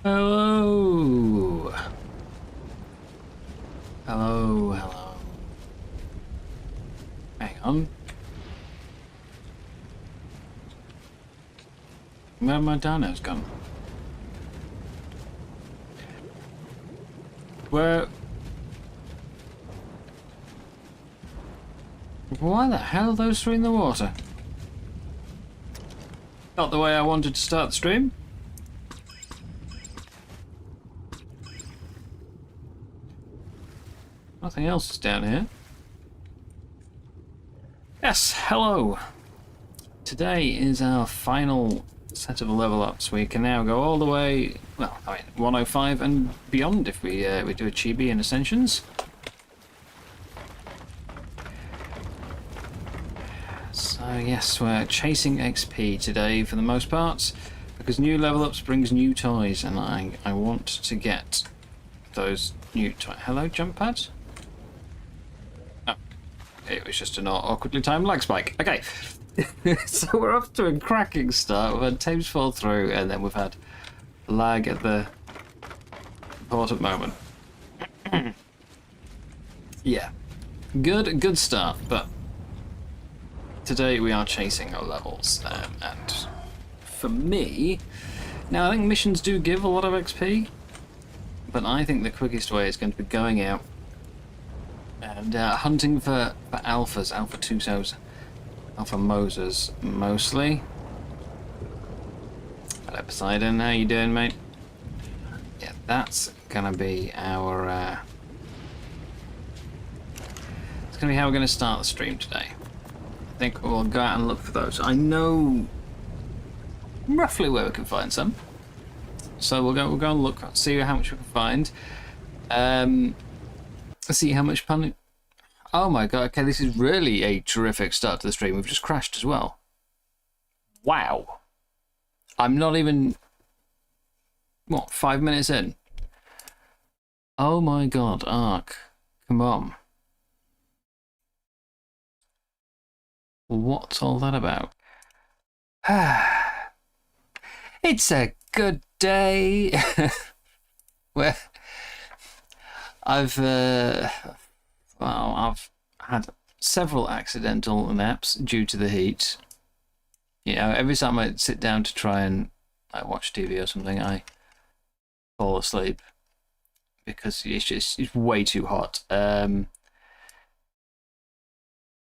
Hello. Hello, hello. Hang on. Where have my dinos gone? Where? Why the hell are those three in the water? Not the way I wanted to start the stream. Nothing else is down here. Yes, hello. Today is our final set of level ups. We can now go all the way, well, I mean, 105 and beyond if we do a chibi and ascensions. So yes, we're chasing XP today for the most part, because new level ups brings new toys, and I want to get those new toys. Hello, jump pad? Oh, it was just an awkwardly timed lag spike. Okay. So we're off to a cracking start. We've had teams fall through, and then we've had lag at the important moment. Yeah, good start. But today we are chasing our levels, and for me, now I think missions do give a lot of XP, but I think the quickest way is going to be going out and hunting for alphas, alpha Tusos. Alpha Moses, mostly. Hello, Poseidon. How you doing, mate? Yeah, that's gonna be our. It's gonna be how we're gonna start the stream today. I think we'll go out and look for those. I know roughly where we can find some, so we'll go and look, see how much we can find. See how much pun. Oh my god, okay, this is really a terrific start to the stream. We've just crashed as well. Wow. I'm not even, what, 5 minutes in? Oh my god, Ark. Come on. What's all that about? It's a good day. Where I've had several accidental naps due to the heat. You know, every time I sit down to try and watch TV or something, I fall asleep because it's way too hot.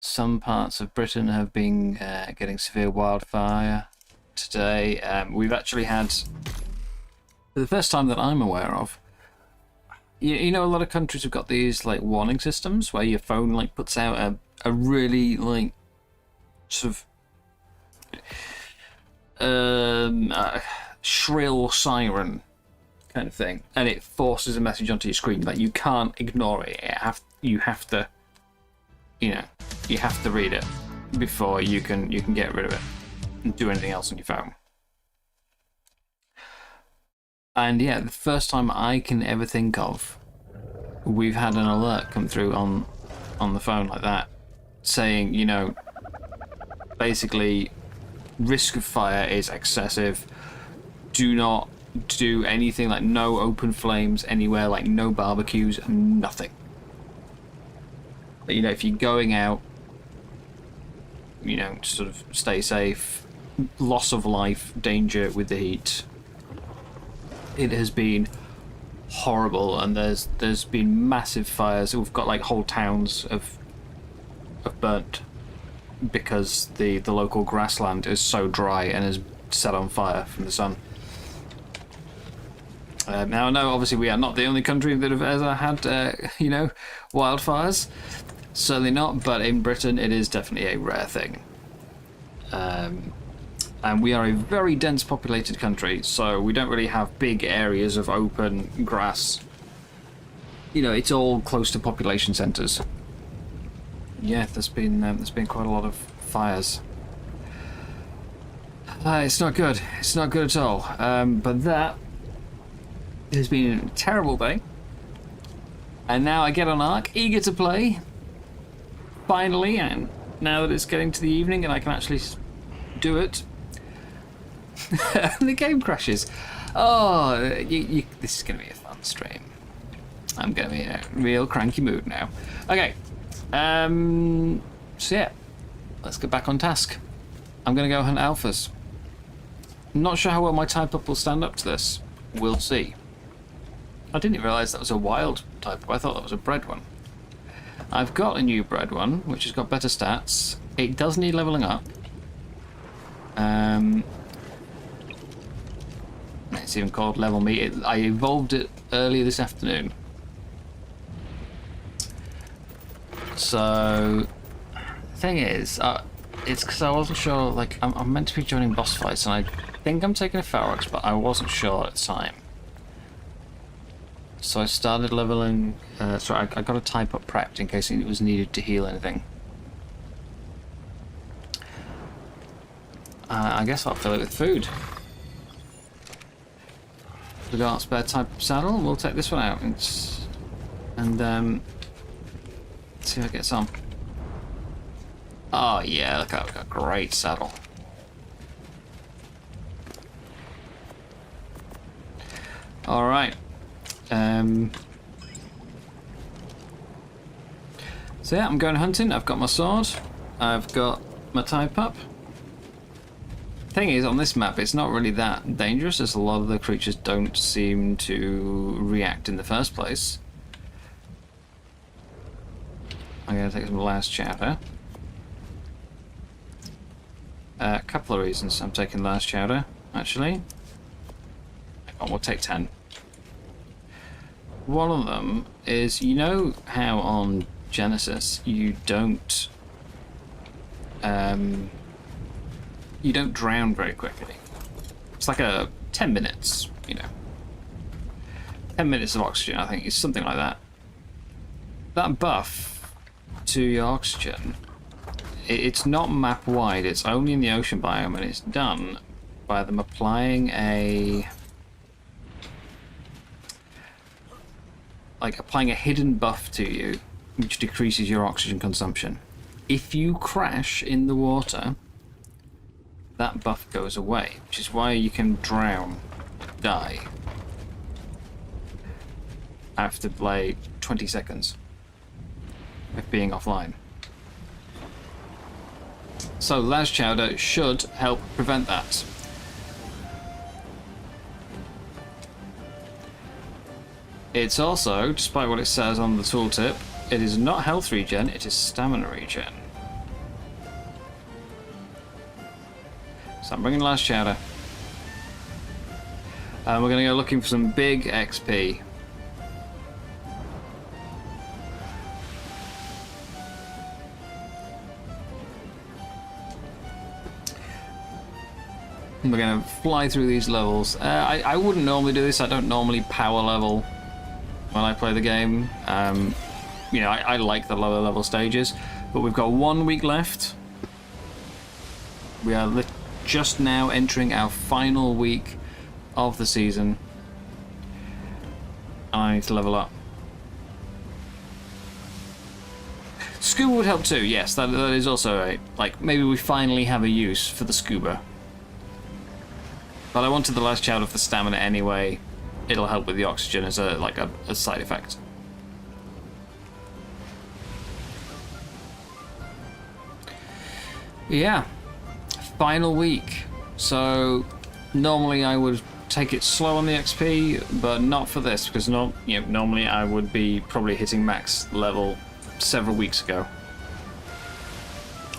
Some parts of Britain have been getting severe wildfire today. We've actually had, for the first time that I'm aware of, you know, a lot of countries have got these like warning systems where your phone like puts out a really like sort of shrill siren kind of thing, and it forces a message onto your screen. Like you can't ignore it. You have to, you know, you have to read it before you can get rid of it and do anything else on your phone. And yeah, the first time I can ever think of, we've had an alert come through on the phone like that, saying, you know, basically, risk of fire is excessive. Do not do anything, like no open flames anywhere, like no barbecues, nothing. But, you know, if you're going out, you know, sort of stay safe. Loss of life, danger with the heat. It has been horrible, and there's been massive fires. We've got like whole towns of burnt because the local grassland is so dry and is set on fire from the sun. Now, no, obviously we are not the only country that have ever had you know, wildfires. Certainly not, but in Britain it is definitely a rare thing. And we are a very dense populated country, so we don't really have big areas of open grass. You know, it's all close to population centres. Yeah, there's been quite a lot of fires. It's not good. It's not good at all. But that has been a terrible day. And now I get on Ark, eager to play. Finally, and now that it's getting to the evening and I can actually do it. The game crashes. Oh, this is going to be a fun stream. I'm going to be in a real cranky mood now. Okay. So yeah, let's get back on task. I'm going to go hunt alphas. I'm not sure how well my type up will stand up to this. We'll see. I didn't realise that was a wild type up. I thought that was a bred one. I've got a new bred one, which has got better stats. It does need levelling up. It's even called Level Me. I evolved it earlier this afternoon. So, the thing is, it's because I wasn't sure, like, I'm meant to be joining boss fights, and I think I'm taking a Ferox, but I wasn't sure at the time. So I started leveling, sorry, I got a type up prepped in case it was needed to heal anything. I guess I'll fill it with food. We got a spare type up saddle, we'll take this one out and see how it gets on. Oh yeah, look, I've got a great saddle. Alright. So yeah, I'm going hunting. I've got my sword. I've got my type up. Thing is, on this map, it's not really that dangerous, as a lot of the creatures don't seem to react in the first place. I'm going to take some last chowder. A couple of reasons I'm taking last chowder, actually. Oh, we'll take 10. One of them is, you know how on Genesis you don't drown very quickly. It's like a 10 minutes, you know. 10 minutes of oxygen, I think, is something like that. That buff to your oxygen, it's not map wide, it's only in the ocean biome, and it's done by them applying applying a hidden buff to you, which decreases your oxygen consumption. If you crash in the water, that buff goes away, which is why you can drown, die, after like 20 seconds of being offline. So Las Chowder should help prevent that. It's also, despite what it says on the tooltip, it is not health regen, it is stamina regen. So I'm bringing Last Chowder. And we're going to go looking for some big XP. And we're going to fly through these levels. I wouldn't normally do this, I don't normally power level when I play the game. You know, I like the lower level stages, but we've got 1 week left. We are just now entering our final week of the season. I need to level up. Scuba would help too, yes, that is also a, like, maybe we finally have a use for the scuba. But I wanted the Last Chowder for stamina anyway. It'll help with the oxygen as a side effect. Yeah, final week. So normally I would take it slow on the XP, but not for this, because normally I would be probably hitting max level several weeks ago.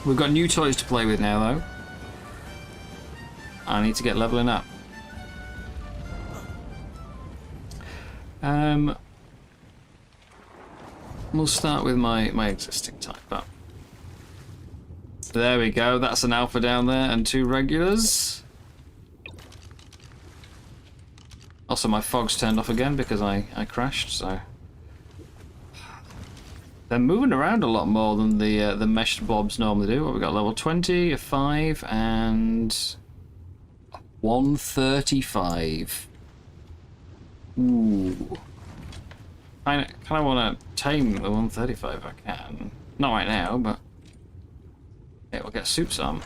We've got new toys to play with now though. I need to get leveling up. We'll start with my existing type up. There we go, that's an alpha down there and 2 regulars. Also my fog's turned off again because I crashed, so they're moving around a lot more than the meshed blobs normally do. What we got? Level 20, a 5, and 135. Ooh. I kind of want to tame the 135 if I can. Not right now, but yeah, we'll get soups on.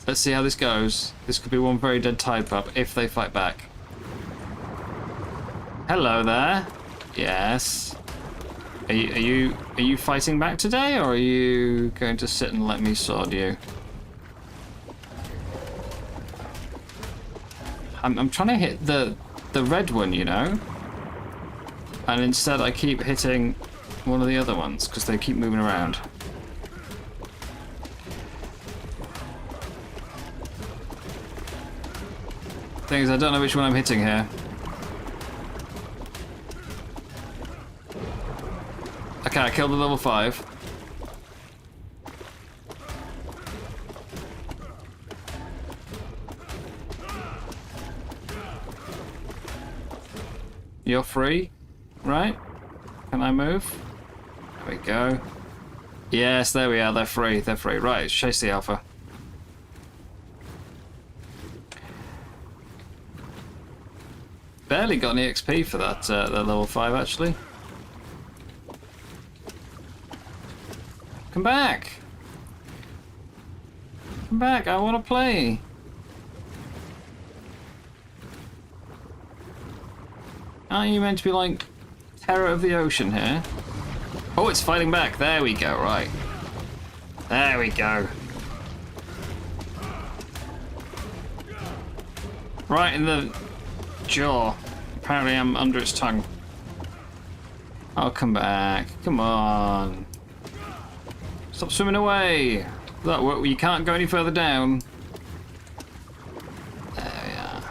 Let's see how this goes. This could be one very dead type up if they fight back. Hello there. Yes. Are you fighting back today, or are you going to sit and let me sword you? I'm trying to hit the red one, you know, and instead I keep hitting one of the other ones because they keep moving around. Thing is, I don't know which one I'm hitting here. Okay, I killed the level 5. You're free, right? Can I move? There we go. Yes, there we are. They're free. They're free. Right, let's chase the alpha. Barely got any XP for that level 5, actually. Come back! Come back, I want to play! Aren't you meant to be like terror of the ocean here? Oh, it's fighting back. There we go, right. There we go. Right in the jaw. Apparently I'm under its tongue. Oh, come back. Come on. Stop swimming away. Look, you can't go any further down. There we are.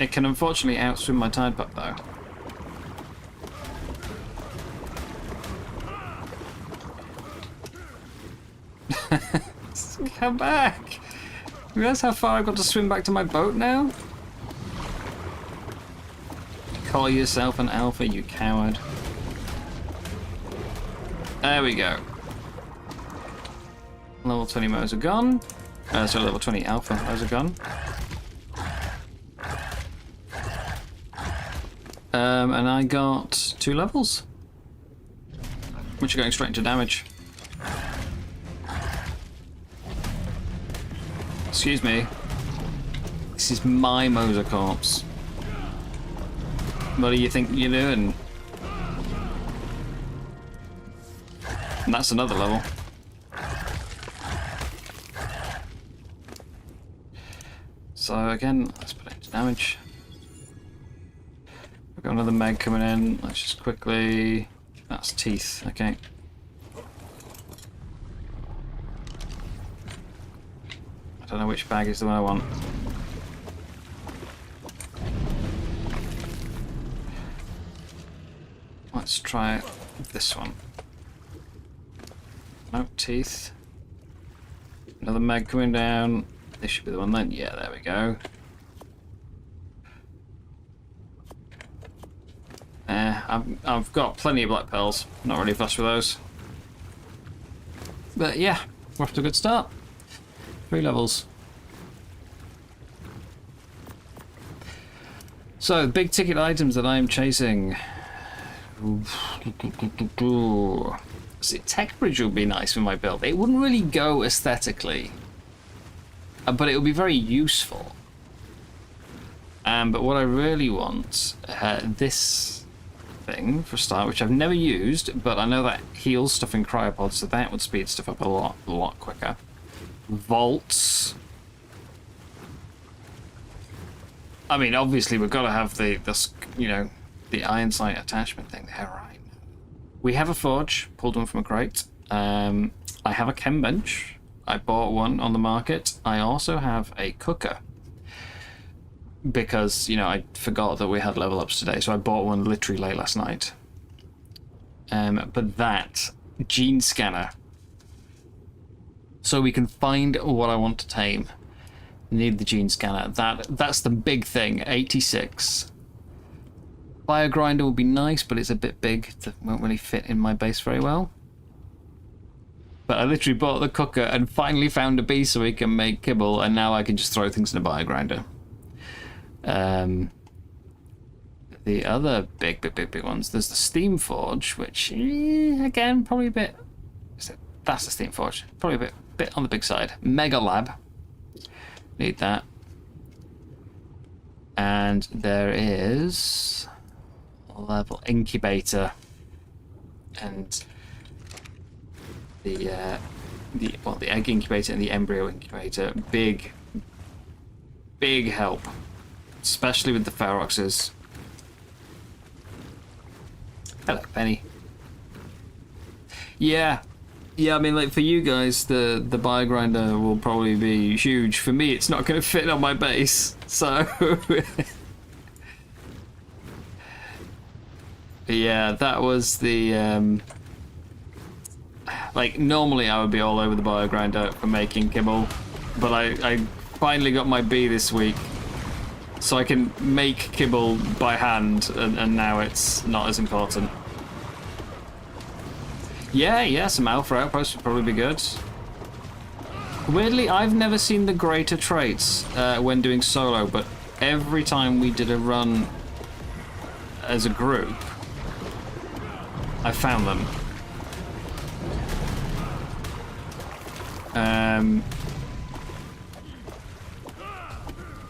It can unfortunately outswim my tide pup, though. Come back! You realize how far I've got to swim back to my boat now? Call yourself an alpha, you coward. There we go. Level 20 mows are gone. So level 20 alpha mows are gone. And I got 2 levels. Which are going straight into damage. Excuse me. This is my Moser corpse. What do you think you're doing? And that's another level. So again, let's put it into damage. We've got another Meg coming in. Let's just quickly... That's teeth, okay. I don't know which bag is the one I want. Let's try this one. No, teeth. Another Meg coming down. This should be the one then. Yeah, there we go. I've got plenty of black pearls. Not really fussed with those. But yeah, we're off to a good start. 3 levels. So, big ticket items that I'm chasing. See, Tech Bridge would be nice with my build. It wouldn't really go aesthetically, but it would be very useful. But what I really want, this thing for a start, which I've never used, but I know that heals stuff in cryopods, so that would speed stuff up a lot quicker. Vaults. I mean, obviously we've got to have the you know, the iron sight attachment thing there, right? We have a forge, pulled one from a crate. I have a chem bench. I bought one on the market. I also have a cooker. Because, you know, I forgot that we had level ups today, so I bought one literally late last night. But that gene scanner, so we can find what I want to tame. Need the gene scanner. That's the big thing. 86. Biogrinder would be nice, but it's a bit big. It won't really fit in my base very well. But I literally bought the cooker and finally found a beast so we can make kibble, and now I can just throw things in a biogrinder. The other big ones, there's the Steam Forge, which again probably a bit. That's the Steam Forge, probably a bit on the big side. Mega Lab, need that. And there is a level incubator and the egg incubator and the embryo incubator. Big help, especially with the Feroxes. Hello, Penny. Yeah, I mean, like, for you guys, the biogrinder will probably be huge. For me, it's not going to fit on my base, so... Yeah, that was the... Like, normally I would be all over the biogrinder for making kibble, but I finally got my B this week, so I can make kibble by hand, and now it's not as important. Yeah, some alpha outposts would probably be good. Weirdly, I've never seen the greater traits when doing solo, but every time we did a run as a group, I found them.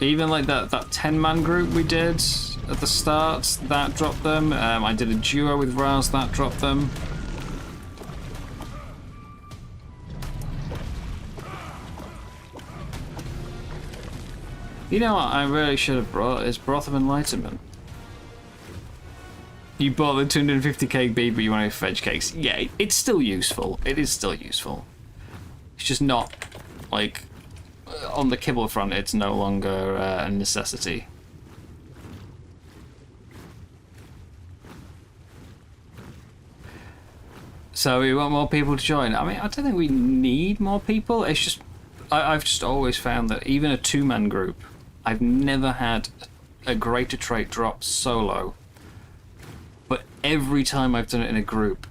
Even like that 10-man group we did at the start, that dropped them. I did a duo with Raz, that dropped them. You know what I really should have brought is Broth of Enlightenment. You bought the 250k B, but you wanted veg cakes. Yeah, it's still useful. It is still useful. It's just not, like, on the kibble front, it's no longer a necessity. So we want more people to join. I mean, I don't think we need more people. It's just, I've just always found that even a 2-man group, I've never had a greater trait drop solo. But every time I've done it in a group,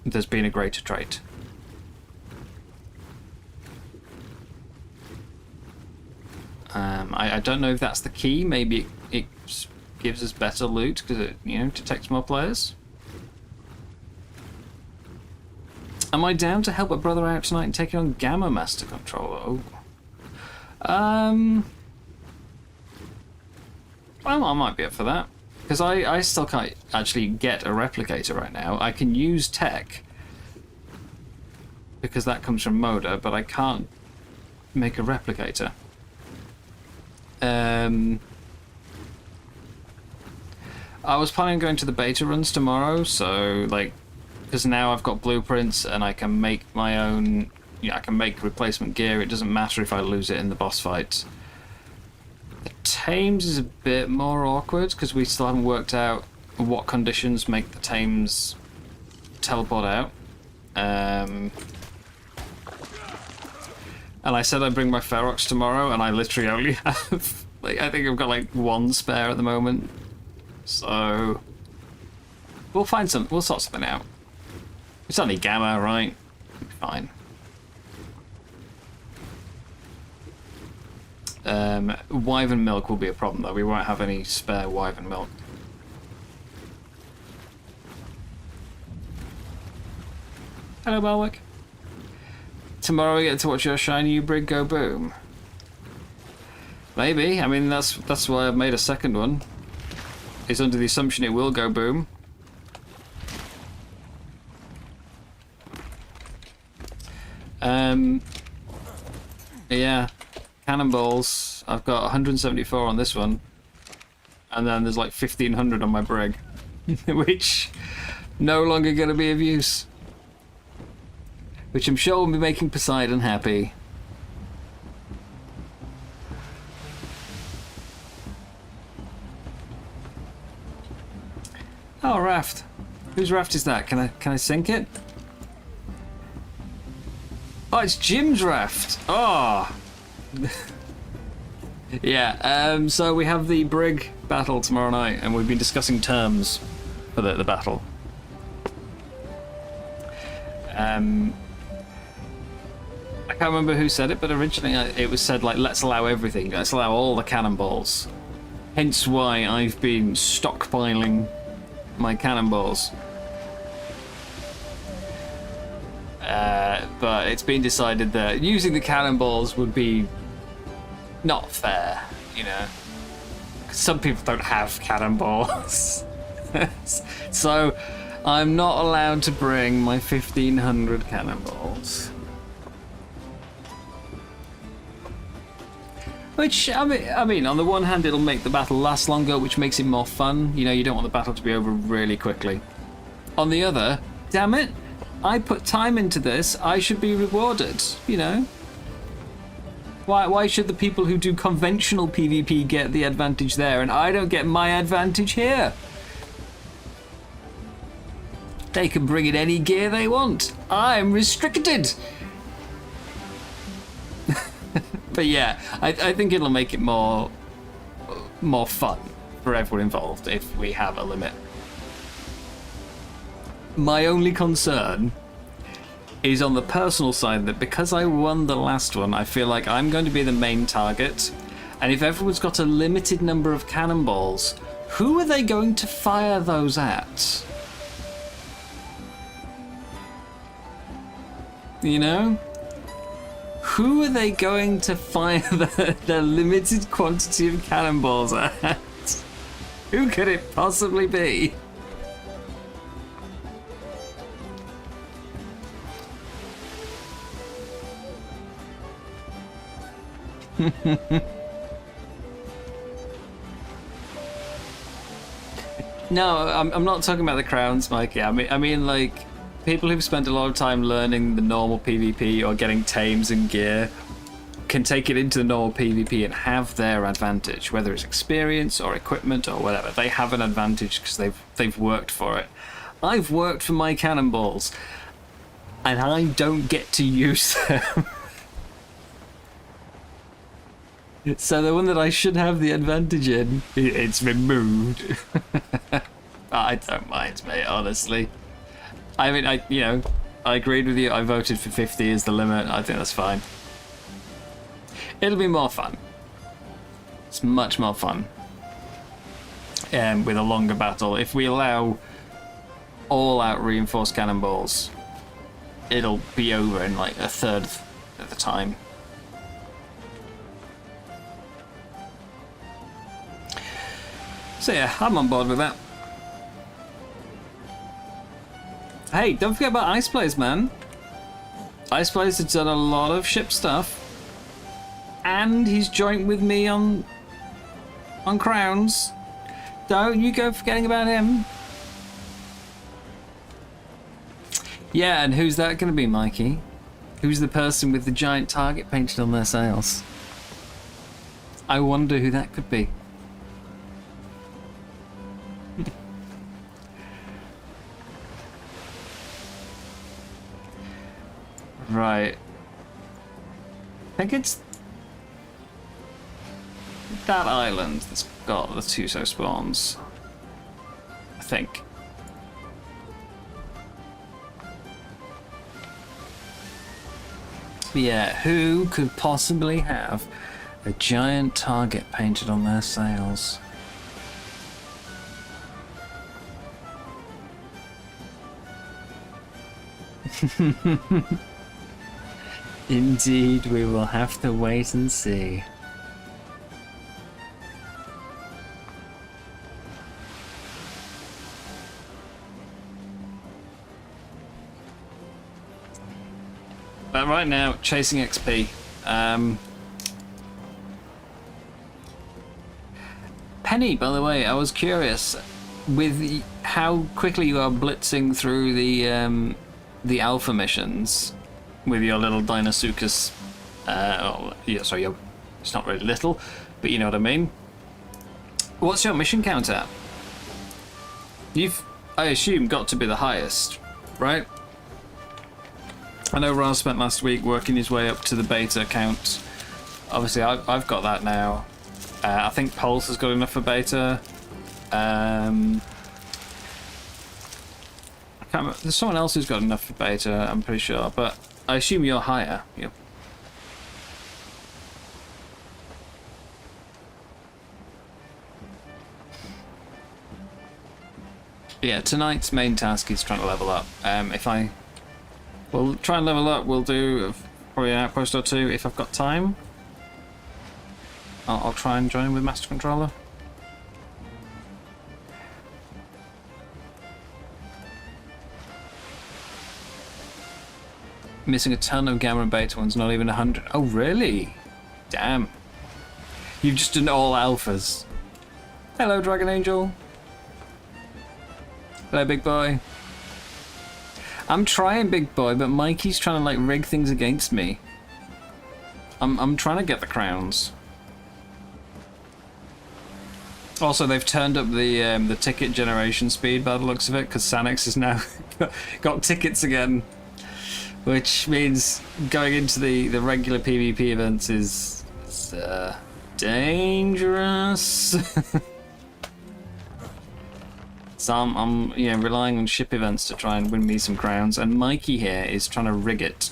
there's been a greater trait. I don't know if that's the key. Maybe it gives us better loot because it, you know, detects more players. Am I down to help a brother out tonight and taking on Gamma Master Controller? Oh. Well, I might be up for that. Because I still can't actually get a replicator right now. I can use tech, because that comes from Moda, but I can't make a replicator. I was planning on going to the beta runs tomorrow, so, like, because now I've got blueprints and I can make my own, you know, I can make replacement gear. It doesn't matter if I lose it in the boss fight. The Tames is a bit more awkward because we still haven't worked out what conditions make the Tames teleport out. And I said I'd bring my Ferox tomorrow, and I literally only have, like, I think I've got like 1 spare at the moment. So we'll sort something out. It's only Gamma, right? It'll be fine. Wyvern milk will be a problem though. We won't have any spare Wyvern milk. Hello, Balwick. Tomorrow we get to watch your shiny brig go boom. Maybe. I mean, that's why I've made a second one. It's under the assumption it will go boom. Yeah. Cannonballs. I've got 174 on this one. And then there's like 1,500 on my brig. Which no longer going to be of use. Which I'm sure will be making Poseidon happy. Oh, raft. Whose raft is that? Can I sink it? Oh, it's Jim's raft. Oh. Yeah. So we have the brig battle tomorrow night, and we've been discussing terms for the battle. I can't remember who said it, but originally it was said, like, let's allow everything. Let's allow all the cannonballs. Hence why I've been stockpiling my cannonballs. But it's been decided that using the cannonballs would be not fair, you know. Some people don't have cannonballs. So I'm not allowed to bring my 1500 cannonballs. Which, I mean, on the one hand, it'll make the battle last longer, which makes it more fun. You know, you don't want the battle to be over really quickly. On the other, damn it, I put time into this, I should be rewarded, you know? Why should the people who do conventional PvP get the advantage there, and I don't get my advantage here? They can bring in any gear they want. I'm restricted. But yeah, I think it'll make it more fun for everyone involved if we have a limit. My only concern is on the personal side that because I won the last one, I feel like I'm going to be the main target. And if everyone's got a limited number of cannonballs, who are they going to fire those at? You know? Who are they going to fire the limited quantity of cannonballs at? Who could it possibly be? No, I'm not talking about the crowns, Mikey. I mean like people who've spent a lot of time learning the normal PvP or getting tames and gear can take it into the normal PvP and have their advantage, whether it's experience or equipment or whatever. They have an advantage because they've worked for it. I've worked for my cannonballs, and I don't get to use them. So the one that I should have the advantage in, it's removed. I don't mind, mate, honestly. I mean, I agreed with you. I voted for 50 as the limit. I think that's fine. It'll be more fun. It's much more fun. With a longer battle. If we allow all-out reinforced cannonballs, it'll be over in like a third of the time. So yeah, I'm on board with that. Hey, don't forget about Ice Blaze, man. Ice Blaze has done a lot of ship stuff. And he's joined with me on Crowns. Don't you go forgetting about him. Yeah, and who's that going to be, Mikey? Who's the person with the giant target painted on their sails? I wonder who that could be. Right. I think it's that island that's got the Tuso spawns. I think. But yeah, who could possibly have a giant target painted on their sails? Indeed, we will have to wait and see. But right now, chasing XP. Penny, by the way, I was curious with how quickly you are blitzing through the alpha missions with your little Dinosuchus. Yeah, sorry, it's not really little, but you know what I mean. What's your mission count at? You've, I assume, got to be the highest, right? I know Raz spent last week working his way up to the beta count. Obviously, I've got that now. I think Pulse has got enough for beta. I can't remember. There's someone else who's got enough for beta, I'm pretty sure, but I assume you're higher. Yep. Yeah, tonight's main task is trying to level up. We'll try and level up, we'll do probably an outpost or two if I've got time. I'll try and join with Master Controller. Missing a ton of gamma and beta ones, not even 100. Oh, really? Damn. You've just done all alphas. Hello, Dragon Angel. Hello, big boy. I'm trying, big boy, but Mikey's trying to like rig things against me. I'm trying to get the crowns. Also, they've turned up the ticket generation speed by the looks of it, because Sanix has now got tickets again, which means going into the regular PvP events is dangerous. So I'm relying on ship events to try and win me some crowns, and Mikey here is trying to rig it.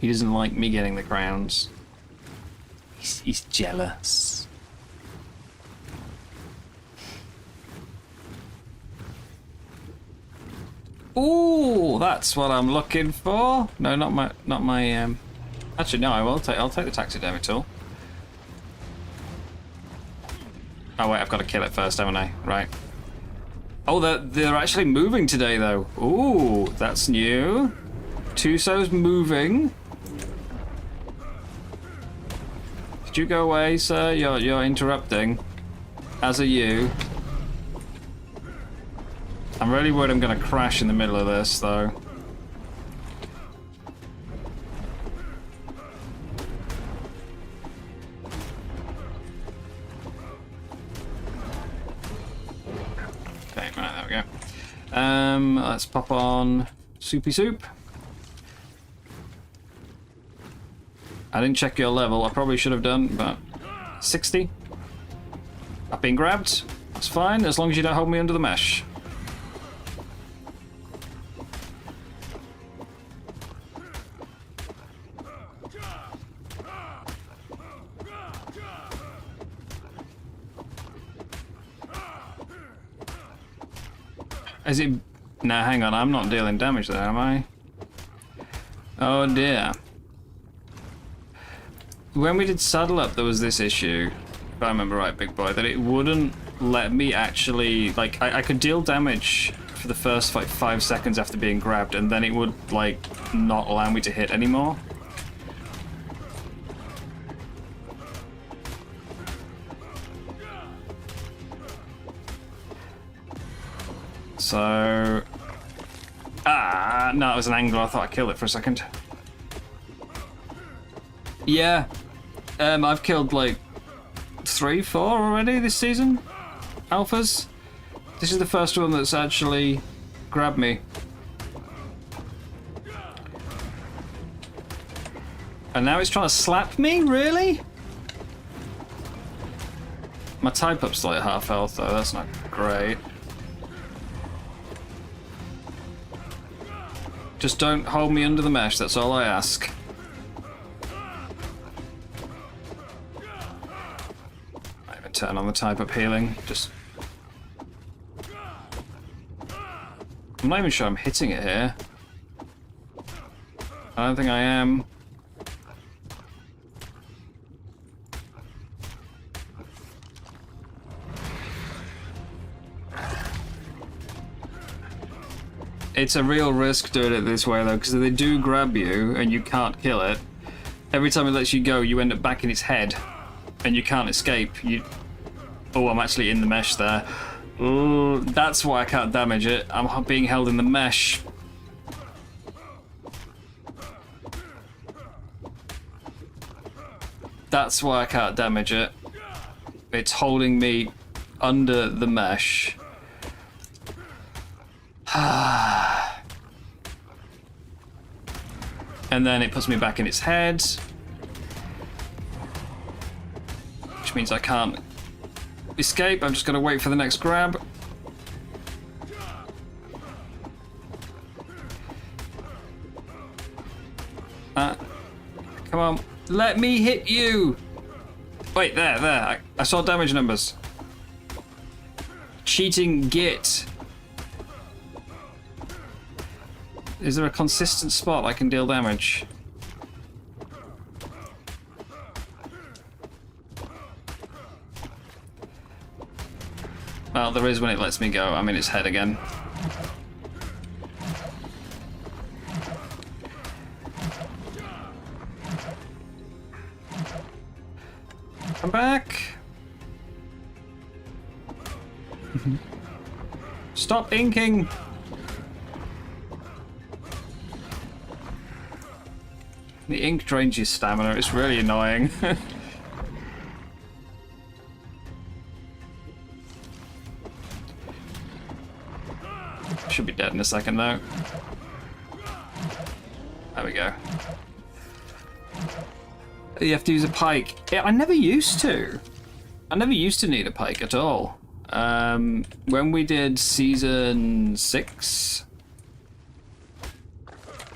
He doesn't like me getting the crowns. He's jealous. Ooh, that's what I'm looking for. No, not my. Actually, no, I'll take the taxidermy tool. Oh wait, I've got to kill it first, haven't I? Right. Oh, they're actually moving today, though. Ooh, that's new. Tuso's moving. Did you go away, sir? You're interrupting. As are you. I'm really worried I'm going to crash in the middle of this, though. Okay, right, there we go. Let's pop on Soupy Soup. I didn't check your level. I probably should have done, but 60. I've been grabbed. That's fine, as long as you don't hold me under the mesh. Is it... No, hang on, I'm not dealing damage there, am I? Oh dear. When we did Saddle Up, there was this issue, if I remember right, big boy, that it wouldn't let me actually... Like, I could deal damage for the first, like, 5 seconds after being grabbed, and then it would, like, not allow me to hit anymore. So... Ah, no, it was an angle. I thought I killed it for a second. Yeah. I've killed like 3, 4 already this season. Alphas. This is the first one that's actually grabbed me. And now it's trying to slap me? Really? My type up's like half health though, that's not great. Just don't hold me under the mesh, that's all I ask. Might even turn on the type up healing, just... I'm not even sure I'm hitting it here. I don't think I am. It's a real risk doing it this way though, because they do grab you and you can't kill it. Every time it lets you go, you end up back in its head, and you can't escape. Oh, I'm actually in the mesh there. Oh, that's why I can't damage it. I'm being held in the mesh. That's why I can't damage it. It's holding me under the mesh. And then it puts me back in its head, which means I can't escape. I'm just going to wait for the next grab. Come on, let me hit you. Wait, there. I saw damage numbers. Cheating git. Is there a consistent spot I can deal damage? Well, there is when it lets me go. I'm in its head again. Come back! Stop inking! The ink drains your stamina, it's really annoying. Should be dead in a second though. There we go. You have to use a pike. Yeah, I never used to. I never used to need a pike at all. When we did season 6,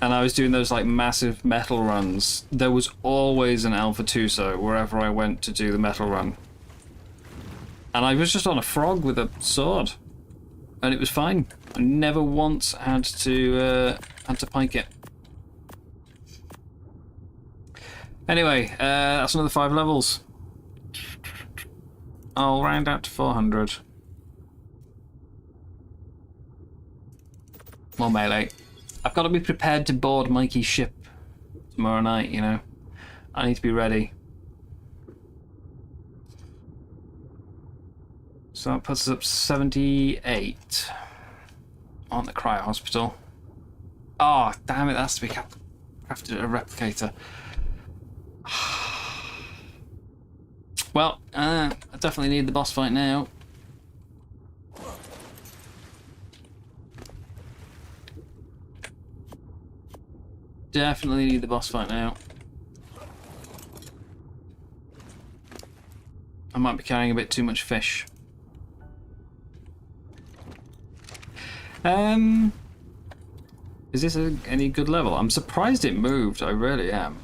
and I was doing those like massive metal runs, there was always an Alpha Tuso wherever I went to do the metal run. And I was just on a frog with a sword, and it was fine. I never once had to pike it. Anyway, that's another 5 levels. I'll round out to 400. More melee. I've got to be prepared to board Mikey's ship tomorrow night, you know. I need to be ready. So that puts us up 78 on the cryo hospital. Oh, damn it, that has to be crafted a replicator. Well, I definitely need the boss fight now. Definitely need the boss fight now. I might be carrying a bit too much fish. Is this any good level? I'm surprised it moved, I really am.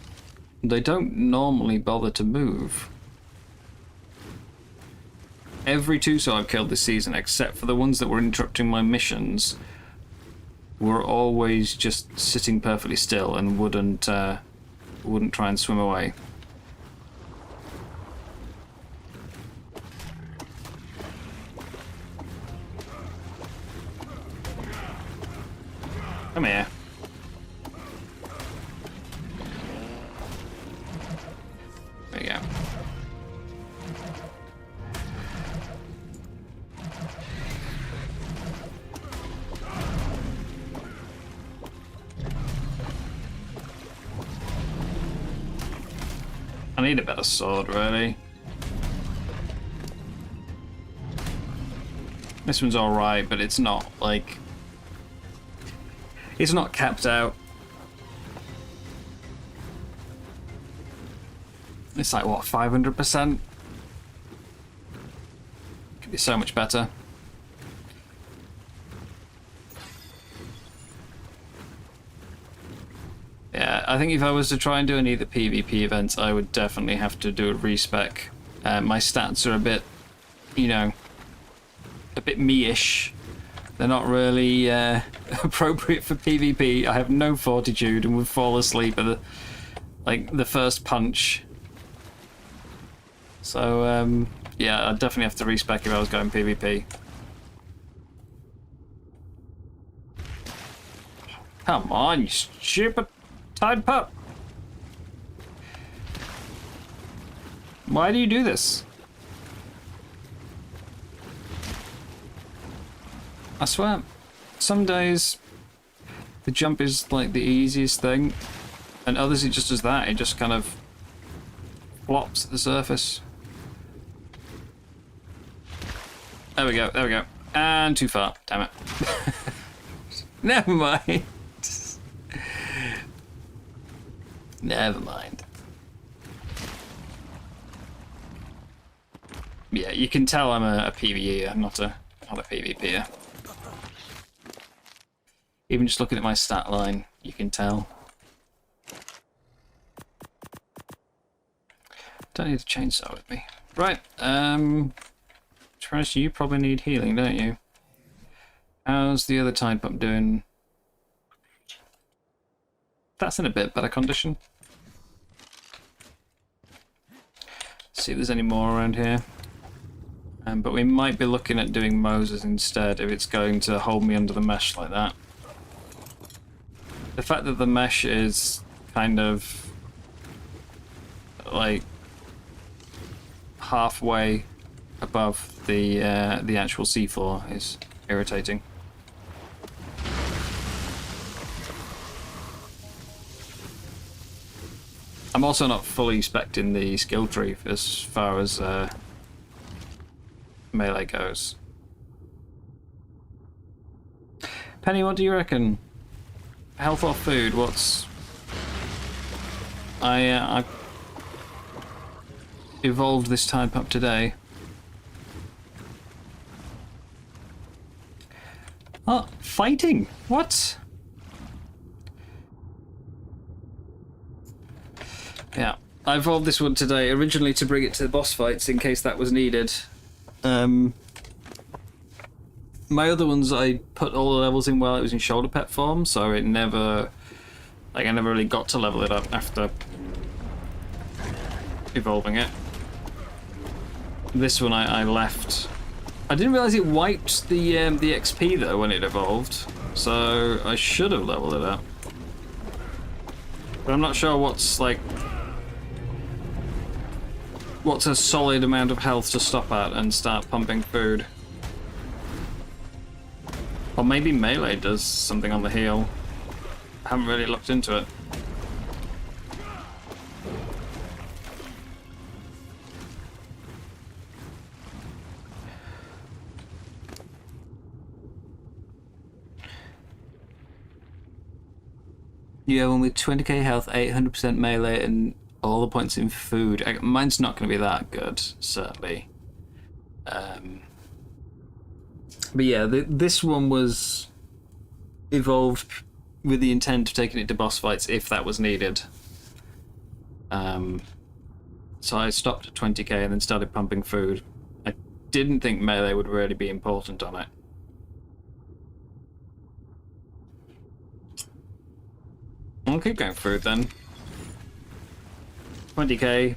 They don't normally bother to move. Every Tuso I've killed this season, except for the ones that were interrupting my missions, were always just sitting perfectly still and wouldn't try and swim away. Come here. There you go. I need a better sword, really. This one's alright, but it's not, like... It's not capped out. It's like, what, 500%? Could be so much better. Yeah, I think if I was to try and do any of the PvP events, I would definitely have to do a respec. My stats are a bit, you know, a bit me-ish. They're not really appropriate for PvP. I have no fortitude and would fall asleep at the first punch. So yeah, I'd definitely have to respec if I was going PvP. Come on, you stupid Tide pup! Why do you do this? I swear, some days the jump is like the easiest thing, and others it just does that. It just kind of flops at the surface. There we go, there we go. And too far, damn it. Never mind. Never mind. Yeah, you can tell I'm a PvE, I'm not a PvPer. Even just looking at my stat line, you can tell. Don't need a chainsaw with me. Right, Trash, you probably need healing, don't you? How's the other Tide Pup doing? That's in a bit better condition. See if there's any more around here. But we might be looking at doing Moses instead if it's going to hold me under the mesh like that. The fact that the mesh is kind of like halfway above the actual seafloor is irritating. I'm also not fully spec'd in the skill tree as far as melee goes. Penny, what do you reckon? Health or food? What's... I evolved this type up today. Oh, fighting! What? Yeah, I evolved this one today, originally to bring it to the boss fights in case that was needed. My other ones, I put all the levels in while it was in shoulder pet form, so it never... Like, I never really got to level it up after evolving it. This one I left. I didn't realise it wiped the XP, though, when it evolved, so I should have leveled it up. But I'm not sure what's, like... What's a solid amount of health to stop at and start pumping food? Or maybe melee does something on the heal. I haven't really looked into it. You have one with 20k health, 800% melee, and all the points in food. Mine's not going to be that good, certainly. But yeah, this one was evolved with the intent of taking it to boss fights if that was needed. So I stopped at 20k and then started pumping food. I didn't think melee would really be important on it. I'll keep going food then. 20k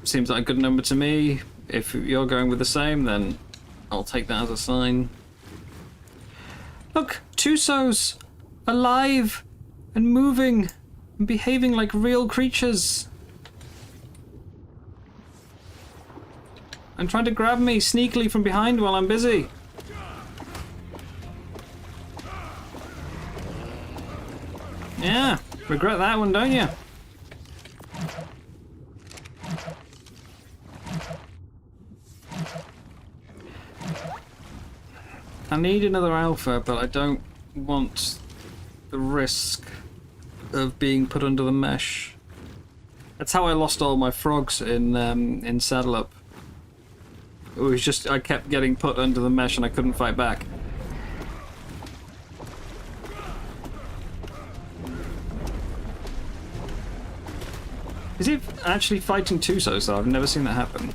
seems like a good number to me. If you're going with the same, then I'll take that as a sign. Look, Tusos! Alive! And moving! And behaving like real creatures! And trying to grab me sneakily from behind while I'm busy. Yeah, regret that one, don't you? I need another alpha, but I don't want the risk of being put under the mesh. That's how I lost all my frogs in Saddle Up. It was just I kept getting put under the mesh and I couldn't fight back. Is it actually fighting Tusos though? I've never seen that happen.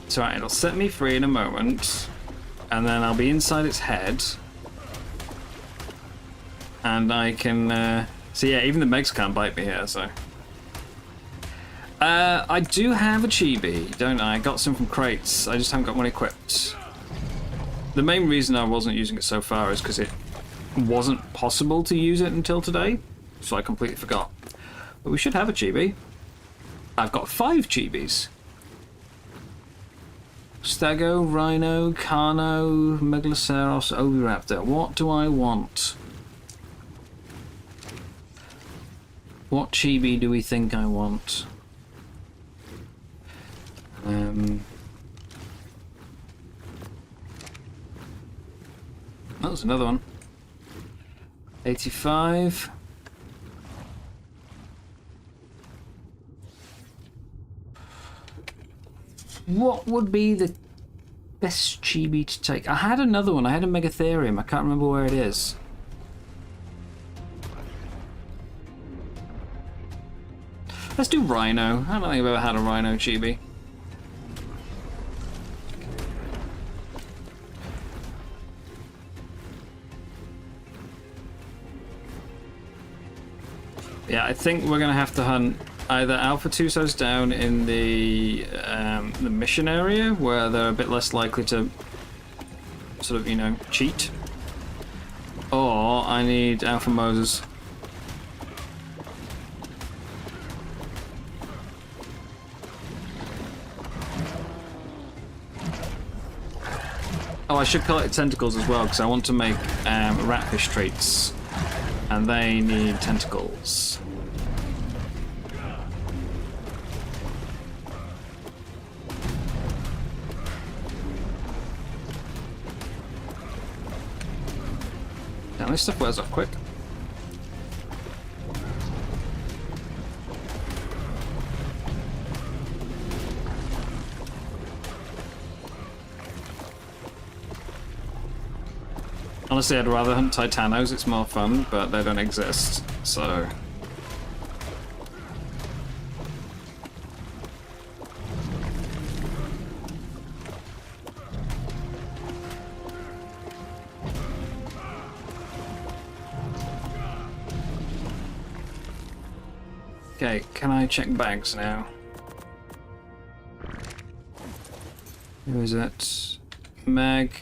It's alright, it'll set me free in a moment, and then I'll be inside its head, and I can, so yeah, even the Megs can't bite me here, so. I do have a chibi, don't I? I got some from crates, I just haven't got one equipped. The main reason I wasn't using it so far is because it wasn't possible to use it until today, so I completely forgot. But we should have a chibi. I've got 5 chibis. Stego, Rhino, Carno, Megaloceros, Oviraptor. What do I want? What chibi do we think I want? Oh, there's another one. 85. What would be the best chibi to take? I had another one. I had a Megatherium. I can't remember where it is. Let's do Rhino. I don't think I've ever had a Rhino chibi. Yeah, I think we're gonna have to hunt either Alpha Tusos down in the mission area, where they're a bit less likely to sort of, you know, cheat, Or I need Alpha Moses. Oh, I should collect tentacles as well, because I want to make ratfish treats. And they need tentacles. Now this stuff wears off quick. Honestly, I'd rather hunt Titanos, it's more fun, but they don't exist, so... Okay, can I check bags now? Who is it? Meg.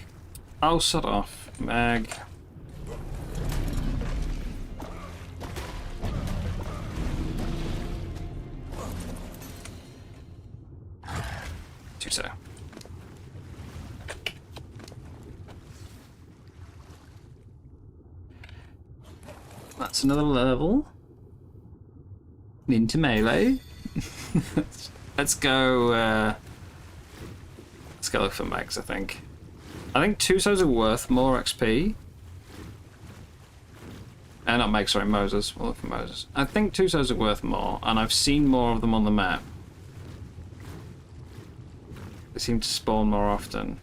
Oh, shut off. Mag. Tuso. That's another level. Into melee. Let's go look for mags, I think. I think Tusos are worth more XP. Not Meg, sorry, Moses. We'll look for Moses. I think Tusos are worth more, and I've seen more of them on the map. They seem to spawn more often.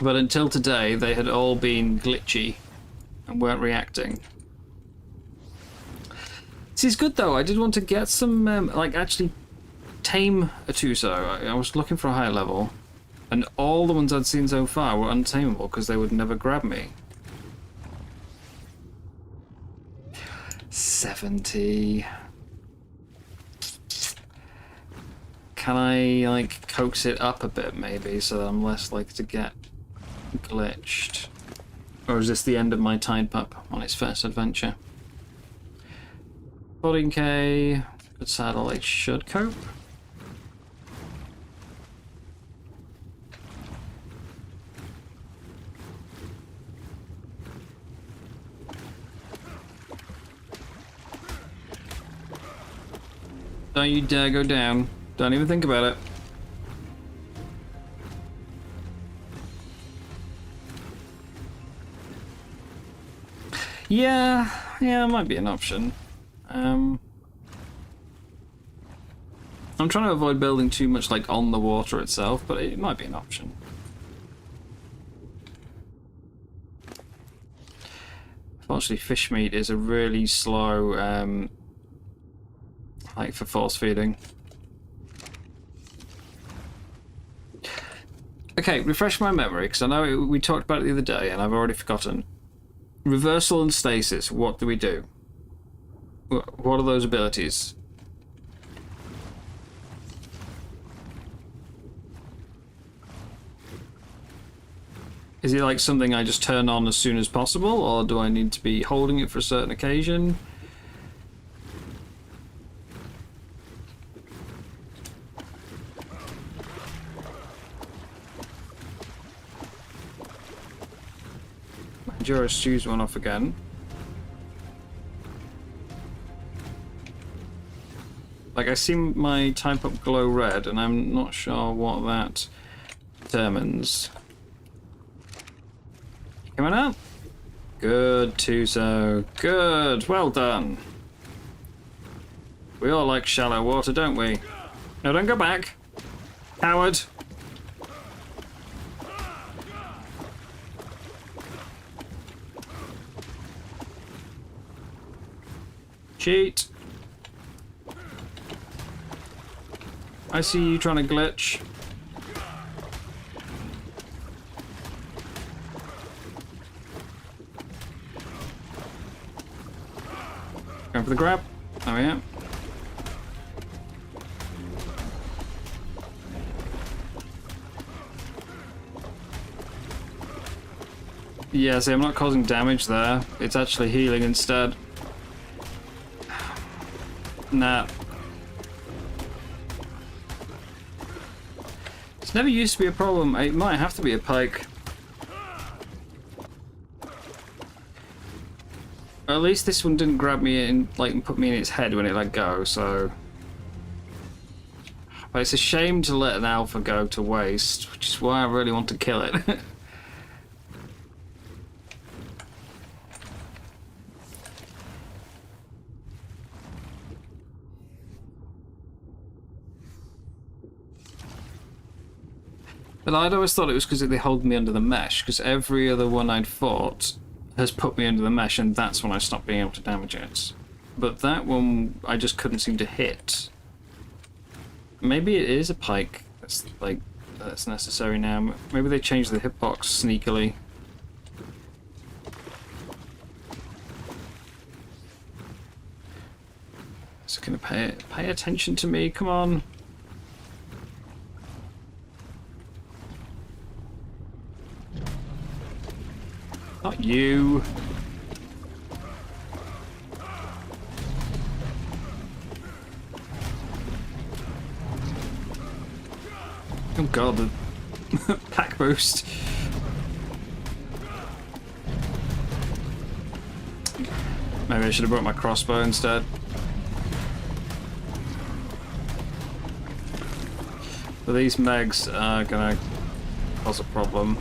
But until today, they had all been glitchy and weren't reacting. This is good though. I did want to get some, like, actually tame a Tuso. I was looking for a higher level. And all the ones I'd seen so far were untamable because they would never grab me. 70. Can I, like, coax it up a bit, maybe, so that I'm less likely to get glitched? Or is this the end of my Tide Pup on its first adventure? 14k. Good saddle, it should cope. Don't you dare go down. Don't even think about it. Yeah, it might be an option. I'm trying to avoid building too much like on the water itself, but it might be an option. Unfortunately, fish meat is a really slow like for force feeding. Okay, refresh my memory, because I know we talked about it the other day and I've already forgotten. Reversal and stasis, what do we do? What are those abilities? Is it like something I just turn on as soon as possible, or do I need to be holding it for a certain occasion? Just choose one off again. Like, I see my type up glow red, and I'm not sure what that determines. Coming up. Good, Tuso. Good. Well done. We all like shallow water, don't we? No, don't go back. Coward. Cheat. I see you trying to glitch. Going for the grab. Oh yeah. Yeah, see, I'm not causing damage there. It's actually healing instead. Nah. It's never used to be a problem. It might have to be a pike. At least this one didn't grab me in, like, and put me in its head when it let go, so... But it's a shame to let an alpha go to waste, which is why I really want to kill it. But I'd always thought it was because they hold me under the mesh, because every other one I'd fought has put me under the mesh, and that's when I stopped being able to damage it. But that one, I just couldn't seem to hit. Maybe it is a pike that's, like, that's necessary now. Maybe they changed the hitbox sneakily. Is it gonna pay attention to me? Come on. Not you. Oh god, the pack boost. Maybe I should have brought my crossbow instead. But these megs are gonna cause a problem.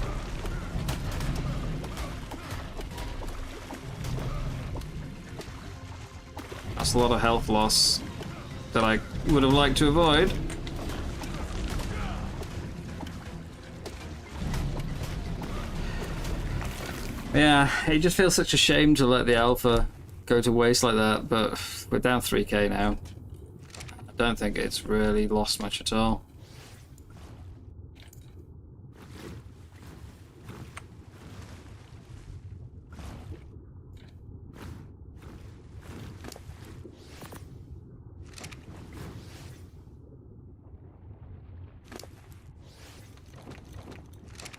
That's a lot of health loss that I would have liked to avoid. Yeah, it just feels such a shame to let the alpha go to waste like that, but we're down 3k now. I don't think it's really lost much at all.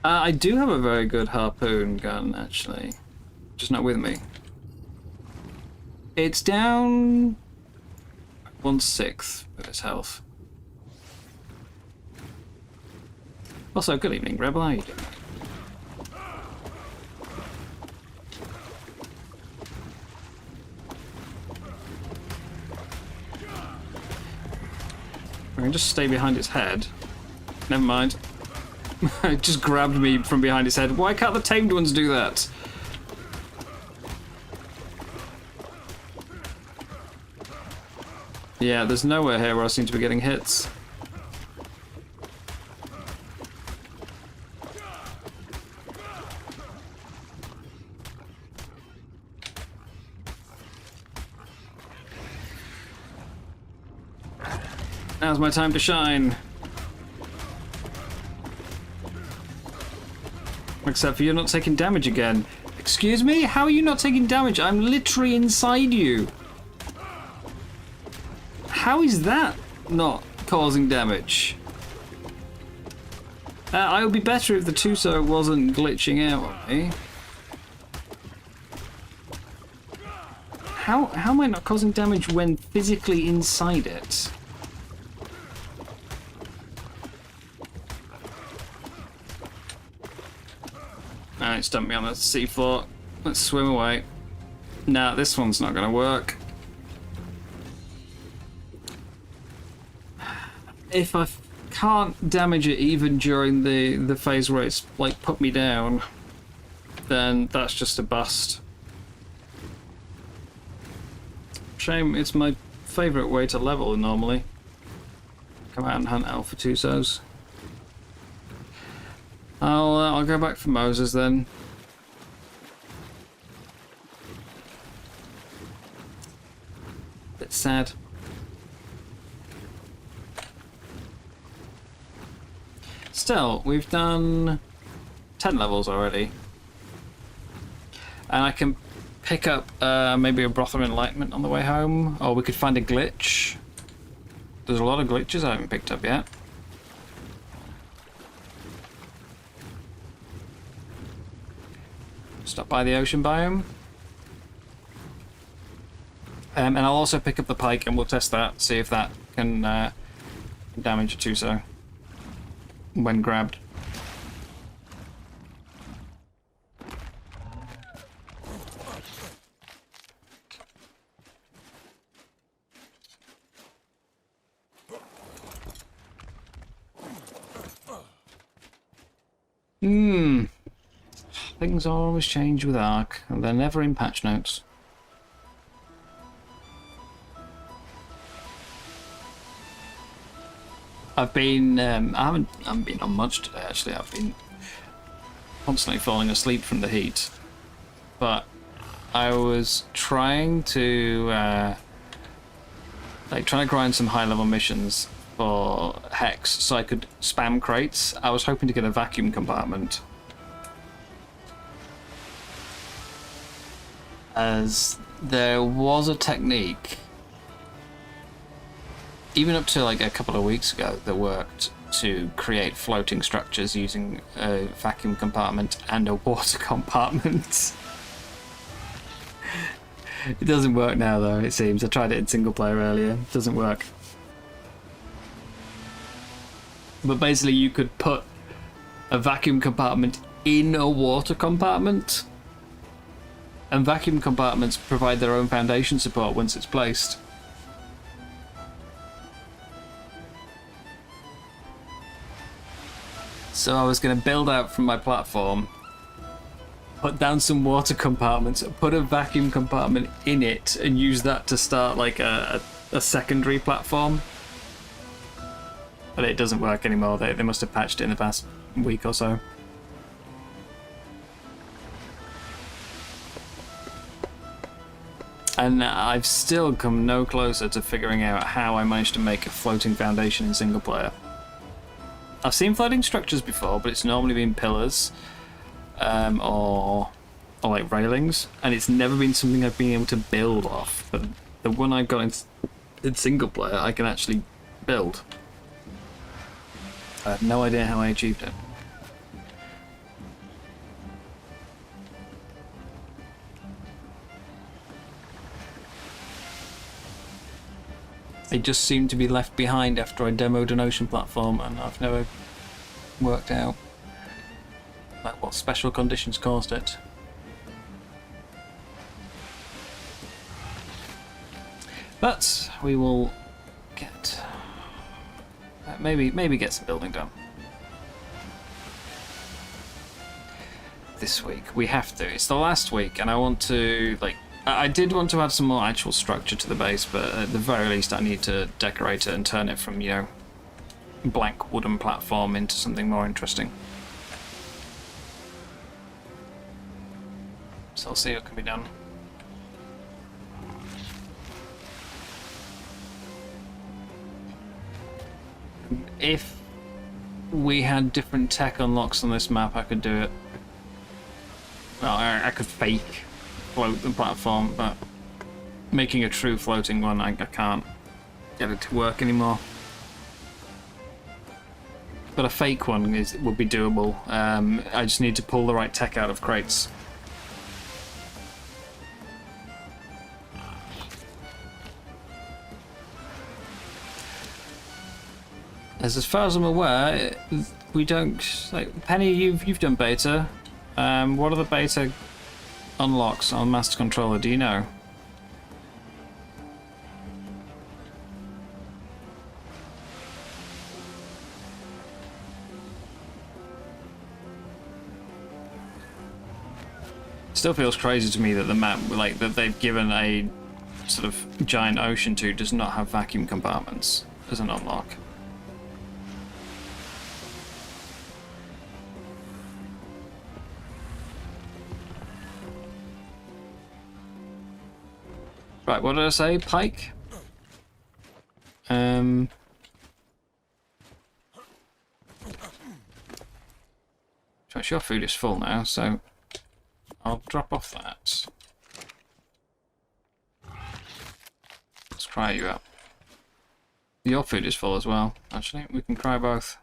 I do have a very good harpoon gun, actually. Just not with me. It's down 1/6 of its health. Also, good evening, Rebel. How are you doing? I can just stay behind its head. Never mind. It just grabbed me from behind its head. Why can't the tamed ones do that? Yeah, there's nowhere here where I seem to be getting hits. Now's my time to shine. Except for you're not taking damage again. Excuse me? How are you not taking damage? I'm literally inside you. How is that not causing damage? I would be better if the Tuso wasn't glitching out on me. How am I not causing damage when physically inside it? Alright, dump me on the seafloor. Let's swim away. Nah, this one's not gonna work. If I can't damage it even during the phase where it's like put me down, then that's just a bust. Shame, it's my favourite way to level normally. Come out and hunt Alpha Tusos. I'll go back for Moses then. Bit sad. Still, we've done 10 levels already. And I can pick up maybe a Broth of Enlightenment on the way home, or we could find a glitch. There's a lot of glitches I haven't picked up yet. Stop by the ocean biome. And I'll also pick up the pike and we'll test that, see if that can damage a Tuso when grabbed. Things always change with Ark, and they're never in patch notes. I've been, I haven't been on much today actually. I've been constantly falling asleep from the heat, but I was trying to trying to grind some high-level missions for Hex so I could spam crates. I was hoping to get a vacuum compartment, as there was a technique even up to like a couple of weeks ago that worked to create floating structures using a vacuum compartment and a water compartment. It doesn't work now though, it seems. I tried it in single player earlier. It doesn't work. But basically you could put a vacuum compartment in a water compartment, and vacuum compartments provide their own foundation support once it's placed. So I was going to build out from my platform, put down some water compartments, put a vacuum compartment in it, and use that to start like a secondary platform. But it doesn't work anymore. They must have patched it in the past week or so. And I've still come no closer to figuring out how I managed to make a floating foundation in single player. I've seen floating structures before, but it's normally been pillars or like railings, and it's never been something I've been able to build off. But the one I've got in single player, I can actually build. I have no idea how I achieved it. It just seemed to be left behind after I demoed an ocean platform, and I've never worked out like what special conditions caused it. But we will get maybe get some building done this week. We have to. It's the last week, and I want to I did want to add some more actual structure to the base, but at the very least I need to decorate it and turn it from, you know, blank wooden platform into something more interesting. So I'll see what can be done. If we had different tech unlocks on this map, I could do it. Well, I could fake float the platform, but making a true floating one, I can't get it to work anymore. But a fake one would be doable. I just need to pull the right tech out of crates. As far as I'm aware, we don't Penny. You've done beta. What are the beta unlocks on Master Controller, do you know? Still feels crazy to me that the map, that they've given a sort of giant ocean to, does not have vacuum compartments as an unlock. Right, what did I say? Pike? Your food is full now, so I'll drop off that. Let's cry you up. Your food is full as well. Actually, we can cry both.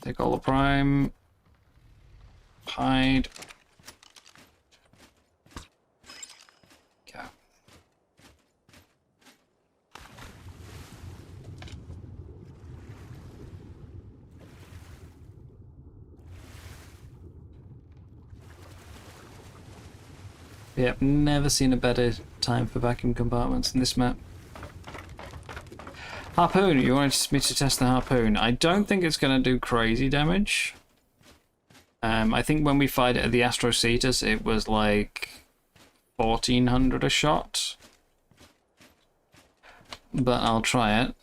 Take all the prime. hide. Go. Yep, never seen a better time for vacuum compartments in this map. Harpoon, you wanted me to test the harpoon. I don't think it's going to do crazy damage. I think when we fired it at the Astro Cetus, it was like 1400 a shot. But I'll try it.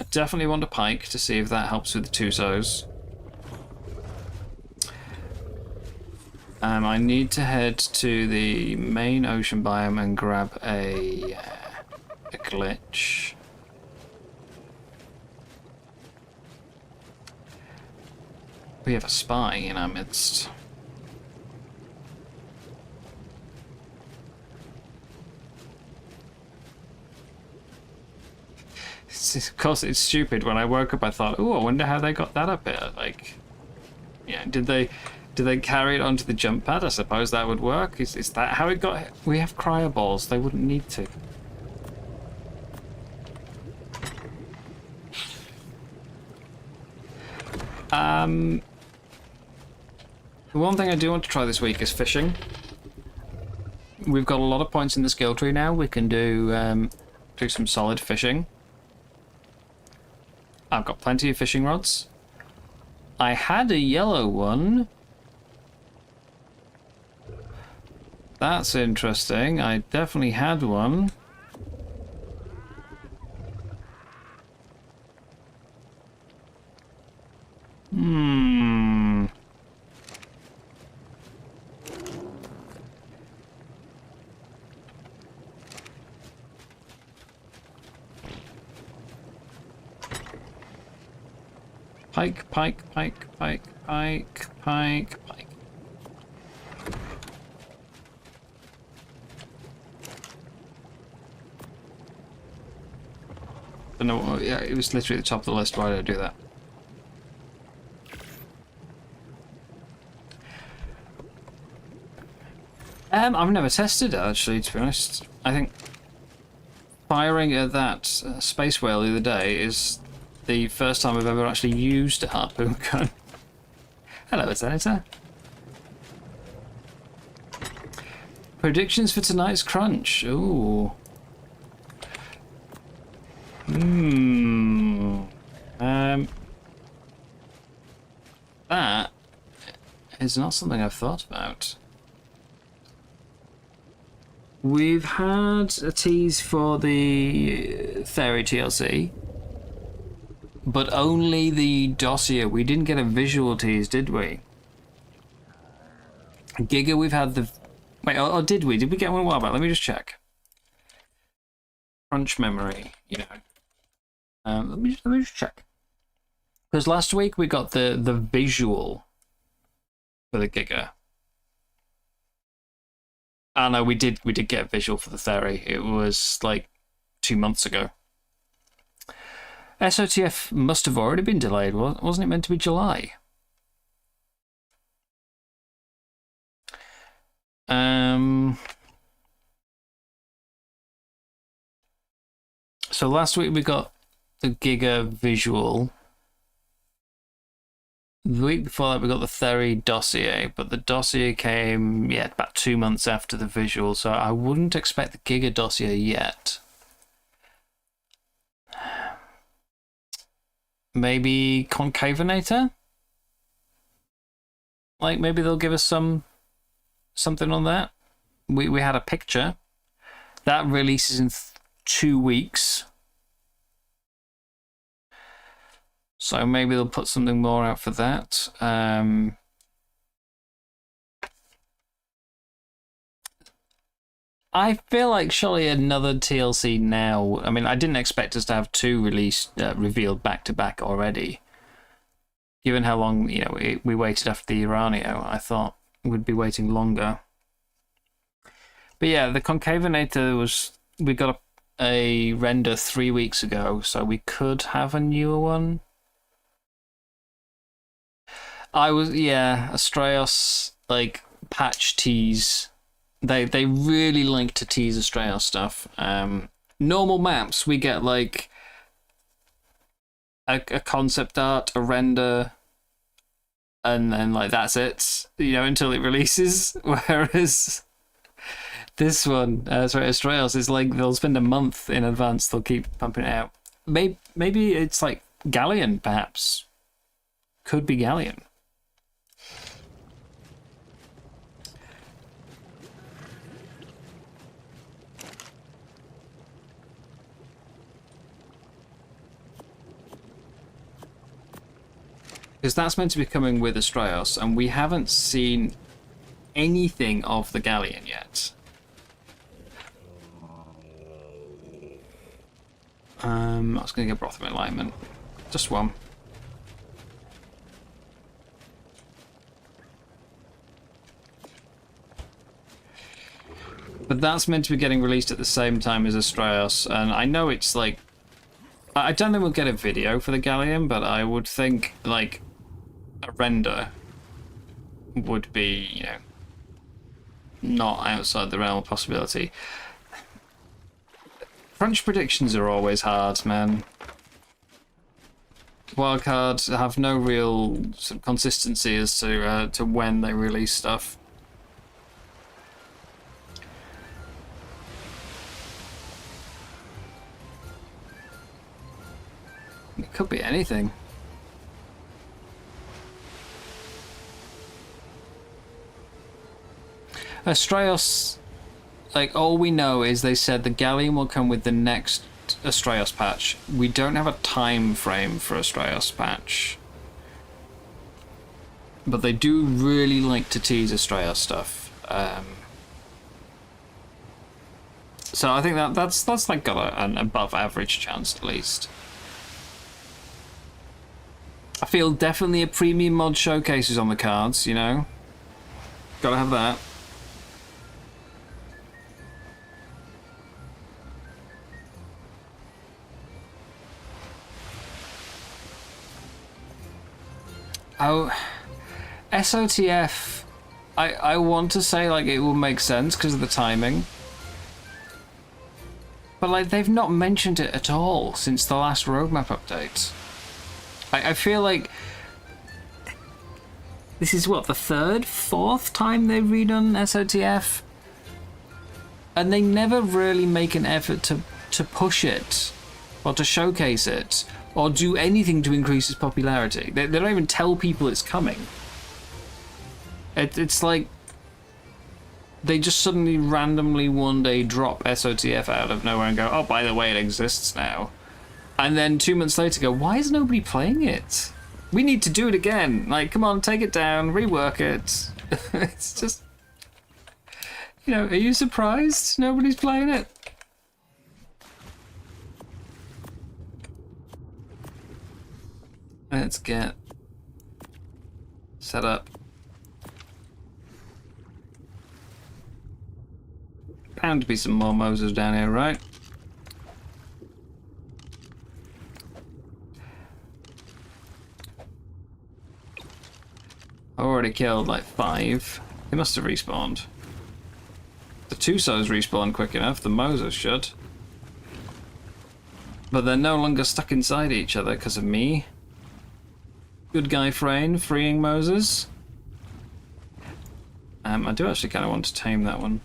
I definitely want a pike to see if that helps with the Tusos. I need to head to the main ocean biome and grab a glitch. We have a spy in our midst. Of course, it's stupid. When I woke up, I thought, "Oh, I wonder how they got that up here." Like, yeah, did they carry it onto the jump pad? I suppose that would work. Is that how it got? We have cryo balls. They wouldn't need to. The one thing I do want to try this week is fishing. We've got a lot of points in the skill tree now. We can do some solid fishing. I've got plenty of fishing rods. I had a yellow one. That's interesting. I definitely had one. Pike, pike, pike, pike, pike, pike, pike. Don't know. Yeah, it was literally at the top of the list. Why did I do that? I've never tested it actually, to be honest. I think firing at that space whale the other day is the first time I've ever actually used a harpoon gun. Hello, Senator. Predictions for tonight's crunch. Ooh. That is not something I've thought about. We've had a tease for the Theory TLC, but only the dossier. We didn't get a visual tease, did we? Giga, we've had the... Wait, or did we? Did we get one a while back? Let me just check. Crunch memory, you know. Let me just check. Because last week we got the visual for the Giga. Oh no, we did get a visual for the Theory. It was like 2 months ago. SOTF must have already been delayed, wasn't it meant to be July? So last week we got the Giga visual. The week before that we got the Theory dossier, but the dossier came, yeah, about 2 months after the visual, so I wouldn't expect the Giga dossier yet. Maybe Concavenator? Like, maybe they'll give us something on that. We had a picture. That releases in 2 weeks. So maybe they'll put something more out for that. I feel like surely another TLC now. I mean, I didn't expect us to have 2 revealed back to back already. Given how long, you know, we waited after the Uranio, I thought we'd be waiting longer. But yeah, the Concavenator was... We got a render 3 weeks ago, so we could have a newer one. Yeah, Astraeos, like, patch tease. They really like to tease Astraeos stuff. Normal maps, we get, like, a concept art, a render, and then, like, that's it, you know, until it releases. Whereas this one, Astraeos, is like, they'll spend a month in advance, they'll keep pumping it out. Maybe it's like Galleon, perhaps. Could be Galleon. Because that's meant to be coming with Astraeos, and we haven't seen anything of the Galleon yet. I was going to get Broth of Enlightenment. Just one. But that's meant to be getting released at the same time as Astraeos, and I know it's like... I don't think we'll get a video for the Galleon, but I would think, like, a render would be, you know, not outside the realm of possibility. Crunch predictions are always hard, man. Wildcards have no real sort of consistency as to when they release stuff. It could be anything. Astraeos, like, all we know is they said the Galleon will come with the next Astraeos patch. We don't have a time frame for Astraeos patch. But they do really like to tease Astraeos stuff. So I think that's like got an above average chance at least. I feel definitely a premium mod showcases on the cards, you know? Gotta have that. Oh, SOTF, I want to say, like, it will make sense because of the timing. But, like, they've not mentioned it at all since the last roadmap update. I feel like this is, what, the third, fourth time they've redone SOTF? And they never really make an effort to push it or to showcase it, or do anything to increase its popularity. They don't even tell people it's coming. It's like they just suddenly randomly one day drop SOTF out of nowhere and go, oh, by the way, it exists now. And then 2 months later go, why is nobody playing it? We need to do it again. Like, come on, take it down, rework it. It's just, you know, are you surprised nobody's playing it? Let's get set up. Bound to be some more Moses down here, right? I already killed like 5. They must have respawned. The Tusos respawn quick enough, the Moses should. But they're no longer stuck inside each other because of me. Good guy Freyn, freeing Moses. I do actually kind of want to tame that one.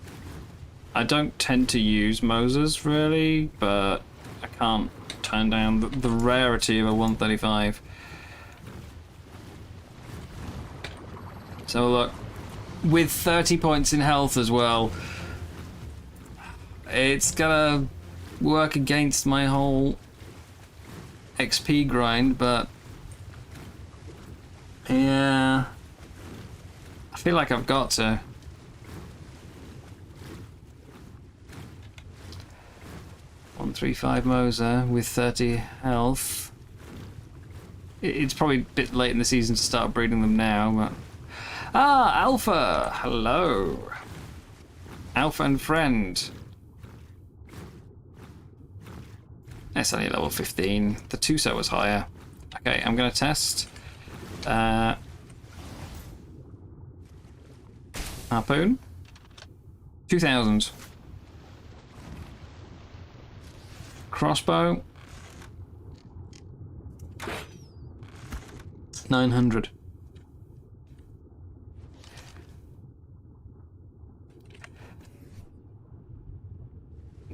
I don't tend to use Moses, really, but I can't turn down the rarity of a 135. So look, with 30 points in health as well, it's gonna work against my whole XP grind, but yeah, I feel like I've got to. $135 Moser with 30 health. It's probably a bit late in the season to start breeding them now, but... Ah, Alpha! Hello! Alpha and friend. It's only level 15. The Tuso was higher. Okay, I'm gonna test. Harpoon. 2,000. Crossbow. 900.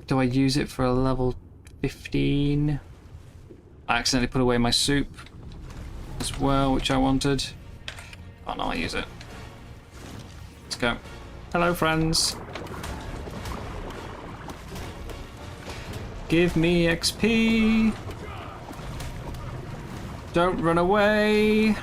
Do I use it for a level 15? I accidentally put away my soup as well, which I wanted. Oh no, I'll use it. Let's go. Hello, friends. Give me XP. Don't run away.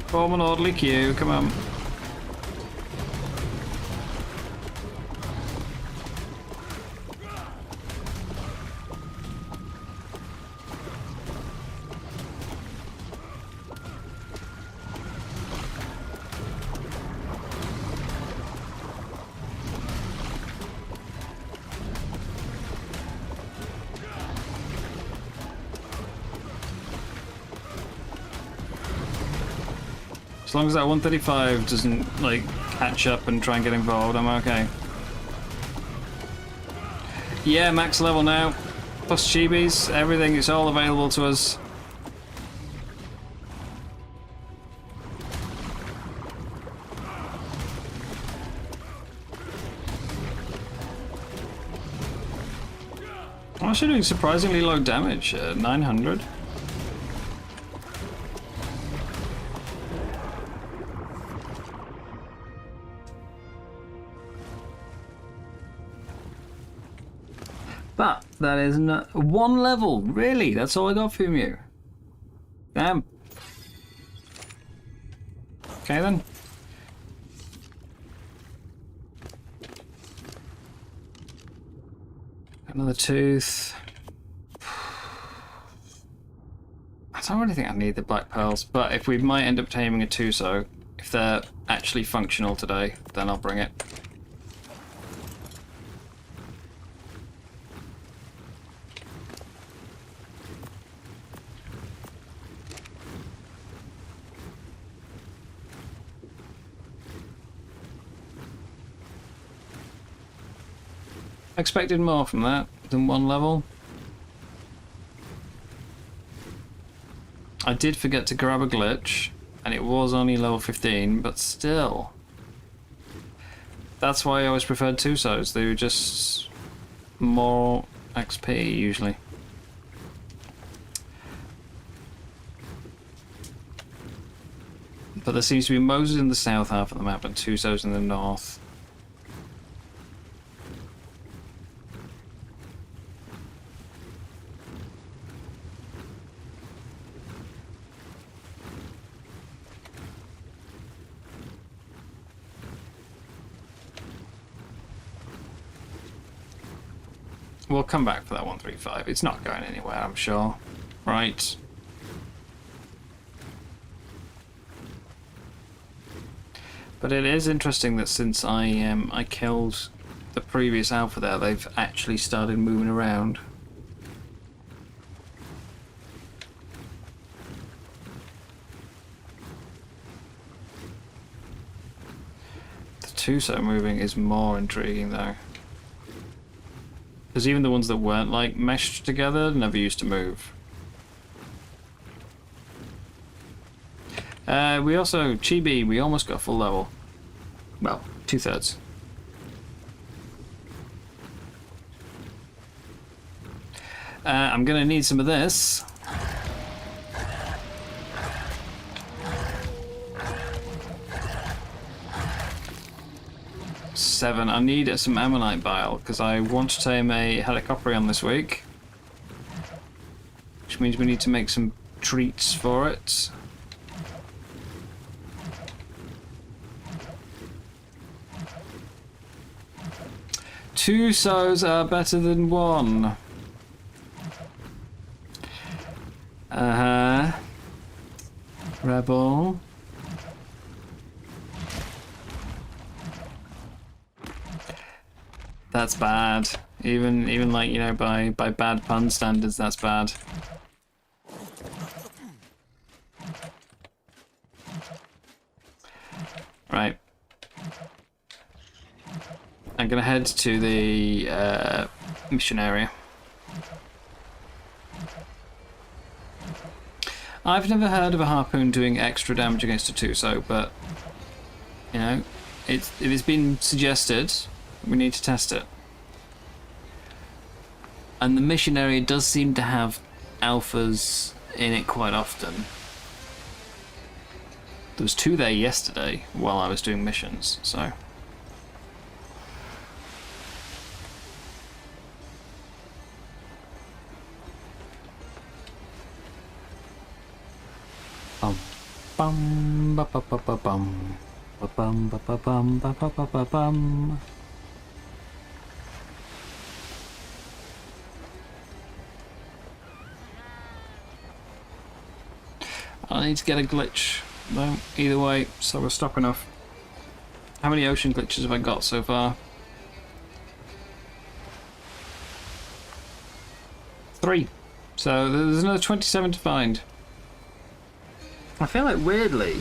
Form an orderly queue, come on. As long as that 135 doesn't, like, catch up and try and get involved, I'm okay. Yeah, max level now. Plus chibis, everything is all available to us. I'm actually doing surprisingly low damage, 900. But that is not one level, really. That's all I got from you. Damn. Okay then. Another tooth. I don't really think I need the black pearls, but if we might end up taming a Tuso, if they're actually functional today, then I'll bring it. I expected more from that than one level. I did forget to grab a glitch, and it was only level 15, but still. That's why I always preferred Tusos. They were just more XP usually. But there seems to be Moses in the south half of the map and Tusos in the north. We'll come back for that 135. It's not going anywhere, I'm sure. Right. But it is interesting that since I killed the previous alpha there, they've actually started moving around. The Tuso moving is more intriguing though. Because even the ones that weren't like meshed together never used to move. We also, Chibi, we almost got full level. Well, 2/3. I'm gonna need some of this. Seven. I need some ammonite bile because I want to tame a Helicoprion this week, which means we need to make some treats for it. Two sows are better than one. Rebel. That's bad. Even like, you know, by bad pun standards, that's bad. Right. I'm gonna head to the mission area. I've never heard of a harpoon doing extra damage against a Tuso, but you know, if it's been suggested, we need to test it. And the mission area does seem to have alphas in it quite often. There was 2 there yesterday while I was doing missions, so. Bum ba ba ba ba bum ba bum ba ba bum ba ba ba ba bum. I need to get a glitch. No, either way, so we're stopping off. How many ocean glitches have I got so far? 3. So there's another 27 to find. I feel like weirdly,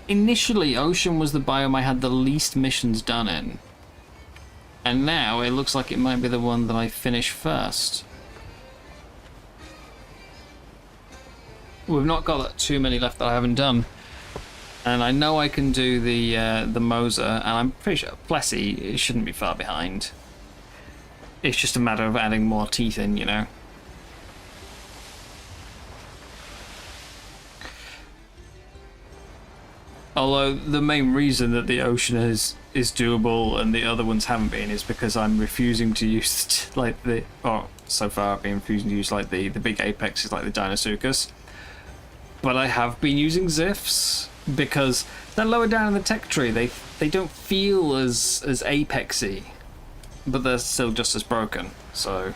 initially ocean was the biome I had the least missions done in. And now it looks like it might be the one that I finish first. We've not got too many left that I haven't done. And I know I can do the Moser, and I'm pretty sure Plessy, it shouldn't be far behind. It's just a matter of adding more teeth in, you know. Although the main reason that the ocean is doable and the other ones haven't been is because I'm refusing to use like the, or so far I've been refusing to use like the big apexes like the Deinosuchus. But I have been using Zifs because they're lower down in the tech tree. They don't feel as apexy, but they're still just as broken. So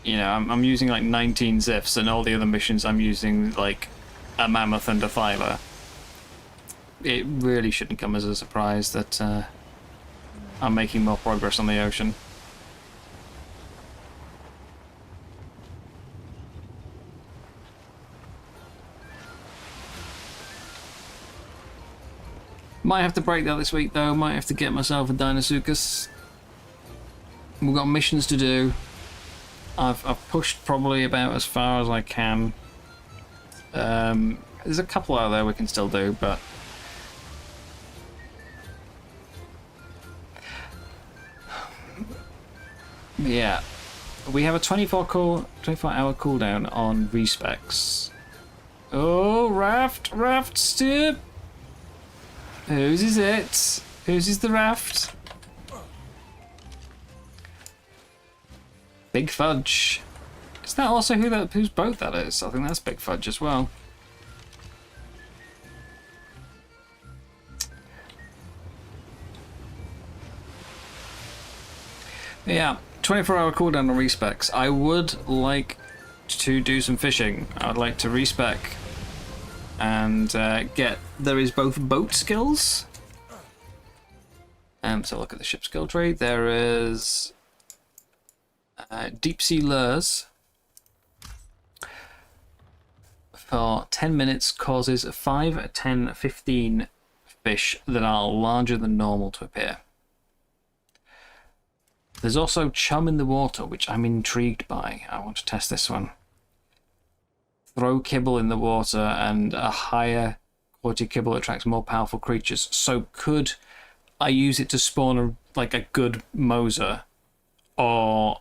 you know, I'm using like 19 Zifs, and all the other missions I'm using like a mammoth and a thyla. It really shouldn't come as a surprise that I'm making more progress on the ocean. Might have to break that this week though, might have to get myself a Deinosuchus. We've got missions to do. I've pushed probably about as far as I can. There's a couple out there we can still do, but yeah, we have a 24-hour cooldown on respecs. Oh, raft step. Whose is it? Whose is the raft? Big Fudge. Is that also whose boat that is? I think that's Big Fudge as well. Yeah, 24-hour cooldown on respecs. I would like to do some fishing. I would like to respec and get. There is both boat skills. So look at the ship skill tree. There is deep sea lures. For 10 minutes causes 5, 10, 15 fish that are larger than normal to appear. There's also chum in the water, which I'm intrigued by. I want to test this one. Throw kibble in the water and a higher quality kibble attracts more powerful creatures. So could I use it to spawn like a good Moser? Or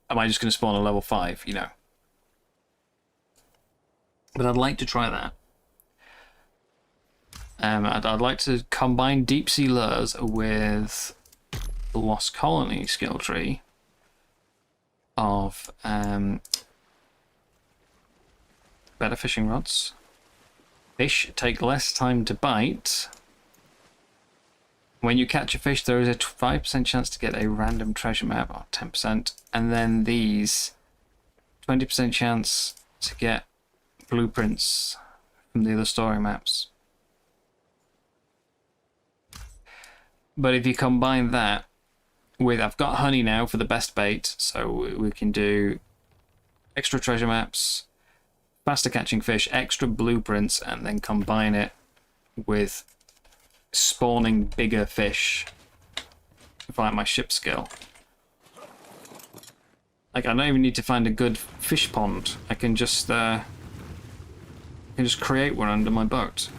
am I just going to spawn a level 5, you know? But I'd like to try that. I'd like to combine deep sea lures with the Lost Colony skill tree of better fishing rods. Fish take less time to bite. When you catch a fish, there is a 5% chance to get a random treasure map, or 10%, and then these 20% chance to get blueprints from the other story maps. But if you combine that with, I've got honey now for the best bait, so we can do extra treasure maps, faster catching fish, extra blueprints, and then combine it with spawning bigger fish via my ship skill. Like, I don't even need to find a good fish pond. I can just create one under my boat.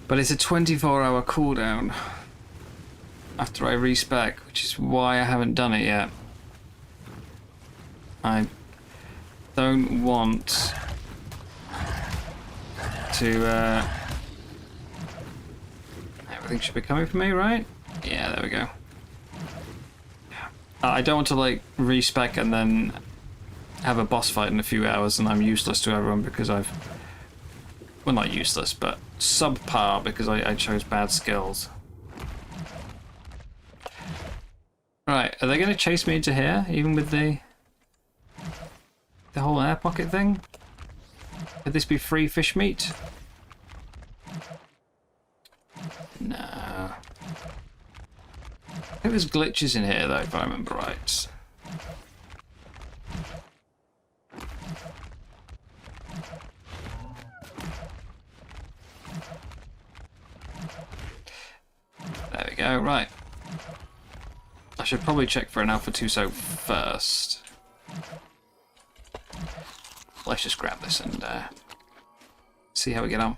But it's a 24-hour cooldown after I respec, which is why I haven't done it yet. I don't want to... everything should be coming from me, right? Yeah, there we go. I don't want to, like, respec and then have a boss fight in a few hours and I'm useless to everyone because I've... Well, not useless, but subpar because I chose bad skills. Right, are they going to chase me into here, even with the whole air pocket thing? Could this be free fish meat? No. I think there's glitches in here, though, if I remember right. There we go, right. I should probably check for an Alpha Tuso first. Let's just grab this and see how we get on.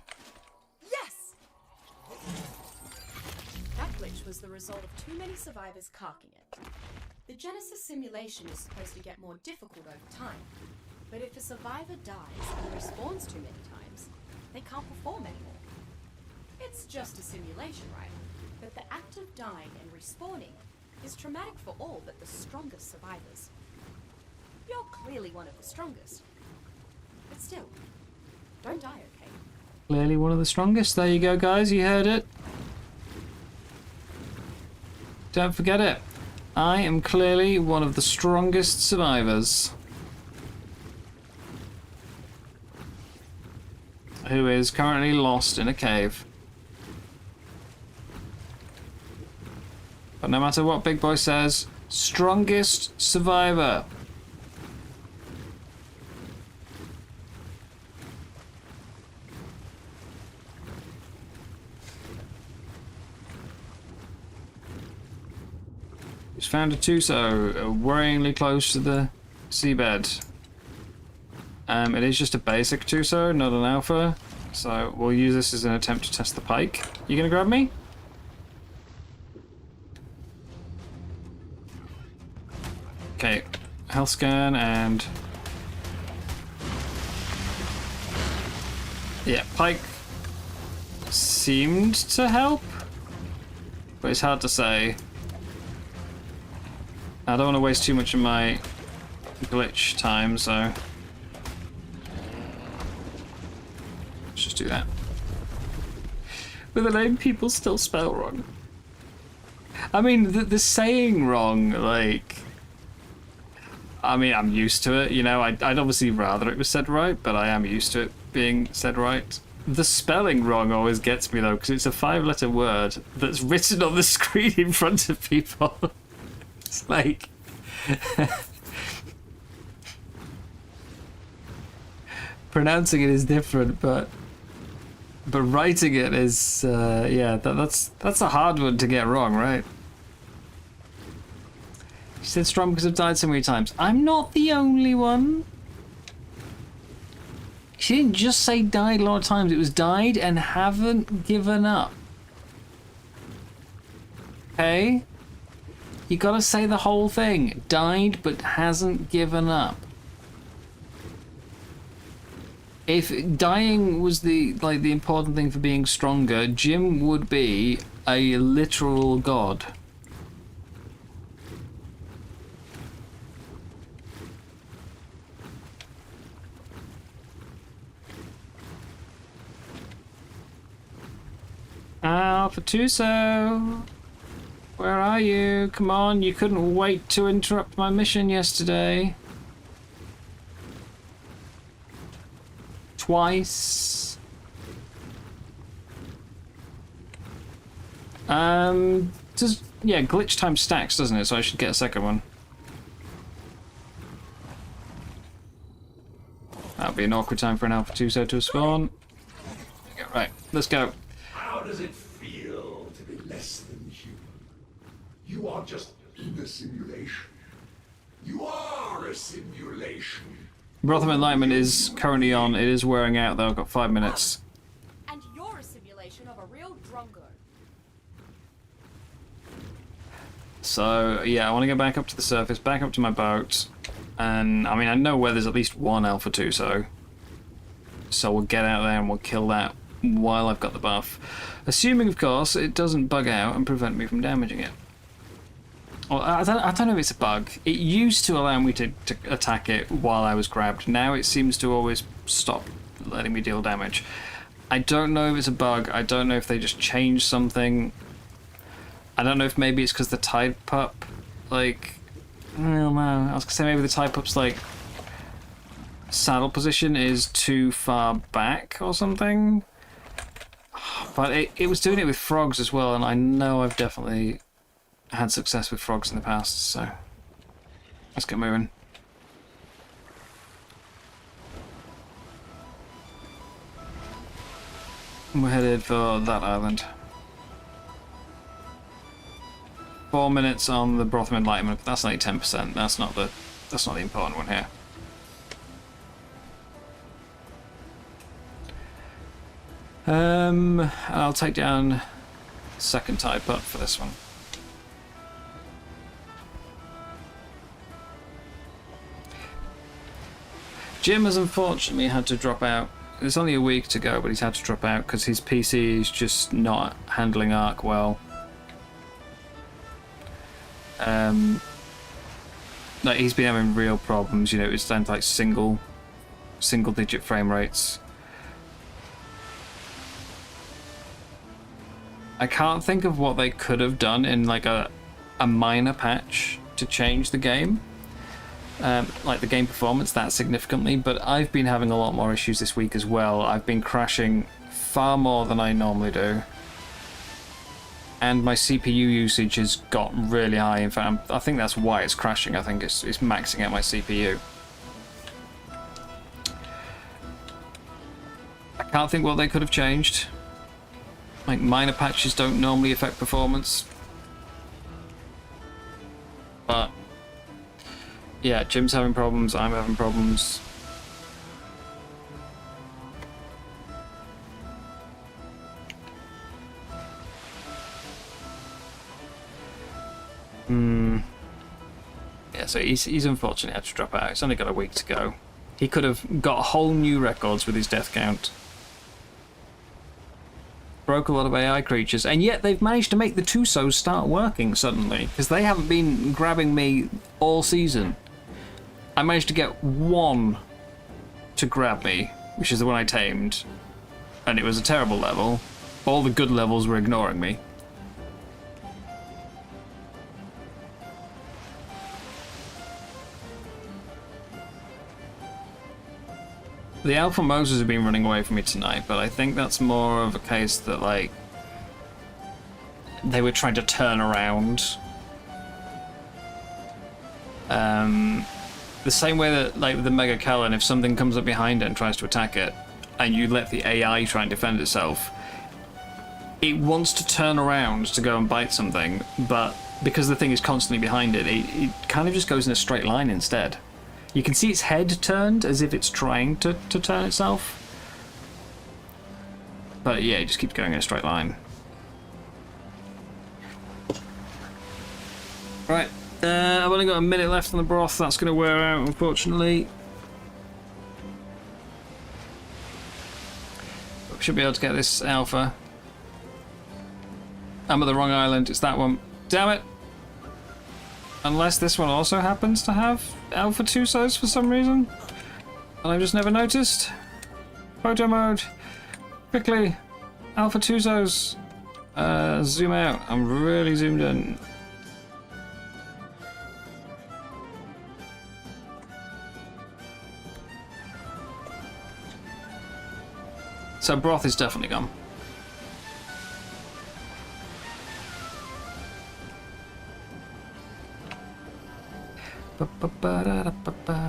Yes! That glitch was the result of too many survivors carking it. The Genesis simulation is supposed to get more difficult over time, but if a survivor dies and respawns too many times, they can't perform anymore. It's just a simulation, right? But the act of dying and respawning is traumatic for all but the strongest survivors. You're clearly one of the strongest. But still, don't die, okay? Clearly one of the strongest. There you go, guys. You heard it. Don't forget it. I am clearly one of the strongest survivors. Who is currently lost in a cave. But no matter what Big Boy says, strongest survivor. Just found a Tuso, worryingly close to the seabed. It is just a basic Tuso, not an alpha, so we'll use this as an attempt to test the pike. You gonna grab me? Okay, health scan and... Yeah, pike seemed to help, but it's hard to say. I don't want to waste too much of my glitch time, so let's just do that. With a name people still spell wrong. I mean, the saying wrong, like... I mean, I'm used to it, you know, I'd obviously rather it was said right, but I am used to it being said right. The spelling wrong always gets me, though, because it's a 5-letter word that's written on the screen in front of people. It's like... Pronouncing it is different, but writing it is, yeah, that's a hard one to get wrong, right? She said strong because I've died so many times. I'm not the only one. She didn't just say died a lot of times. It was died and haven't given up. Okay? You gotta say the whole thing. Died but hasn't given up. If dying was the important thing for being stronger, Jim would be a literal god. Alpha Tuso, where are you? Come on, you couldn't wait to interrupt my mission yesterday. twice. Yeah, glitch time stacks, doesn't it? So I should get a second one. That'll be an awkward time for an Alpha 2 to spawn. Right, let's go. How does it feel to be less than human? You are just in a simulation. You are a simulation. Breath of Enlightenment is currently on. It is wearing out though. I've got 5 minutes. And you're a simulation of a real drongo. So yeah, I want to get back up to the surface, back up to my boat. And I mean, I know where there's at least one Alpha 2, so we'll get out there and we'll kill that while I've got the buff. Assuming, of course, it doesn't bug out and prevent me from damaging it. Well, I don't know if it's a bug. It used to allow me to attack it while I was grabbed. Now it seems to always stop letting me deal damage. I don't know if it's a bug. I don't know if they just changed something. I don't know if maybe it's because the Tide Pup, like... I don't know. I was gonna say maybe the Tide Pup's like saddle position is too far back or something. But it was doing it with frogs as well, and I know I've definitely had success with frogs in the past, so let's get moving. We're headed for that island. 4 minutes on the Broth of Enlightenment, but that's only 10%. That's not the important one here. I'll take down second Tide Pup for this one. Jim has unfortunately had to drop out. There's only a week to go, but he's had to drop out because his PC is just not handling Arc well. Like he's been having real problems, you know, it's down to like single digit frame rates. I can't think of what they could have done in like a minor patch to change the game. Like the game performance that significantly, but I've been having a lot more issues this week as well. I've been crashing far more than I normally do. And my CPU usage has got really high. In fact, I think that's why it's crashing. I think it's maxing out my CPU. I can't think what they could have changed. Like, minor patches don't normally affect performance. But, yeah, Jim's having problems, I'm having problems. Yeah, so he's unfortunately had to drop out. It's only got a week to go. He could have got whole new records with his death count. Broke a lot of AI creatures, and yet they've managed to make the Tusos start working suddenly, because they haven't been grabbing me all season. I managed to get one to grab me, which is the one I tamed, and it was a terrible level. All the good levels were ignoring me. The Alpha Moses have been running away from me tonight, but I think that's more of a case that, like, they were trying to turn around. The same way that, like, the Mega Callan, if something comes up behind it and tries to attack it, and you let the AI try and defend itself, it wants to turn around to go and bite something, but because the thing is constantly behind it, it kind of just goes in a straight line instead. You can see its head turned as if it's trying to turn itself. But yeah, it just keeps going in a straight line. Right, I've only got a minute left on the broth. That's going to wear out, unfortunately. But we should be able to get this alpha. I'm at the wrong island. It's that one. Damn it! Unless this one also happens to have Alpha Tusos for some reason. And I've just never noticed. Photo mode. Quickly. Alpha Tusos. Zoom out. I'm really zoomed in. So broth is definitely gone.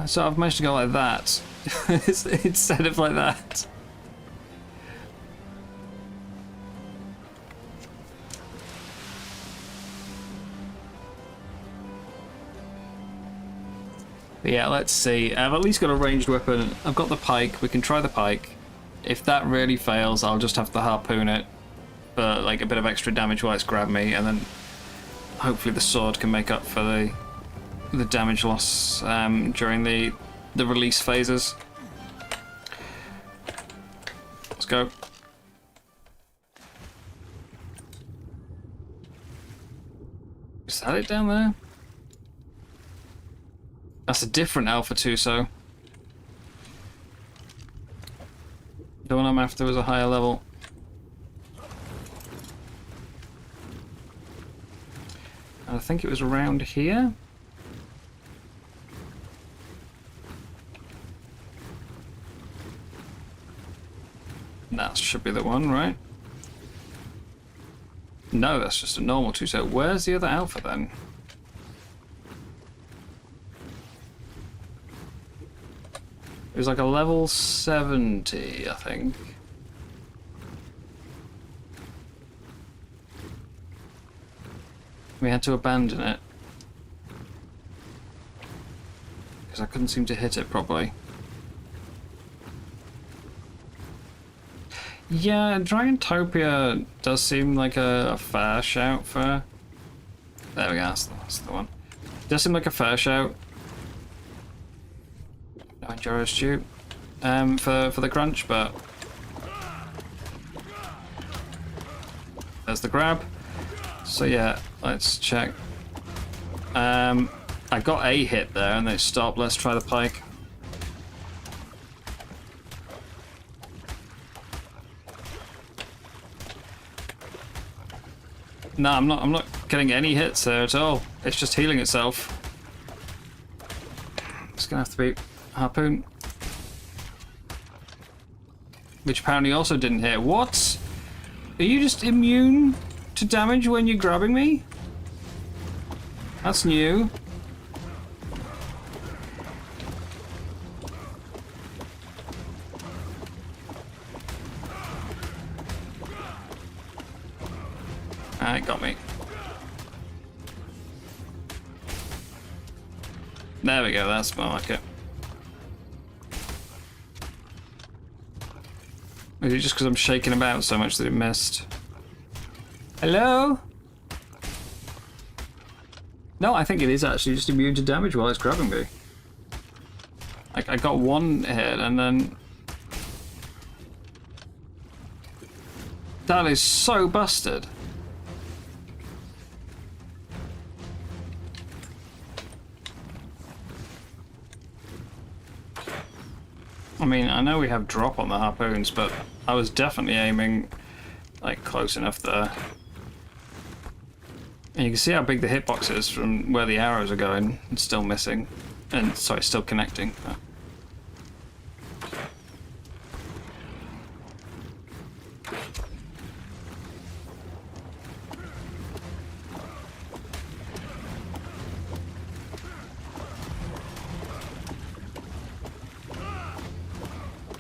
So I've managed to go like that instead of like that. But yeah, let's see. I've at least got a ranged weapon. I've got the pike. We can try the pike. If that really fails, I'll just have to harpoon it for like a bit of extra damage while it's grabbed me, and then hopefully the sword can make up for the damage loss during the release phases. Let's go. Is that it down there? That's a different Alpha 2, so the one I'm after was a higher level. And I think it was around here. That should be the one, right? No, that's just a normal 2, so where's the other Alpha then? It was like a level 70, I think. We had to abandon it because I couldn't seem to hit it properly. Yeah, Dragontopia does seem like a fair shout for... There we go, that's the one. Does seem like a fair shout. No Enduro Stew for the crunch, but... There's the grab. So yeah, let's check. I got a hit there and they stopped. Let's try the pike. No, I'm not getting any hits there at all. It's just healing itself. It's gonna have to be harpoon. Which apparently also didn't hit. What? Are you just immune to damage when you're grabbing me? That's new. It got me. There we go, that's more like it. Is it just because I'm shaking about so much that it missed? Hello? No, I think it is actually just immune to damage while it's grabbing me. Like, I got one hit and then... That is so busted. I mean, I know we have drop on the harpoons, but I was definitely aiming like close enough there. And you can see how big the hitbox is from where the arrows are going. It's still missing. And, sorry, still connecting.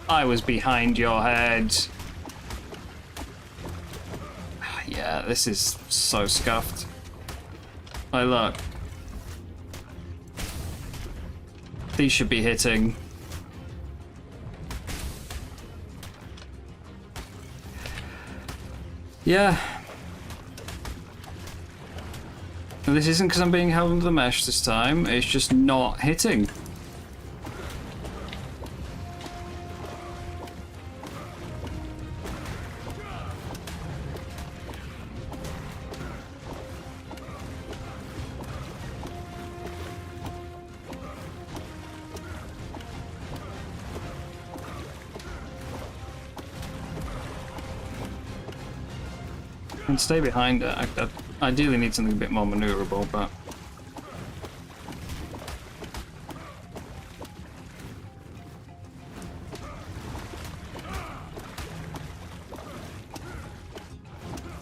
I was behind your head. Yeah, this is so scuffed. Oh, look. These should be hitting. Yeah. And this isn't because I'm being held under the mesh this time, it's just not hitting. And stay behind it. I ideally need something a bit more maneuverable, but...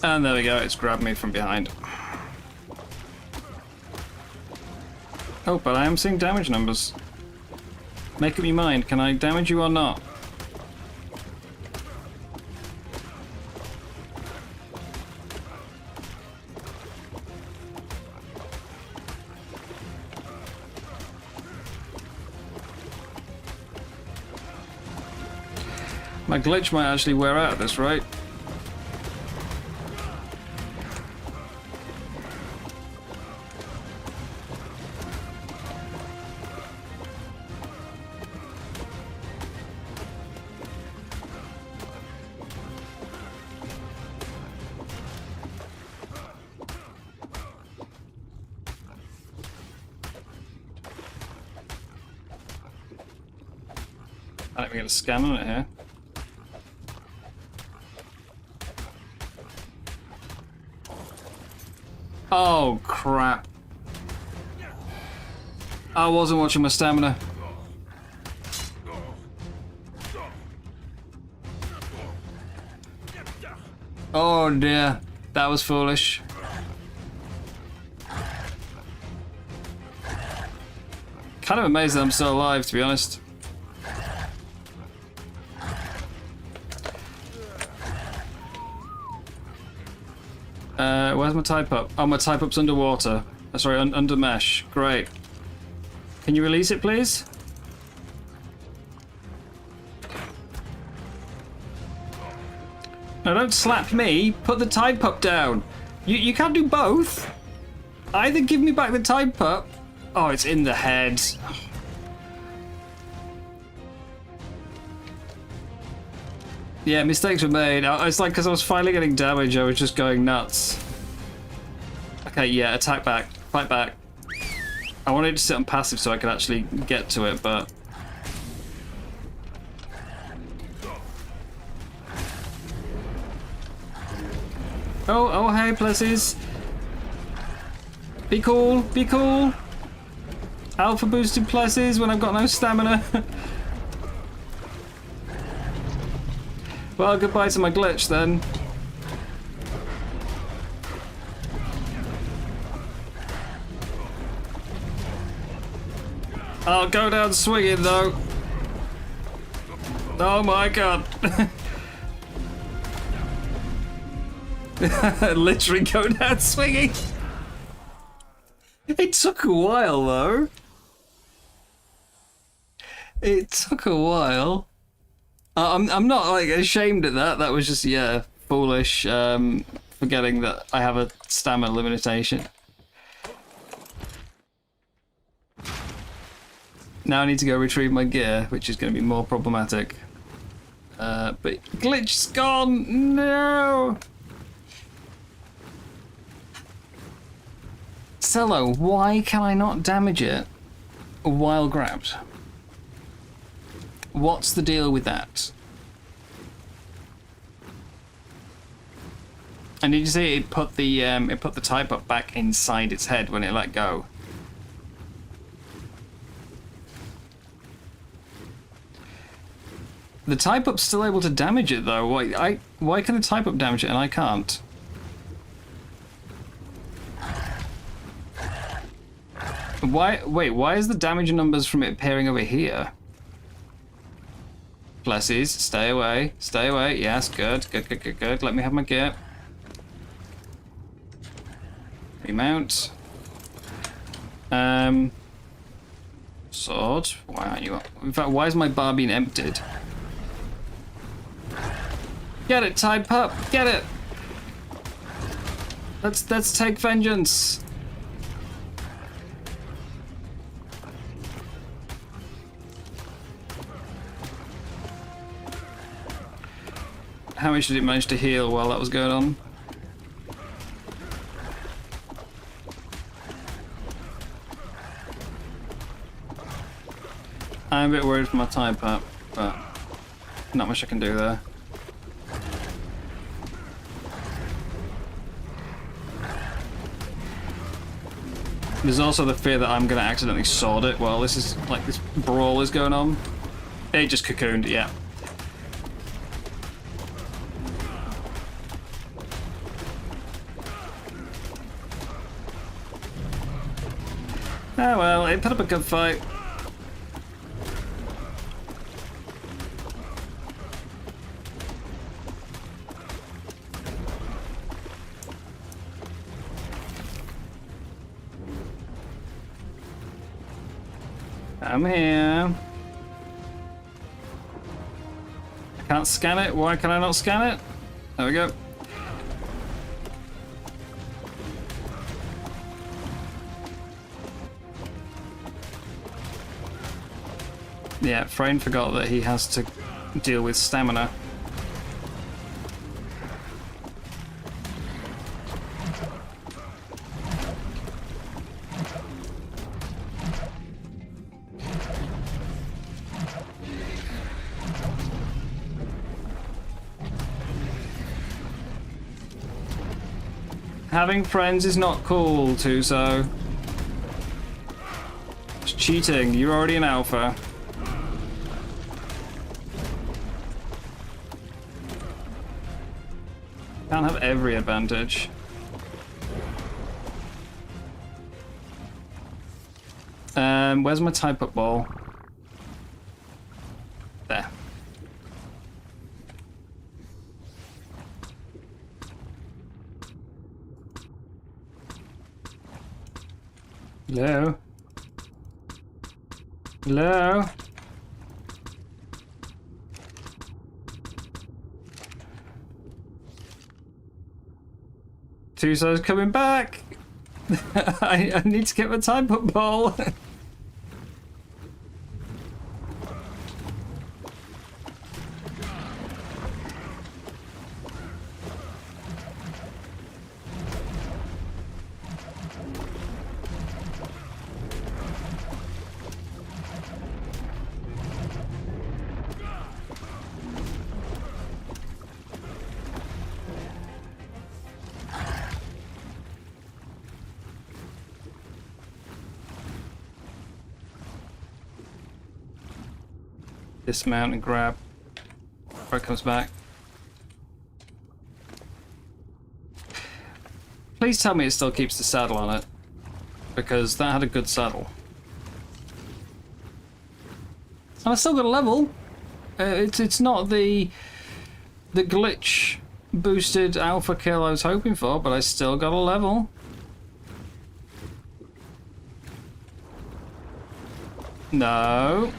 And there we go, it's grabbed me from behind. Oh, but I am seeing damage numbers. Make up your mind, can I damage you or not? My glitch might actually wear out at this rate. I think we get a scan on it here. Oh crap. I wasn't watching my stamina. Oh dear, that was foolish. Kind of amazed that I'm still alive, to be honest. Where's my type up? Oh, my type up's underwater. Sorry, under mesh. Great. Can you release it, please? No, don't slap me. Put the type up down. You can't do both. Either give me back the type up. Oh, it's in the head. Yeah, mistakes were made. It's like because I was finally getting damage, I was just going nuts. Okay, yeah, attack back. Fight back. I wanted to sit on passive so I could actually get to it, but... Oh, hey, Plessies. Be cool, be cool. Alpha boosted Plessies when I've got no stamina. Well, goodbye to my glitch then. I'll go down swinging though. Oh my god. Literally go down swinging. It took a while though. It took a while. I'm not like ashamed at that. That was just, yeah, foolish. Forgetting that I have a stamina limitation. Now I need to go retrieve my gear, which is going to be more problematic. But glitch's gone. No. Cello, why can I not damage it while grabbed? What's the deal with that? And did you see it put the type up back inside its head when it let go? The type up's still able to damage it though. Why can the type up damage it and I can't? Why is the damage numbers from it appearing over here? Blessies, stay away, stay away. Yes, good. Let me have my gear. Remount. Sword. Why aren't you? In fact, why is my bar being emptied? Get it, Tide Pup. Get it. Let's take vengeance. How much did it manage to heal while that was going on? I'm a bit worried for my type up, but not much I can do there. There's also the fear that I'm going to accidentally sword it while this brawl is going on. It just cocooned, yeah. Oh well, it put up a good fight. I'm here. I can't scan it. Why can I not scan it? There we go. Yeah, Freyn forgot that he has to deal with stamina. Having friends is not cool, Tuso. It's cheating. You're already an alpha. Can't have every advantage. Where's my type up ball? There. Hello? Hello? Tuso's coming back! I need to get my type up ball. Dismount and grab before it comes back. Please tell me it still keeps the saddle on it, because that had a good saddle. And I still got a level. It's not the glitch boosted alpha kill I was hoping for, but I still got a level. No.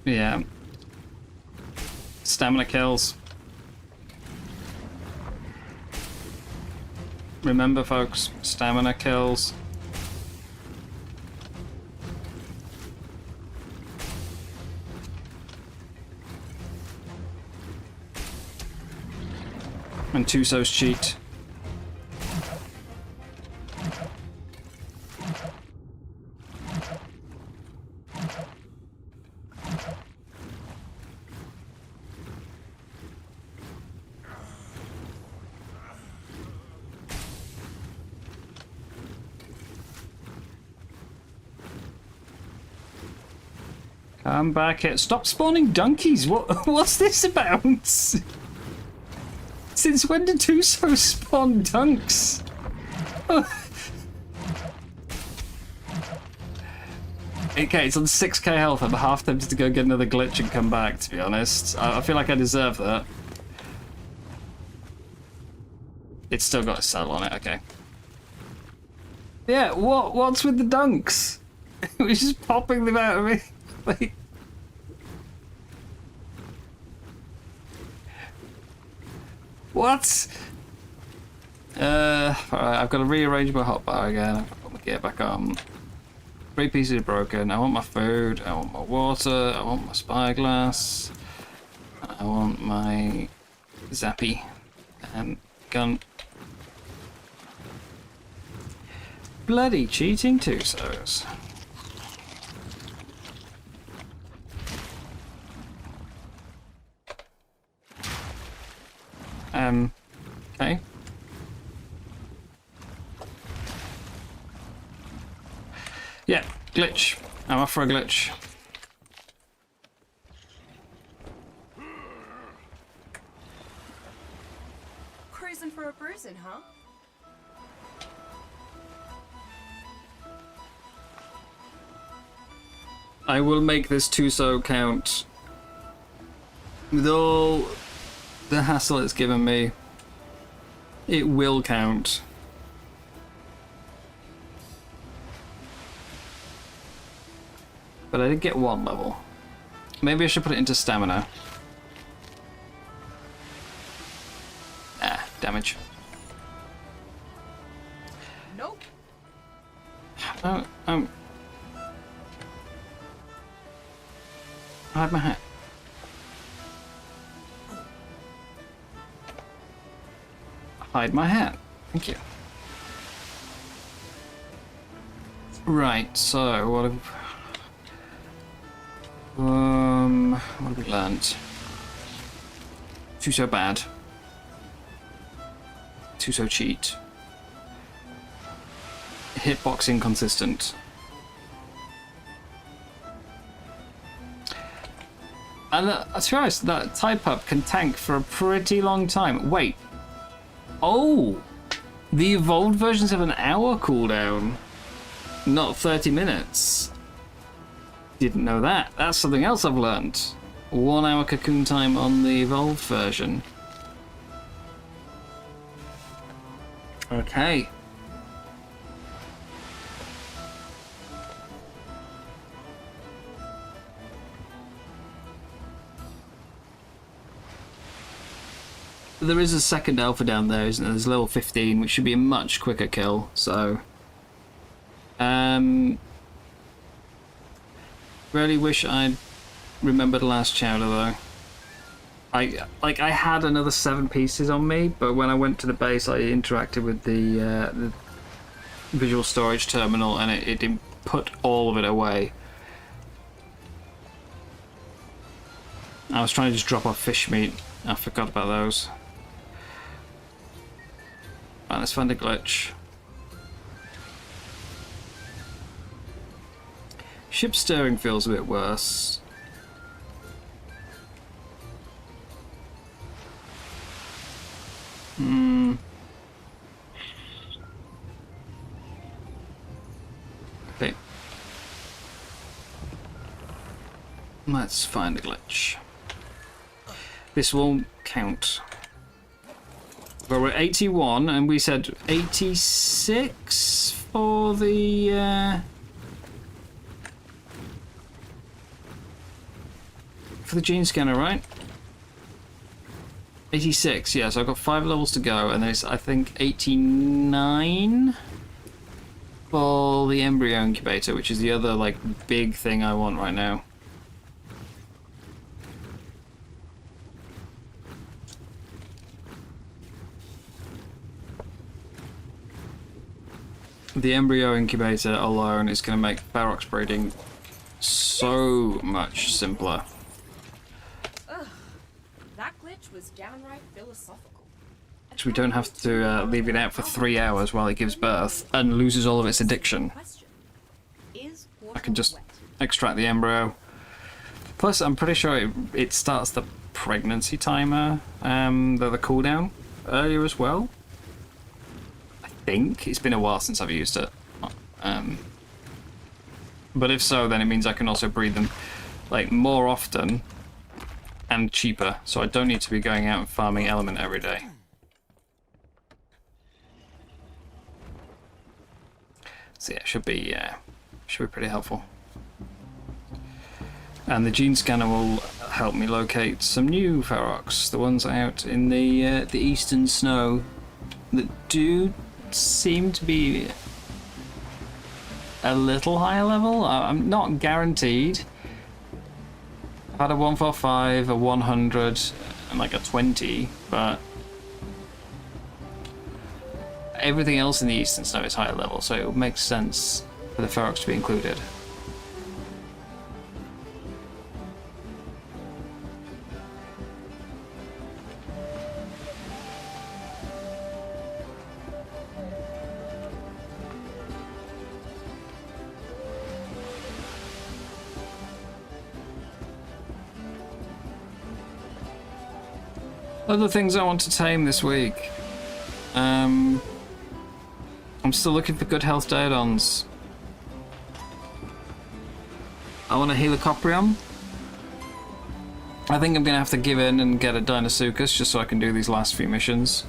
Yeah. Stamina kills. Remember, folks, stamina kills. And Tuso's cheat. Come back here. Stop spawning donkeys. What's this about? Since when did Tuso spawn dunks? Okay, it's on 6k health. I'm half tempted to go get another glitch and come back, to be honest. I feel like I deserve that. It's still got a saddle on it, okay. Yeah, what's with the dunks? We're just popping them out of me. Like... What? Alright, I've got to rearrange my hotbar again. I've got to put my gear back on. 3 pieces are broken. I want my food, I want my water, I want my spyglass, I want my zappy and gun. Bloody cheating Tusos. Okay. Yeah, glitch. I'm off for a glitch. Cruising for a bruising, huh? I will make this Tuso count. With all the hassle it's given me, it will count. But I did get one level. Maybe I should put it into stamina. Ah, damage. Nope. Oh, hide my hat. Hide my hat. Thank you. Right, so what have we learned? Tuso bad. Tuso cheat. Hitbox inconsistent. And to be honest, that Tide Pup can tank for a pretty long time. Wait. Oh! The evolved versions have an hour cooldown, not 30 minutes. Didn't know that. That's something else I've learned. 1 hour cocoon time on the evolved version. Okay. There is a second alpha down there, isn't there? There's level 15, which should be a much quicker kill, so... Really wish I'd remembered last chowder, though. I had another 7 pieces on me, but when I went to the base, I interacted with the visual storage terminal, and it didn't put all of it away. I was trying to just drop off fish meat. I forgot about those. Right, let's find a glitch. Ship steering feels a bit worse. Okay. Let's find a glitch. This won't count. Well, we're 81, and we said 86 for the gene scanner, right? 86, yeah, so I've got 5 levels to go, and there's, I think, 89 for the embryo incubator, which is the other, like, big thing I want right now. The embryo incubator alone is going to make Ferox breeding so much simpler. Ugh, that glitch was downright philosophical. So we don't have to leave it out for 3 hours while it gives birth and loses all of its addiction. I can just extract the embryo. Plus, I'm pretty sure it starts the pregnancy timer, the cooldown earlier as well. I think it's been a while since I've used it. But if so, then it means I can also breed them like more often and cheaper, so I don't need to be going out and farming element every day. So yeah, should be pretty helpful. And the gene scanner will help me locate some new Ferox, the ones out in the eastern snow that do seem to be a little higher level. I'm not guaranteed. I've had a 145, a 100, and like a 20, but everything else in the eastern snow is higher level, so it would make sense for the Ferox to be included. Other things I want to tame this week. I'm still looking for good health Daedons. I want a Helicoprion. I think I'm gonna have to give in and get a Deinosuchus just so I can do these last few missions.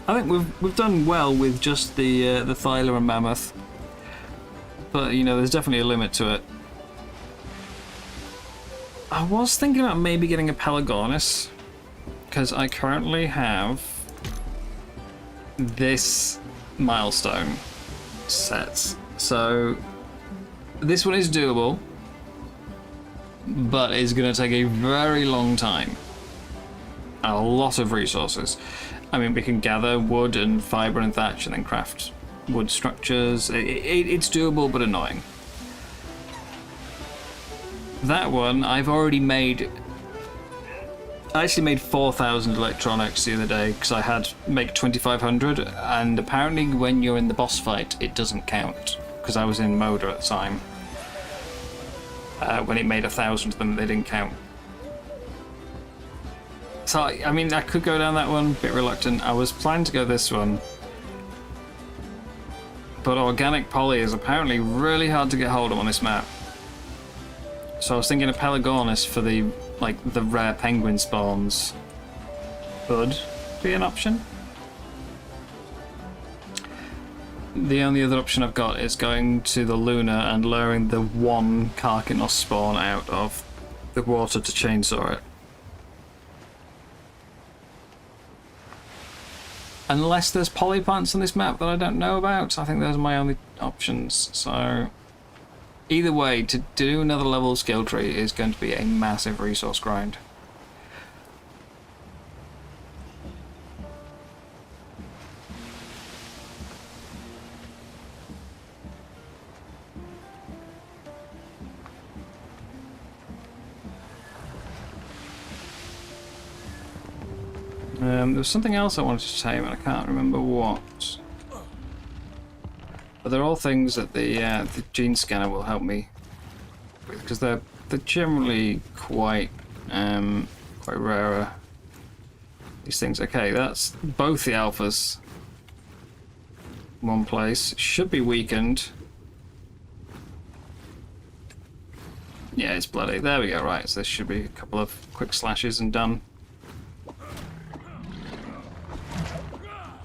I think we've done well with just the Thyla and Mammoth, but you know there's definitely a limit to it. I was thinking about maybe getting a Pelagornis because I currently have this milestone set, so this one is doable, but it's going to take a very long time. A lot of resources. I mean, we can gather wood and fiber and thatch and then craft wood structures. It's doable, but annoying. That one, I've already made... I actually made 4,000 electronics the other day because I had make 2,500, and apparently when you're in the boss fight, it doesn't count because I was in Moda at the time. When it made 1,000 of them, they didn't count. So, I mean, I could go down that one, a bit reluctant. I was planning to go this one. But organic poly is apparently really hard to get hold of on this map. So I was thinking of Pelagornis for the, like, the rare penguin spawns. Could be an option. The only other option I've got is going to the Luna and luring the one Karkinos spawn out of the water to chainsaw it. Unless there's polyplants on this map that I don't know about, I think those are my only options. So either way, to do another level skill tree is going to be a massive resource grind. There was something else I wanted to tame, and I can't remember what. But they're all things that the gene scanner will help me with, because they're generally quite rarer. These things. Okay, that's both the alphas. One place should be weakened. Yeah, it's bloody. There we go. Right, so this should be a couple of quick slashes and done.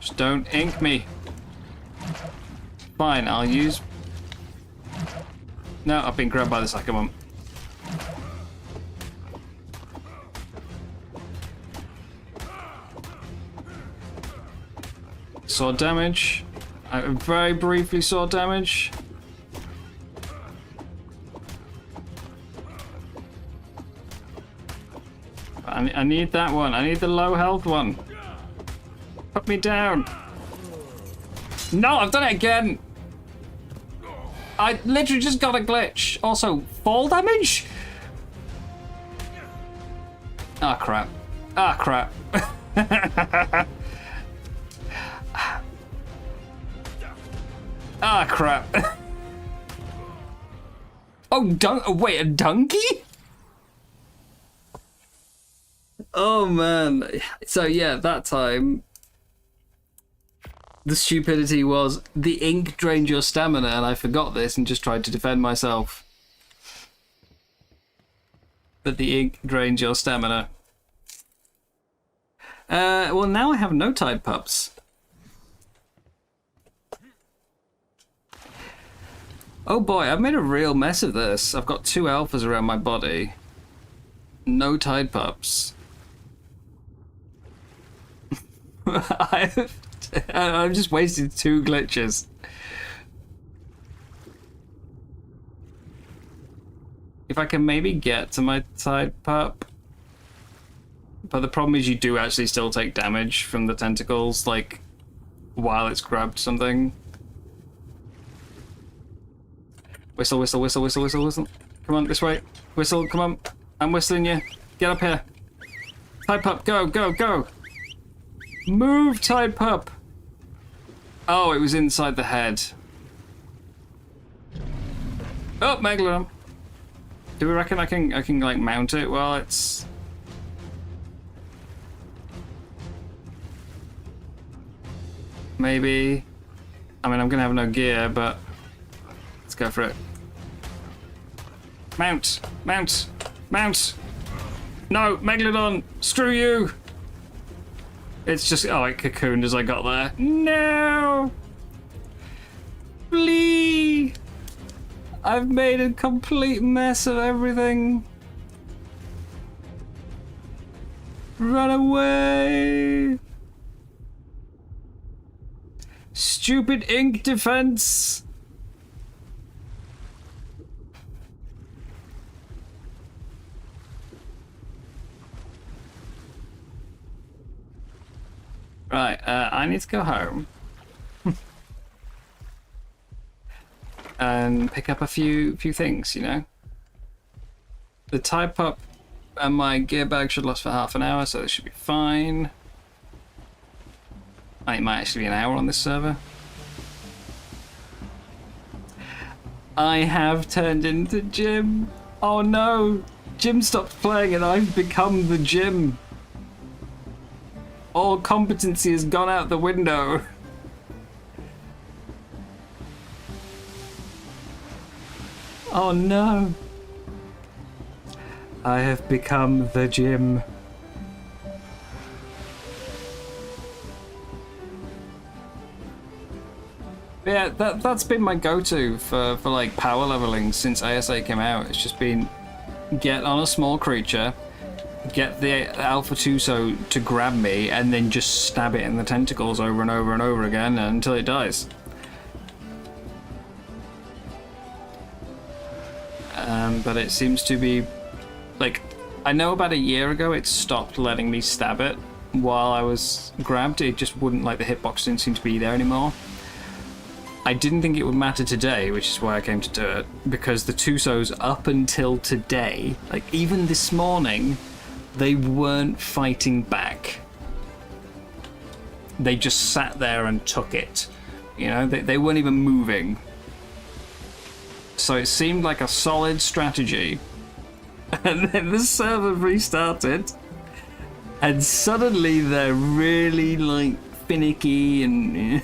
Just don't ink me. Fine, I'll use... No, I've been grabbed by the second one. Saw damage. I very briefly saw damage. I need that one. I need the low health one. Put me down. No, I've done it again. I literally just got a glitch. Also, fall damage? Ah, crap. Ah, crap. Ah, crap. Oh, wait, a donkey? Oh, man. So, yeah, that time... The stupidity was the ink drained your stamina, and I forgot this and just tried to defend myself. But the ink drains your stamina. Well, now I have no Tide pups. Oh boy, I've made a real mess of this. I've got 2 alphas around my body. No Tide pups. I've just wasted 2 glitches. If I can maybe get to my Tide pup. But the problem is you do actually still take damage from the tentacles, like, while it's grabbed something. Whistle, whistle, whistle, whistle, whistle, whistle. Come on, this way. Whistle, come on. I'm whistling you. Get up here. Tide pup, go, go, go. Move, Tide pup. Oh, it was inside the head. Oh, Megalodon. Do we reckon I can like mount it while it's... maybe. I mean, I'm gonna have no gear, but let's go for it. Mount! Mount! Mount! No, Megalodon! Screw you! It's just, oh, it cocooned as I got there. No! Flee! I've made a complete mess of everything. Run away! Stupid ink defense! Right, I need to go home. And pick up a few things, you know? The type up and my gear bag should last for half an hour, so this should be fine. It might actually be an hour on this server. I have turned into Jim. Oh no! Jim stopped playing and I've become the Jim. All competency has gone out the window. Oh no. I have become the Jim. Yeah, that's been my go-to for like power leveling since ASA came out. It's just been get on a small creature, get the Alpha Tuso to grab me, and then just stab it in the tentacles over and over and over again until it dies. But it seems to be, like, I know about a year ago it stopped letting me stab it while I was grabbed. It just wouldn't, like, the hitbox didn't seem to be there anymore. I didn't think it would matter today, which is why I came to do it, because the Tusos up until today, like even this morning, they weren't fighting back. They just sat there and took it. You know, they weren't even moving. So it seemed like a solid strategy. And then the server restarted, and suddenly they're really like finicky and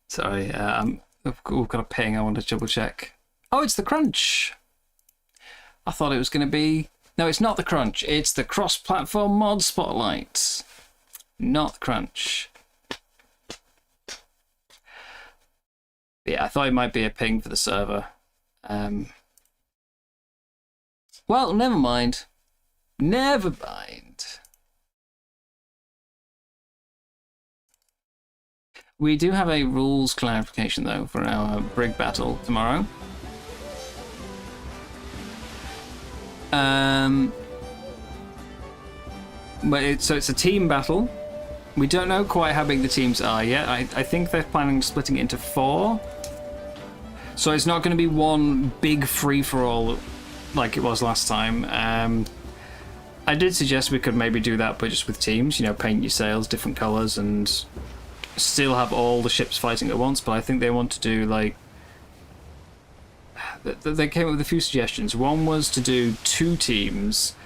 sorry, we've got a ping. I want to double check. Oh, it's the crunch. I thought it was going to be... No, it's not the crunch. It's the cross-platform mod spotlight. Not the crunch. Yeah, I thought it might be a ping for the server. Well, never mind. Never mind. We do have a rules clarification, though, for our brig battle tomorrow. So it's a team battle. We don't know quite how big the teams are yet. I think they're planning on splitting it into 4. So it's not going to be one big free-for-all like it was last time. I did suggest we could maybe do that, but just with teams. You know, paint your sails different colours and still have all the ships fighting at once. But I think they want to do, like... They came up with a few suggestions. One was to do 2 teams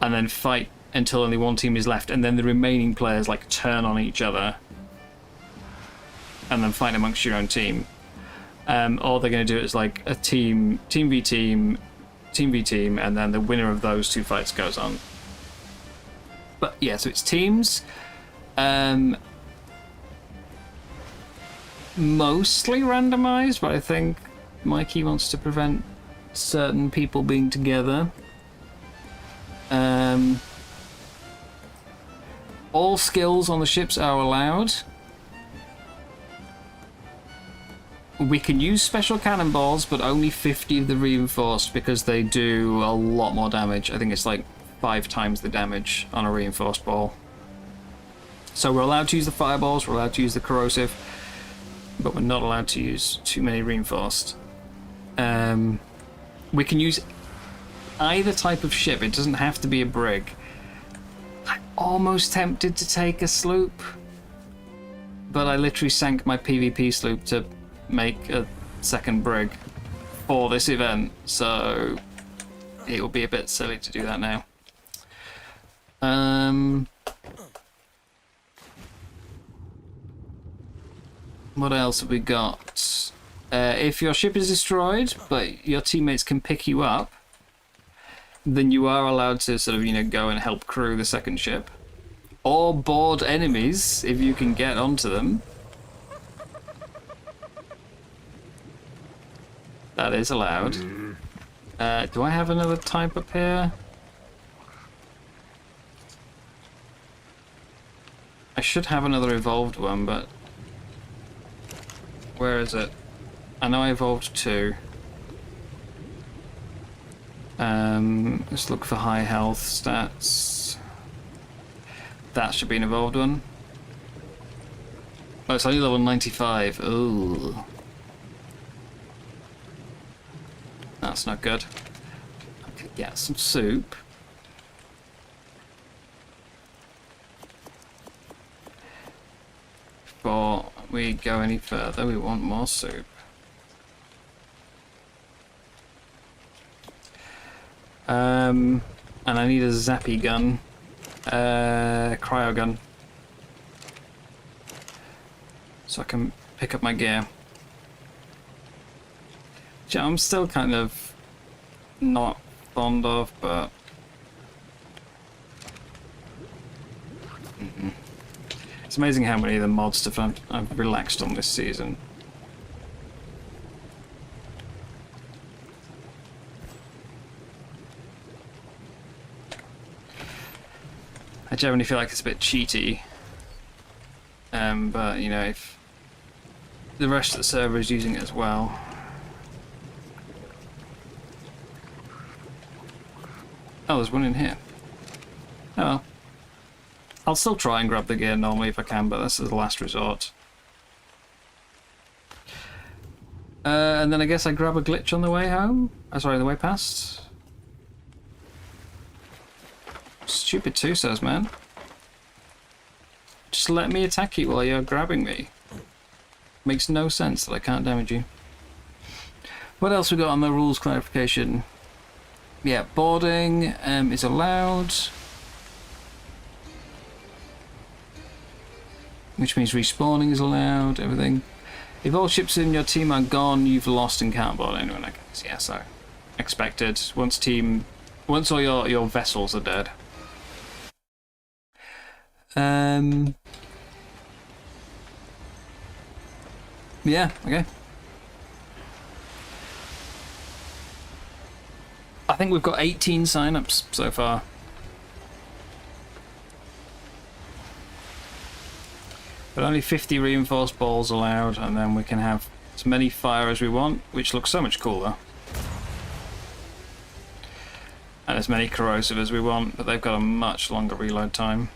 and then fight until only one team is left, and then the remaining players like turn on each other and then fight amongst your own team. Or they're going to do it as like a team v team, team v team, and then the winner of those 2 fights goes on. But yeah, so it's teams. Mostly randomized, but I think Mikey wants to prevent certain people being together. All skills on the ships are allowed. We can use special cannonballs, but only 50 of the reinforced because they do a lot more damage. I think it's like 5 times the damage on a reinforced ball. So we're allowed to use the fireballs, we're allowed to use the corrosive, but we're not allowed to use too many reinforced. We can use either type of ship. It doesn't have to be a brig. I'm almost tempted to take a sloop, but I literally sank my PvP sloop to make a second brig for this event, so it will be a bit silly to do that now. What else have we got? If your ship is destroyed, but your teammates can pick you up, then you are allowed to sort of, you know, go and help crew the second ship. Or board enemies, if you can get onto them. That is allowed. Do I have another type up here? I should have another evolved one, but... where is it? I know I evolved 2. Let's look for high health stats. That should be an evolved one. Oh, it's only level 95. Ooh. That's not good. I could get some soup. Before we go any further, we want more soup. And I need a zappy gun. Cryo gun. So I can pick up my gear. Which I'm still kind of not fond of, but... It's amazing how many of the mod stuff I've relaxed on this season. I generally feel like it's a bit cheaty, but you know, if the rest of the server is using it as well. Oh, there's one in here. Oh well. I'll still try and grab the gear normally if I can, but this is the last resort. And then I guess I grab a glitch on the way home? Oh, sorry, the way past? Stupid Tusos, man. Just let me attack you while you're grabbing me. Makes no sense that I can't damage you. What else we got on the rules clarification? Yeah, boarding is allowed. Which means respawning is allowed, everything. If all ships in your team are gone, you've lost and can't board anyone, I guess. Yeah, so expected. Once all your vessels are dead. Yeah, okay. I think we've got 18 sign-ups so far. But only 50 reinforced balls allowed, and then we can have as many fire as we want, which looks so much cooler. And as many corrosive as we want, but they've got a much longer reload time.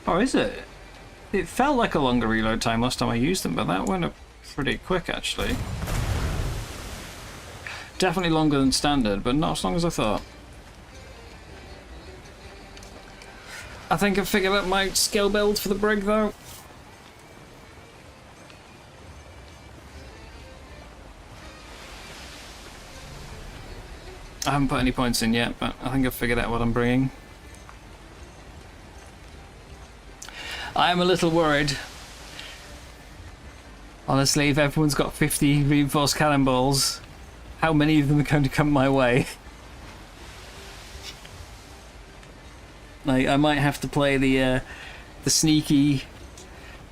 Oh, is it? It felt like a longer reload time last time I used them, but that went up pretty quick actually. Definitely longer than standard, but not as long as I thought. I think I've figured out my skill build for the brig though. I haven't put any points in yet, but I think I've figured out what I'm bringing. I am a little worried. Honestly, if everyone's got 50 reinforced cannonballs, how many of them are going to come my way? Like, I might have to play the sneaky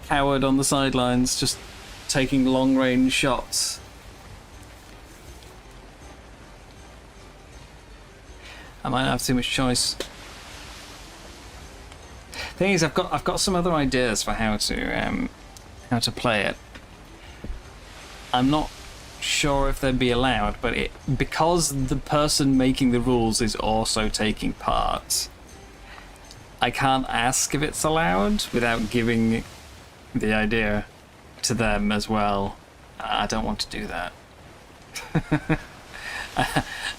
coward on the sidelines, just taking long-range shots. I might not have too much choice. Thing is, I've got some other ideas for how to play it. I'm not sure if they'd be allowed, but because the person making the rules is also taking part, I can't ask if it's allowed without giving the idea to them as well. I don't want to do that.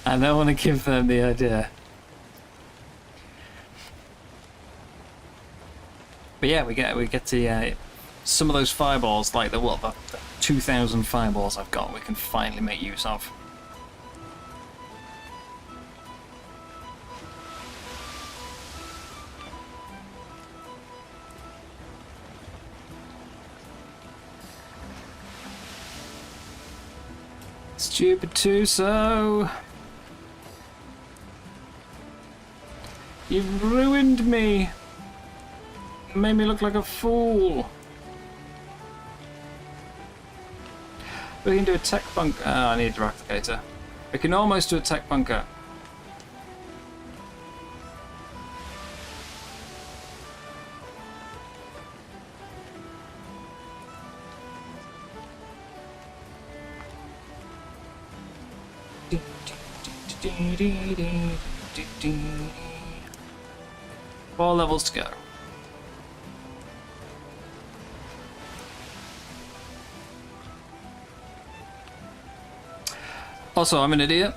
I don't want to give them the idea. But yeah, we get to some of those fireballs, like the 2,000 fireballs I've got, we can finally make use of. Stupid Tuso. You've ruined me. Made me look like a fool. We can do a tech bunker. Oh, I need a replicator. We can almost do a tech bunker. Four levels to go. Also, I'm an idiot.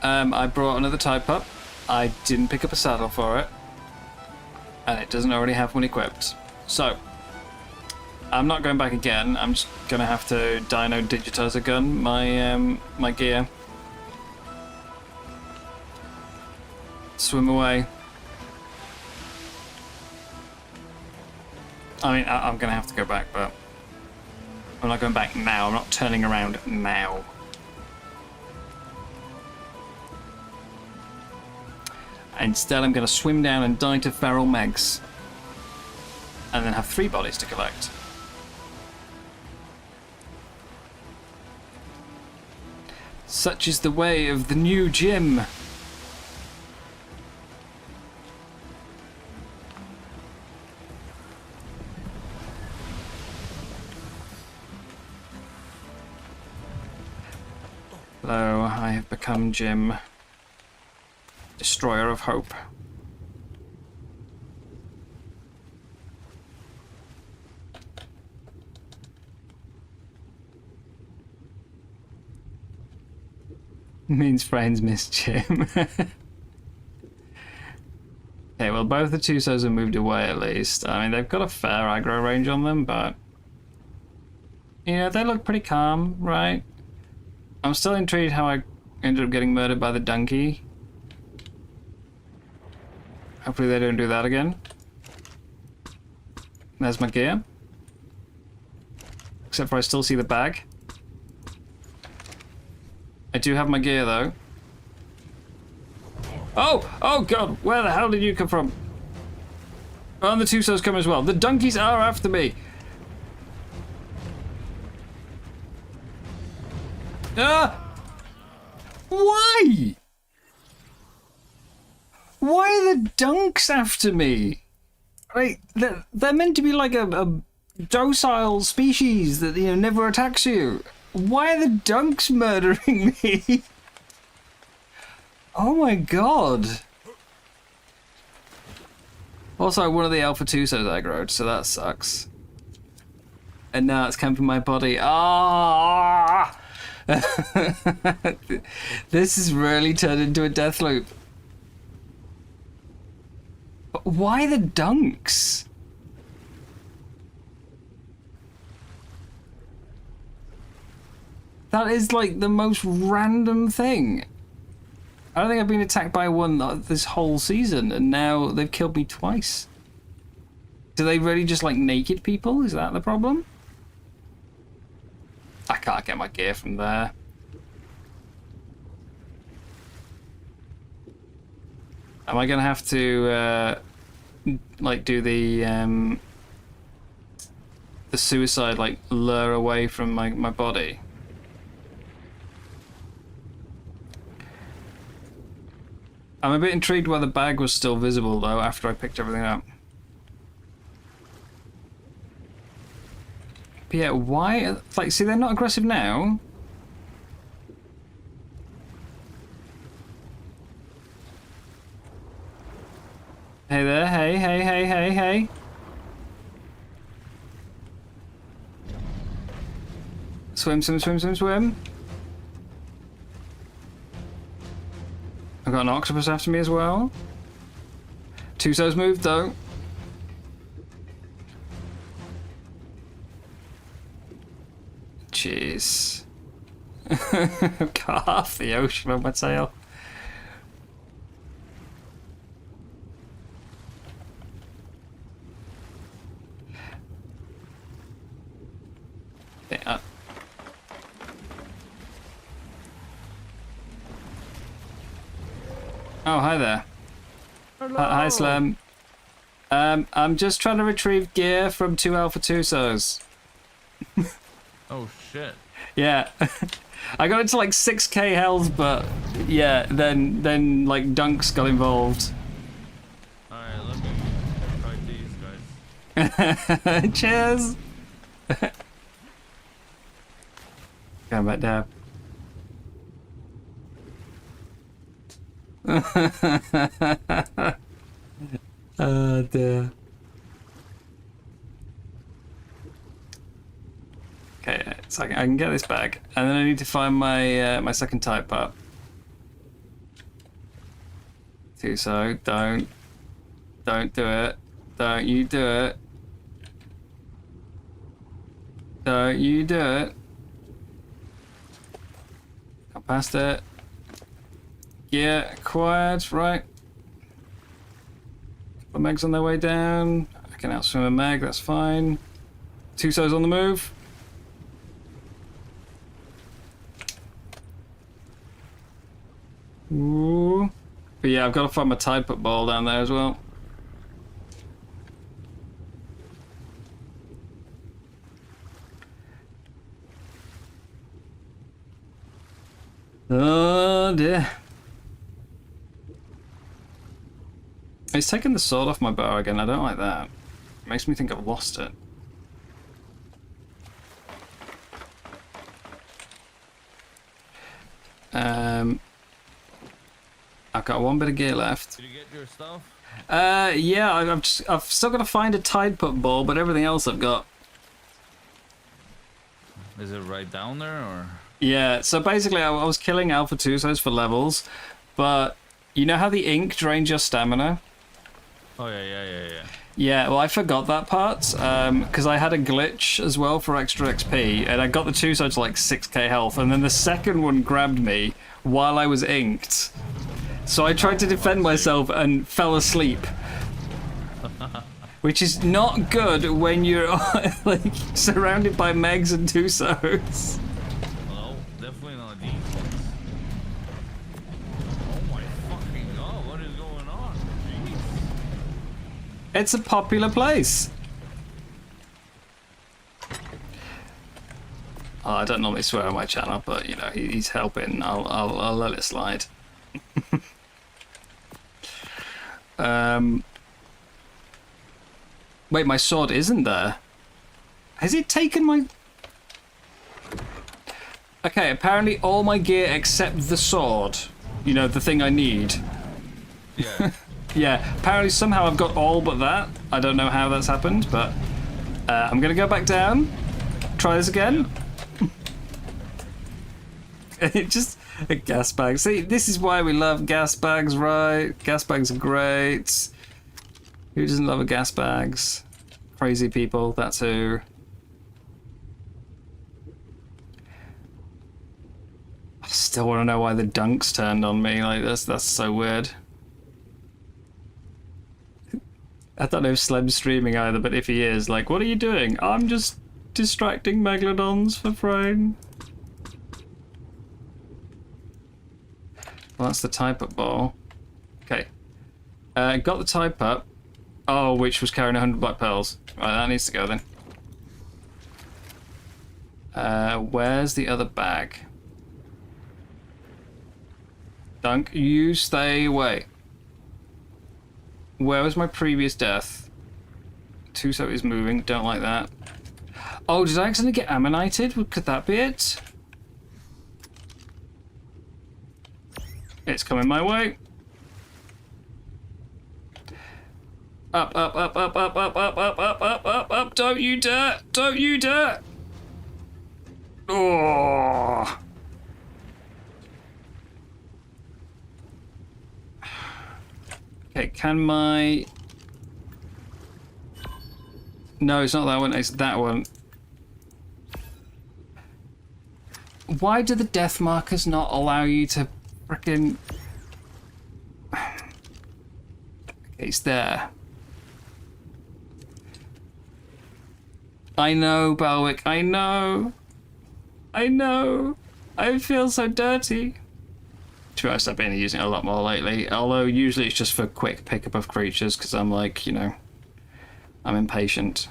I brought another type up. I didn't pick up a saddle for it. And it doesn't already have one equipped. So, I'm not going back again. I'm just going to have to Dino Digitizer gun my gear. Swim away. I mean, I'm going to have to go back, but I'm not going back now. I'm not turning around now. Instead, I'm going to swim down and die to feral megs. And then have 3 bodies to collect. Such is the way of the new gym. Hello, I have become Jim. Destroyer of Hope. Means friends miss Jim. Okay, well both the Tusos have moved away at least. I mean, they've got a fair aggro range on them, but... yeah, they look pretty calm, right? I'm still intrigued how I ended up getting murdered by the donkey. Hopefully they don't do that again. There's my gear. Except for I still see the bag. I do have my gear though. Oh! Oh god! Where the hell did you come from? Oh, and the Tusos come as well. The donkeys are after me! Ah! Why? Why are the dunks after me? Like, they're meant to be like a docile species that, you know, never attacks you. Why are the dunks murdering me? Oh my god. Also, one of the Alpha Tusos aggroed, so that sucks. And now it's camping my body. Ah! This has really turned into a death loop. But why the dunks? That is like the most random thing. I don't think I've been attacked by one this whole season, and now they've killed me twice. Do they really just like naked people? Is that the problem? I can't get my gear from there. Am I gonna have to like do the suicide, like lure away from my body? I'm a bit intrigued why the bag was still visible though after I picked everything up. But yeah, why? Like, see, they're not aggressive now. Hey there, hey, hey, hey, hey, hey. Swim, swim, swim, swim, swim. I've got an octopus after me as well. Tuso's moved though. Jeez. I've got half the ocean on my tail. Oh, hi there. Hello. Hi, Slim. I'm just trying to retrieve gear from 2 Alpha Tusos. Oh shit. Yeah. I got into like 6k health, but yeah, then like Dunks got involved. Alright, let me try these guys. Cheers. Going back down. Oh dear. Okay, so I can get this back, and then I need to find my my second type up. So don't do it. Don't you do it. Don't you do it. Got past it. Yeah, acquired, right. The Meg's on their way down. I can outswim a Meg, that's fine. Tuso's on the move. Ooh. But yeah, I've got to find my tide put ball down there as well. Oh dear. It's taken the sword off my bow again. I don't like that. It makes me think I've lost it. I've got one bit of gear left. Did you get your stuff? Yeah, I've still got to find a tide put ball, but everything else I've got. Is it right down there or? Yeah, so basically I was killing Alpha Tusos for levels, but you know how the ink drains your stamina? Oh yeah. Yeah, well I forgot that part, because I had a glitch as well for extra XP, and I got the Tuso to like 6k health, and then the second one grabbed me while I was inked. So I tried to defend myself and fell asleep. Which is not good when you're like surrounded by Megs and Tusos. Well, definitely not these ones. Oh my fucking god, what is going on? Jeez. It's a popular place. Oh, I don't normally swear on my channel, but you know he's helping. I'll let it slide. Wait, my sword isn't there. Has it taken my... Okay, apparently all my gear except the sword. You know, the thing I need. Yeah. Yeah, apparently somehow I've got all but that. I don't know how that's happened, but... I'm gonna go back down. Try this again. It just... A gas bag. See, this is why we love gas bags, right? Gas bags are great. Who doesn't love a gas bags? Crazy people, that's who. I still want to know why the Dunks turned on me. Like that's so weird. I don't know if Slem's streaming either, but if he is, like, what are you doing? I'm just distracting Megalodons for Freyn. Well, that's the type up ball. Okay. Got the type up. Oh, which was carrying 100 black pearls. Right, that needs to go then. Where's the other bag? Dunk, you stay away. Where was my previous death? Tuso is moving, don't like that. Oh, did I accidentally get ammonited? Could that be it? It's coming my way. Up, up, up, up, up, up, up, up, up, up, up, up. Don't you dare! Don't you dare! Oh. Okay, can my... No, it's not that one, it's that one. Why do the death markers not allow you to frickin'... Okay, it's there. I know, Balwick, I know. I know. I feel so dirty. To be honest, I've been using it a lot more lately. Although usually it's just for quick pickup of creatures because I'm like, you know, I'm impatient.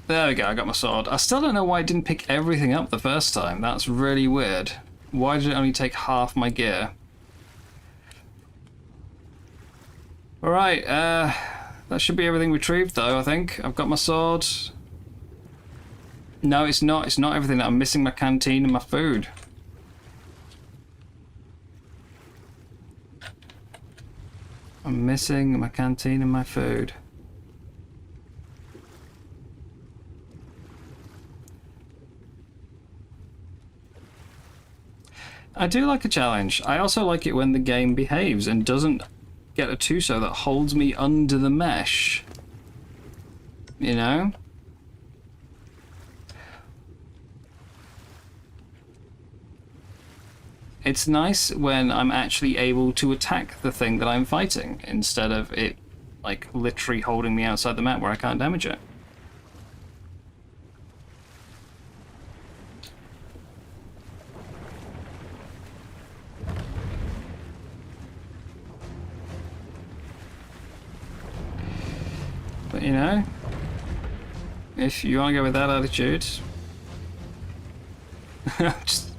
There we go, I got my sword. I still don't know why I didn't pick everything up the first time. That's really weird. Why did it only take half my gear? Alright, that should be everything retrieved though, I think. I've got my sword. No, it's not. It's not everything. I'm missing my canteen and my food. I'm missing my canteen and my food. I do like a challenge. I also like it when the game behaves and doesn't get a Tuso that holds me under the mesh. You know? It's nice when I'm actually able to attack the thing that I'm fighting instead of it, like, literally holding me outside the map where I can't damage it. But, you know, if you want to go with that attitude, just...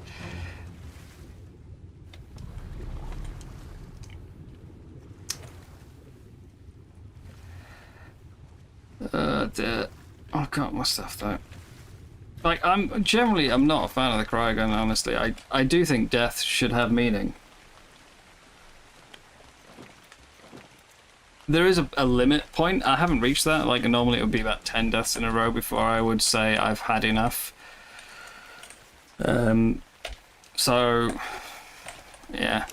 I've got my stuff though. Like, I'm not a fan of the cryogun, honestly. I do think death should have meaning. There is a limit point. I haven't reached that. Like, normally it would be about 10 deaths in a row before I would say I've had enough. So, yeah.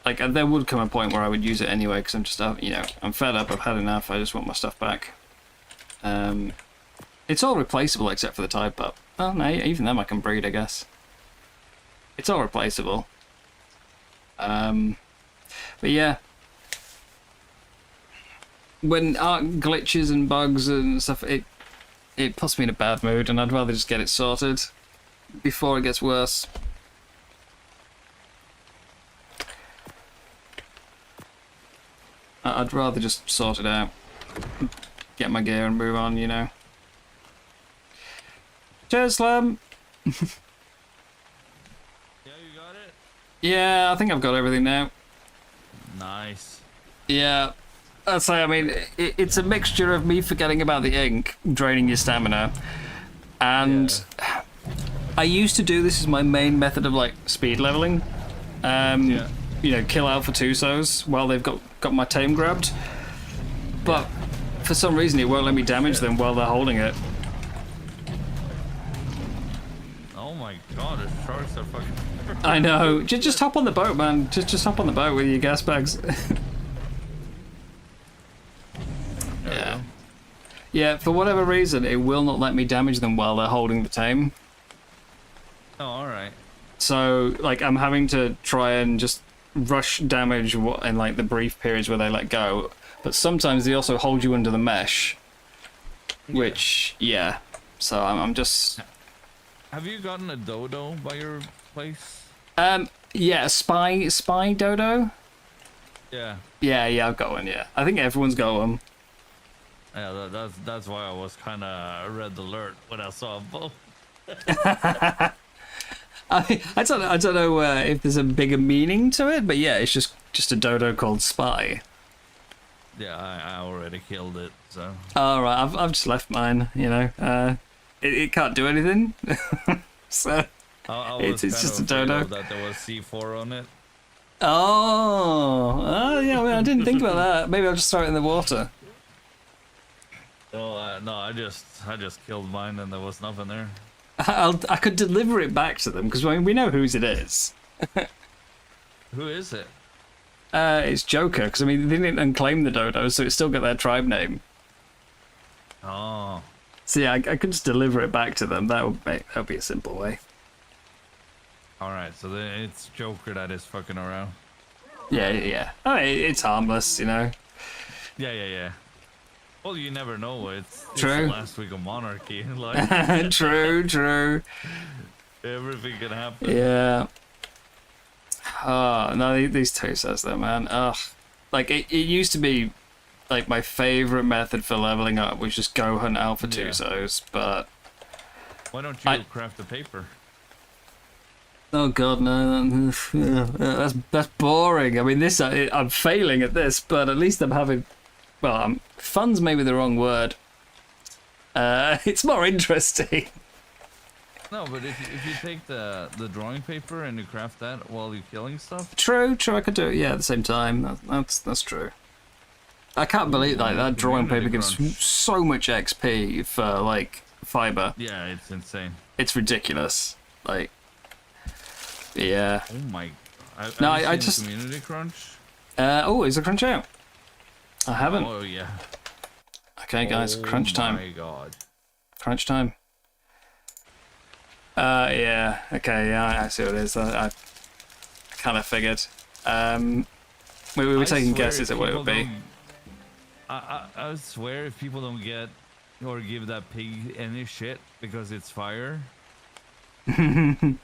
Like, there would come a point where I would use it anyway, because I'm just, you know, I'm fed up, I've had enough, I just want my stuff back. It's all replaceable except for the Tide Pup. Well, no, even them I can breed, I guess. It's all replaceable. But yeah. When art glitches and bugs and stuff, it puts me in a bad mood, and I'd rather just get it sorted before it gets worse. I'd rather just sort it out, get my gear and move on, you know. Cheers, Slam! Yeah, you got it? Yeah, I think I've got everything now. Nice. Yeah. I'd say, I mean, it's a mixture of me forgetting about the ink, draining your stamina, and I used to do this as my main method of, like, speed leveling. You know, kill Alpha Tusos while they've got my tame grabbed. But for some reason it won't let me damage them while they're holding it. Oh my god, the sharks are fucking... I know. Just hop on the boat, man. Just hop on the boat with your gas bags. Yeah. Yeah, for whatever reason, it will not let me damage them while they're holding the tame. Oh, alright. So, like, I'm having to try and just rush damage in, like, the brief periods where they let go. But sometimes they also hold you under the mesh. Which, yeah. So I'm just... Have you gotten a dodo by your place? Yeah, spy dodo? Yeah. Yeah, I've got one, yeah. I think everyone's got one. Yeah, that's why I was kind of red alert when I saw both. I don't know if there's a bigger meaning to it, but yeah, it's just a dodo called Spy. Yeah, I already killed it, so... Alright, I've just left mine, you know. It can't do anything. So, it's just a dodo. That there was C4 on it. Oh, yeah, well, I didn't think about that. Maybe I'll just throw it in the water. Oh, no, I just killed mine and there was nothing there. I could deliver it back to them, because I mean, we know whose it is. Who is it? It's Joker, because I mean, they didn't unclaim the dodo, so it's still got their tribe name. Oh. So yeah, I could just deliver it back to them. That would be a simple way. Alright, so then it's Joker that is fucking around. Yeah. Oh, it's harmless, you know. Yeah. Well, you never know. It's True. the last week of Monarchy. Like True. everything can happen. Yeah. Oh, no, these two says though, man. Ugh. Like, it used to be, like, my favourite method for leveling up was just go hunt Alpha Yeah. Tusos, but... Why don't you craft the paper? Oh god, no, that's boring. I mean, I'm failing at this, but at least I'm having... Well, fun's maybe the wrong word. It's more interesting. No, but if you take the drawing paper and you craft that while you're killing stuff. True, I could do it, yeah, at the same time. That's true. I can't believe that drawing paper gives so much XP for, like, fiber. Yeah, it's insane. It's ridiculous. Like, yeah. Oh my... I just... Community Crunch? Is a crunch out? I haven't. Oh, yeah. Okay, guys, crunch time. Oh my god. Crunch time. Yeah. Okay, yeah, I see what it is. I kind of figured. We were taking guesses at what it would be. I swear if people don't get or give that pig any shit because it's fire. I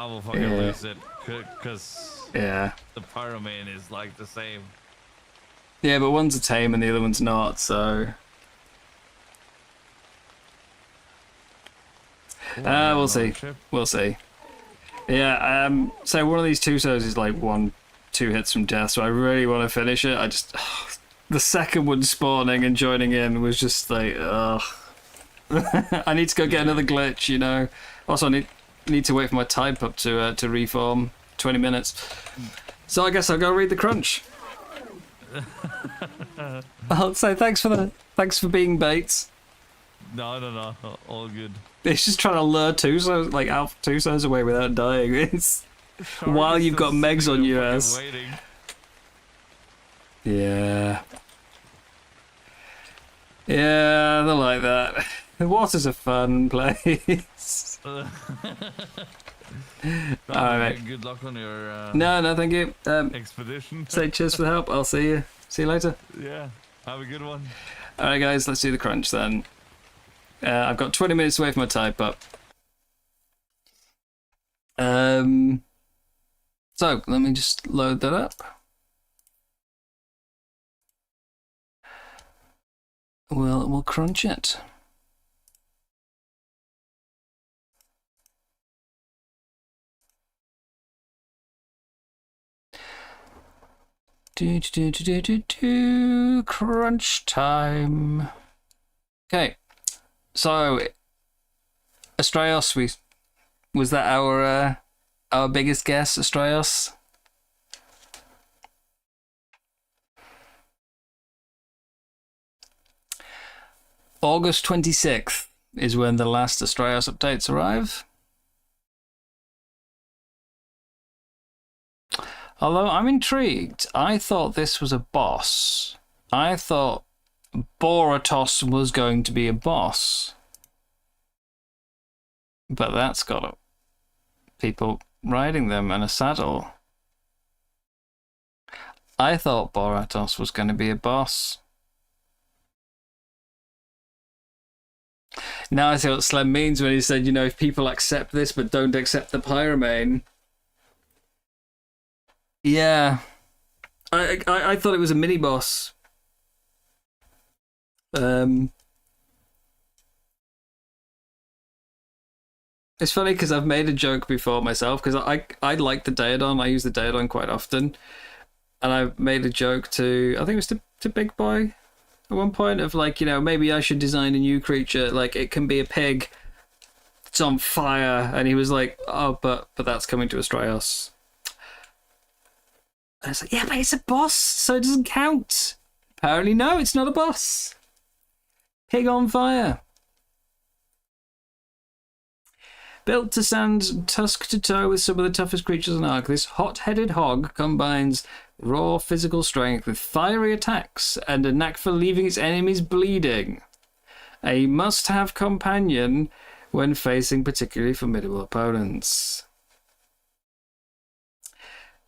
will fucking lose it because yeah, the pyromane is like the same. Yeah, but one's a tame and the other one's not, so... we'll see. We'll see. Yeah, so one of these Tusos is like 1-2 hits from death, so I really want to finish it. I just... the second one spawning and joining in was just like, ugh. I need to go get another glitch, you know. Also, I need to wait for my type up to reform. 20 minutes. So I guess I'll go read the crunch. I'll say thanks for being bait. No, all good. It's just trying to lure Tusos, like Alpha Tusos away without dying. It's while you've got Megs on your ass. Waiting. Yeah. Yeah, they're like that. The water's a fun place. Alright. Good luck on your No, thank you. expedition. Say cheers for the help. I'll see you. See you later. Yeah, have a good one. Alright guys, let's do the crunch then. I've got 20 minutes away from my type up. So, let me just load that up. We'll crunch it. Crunch time. Okay, so Astraios, was that our biggest guess, Astraios? August 26th is when the last Astraios updates arrive. Although I'm intrigued. I thought this was a boss. I thought Boratos was going to be a boss. But that's got people riding them in a saddle. I thought Boratos was going to be a boss. Now I see what Slem means when he said, you know, if people accept this but don't accept the pyromane. Yeah, I thought it was a mini boss. It's funny because I've made a joke before myself because I like the Daedon. I use the Daedon quite often, and I've made a joke to I think it was to Big Boy at one point of like, you know, maybe I should design a new creature, like it can be a pig. It's on fire, and he was like, oh, but that's coming to Astraios. I was like, yeah, but it's a boss, so it doesn't count. Apparently, no, it's not a boss. Pig on fire. Built to stand tusk to toe with some of the toughest creatures on Ark, this hot-headed hog combines raw physical strength with fiery attacks and a knack for leaving its enemies bleeding. A must-have companion when facing particularly formidable opponents.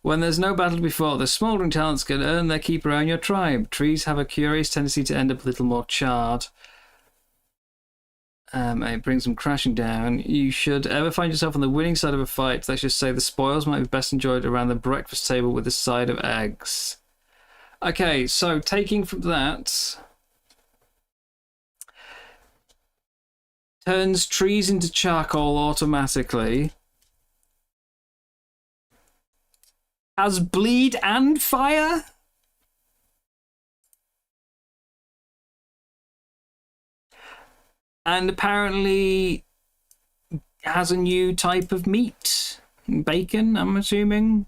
When there's no battle before, the smouldering talents can earn their keep around your tribe. Trees have a curious tendency to end up a little more charred. It brings them crashing down. You should ever find yourself on the winning side of a fight, let's just say the spoils might be best enjoyed around the breakfast table with a side of eggs. Okay, so taking from that... Turns trees into charcoal automatically. Has bleed and fire? And apparently has a new type of meat. Bacon, I'm assuming.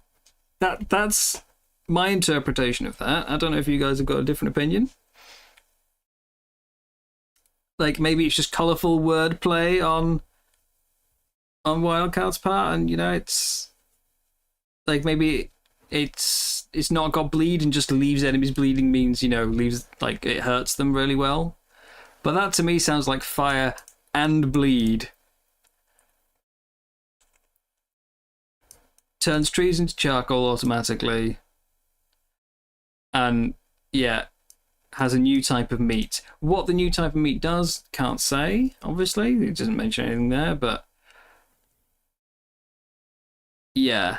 That's my interpretation of that. I don't know if you guys have got a different opinion. Like, maybe it's just colourful wordplay on Wildcard's part, and, you know, it's... Like, maybe it's not got bleed and just leaves enemies bleeding means, you know, leaves, like, it hurts them really well. But that to me sounds like fire and bleed. Turns trees into charcoal automatically. And, yeah, has a new type of meat. What the new type of meat does, can't say, obviously. It doesn't mention anything there, but... Yeah.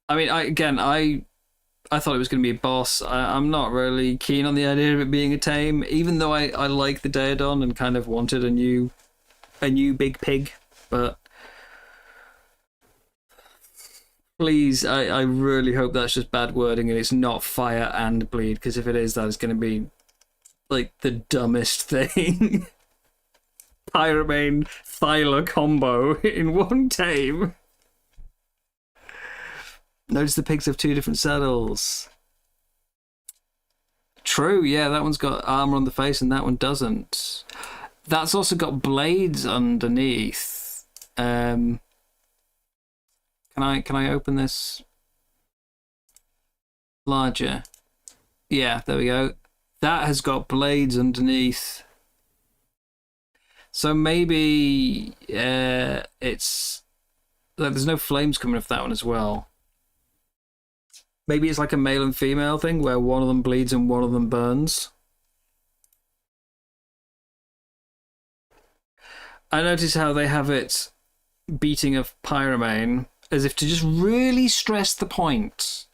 I mean, I thought it was going to be a boss. I'm not really keen on the idea of it being a tame, even though I like the Daedon and kind of wanted a new big pig, but... Please, I really hope that's just bad wording and it's not fire and bleed, because if it is, that is going to be, like, the dumbest thing. Pyramane Thyla combo in one tame. Notice the pigs have two different saddles. True, yeah, that one's got armor on the face and that one doesn't. That's also got blades underneath. Can I open this larger? Yeah, there we go. That has got blades underneath. So maybe it's like there's no flames coming off that one as well. Maybe it's like a male and female thing where one of them bleeds and one of them burns. I notice how they have it beating of Pyramane, as if to just really stress the point.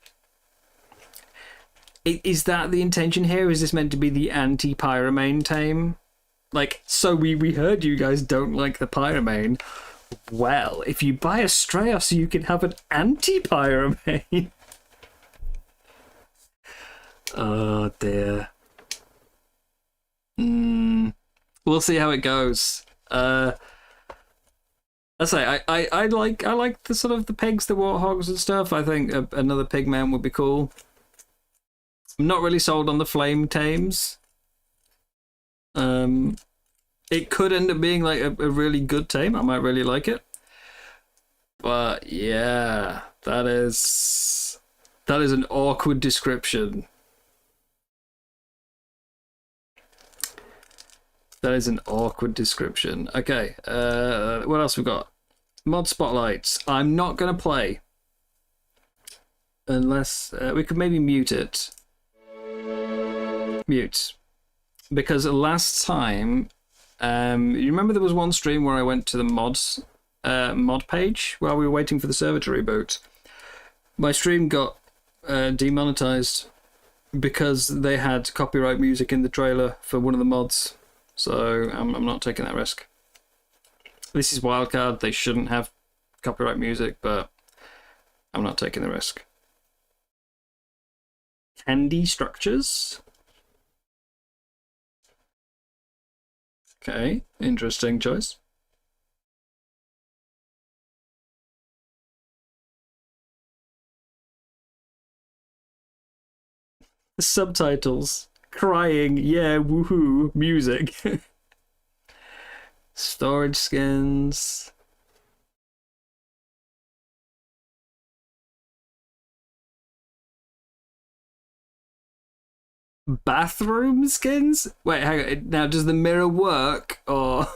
Is that the intention here? Is this meant to be the anti-Pyramane tame? Like, so we heard you guys don't like the Pyramane. Well, if you buy a Strayos, you can have an anti-Pyramane. Oh dear. We'll see how it goes. I say I like the sort of the pigs, the warthogs and stuff. I think another pigman would be cool. I'm not really sold on the flame tames. It could end up being like a really good tame. I might really like it. But yeah, that is an awkward description. That is an awkward description. Okay, what else we got? Mod spotlights. I'm not going to play. Unless... we could maybe mute it. Mute. Because last time... you remember there was one stream where I went to the mods mod page while we were waiting for the server to reboot? My stream got demonetized because they had copyright music in the trailer for one of the mods. So I'm not taking that risk. This is Wildcard. They shouldn't have copyright music, but I'm not taking the risk. Candy structures. Okay, interesting choice. Subtitles. Crying, yeah, woohoo, music. Storage skins. Bathroom skins? Wait, hang on. Now, does the mirror work, or...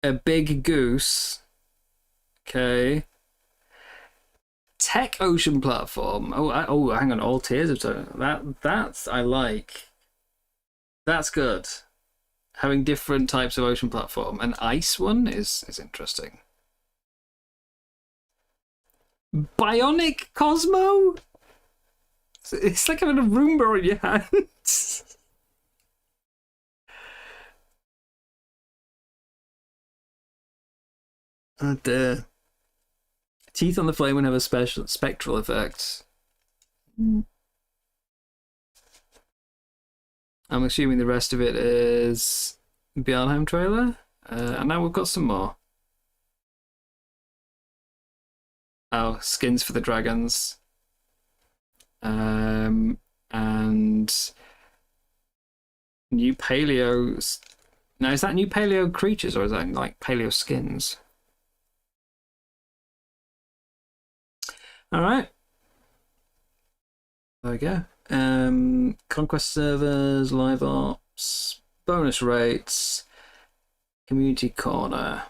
A big goose. Okay. Tech ocean platform. Oh, hang on. All tiers of that's I like. That's good. Having different types of ocean platform. An ice one is interesting. Bionic Cosmo? It's like having a Roomba in your hands. Oh dear. Teeth on the flame would have a special spectral effect. I'm assuming the rest of it is Bjarnheim trailer. And now we've got some more. Oh, skins for the dragons. And new paleo. Now, is that new paleo creatures or is that like paleo skins? All right. There we go. Conquest servers, live ops, bonus rates, community corner.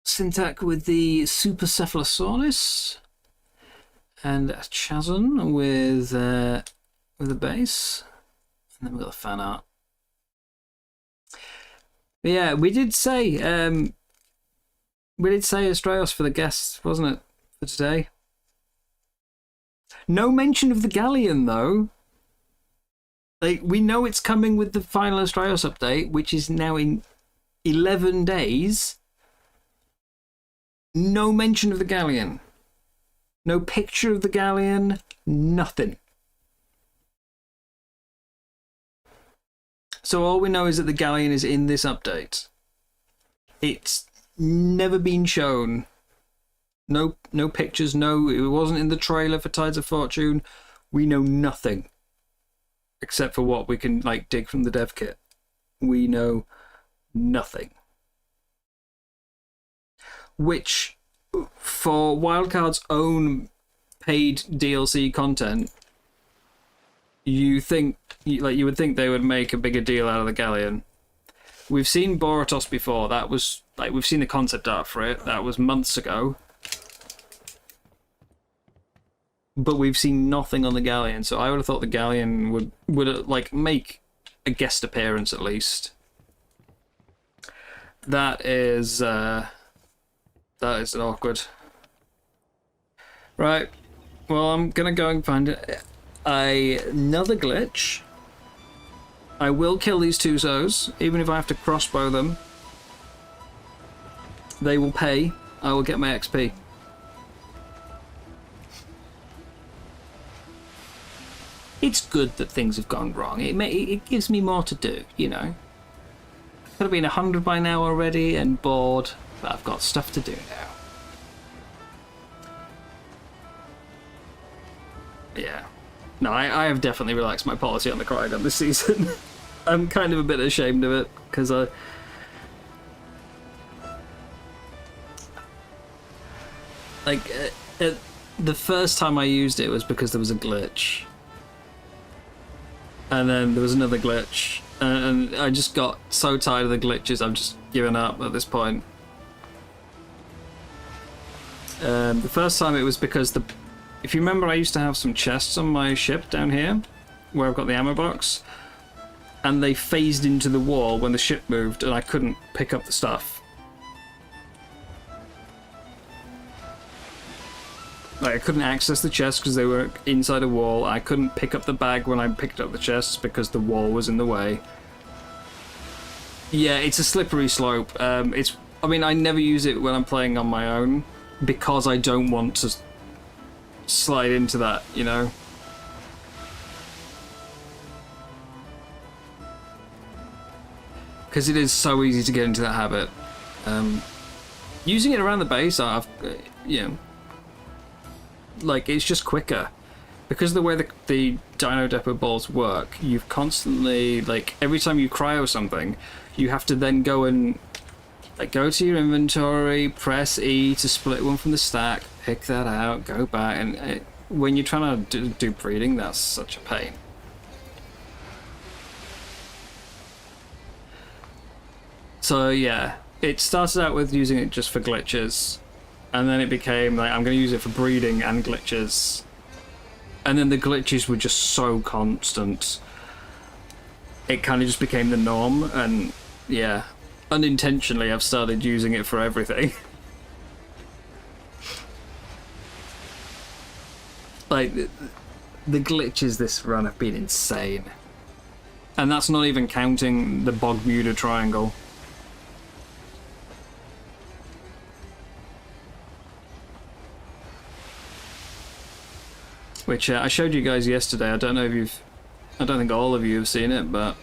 Syntac with the Super Cephalosaurus, and a Chazon with a base, and then we've got the fan art. But yeah, we did say Astraeus for the guests, wasn't it, for today? No mention of the Galleon though. Like, we know it's coming with the final Astraeus update, which is now in 11 days. No mention of the Galleon. No picture of the Galleon. Nothing. So all we know is that the Galleon is in this update. It's never been shown. No pictures, no, it wasn't in the trailer for Tides of Fortune. We know nothing. Except for what we can like dig from the dev kit. We know nothing. Which, for Wildcard's own paid DLC content, you would think they would make a bigger deal out of the Galleon. We've seen Boratos before. That was like, we've seen the concept art for it. That was months ago. But we've seen nothing on the Galleon, so I would have thought the Galleon would like make a guest appearance at least. That is awkward. Right. Well, I'm gonna go and find another glitch. I will kill these two Zos, even if I have to crossbow them. They will pay. I will get my XP. It's good that things have gone wrong. It gives me more to do, you know. Could have been 100 by now already and bored, but I've got stuff to do now. Yeah. No, I have definitely relaxed my policy on the Cryogun this season. I'm kind of a bit ashamed of it, because the first time I used it was because there was a glitch. And then there was another glitch. And I just got so tired of the glitches, I've just given up at this point. The first time it was because if you remember, I used to have some chests on my ship down here, where I've got the ammo box, and they phased into the wall when the ship moved, and I couldn't pick up the stuff. Like, I couldn't access the chests because they were inside a wall. I couldn't pick up the bag when I picked up the chests because the wall was in the way. Yeah, it's a slippery slope. I mean, I never use it when I'm playing on my own because I don't want to slide into that, you know? Because it is so easy to get into that habit. Using it around the base, you know, like, it's just quicker. Because of the way the Dino Depot balls work, you've constantly, like, every time you cryo something, you have to then go and, like, go to your inventory, press E to split one from the stack, pick that out, go back, and when you're trying to do breeding, that's such a pain. So yeah, it started out with using it just for glitches, and then it became like I'm going to use it for breeding and glitches, and then the glitches were just so constant. It kind of just became the norm, and yeah, unintentionally I've started using it for everything. Like, the glitches this run have been insane. And that's not even counting the Bogmuda triangle. Which I showed you guys yesterday. I don't know if you've... I don't think all of you have seen it, but...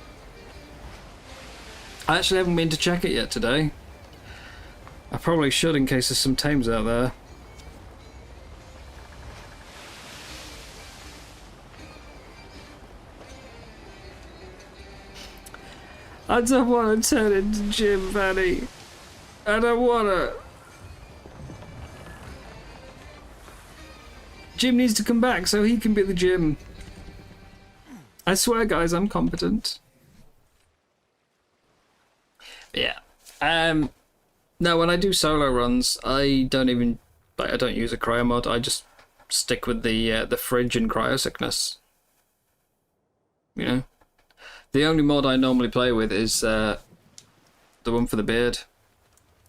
I actually haven't been to check it yet today. I probably should in case there's some tames out there. I don't want to turn into Jim, Vanny. I don't want to. Jim needs to come back so he can be the Jim. I swear, guys, I'm competent. Yeah. No, when I do solo runs, I don't even... I don't use a cryo mod. I just stick with the fridge and cryo sickness. You know? The only mod I normally play with is the one for the beard.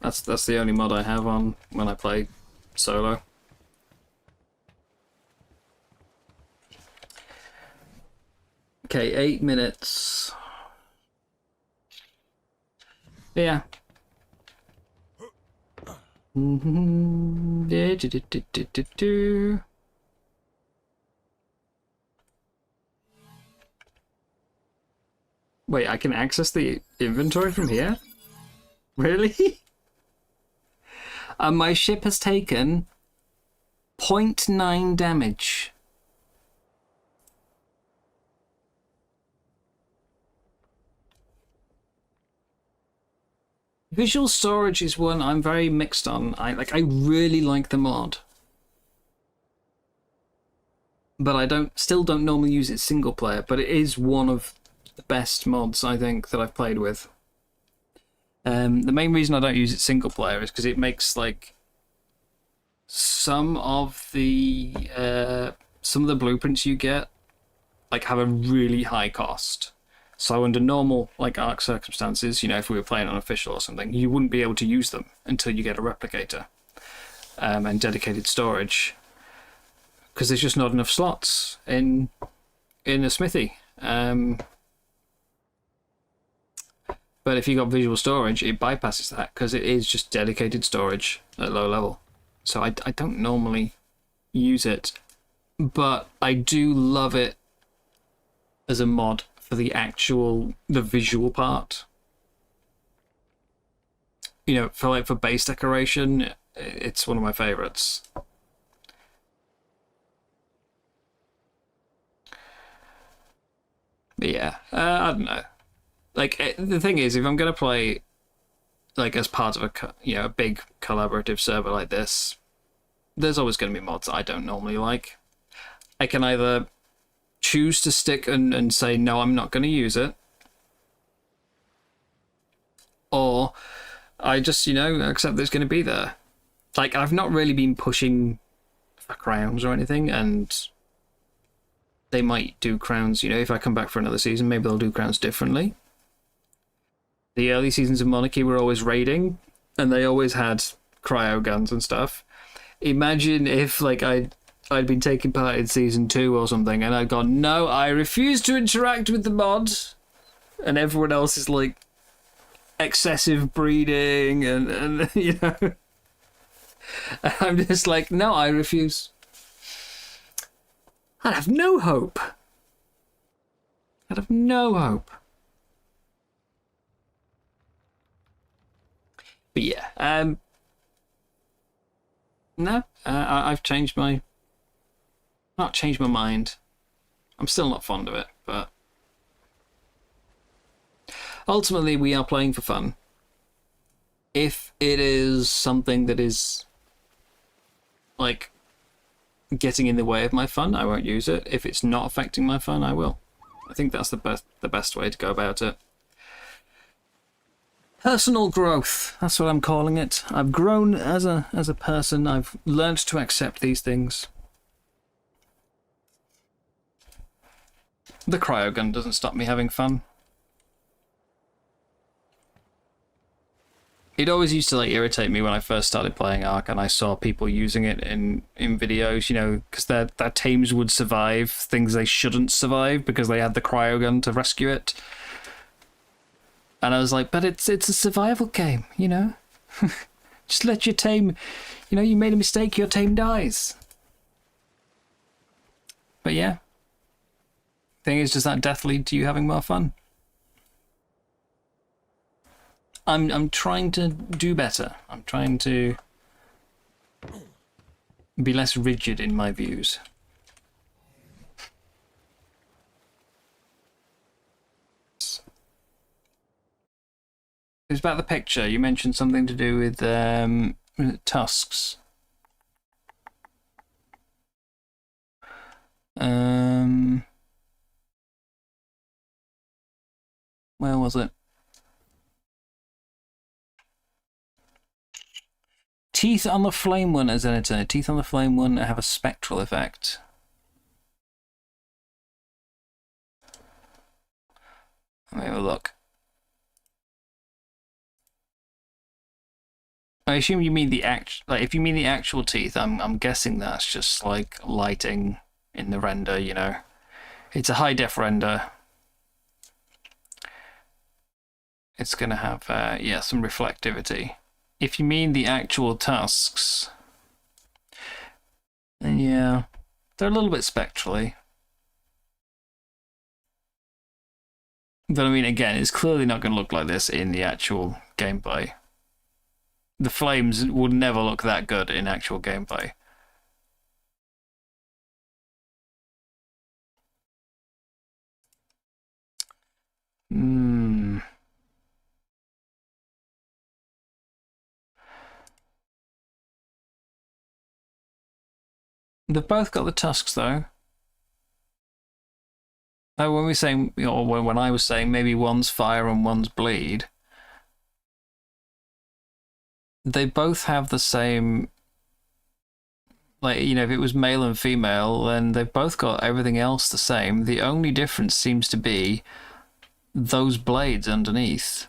That's the only mod I have on when I play solo. Okay, 8 minutes. Yeah. Wait, I can access the inventory from here? Really? My ship has taken 0.9 damage. Visual storage is one I'm very mixed on. I really like the mod. But I still don't normally use it single player, but it is one of the best mods I think that I've played with. The main reason I don't use it single player is because it makes like some of the blueprints you get like have a really high cost. So under normal like Ark circumstances, you know, if we were playing on official or something, you wouldn't be able to use them until you get a replicator and dedicated storage, because there's just not enough slots in a smithy. But if you got visual storage, it bypasses that because it is just dedicated storage at low level. So I don't normally use it, but I do love it as a mod for the visual part. You know, for base decoration, it's one of my favorites. But yeah, I don't know. Like, the thing is, if I'm going to play, like, as part of a big collaborative server like this, there's always going to be mods I don't normally like. I can either choose to stick and say, no, I'm not going to use it, or I just, accept that it's going to be there. Like, I've not really been pushing for crowns or anything, and they might do crowns, if I come back for another season, maybe they'll do crowns differently. The early seasons of Monarchy were always raiding, and they always had cryo guns and stuff. Imagine if, like, I'd been taking part in season 2 or something, and I'd gone, no, I refuse to interact with the mod, and everyone else is, like, excessive breeding, and and I'm just like, no, I refuse. I'd have no hope. I'd have no hope. But yeah, no, I've changed my... Not changed my mind. I'm still not fond of it, but... Ultimately, we are playing for fun. If it is something that is, like, getting in the way of my fun, I won't use it. If it's not affecting my fun, I will. I think that's the best way to go about it. Personal growth. That's what I'm calling it. I've grown as a person. I've learned to accept these things. The cryogun doesn't stop me having fun. It always used to like irritate me when I first started playing Ark and I saw people using it in videos, you know, because their teams would survive things they shouldn't survive because they had the cryogun to rescue it. And I was like, but it's a survival game, you know? Just let your team, you know, you made a mistake, your team dies. But yeah. Thing is, does that death lead to you having more fun? I'm trying to do better. I'm trying to be less rigid in my views. It's about the picture. You mentioned something to do with tusks. Where was it? Teeth on the flame one as editor. Teeth on the flame one have a spectral effect. Let me have a look. I assume you mean the if you mean the actual teeth, I'm guessing that's just like lighting in the render, you know. It's a high def render. It's gonna have yeah, some reflectivity. If you mean the actual tusks, then yeah, they're a little bit spectrally. But I mean, again, it's clearly not going to look like this in the actual gameplay. The flames would never look that good in actual gameplay. They've both got the tusks, though. When we're saying, or when I was saying, maybe one's fire and one's bleed, they both have the same. Like, you know, if it was male and female, then they've both got everything else the same. The only difference seems to be those blades underneath.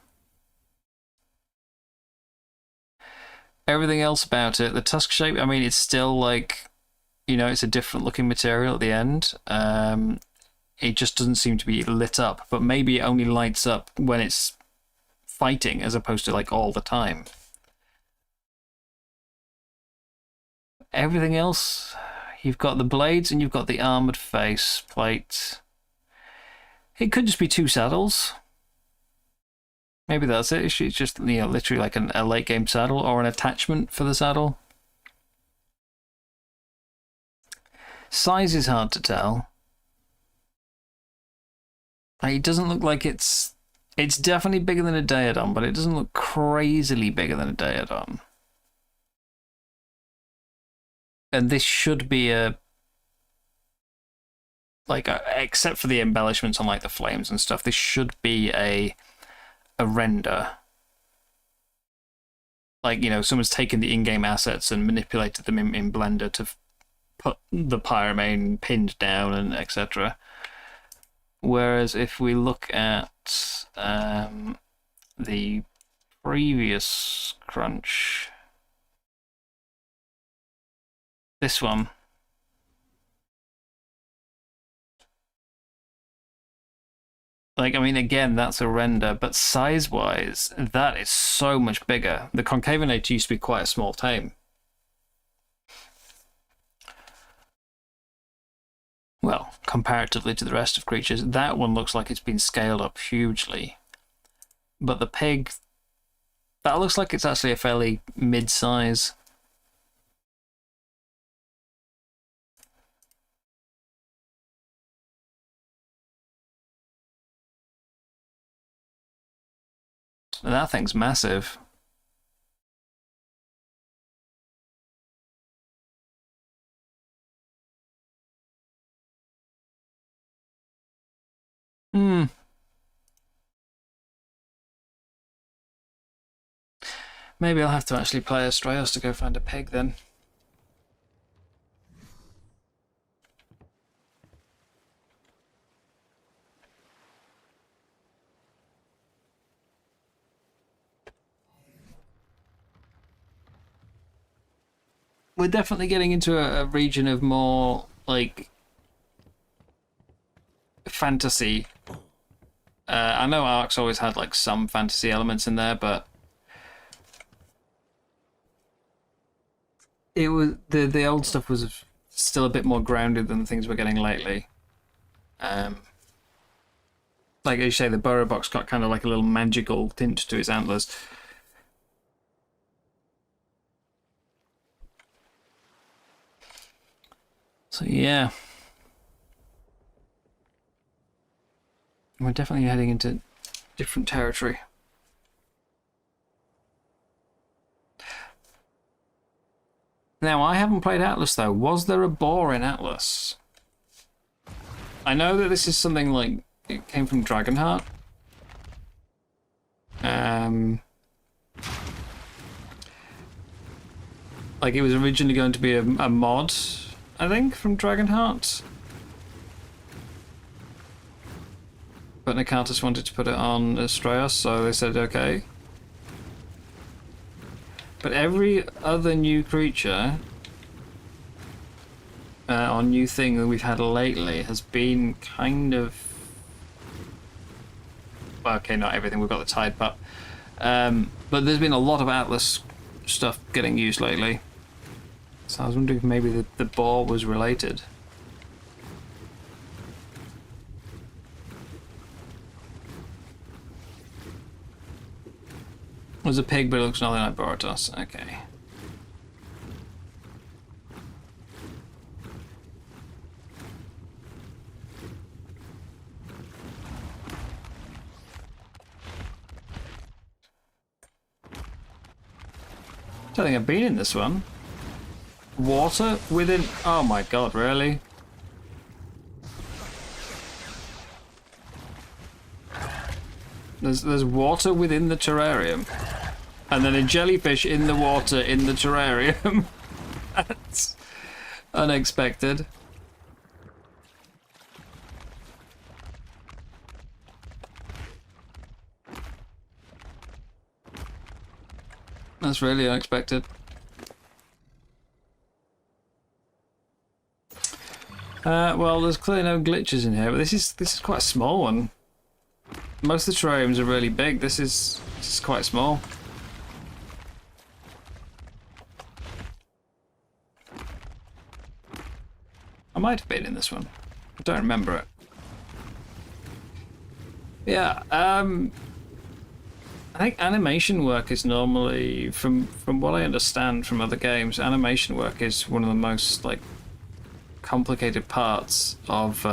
Everything else about it, the tusk shape, I mean, it's still like, you know, it's a different looking material at the end. It just doesn't seem to be lit up, but maybe it only lights up when it's fighting as opposed to like all the time. Everything else, you've got the blades and you've got the armored face plate. It could just be two saddles. Maybe that's it. It's just, you know, literally like a late game saddle or an attachment for the saddle. Size is hard to tell. It doesn't look like it's definitely bigger than a Daedon, but it doesn't look crazily bigger than a Daedon. And this should be except for the embellishments on like the flames and stuff, this should be a render. Like, you know, someone's taken the in-game assets and manipulated them in Blender to put the Pyramane pinned down and etc. Whereas if we look at the previous crunch, this one, like, I mean, again, that's a render, but size-wise, that is so much bigger. The Concavenator used to be quite a small tame. Well, comparatively to the rest of creatures, that one looks like it's been scaled up hugely. But the pig, that looks like it's actually a fairly mid-size. That thing's massive. Maybe I'll have to actually play Astraeus to go find a pig then. We're definitely getting into a region of more, like, fantasy. I know Ark's always had, like, some fantasy elements in there, but it was the old stuff was still a bit more grounded than the things we're getting lately. Like you say, the burrow box got kind of like a little magical tint to his antlers. So yeah, we're definitely heading into different territory. Now, I haven't played Atlas though. Was there a boar in Atlas? I know that this is something like it came from Dragonheart. Like it was originally going to be a mod, I think, from Dragonheart. But Nakatis wanted to put it on Astraeus, so they said okay. But every other new creature or new thing that we've had lately has been kind of... Well, okay, not everything. We've got the Tide Pup. But there's been a lot of Atlas stuff getting used lately. So I was wondering if maybe the boar was related. It was a pig, but it looks nothing like Boratos. Okay. I don't think I've been in this one. Water within... Oh my god, really? There's water within the terrarium. And then a jellyfish in the water in the terrarium. That's unexpected. That's really unexpected. Well, there's clearly no glitches in here, but this is quite a small one. Most of the terrariums are really big. This is quite small. I might have been in this one. I don't remember it. Yeah, I think animation work is normally, from what I understand from other games, animation work is one of the most like complicated parts of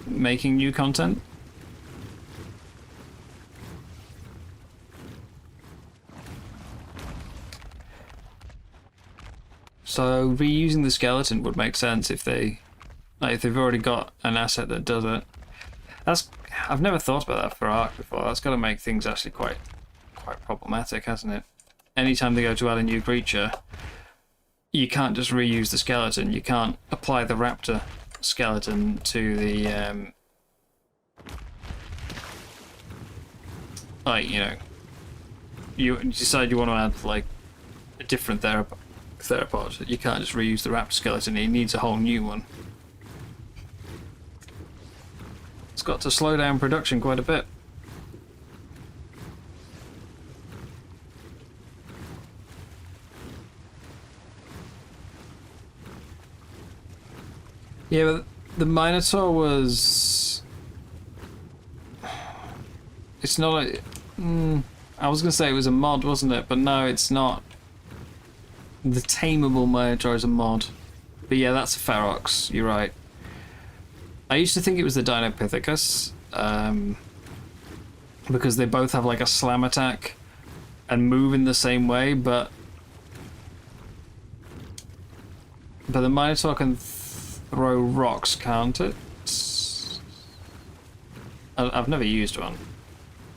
making new content. So reusing the skeleton would make sense if they've already got an asset that does it. I've never thought about that for Ark before. That's got to make things actually quite problematic, hasn't it? Anytime they go to add a new creature, you can't just reuse the skeleton. You can't apply the raptor skeleton to the like, you know, you decide you want to add like a different theropod. You can't just reuse the raptor skeleton. It needs a whole new one. It's got to slow down production quite a bit. Yeah, but the Minotaur was... It's not a... I was going to say it was a mod, wasn't it? But no, it's not. The Tameable Minotaur is a mod. But yeah, that's a Ferox, you're right. I used to think it was the Dinopithecus, because they both have like a slam attack and move in the same way, but the Minotaur can throw rocks, can't it? I've never used one.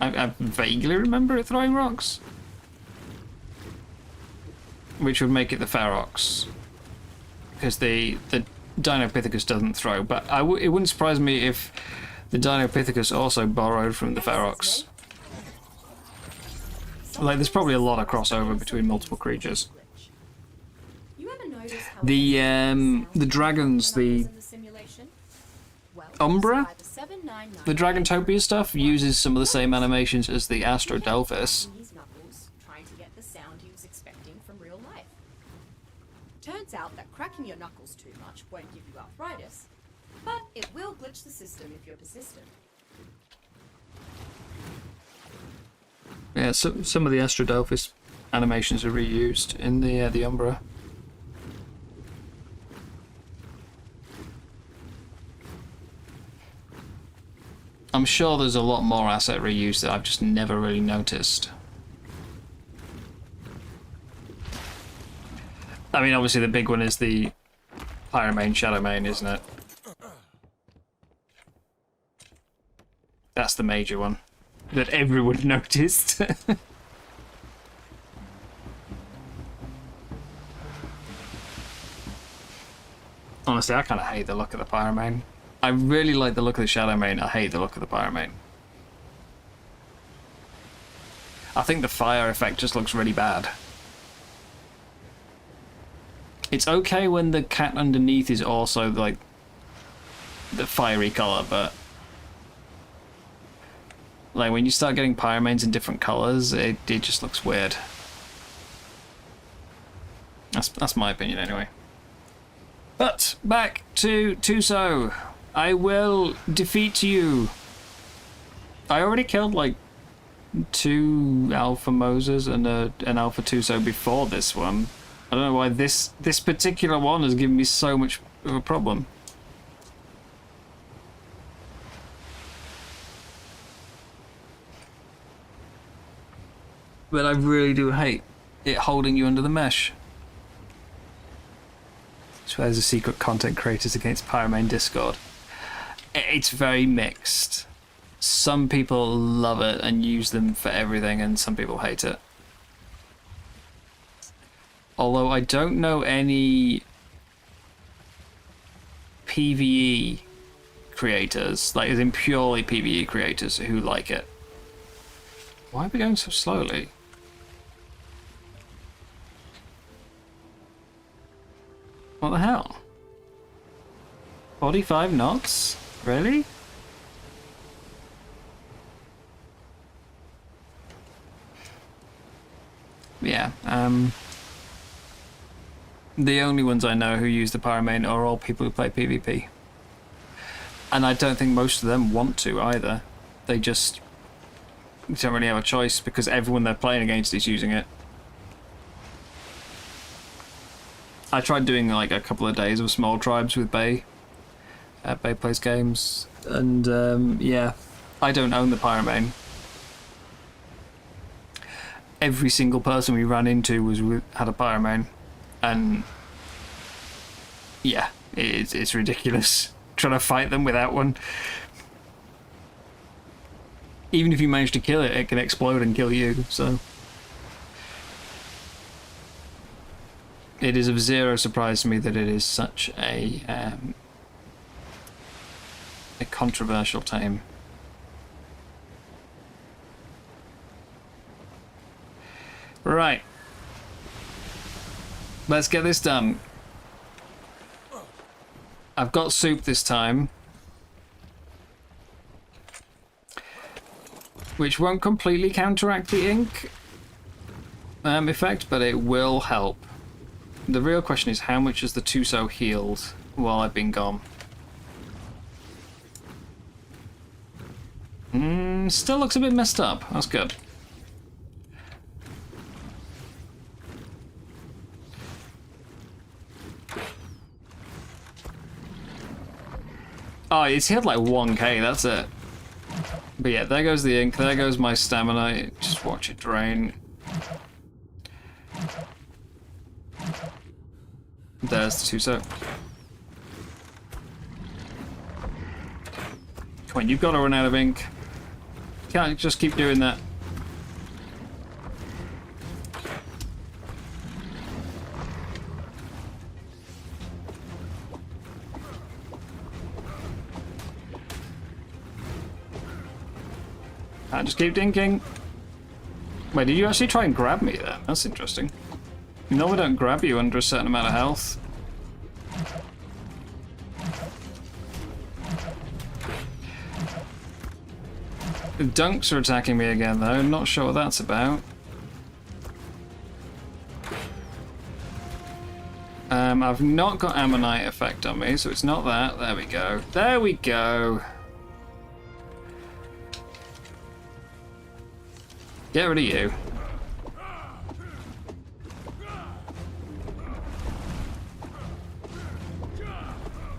I vaguely remember it throwing rocks. Which would make it the Ferox. Because the Dinopithecus doesn't throw, but it wouldn't surprise me if the Dinopithecus also borrowed from the Ferox. Like, there's probably a lot of crossover between multiple creatures. The dragons, the Umbra, the Dragontopia stuff uses some of the same animations as the Astrodelphis. Turns out that cracking your knuckles too much won't give you arthritis, but it will glitch the system if you're persistent. Yeah, so some of the Astrodelphis animations are reused in the Umbra. I'm sure there's a lot more asset reuse that I've just never really noticed. I mean, obviously the big one is the Pyromane Shadowmane, isn't it? That's the major one that everyone noticed. Honestly, I kind of hate the look of the Pyromane. I really like the look of the Shadowmane. I hate the look of the Pyromane. I think the fire effect just looks really bad. It's okay when the cat underneath is also like the fiery colour, but like when you start getting Pyromanes in different colours, it just looks weird. That's my opinion anyway. But back to Tuso. I will defeat you. I already killed like 2 Alpha Moses and an Alpha Tuso before this one. I don't know why this particular one has given me so much of a problem. But I really do hate it holding you under the mesh. So there's a secret content creators against Pyromane Discord. It's very mixed. Some people love it and use them for everything, and some people hate it. Although I don't know any PvE creators, like as in purely PvE creators, who like it. Why are we going so slowly? What the hell? 45 knots? Really? Yeah, the only ones I know who use the Pyromane are all people who play PvP. And I don't think most of them want to either. They just don't really have a choice because everyone they're playing against is using it. I tried doing like a couple of days of small tribes with Bay. Bay plays games, and yeah, I don't own the Pyromane. Every single person we ran into had a Pyromane, and yeah, it's ridiculous trying to fight them without one. Even if you manage to kill it, it can explode and kill you. So it is of zero surprise to me that it is such a controversial tame. Right. Let's get this done. I've got soup this time, which won't completely counteract the ink effect, but it will help. The real question is how much has the Tuso healed while I've been gone? Still looks a bit messed up. That's good. Oh, it's hit like 1k, that's it. But yeah, there goes the ink, there goes my stamina. Just watch it drain. There's the Tuso. Come on, you've got to run out of ink. Can't just keep doing that. Can't just keep dinking. Wait, did you actually try and grab me there? That's interesting. You know we don't grab you under a certain amount of health. The dunks are attacking me again though, I'm not sure what that's about. I've not got Ammonite effect on me, so it's not that. There we go. There we go. Get rid of you.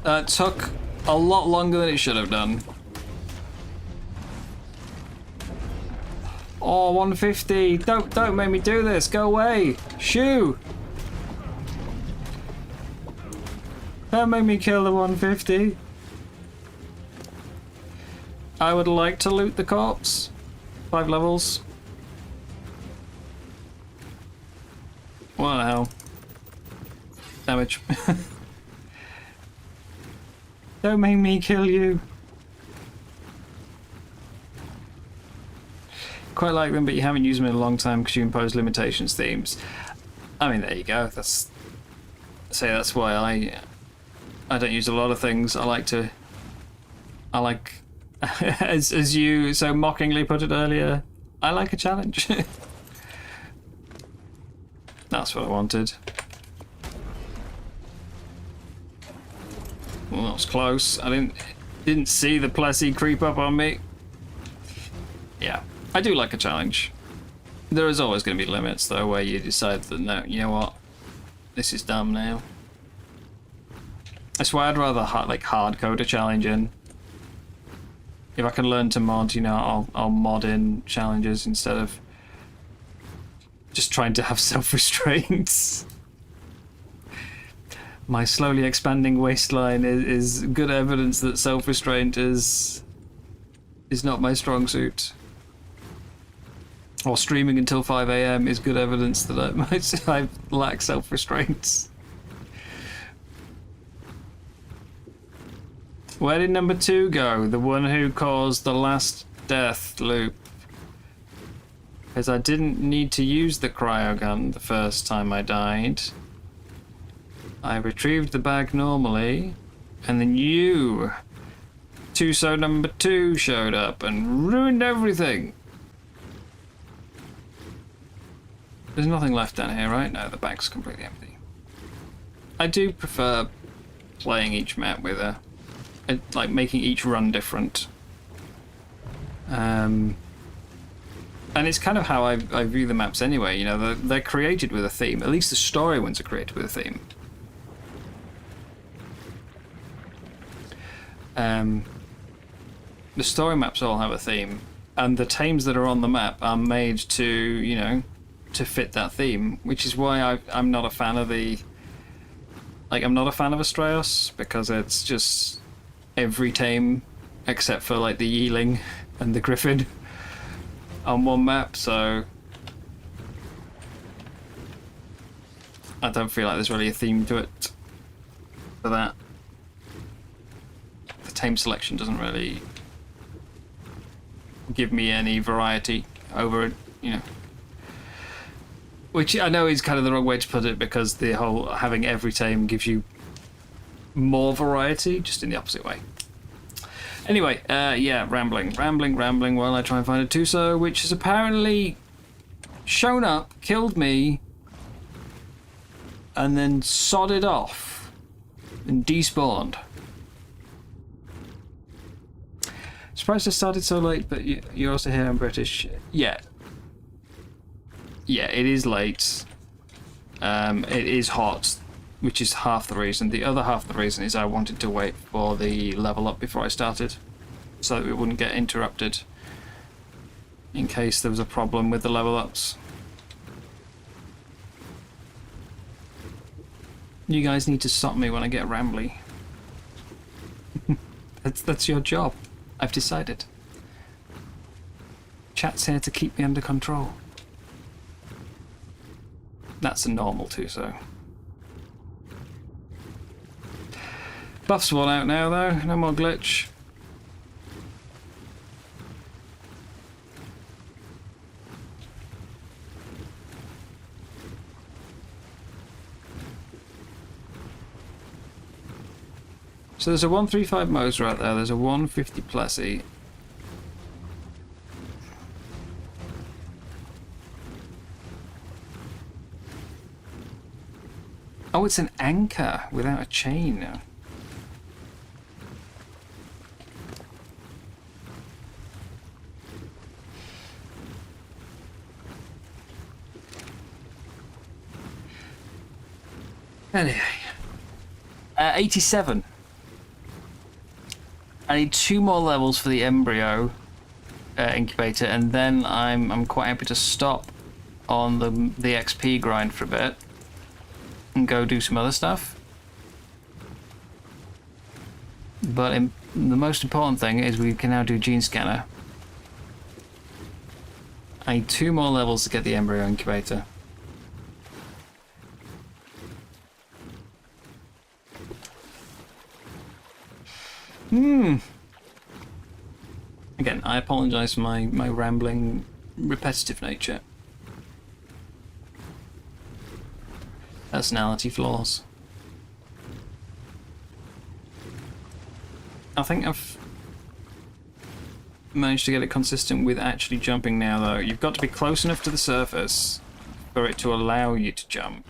That took a lot longer than it should have done. Oh, 150. Don't make me do this. Go away. Shoo. Don't make me kill the 150. I would like to loot the corpse. 5 levels. What the hell? Damage. Don't make me kill you. Quite like them, but you haven't used them in a long time because you impose limitations themes. I mean, there you go. That's why I don't use a lot of things. I like, as you so mockingly put it earlier, I like a challenge. That's what I wanted. Well, that was close. I didn't see the Plessy creep up on me. Yeah, I do like a challenge. There is always going to be limits though, where you decide that no, you know what, this is dumb now. That's why I'd rather hard code a challenge in. If I can learn to mod, you know, I'll mod in challenges instead of just trying to have self-restraints. My slowly expanding waistline is good evidence that self-restraint is not my strong suit. Or streaming until 5 AM is good evidence that I lack self-restraint. Where did number 2 go? The one who caused the last death loop. Because I didn't need to use the cryogun the first time I died. I retrieved the bag normally, and then you, Tuso number 2, showed up and ruined everything. There's nothing left down here, right? No, the bag's completely empty. I do prefer playing each map with like making each run different. And it's kind of how I view the maps anyway, you know, they're created with a theme. At least the story ones are created with a theme. The story maps all have a theme, and the tames that are on the map are made to, you know, to fit that theme, which is why I'm not a fan of I'm not a fan of Astraeus, because it's just every tame except for like the Yeeling and the Griffin on one map, so I don't feel like there's really a theme to it for that. The tame selection doesn't really give me any variety over it, you know. Which I know is kind of the wrong way to put it, because the whole having every tame gives you more variety, just in the opposite way. Anyway, yeah, rambling while I try and find a Tuso, which has apparently shown up, killed me, and then sodded off and despawned. Surprised I started so late, but you're also here, I'm British. Yeah. Yeah, it is late. It is hot, which is half the reason. The other half of the reason is I wanted to wait for the level up before I started, so that it wouldn't get interrupted in case there was a problem with the level ups. You guys need to stop me when I get rambly. That's your job. I've decided. Chat's here to keep me under control. That's a normal too, so. Buff's worn out now though, no more glitch. So there's a 135 Moser out there, there's a 150 Plessy. Oh, it's an anchor without a chain. Anyway, 87. I need 2 more levels for the embryo incubator, and then I'm quite happy to stop on the XP grind for a bit and go do some other stuff. But the most important thing is we can now do gene scanner. I need 2 more levels to get the embryo incubator. Again, I apologise for my rambling, repetitive nature. Personality flaws. I think I've managed to get it consistent with actually jumping now, though. You've got to be close enough to the surface for it to allow you to jump,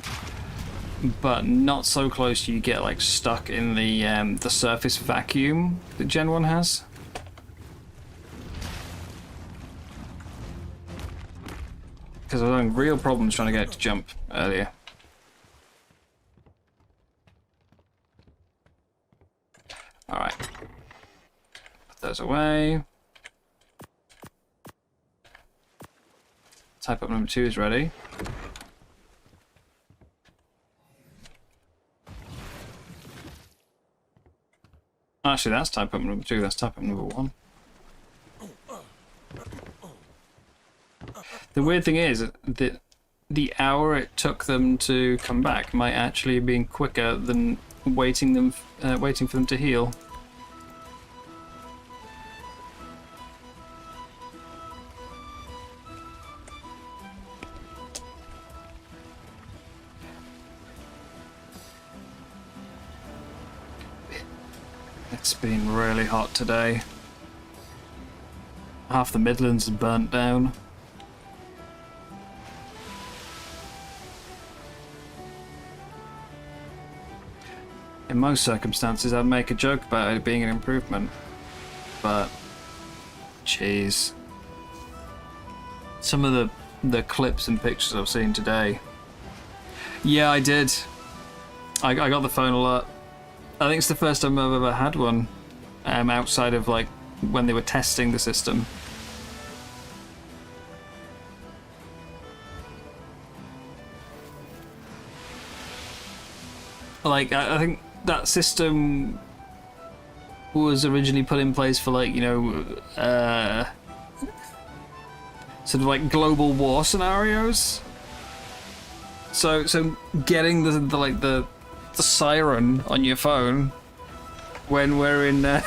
but not so close you get like stuck in the surface vacuum that Gen 1 has. Because I was having real problems trying to get it to jump earlier. Alright. Put those away. Type up number 2 is ready. Actually, that's type up number 2, that's type up number 1. The weird thing is that the hour it took them to come back might actually have been quicker than waiting for them to heal. It's been really hot today. Half the Midlands is burnt down. In most circumstances, I'd make a joke about it being an improvement, but jeez, some of the clips and pictures I've seen today. Yeah, I did. I got the phone alert. I think it's the first time I've ever had one, outside of like when they were testing the system. Like, I think that system was originally put in place for, like, you know, sort of like global war scenarios. So getting the siren on your phone when we're in like,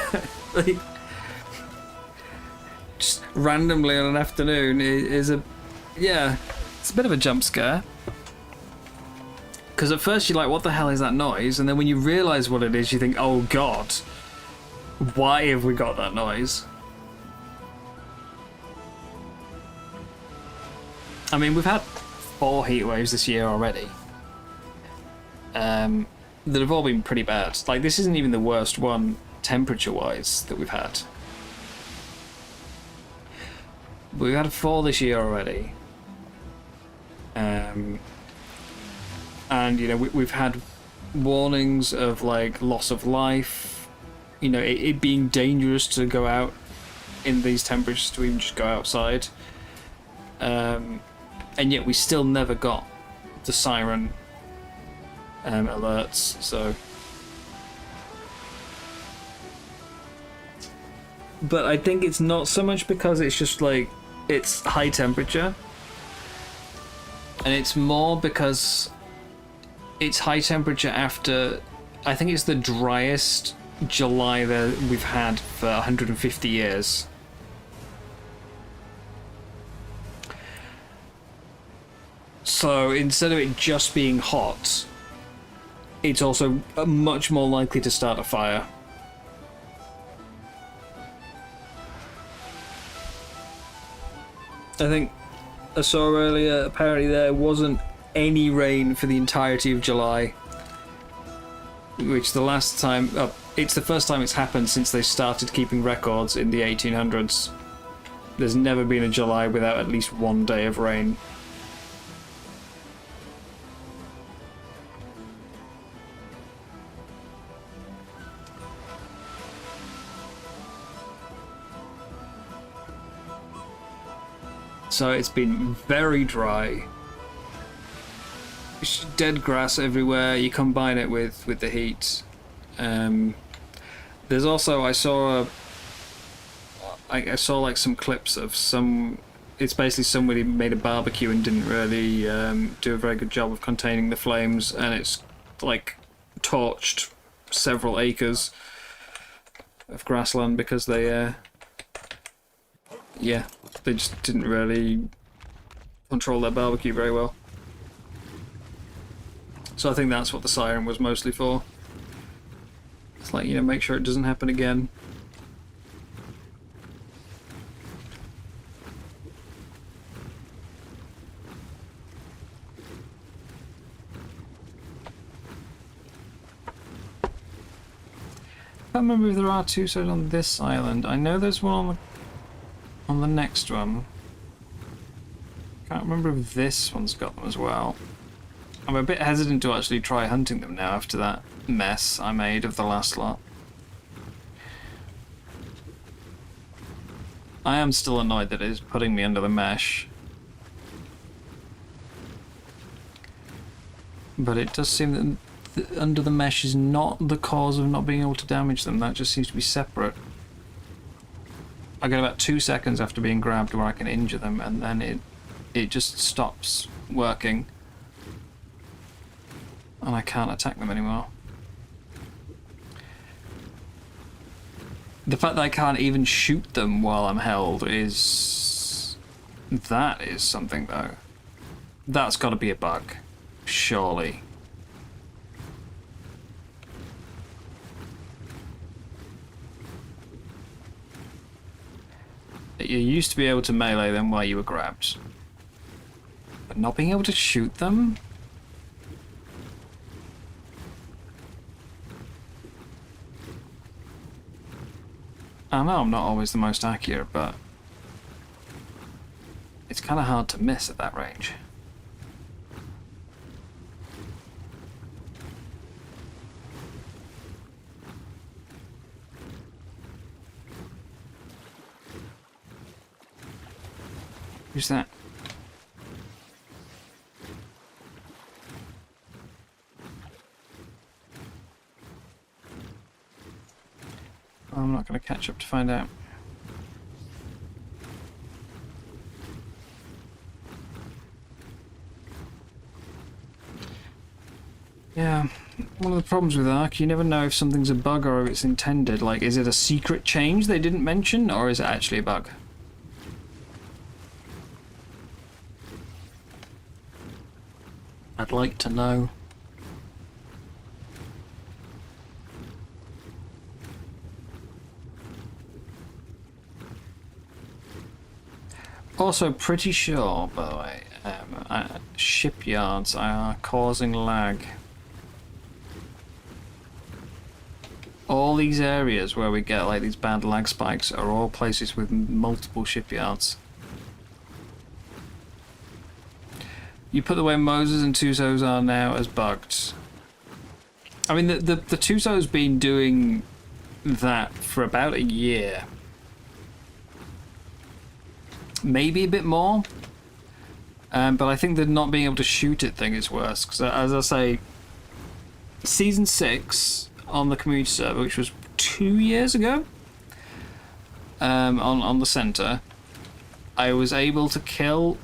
just randomly on an afternoon is a, yeah, it's a bit of a jump scare. Because at first you're like, what the hell is that noise? And then when you realise what it is, you think, oh god, why have we got that noise? I mean, we've had 4 heat waves this year already. That have all been pretty bad. Like, this isn't even the worst one, temperature-wise, that we've had. We've had 4 this year already. And, you know, we've had warnings of, like, loss of life. You know, it being dangerous to go out in these temperatures, to even just go outside. And yet we still never got the siren alerts, so... But I think it's not so much because it's just, like, it's high temperature. And it's more because it's high temperature after, I think it's the driest July that we've had for 150 years. So instead of it just being hot, it's also much more likely to start a fire. I think I saw earlier, apparently there wasn't any rain for the entirety of July. Which the last time, it's the first time it's happened since they started keeping records in the 1800s. There's never been a July without at least one day of rain. So it's been very dry. Dead grass everywhere. You combine it with the heat. There's also, I saw like some clips of some. It's basically somebody made a barbecue and didn't really do a very good job of containing the flames, and it's like torched several acres of grassland because they they just didn't really control their barbecue very well. So I think that's what the siren was mostly for. It's like, make sure it doesn't happen again. I can't remember if there are two sides on this island. I know there's one on the next one. Can't remember if this one's got them as well. I'm a bit hesitant to actually try hunting them now after that mess I made of the last lot. I am still annoyed that it is putting me under the mesh. But it does seem that under the mesh is not the cause of not being able to damage them. That just seems to be separate. I get about 2 seconds after being grabbed where I can injure them, and then it just stops working. And I can't attack them anymore. The fact that I can't even shoot them while I'm held is... that is something, though. That's got to be a bug. Surely. You used to be able to melee them while you were grabbed. But not being able to shoot them? I know I'm not always the most accurate, but it's kind of hard to miss at that range. Who's that? I'm not going to catch up to find out. Yeah, one of the problems with Ark, you never know if something's a bug or if it's intended. Like, is it a secret change they didn't mention, or is it actually a bug? I'd like to know. Also, pretty sure, by the way, shipyards are causing lag. All these areas where we get like these bad lag spikes are all places with multiple shipyards. You put the way Moses and Tuso's are now as bugged. I mean, the Tuso's been doing that for about a year. Maybe a bit more. But I think the not being able to shoot it thing is worse. Because as I say, Season 6 on the community server, which was 2 years ago, on the centre, I was able to kill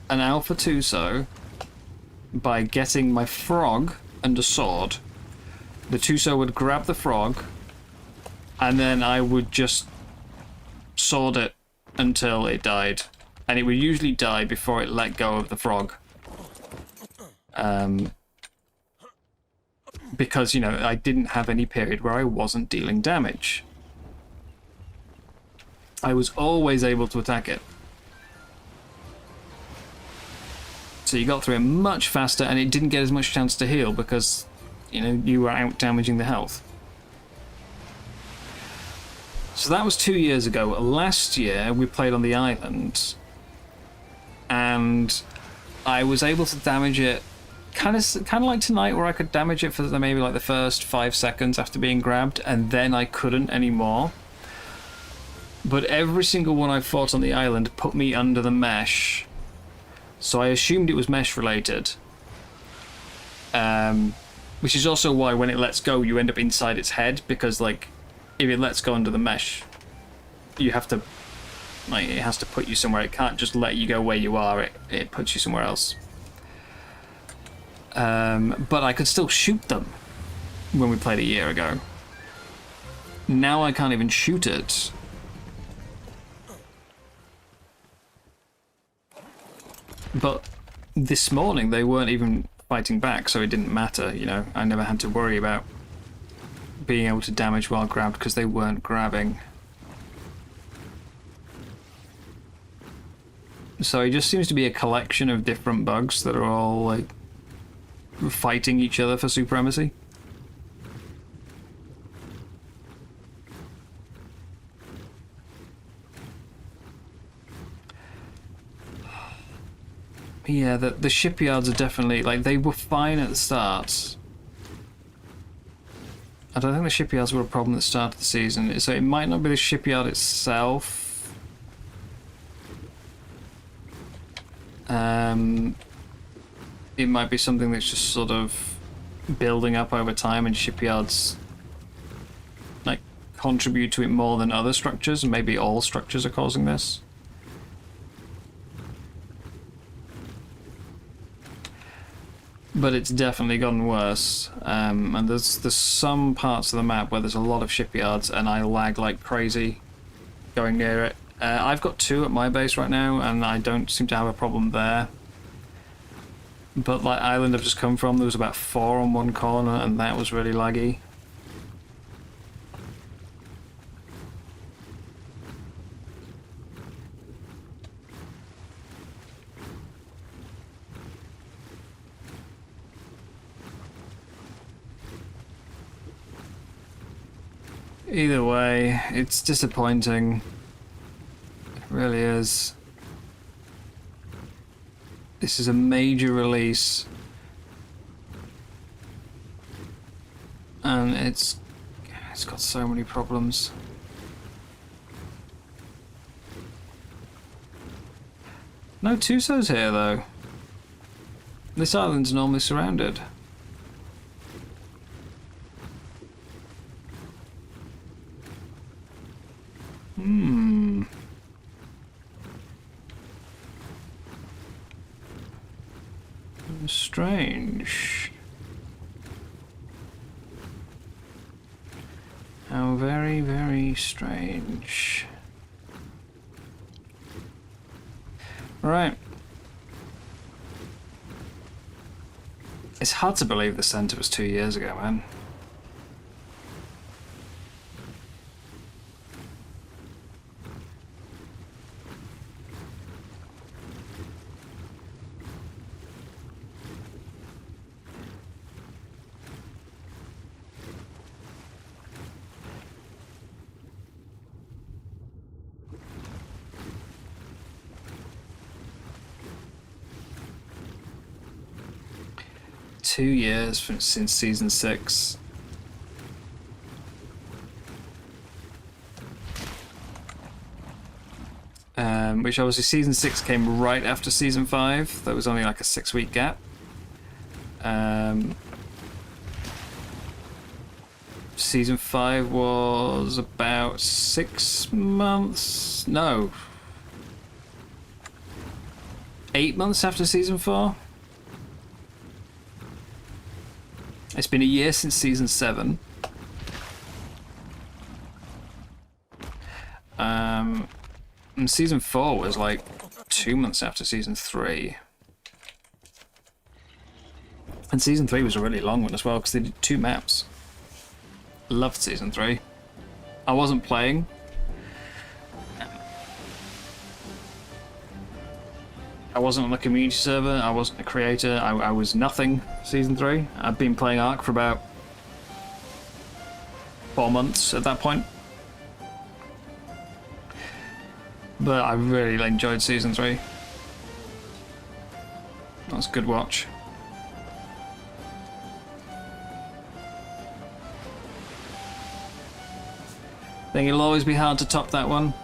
an Alpha Tuso by getting my frog and a sword. The Tuso would grab the frog, and then I would just sword it until it died. And it would usually die before it let go of the frog. Because, you know, I didn't have any period where I wasn't dealing damage. I was always able to attack it. So you got through it much faster, and it didn't get as much chance to heal because, you know, you were out damaging the health. So that was 2 years ago. Last year, we played on the island, and I was able to damage it kind of like tonight, where I could damage it for maybe like the first 5 seconds after being grabbed, and then I couldn't anymore. But every single one I fought on the island put me under the mesh, so I assumed it was mesh related. Which is also why when it lets go, you end up inside its head, because like if it lets go under the mesh, you have to, like, it has to put you somewhere. It can't just let you go where you are. It puts you somewhere else. But I could still shoot them when we played a year ago. Now I can't even shoot it. But this morning they weren't even fighting back, so it didn't matter, you know. I never had to worry about being able to damage while grabbed because they weren't grabbing. So it just seems to be a collection of different bugs that are all like fighting each other for supremacy. Yeah, the shipyards are definitely, like, they were fine at the start. I don't think the shipyards were a problem at the start of the season, so it might not be the shipyard itself. It might be something that's just sort of building up over time, and shipyards like contribute to it more than other structures, and maybe all structures are causing this. But it's definitely gotten worse, and there's some parts of the map where there's a lot of shipyards, and I lag like crazy going near it. I've got 2 at my base right now, and I don't seem to have a problem there. But like island I've just come from, there was about 4 on one corner, and that was really laggy. Either way, it's disappointing. It really is. This is a major release. And it's got so many problems. No Tusos here though. This island's normally surrounded. Strange. How very, very strange. Right. It's hard to believe the center was 2 years ago, man. Since season 6. Which obviously season 6 came right after season 5. That was only like a 6-week gap. Season 5 was about 6 months. No, 8 months after season 4. It's been a year since season 7. And season 4 was like 2 months after season 3. And season 3 was a really long one as well because they did 2 maps. Loved season 3. I wasn't playing. I wasn't on the community server, I wasn't a creator, I was nothing season 3. I'd been playing Ark for about 4 months at that point. But I really enjoyed season 3. That was a good watch. I think it'll always be hard to top that one.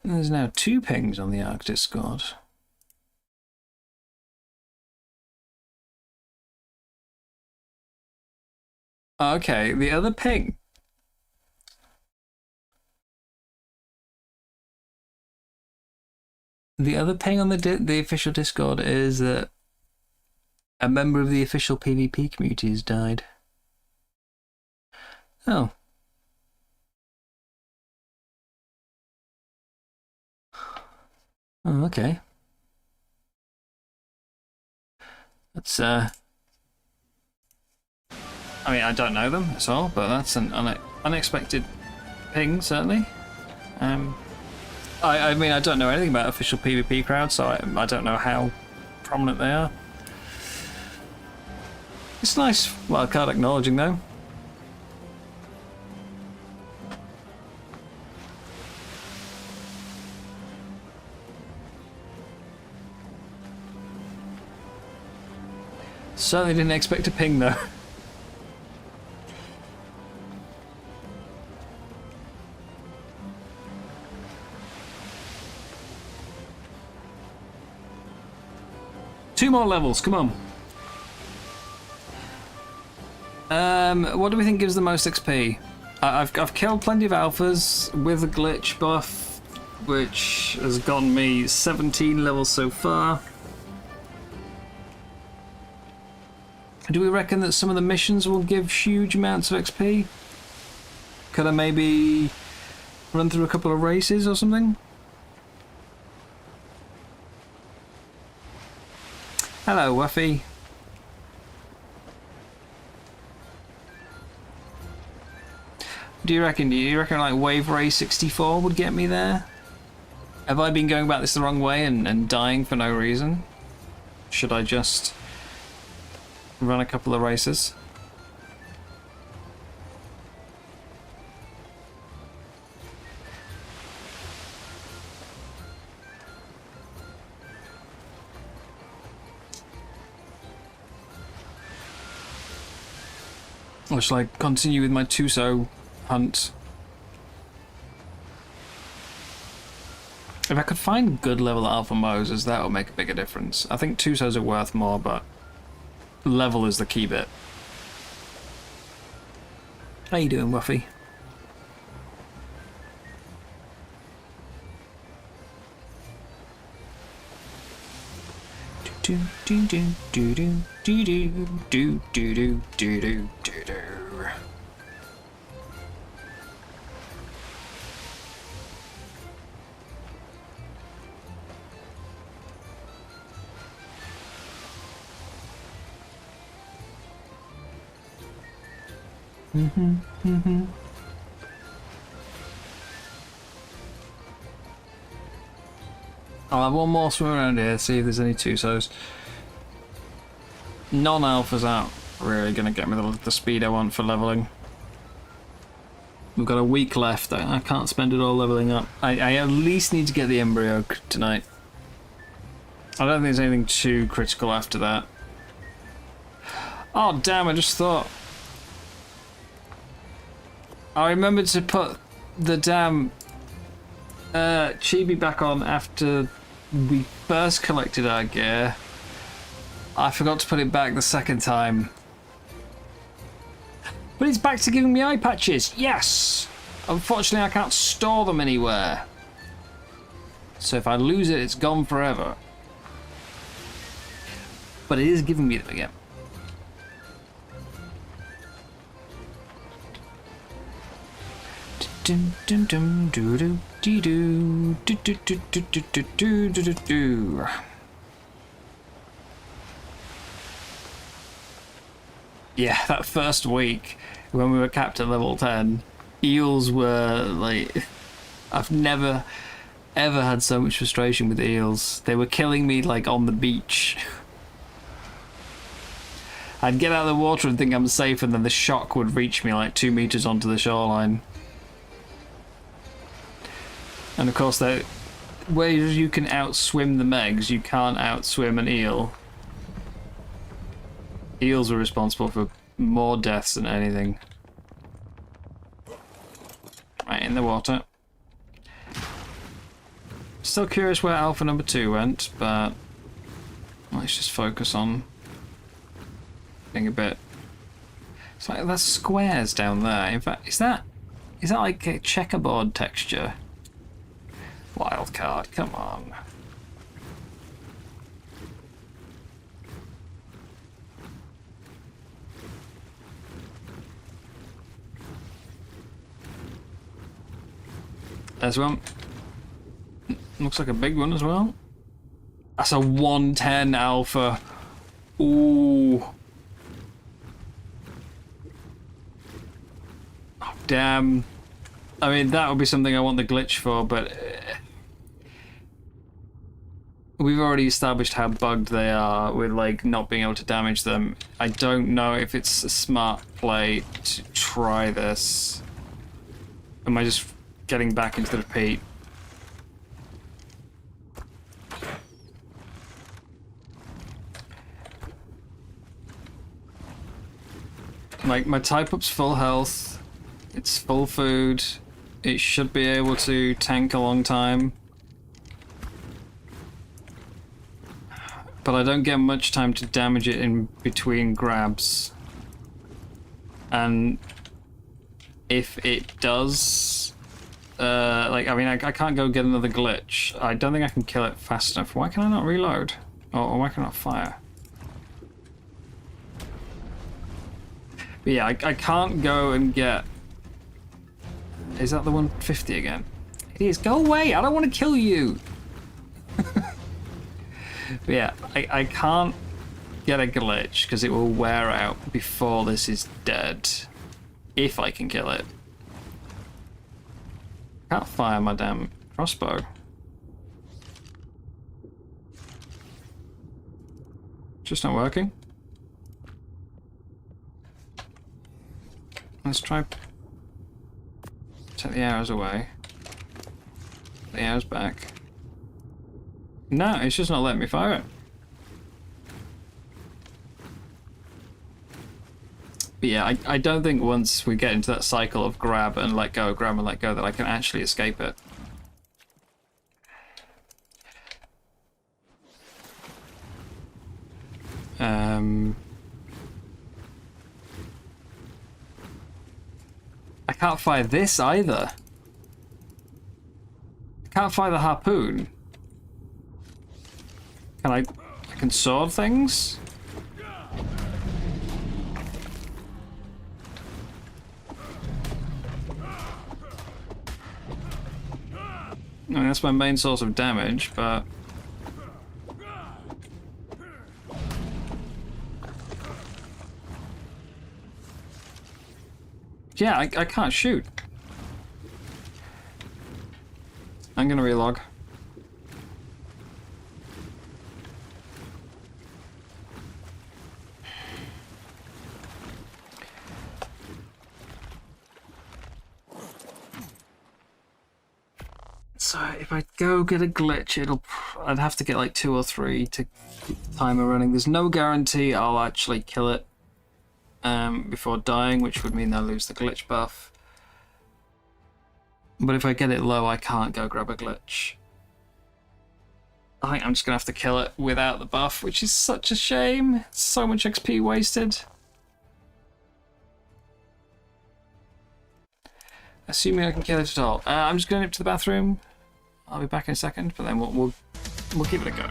There's now 2 pings on the Ark Discord. Okay, the other ping. The other ping on the official Discord is that a member of the official PvP community has died. Oh. Oh, okay. That's, I mean, I don't know them at all, but that's an unexpected ping, certainly. I mean, I don't know anything about official PvP crowds, so I don't know how prominent they are. It's nice wildcard acknowledging, though. Certainly didn't expect a ping, though. Two more levels, come on. What do we think gives the most XP? I've killed plenty of alphas with a glitch buff, which has gotten me 17 levels so far. Do we reckon that some of the missions will give huge amounts of XP? Could I maybe run through a couple of races or something? Hello, Wuffy. Do you reckon like Wave Race 64 would get me there? Have I been going about this the wrong way and dying for no reason? Should I just run a couple of races? Or shall I continue with my Tuso hunt? If I could find good level alpha Moses, that would make a bigger difference. I think Tusos are worth more, but level is the key bit. How you doing, Wuffy? Do do do do do do do do do do do do do. I'll have one more swim around here, see if there's any Tusos. Non-alphas aren't really going to get me the speed I want for leveling. We've got a week left. I can't spend it all leveling up. I at least need to get the embryo tonight. I don't think there's anything too critical after that. Oh damn, I just thought. I remembered to put the damn Chibi back on after we first collected our gear. I forgot to put it back the second time. But it's back to giving me eye patches. Yes! Unfortunately, I can't store them anywhere. So if I lose it, it's gone forever. But it is giving me them again. Dum dum dum doo doo dee doo doo doo doo doo doo doo doo doo doo. Yeah, that first week when we were capped at level 10, eels were like, I've never ever had so much frustration with eels. They were killing me like on the beach. I'd get out of the water and think I'm safe, and then the shock would reach me like 2 meters onto the shoreline. And of course, where you can outswim the megs, you can't outswim an eel. Eels are responsible for more deaths than anything. Right, in the water. Still curious where Alpha number 2 went, but let's just focus on being a bit. It's like that's squares down there. In fact, is that like a checkerboard texture? Wild card, come on. There's one. Looks like a big one as well. That's a 110 alpha. Ooh. Oh, damn. I mean, that would be something I want the glitch for, but we've already established how bugged they are with like not being able to damage them. I don't know if it's a smart play to try this. Am I just getting back into the repeat? Like, my type up's full health, it's full food, it should be able to tank a long time. But I don't get much time to damage it in between grabs. And if it does, like, I mean, I can't go get another glitch. I don't think I can kill it fast enough. Why can I not reload? Or why can I not fire? But yeah, I can't go and get... Is that the 150 again? It is. Go away! I don't want to kill you! But yeah, I can't get a glitch because it will wear out before this is dead. If I can kill it. Can't fire my damn crossbow. Just not working. Let's try take the arrows away. The arrows back. No, it's just not letting me fire it. But yeah, I don't think once we get into that cycle of grab and let go, grab and let go, that I can actually escape it. I can't fire this either. I can't fire the harpoon. Can I can sword things? I mean, that's my main source of damage, but... Yeah, I can't shoot. I'm gonna relog. So if I go get a glitch, I'd have to get like 2 or 3 to keep the timer running. There's no guarantee I'll actually kill it before dying, which would mean I'll lose the glitch buff. But if I get it low, I can't go grab a glitch. I think I'm just going to have to kill it without the buff, which is such a shame. So much XP wasted. Assuming I can kill it at all. I'm just going up to the bathroom. I'll be back in a second, but then we'll give it a go.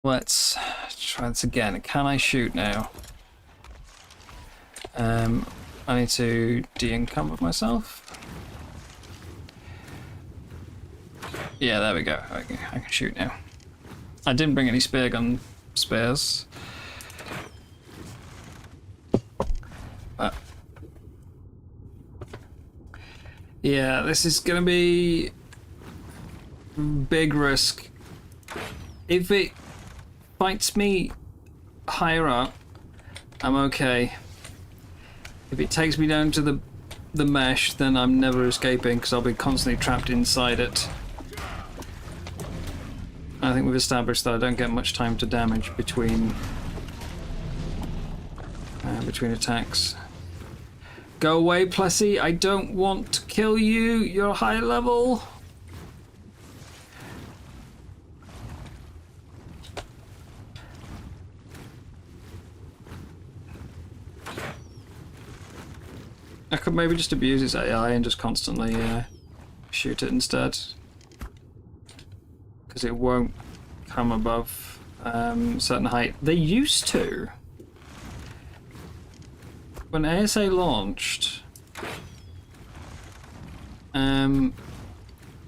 Let's try this again. Can I shoot now? I need to de-encumber myself. Yeah, there we go. I can shoot now. I didn't bring any spear gun spares. But yeah, this is gonna be big risk. If it fights me higher up, I'm okay. If it takes me down to the mesh, then I'm never escaping because I'll be constantly trapped inside it. I think we've established that I don't get much time to damage between attacks. Go away, Plessy. I don't want to kill you. You're high level. I could maybe just abuse his AI and just constantly shoot it instead. Because it won't come above a certain height. They used to. When ASA launched,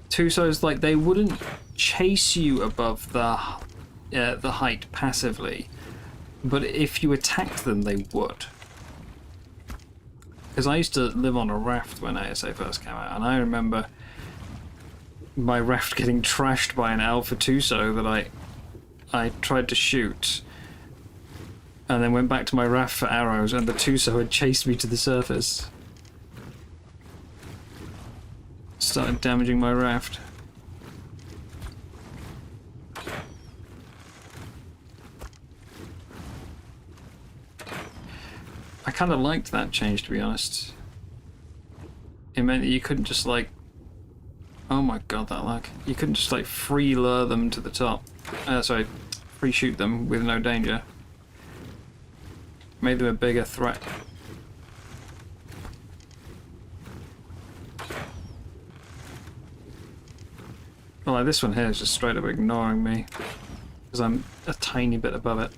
Tusos, like, they wouldn't chase you above the height passively, but if you attacked them, they would. Because I used to live on a raft when ASA first came out, and I remember my raft getting trashed by an Alpha Tuso that I tried to shoot, and then went back to my raft for arrows, and the Tuso had chased me to the surface. Started damaging my raft. I kind of liked that change, to be honest. It meant that you couldn't just, like... Oh my god, that lag. You couldn't just, like, free lure them to the top. Sorry, free shoot them with no danger. Made them a bigger threat. Well, like, this one here is just straight up ignoring me. Because I'm a tiny bit above it.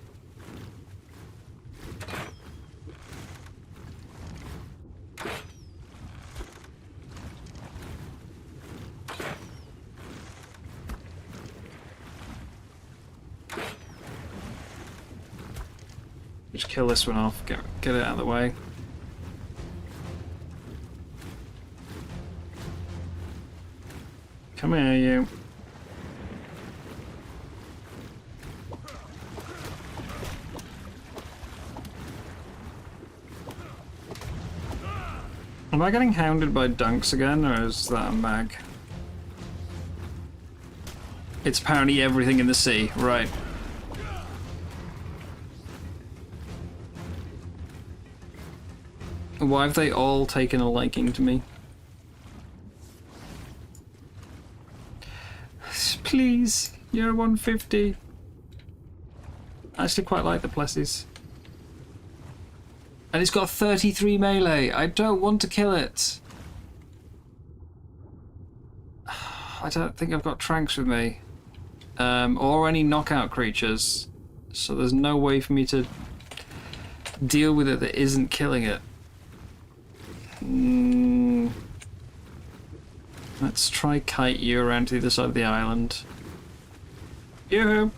Just kill this one off. Get it out of the way. Come here, you. Am I getting hounded by dunks again, or is that a mag? It's apparently everything in the sea, right. Why have they all taken a liking to me? Please, you're 150. I actually quite like the Plessies. And it's got 33 melee. I don't want to kill it. I don't think I've got Tranks with me. Or any knockout creatures. So there's no way for me to deal with it that isn't killing it. Let's try kite you around to the other side of the island. Yoo-hoo!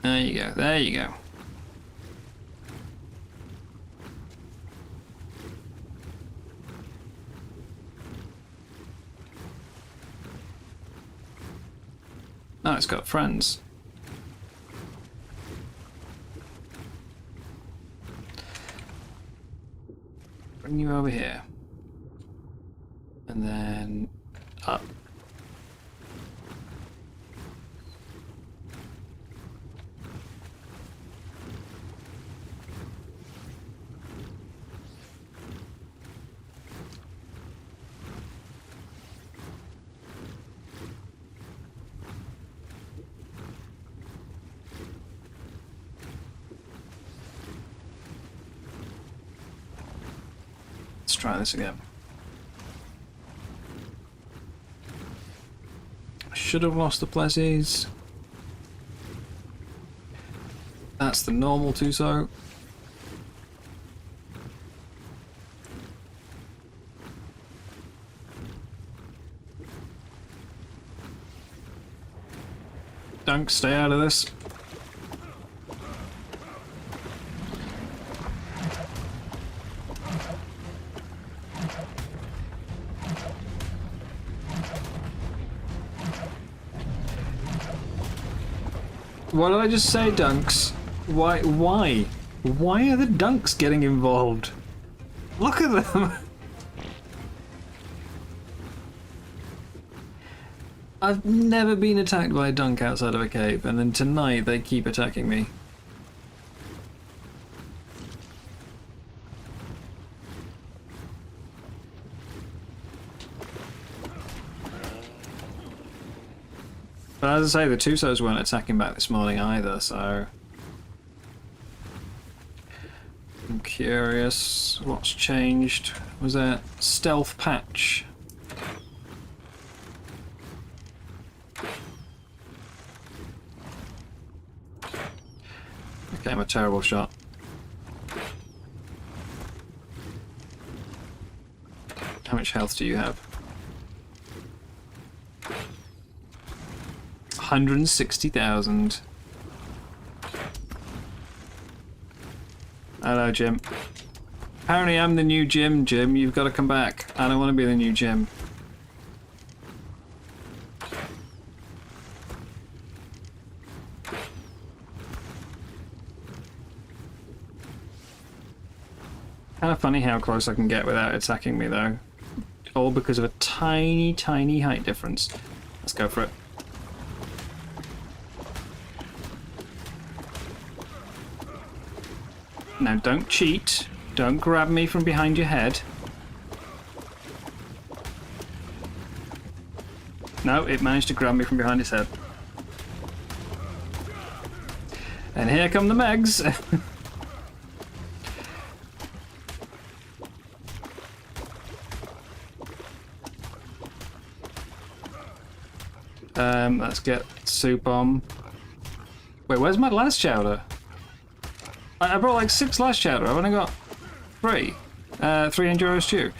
There you go, there you go. Oh, it's got friends. Bring you over here. And then up. Let's try this again. Should have lost the Plessies. That's the normal Tuso. Dunk, stay out of this. What did I just say, dunks? Why? Why are the dunks getting involved? Look at them! I've never been attacked by a dunk outside of a cave, and then tonight they keep attacking me. But as I say, the Tusos weren't attacking back this morning either, so... I'm curious what's changed. Was that stealth patch? Okay, I'm a terrible shot. How much health do you have? 160,000. Hello, Jim. Apparently I'm the new Jim, you've got to come back. I don't want to be the new Jim. Kind of funny how close I can get without attacking me, though. All because of a tiny, tiny height difference. Let's go for it. Now don't cheat. Don't grab me from behind your head. No, it managed to grab me from behind his head. And here come the Megs. Let's get soup on. Wait, where's my last chowder? I brought like 6 last chowder. I've only got 3. 3 Enduro stew.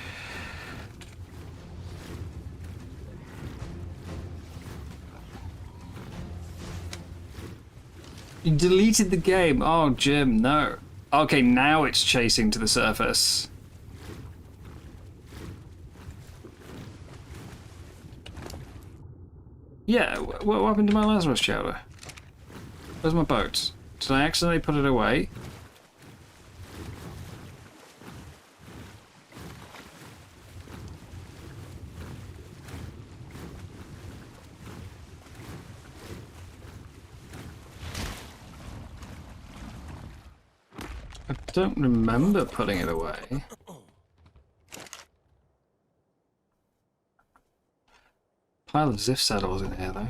You deleted the game. Oh, Jim, no. Okay, now it's chasing to the surface. Yeah, what happened to my Lazarus chowder? Where's my boat? Did I accidentally put it away? I don't remember putting it away. Pile of Ziff saddles in here, though.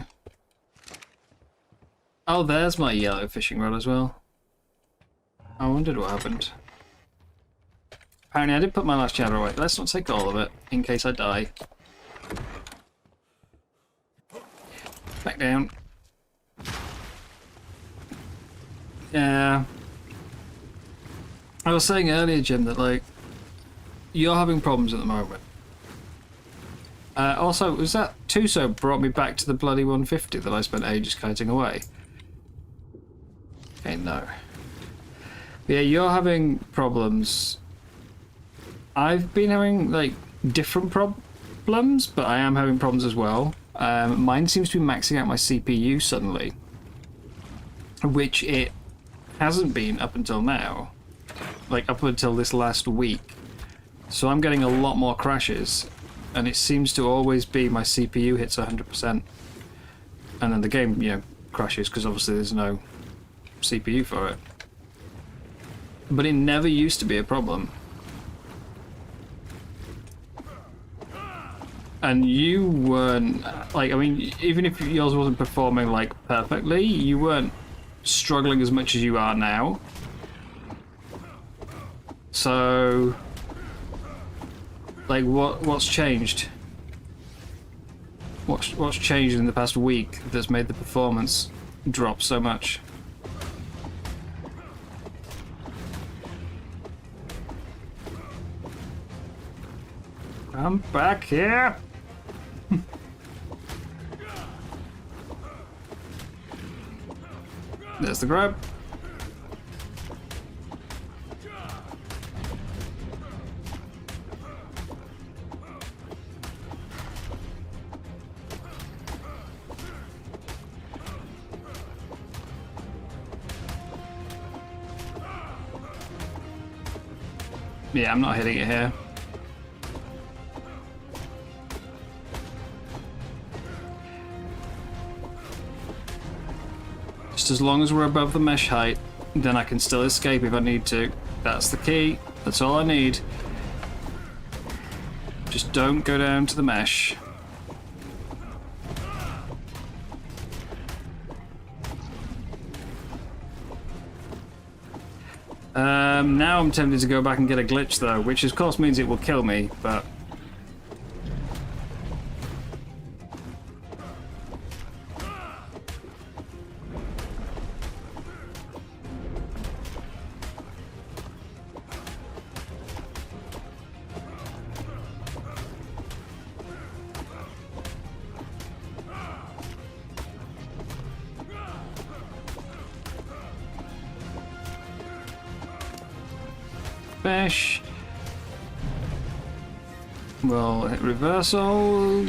Oh, there's my yellow fishing rod as well. I wondered what happened. Apparently I did put my last chowder away. Let's not take all of it, in case I die. Back down. Yeah. I was saying earlier, Jim, that, like, you're having problems at the moment. Also, was that Tuso brought me back to the bloody 150 that I spent ages kiting away? Okay, no. But yeah, you're having problems. I've been having, like, different problems, but I am having problems as well. Mine seems to be maxing out my CPU suddenly, which it hasn't been up until now. Like, up until this last week. So I'm getting a lot more crashes, and it seems to always be my CPU hits 100%. And then the game, you know, crashes, because obviously there's no CPU for it. But it never used to be a problem. And you weren't, like, I mean, even if yours wasn't performing, like, perfectly, you weren't struggling as much as you are now. So, like, what's changed? What's changed in the past week that's made the performance drop so much? I'm back here. There's the grab. Yeah, I'm not hitting it here. Just as long as we're above the mesh height, then I can still escape if I need to. That's the key. That's all I need. Just don't go down to the mesh. Now I'm tempted to go back and get a glitch though, which of course means it will kill me, but... Fish. We'll hit reversal.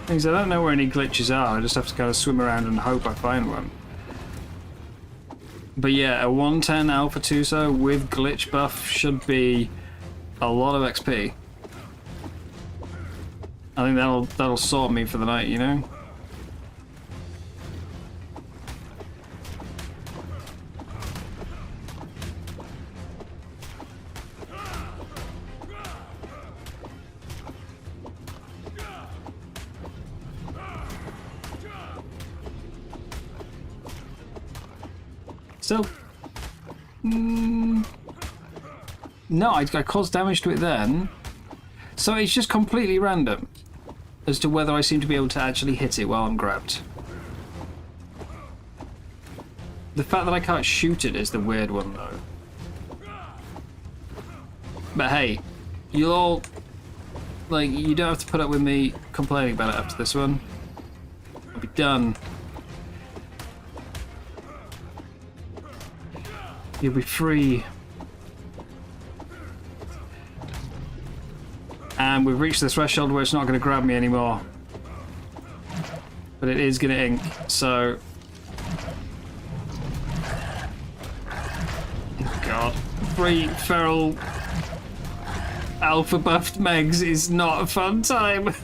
Things I don't know where any glitches are, I just have to kind of swim around and hope I find one. But yeah, a 110 Alpha Tuso with glitch buff should be a lot of XP. I think that'll sort me for the night, you know? So, no, I caused damage to it then. So it's just completely random as to whether I seem to be able to actually hit it while I'm grabbed. The fact that I can't shoot it is the weird one, though. But hey, you'll all Like, you don't have to put up with me complaining about it after this one. I'll be done. You'll be free. And we've reached the threshold where it's not going to grab me anymore. But it is going to ink, so... God. 3 feral alpha buffed Megs is not a fun time.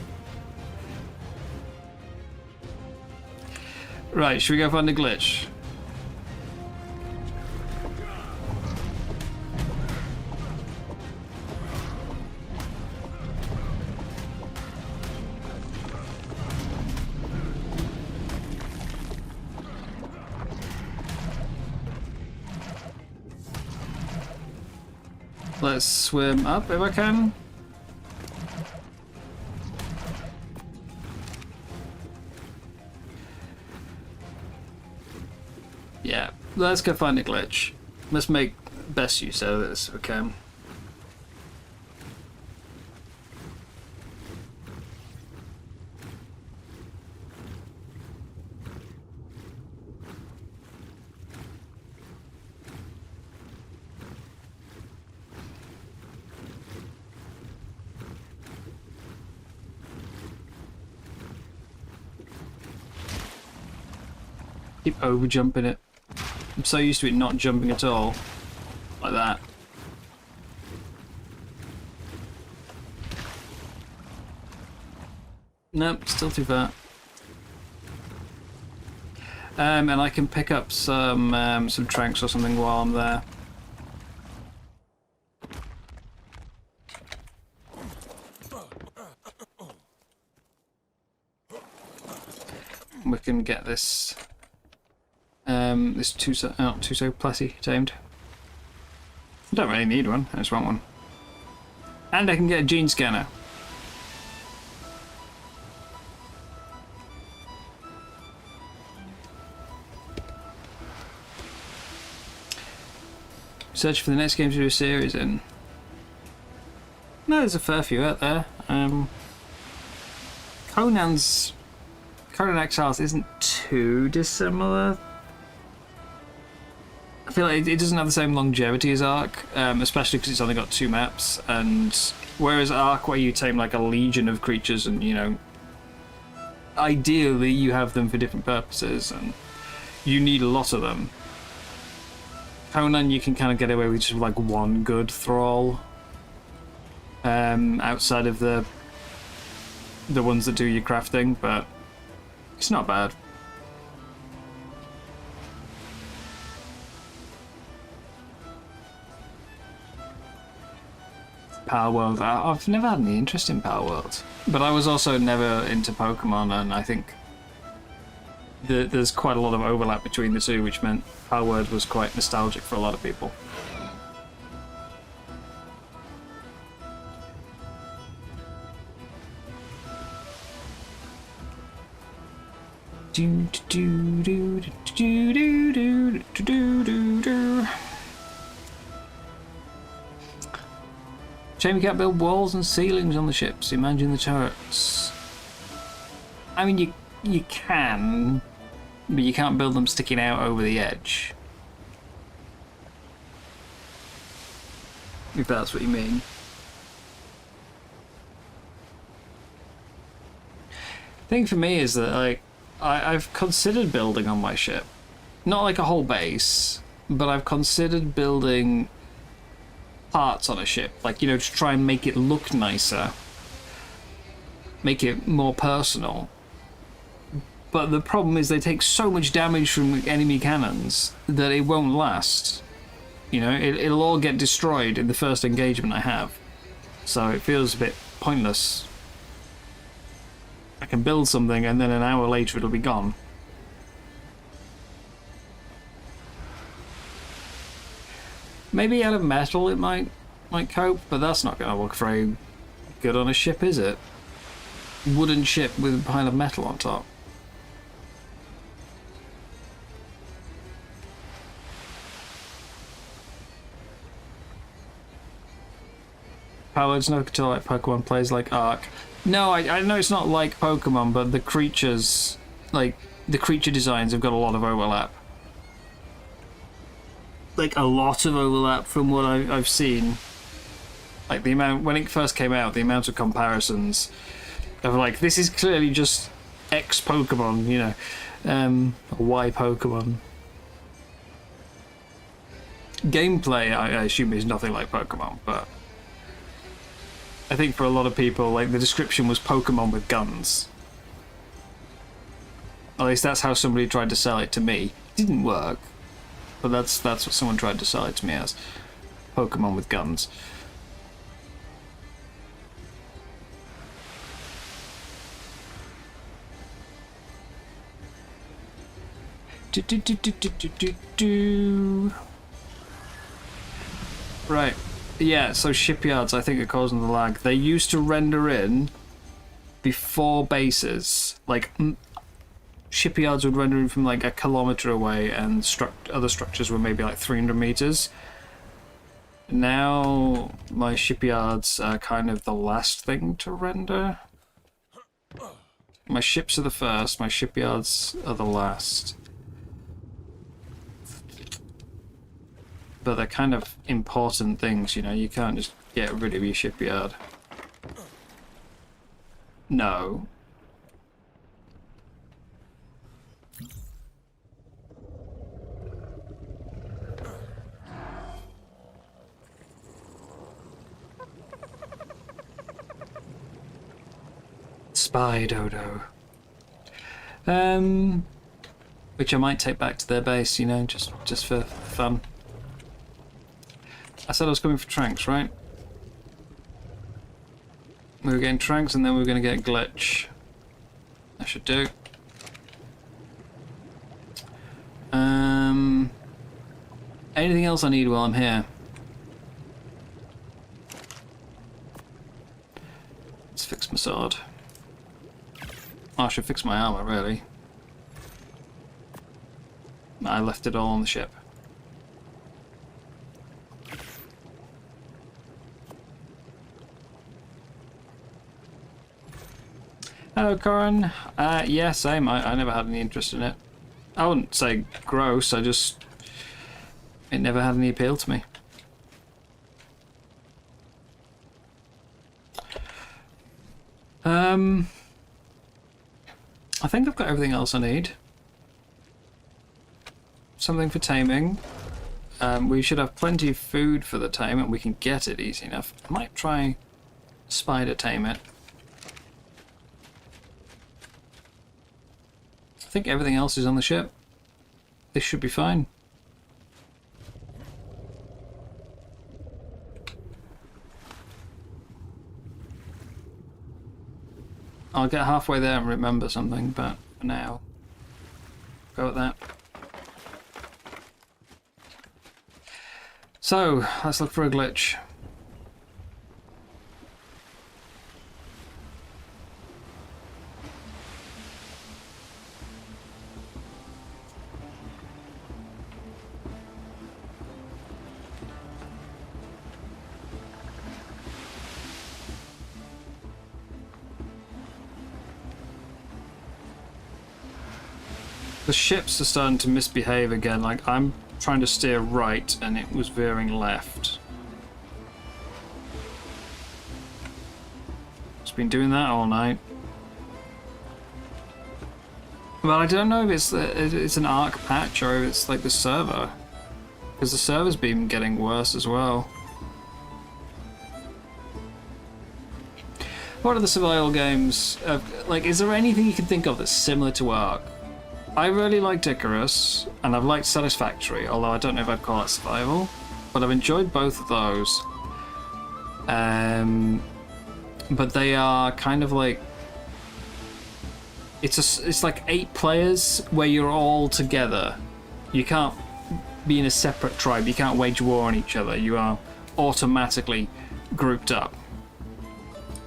Right, should we go find a glitch? Let's swim up if I can. Yeah, let's go find a glitch. Let's make best use out of this if we can. Keep over jumping it. I'm so used to it not jumping at all. Like that. Nope, still too far. And I can pick up some tranks or something while I'm there. We can get this this Tuso Plessy tamed. I don't really need one, I just want one. And I can get a gene scanner. Search for the next game to do a series in. No, there's a fair few out there. Conan Exiles isn't too dissimilar. I feel like it doesn't have the same longevity as Ark, especially because it's only got 2 maps, and whereas Ark, where you tame like a legion of creatures and, you know, ideally you have them for different purposes and you need a lot of them. Conan, you can kind of get away with just like one good thrall, outside of the ones that do your crafting, but it's not bad. Power World. I've never had any interest in Power World, but I was also never into Pokemon, and I think there's quite a lot of overlap between the two, which meant Power World was quite nostalgic for a lot of people. Do do do do do do do do do. Shame you can't build walls and ceilings on the ships. Imagine the turrets. I mean, you can, but you can't build them sticking out over the edge. If that's what you mean. The thing for me is that, like, I've considered building on my ship. Not like a whole base, but I've considered building parts on a ship, like, you know, to try and make it look nicer, make it more personal. But the problem is they take so much damage from enemy cannons that it won't last. You know, it'll all get destroyed in the first engagement I have. So it feels a bit pointless. I can build something and then an hour later it'll be gone. Maybe out of metal it might cope, but that's not going to look very good on a ship, is it? Wooden ship with a pile of metal on top. Paladins no control like Pokemon plays like Ark. No, I know it's not like Pokemon, but the creatures, like, the creature designs have got a lot of overlap. Like, a lot of overlap from what I've seen. Like, the amount, when it first came out, the amount of comparisons of, like, this is clearly just X Pokemon, you know, Y Pokemon. Gameplay, I assume, is nothing like Pokemon, but I think for a lot of people, like, the description was Pokemon with guns. At least that's how somebody tried to sell it to me. It didn't work, but that's what someone tried to sell it to me as. Pokemon with guns. Right. Yeah, so shipyards, I think, are causing the lag. They used to render in before bases. Like, shipyards would render in from like a kilometre away, and other structures were maybe like 300 metres. Now, my shipyards are kind of the last thing to render. My ships are the first, my shipyards are the last. But they're kind of important things, you know, you can't just get rid of your shipyard. No. Spy Dodo. Which I might take back to their base, you know, just for fun. I said I was coming for Tranks, right? We were getting Tranks and then we were going to get Glitch. I should do. Anything else I need while I'm here? Let's fix my sword. Oh, I should fix my armor, really. I left it all on the ship. Hello, Corin. Yeah, same. I never had any interest in it. I wouldn't say gross, it never had any appeal to me. I think I've got everything else I need. Something for taming. We should have plenty of food for the tame, and we can get it easy enough. I might try spider tame it. I think everything else is on the ship. This should be fine. I'll get halfway there and remember something, but for now, go with that. So, let's look for a glitch. The ships are starting to misbehave again, like I'm trying to steer right and it was veering left. It's been doing that all night. Well, I don't know if it's an Arc patch or if it's like the server. Because the server's been getting worse as well. What are the survival games? Like, is there anything you can think of that's similar to Arc? I really liked Icarus, and I've liked Satisfactory, although I don't know if I'd call it survival. But I've enjoyed both of those. But they are kind of like... It's like 8 players where you're all together. You can't be in a separate tribe, you can't wage war on each other, you are automatically grouped up.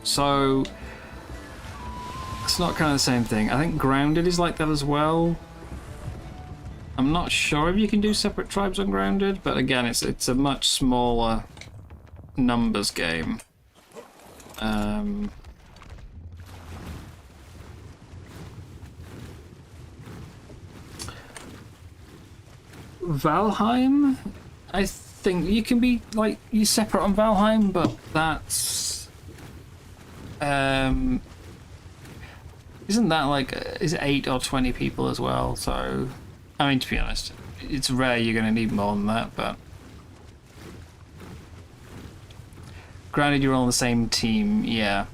So... it's not kind of the same thing. I think Grounded is like that as well. I'm not sure if you can do separate tribes on Grounded, but again, it's a much smaller numbers game. Valheim, I think you can be like you separate on Valheim, but that's isn't that like is it 8 or 20 people as well? So I mean, to be honest, it's rare you're going to need more than that, but granted you're all on the same team, yeah.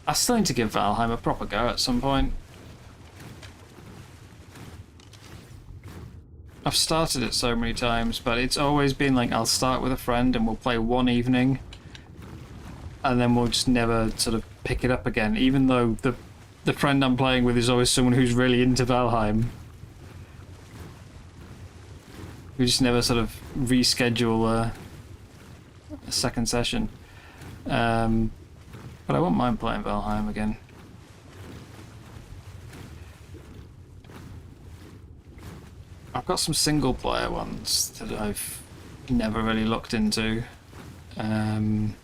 I still need to give Valheim a proper go at some point. I've started it so many times, but it's always been like I'll start with a friend and we'll play one evening and then we'll just never sort of pick it up again, even though the friend I'm playing with is always someone who's really into Valheim. We just never sort of reschedule a second session. But I won't mind playing Valheim again. I've got some single player ones that I've never really looked into. In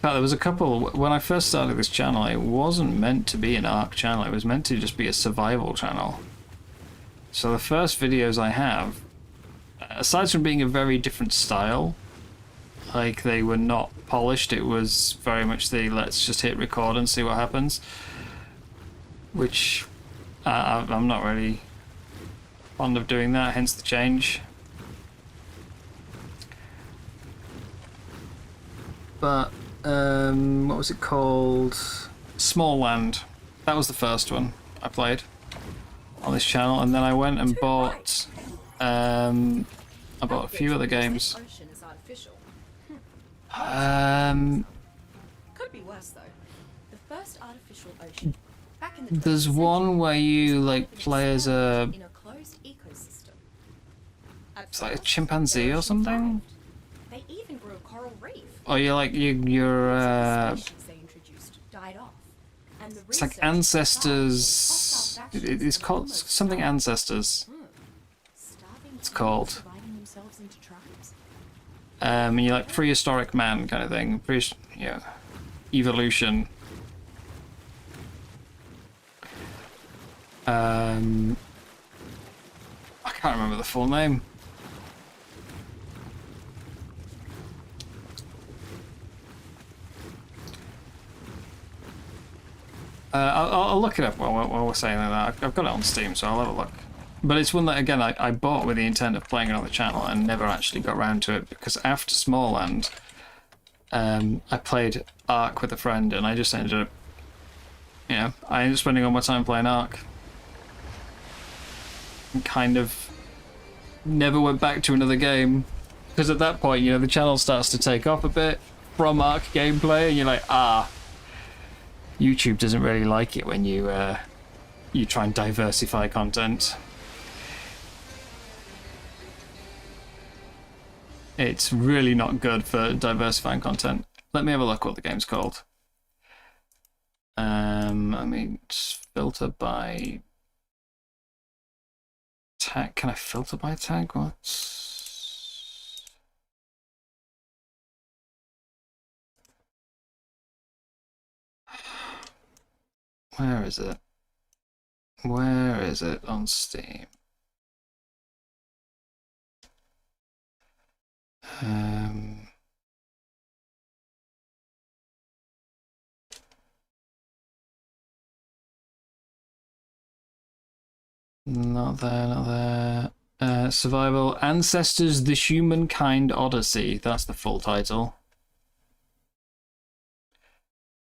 fact, there was a couple, when I first started this channel, it wasn't meant to be an ARC channel, it was meant to just be a survival channel. So the first videos I have, aside from being a very different style, like they were not polished, it was very much the let's just hit record and see what happens. Which I'm not really fond of doing that, hence the change. But what was it called? Small Land. That was the first one I played on this channel, and then I went and bought I bought a few other games. Could be worse though. The first artificial ocean. Back in the There's one where you like play as a in a closed ecosystem. it's like a chimpanzee or something. They even grew a coral reef. Or you're like you're Species they introduced died off. And the it's like research Ancestors. It's called something Ancestors. It's called. dividing themselves into tribes. And you're like prehistoric man kind of thing. Yeah, evolution. I can't remember the full name. I'll look it up while we're saying that. I've got it on Steam, so I'll have a look. But it's one that, again, I bought with the intent of playing it on the channel and never actually got around to it, because after Small Land, I played Ark with a friend, and I just ended up, you know, I ended up spending all my time playing Ark. And kind of never went back to another game, because at that point, you know, the channel starts to take off a bit from Ark gameplay, and you're like, YouTube doesn't really like it when you try and diversify content. It's really not good for diversifying content. Let me have a look what the game's called. I mean, filter by tag. Can I filter by tag? What? Where is it? Where is it on Steam? Not there, not there. Survival Ancestors: The Humankind Odyssey. That's the full title.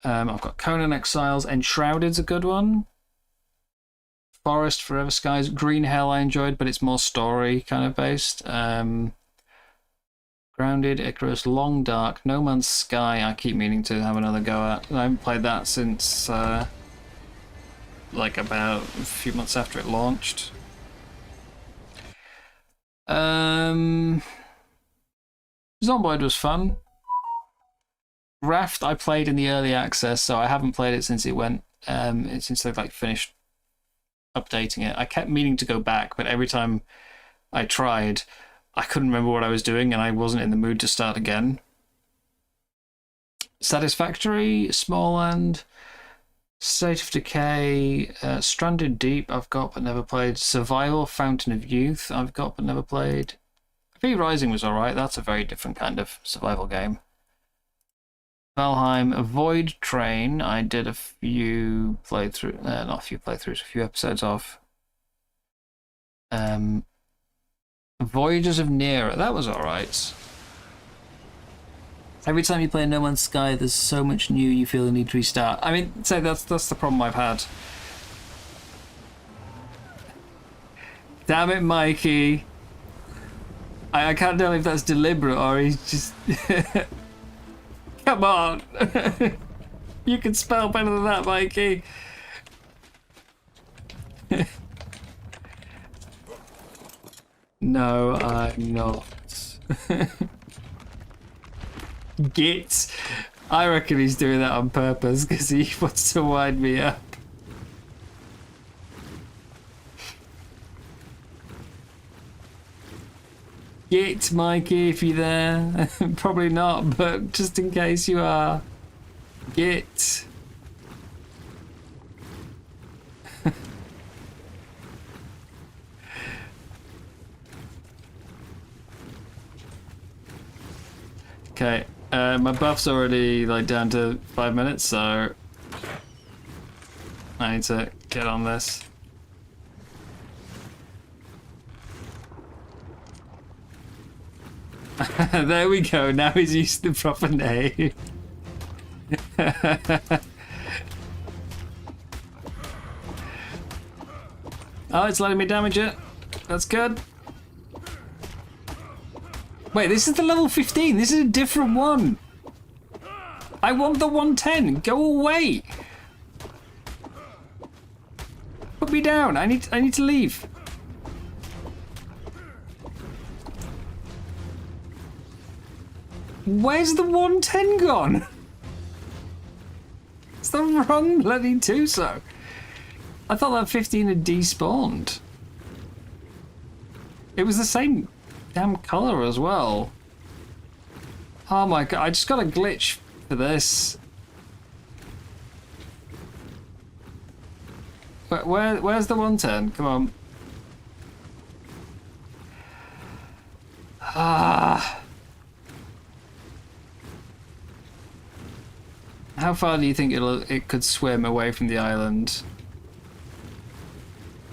I've got Conan Exiles. Enshrouded's a good one. Forest, Forever Skies. Green Hell I enjoyed, but it's more story kind of based. Grounded, Icarus, Long Dark, No Man's Sky I keep meaning to have another go at. I haven't played that since like about a few months after it launched. Zomboid was fun. Raft I played in the early access, so I haven't played it since it went since they've like finished updating it. I kept meaning to go back, but every time I tried. I couldn't remember what I was doing, and I wasn't in the mood to start again. Satisfactory, Small End, State of Decay, Stranded Deep I've got but never played. Survival, Fountain of Youth I've got but never played. V Rising was alright, that's a very different kind of survival game. Valheim, Void Train, I did a few playthroughs, not a few playthroughs, a few episodes of. Voyages of Nearer, that was alright. Every time you play No Man's Sky, there's so much new you feel the need to restart. I mean, say that's the problem I've had. Damn it, Mikey. I can't tell if that's deliberate or he's just... Come on! You can spell better than that, Mikey. No, I'm not. Git. I reckon he's doing that on purpose because he wants to wind me up. Git, Mikey, if you're there. Probably not, but just in case you are. Git. Okay. My buff's already like down to 5 minutes, so I need to get on this. There we go, now he's used the proper name. Oh, it's letting me damage it. That's good. Wait, this is the level 15. This is a different one. I want the 110. Go away. Put me down. I need to leave. Where's the 110 gone? It's the wrong bloody Tuso. I thought that 15 had despawned. It was the same damn colour as well. Oh my god, I just got a glitch for this. Where's the 110? Come on. Ah. How far do you think it could swim away from the island?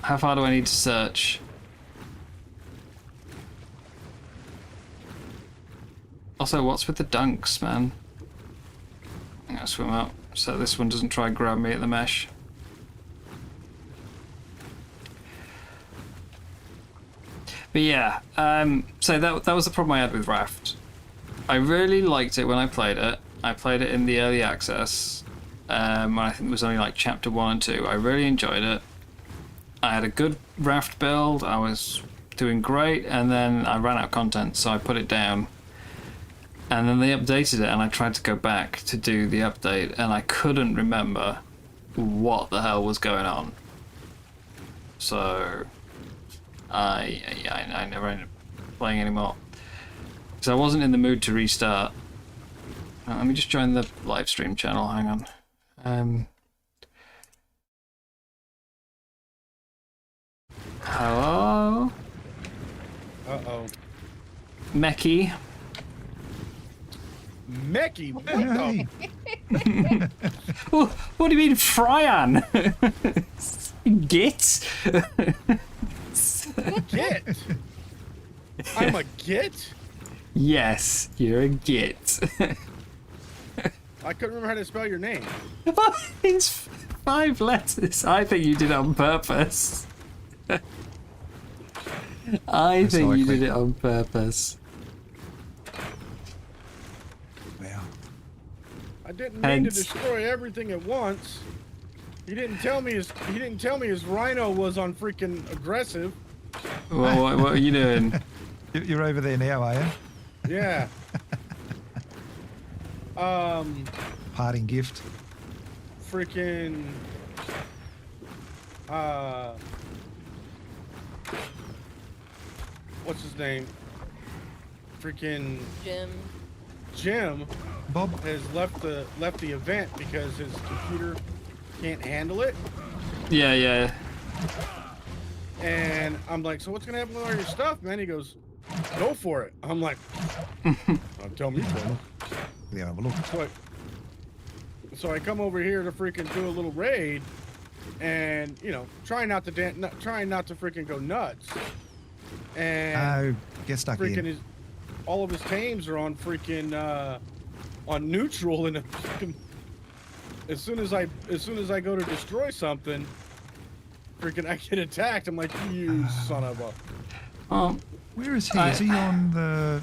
How far do I need to search? Also, what's with the dunks, man? I'm gonna swim out so this one doesn't try and grab me at the mesh. But yeah, so that was the problem I had with Raft. I really liked it when I played it. I played it in the early access, when I think it was only like chapter 1 and 2. I really enjoyed it. I had a good Raft build, I was doing great, and then I ran out of content, so I put it down. And then they updated it, and I tried to go back to do the update, and I couldn't remember what the hell was going on. So I never ended up playing anymore because I wasn't in the mood to restart. Let me just join the live stream channel. Hang on. Hello. Uh-oh. Mechie. Mechie? What the? What do you mean, Freyn? Git? Git? I'm a git? Yes, you're a git. I couldn't remember how to spell your name. It's 5 letters. I think you did it on purpose. I think you did it on purpose. Wow. I didn't mean to destroy everything at once. He didn't tell me his rhino was on freaking aggressive. Well, what are you doing? You're over there now, are you? Yeah. Parting gift. Freaking. what's his name? Freaking Jim. Bob has left the event because his computer can't handle it. Yeah, yeah. And I'm like, so what's gonna happen with all your stuff, man? He goes, go for it. I'm like, tell me, Colonel. Yeah, have a look. So I come over here to freaking do a little raid, and you know, trying not to freaking go nuts. And get stuck freaking in. All of his tames are on freaking on neutral, and as soon as I go to destroy something, freaking I get attacked. I'm like, you son of a. Where is he? Is he on the?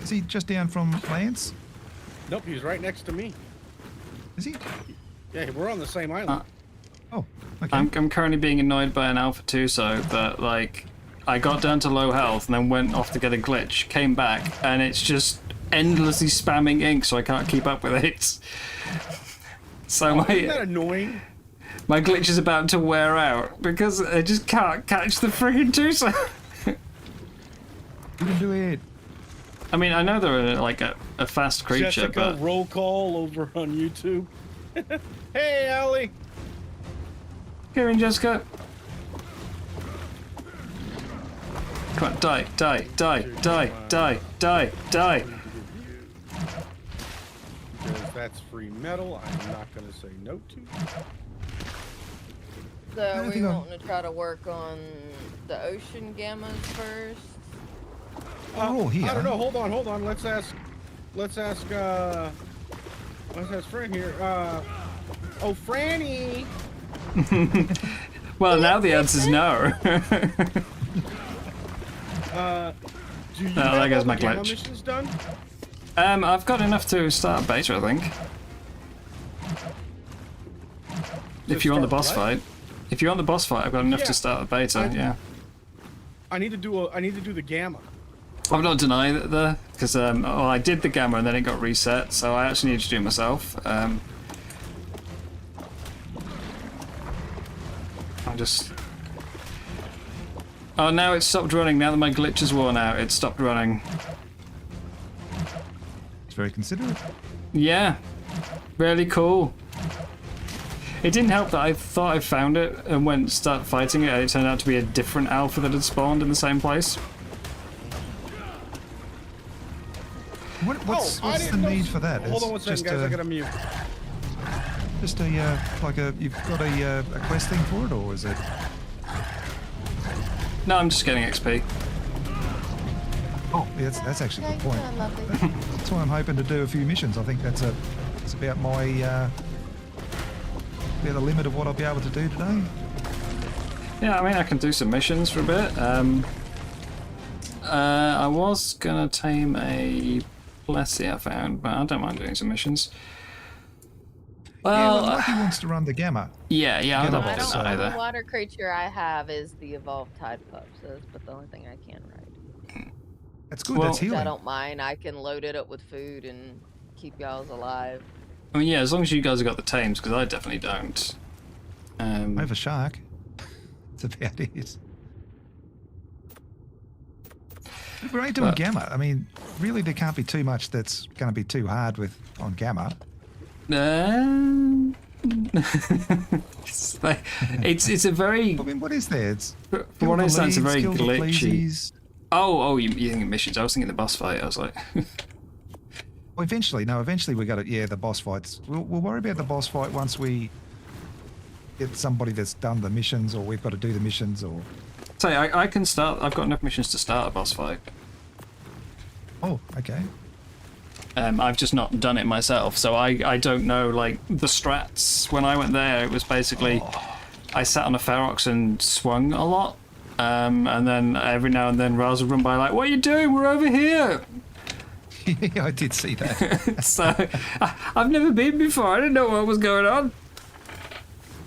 Is he just down from Lance? Nope, he's right next to me. Is he? Yeah, we're on the same island. Oh, okay. I'm currently being annoyed by an Alpha 2, so that like I got down to low health and then went off to get a glitch, came back, and it's just endlessly spamming ink, so I can't keep up with it. So isn't that annoying? My glitch is about to wear out because I just can't catch the friggin' Tusa. You can do it. I mean, I know they're like a fast creature, Jessica, but roll call over on YouTube. Hey, Allie. here in Jessica. Come on, die, die, die, die, die, die, die. Because that's free metal, I'm not going to say no to. So are we wanting to try to work on the ocean gammas first? Here. I don't know. Hold on. Let's ask Freyn here. Oh, Franny. Well, now the answer's no. Do you there goes my gamma glitch. missions done? I've got enough to start a beta, I think. If you want the boss fight. If you want the boss fight, I've got enough to start a beta, yeah. I need to do the gamma. I'm not denying it there, because I did the gamma and then it got reset, so I actually need to do it myself. I'm just... Oh, now it's stopped running. Now that my glitch is worn out, it stopped running. It's very considerate. Yeah, really cool. It didn't help that I thought I found it and went to start fighting it, and it turned out to be a different alpha that had spawned in the same place. What's the need for that? Hold on one second, guys. I gotta mute. Just you've got a quest thing for it, or is it? No, I'm just getting XP. Oh, yeah, that's actually a good point. That's why I'm hoping to do a few missions. I think it's about my the limit of what I'll be able to do today. Yeah, I mean, I can do some missions for a bit. I was gonna tame a Plessy I found, but I don't mind doing some missions. Well, Monarky wants to run the gamma. Yeah, I don't I want don't to either. The water creature I have is the evolved tide pup, so that's but the only thing I can ride. That's good. Well, that's healing. I don't mind. I can load it up with food and keep y'all's alive. I mean, yeah, as long as you guys have got the tames, because I definitely don't. I have a shark. That's about it. We're only doing gamma. I mean, really, there can't be too much that's going to be too hard on gamma. It's a very. I mean, what is there? It's from what I understand, it's a very glitchy. Oh, you think missions? I was thinking the boss fight. I was like. Well, eventually we got it. Yeah, the boss fights. We'll worry about the boss fight once we get somebody that's done the missions, or we've got to do the missions, or. Say, I can start. I've got enough missions to start a boss fight. Oh, okay. I've just not done it myself, so I don't know like the strats. When I went there, it was basically I sat on a Ferox and swung a lot, and then every now and then Raz would run by like, "What are you doing? We're over here." Yeah, I did see that. So I've never been before. I didn't know what was going on.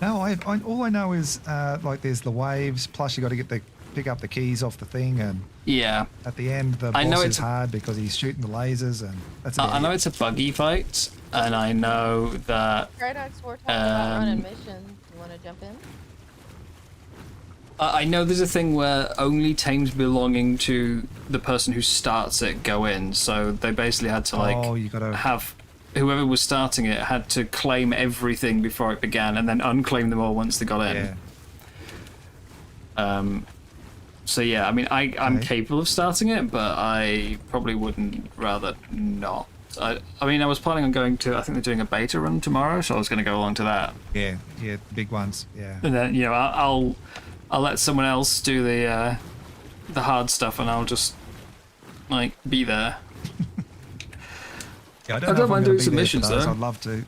No, all I know is like there's the waves. Plus, you got to pick up the keys off the thing, and yeah, at the end the boss is hard because he's shooting the lasers, and that's. I know it's a buggy fight, and I know that. Kratos, we're talking about running missions. You want to jump in? I know there's a thing where only tames belonging to the person who starts it go in, so they basically had to like Oh, you gotta. have whoever was starting it had to claim everything before it began and then unclaim them all once they got in. Yeah. So yeah, I mean, I'm Okay. capable of starting it, but I probably wouldn't rather not. I mean, I was planning on going to, I think they're doing a beta run tomorrow, so I was going to go along to that. Yeah. Yeah. Big ones. Yeah. And then, you know, I'll let someone else do the hard stuff, and I'll just like be there. Yeah, I I don't, don't know if I'm mind gonna doing be some there missions, for those. though. I'd love to.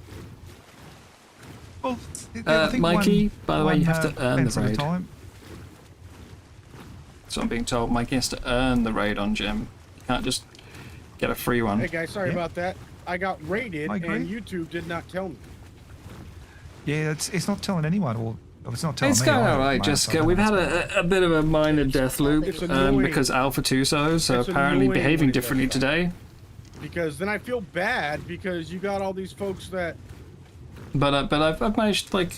Well, I think Mikey, by the way, you have to earn the pence at a raid. time. So I'm being told Mikey has to earn the raid on Jim. You can't just get a free one. Hey guys, sorry Yeah. about that. I got raided I agree. and YouTube did not tell me. Yeah, it's not telling anyone, or it's not telling It's me. going either, alright, mate, so I Jessica. don't We've know had what's a bit of a minor death loop It's annoying. because Alpha Tusos are It's apparently annoying behaving when it does differently that. today. Because then I feel bad because you got all these folks that But I've managed, like...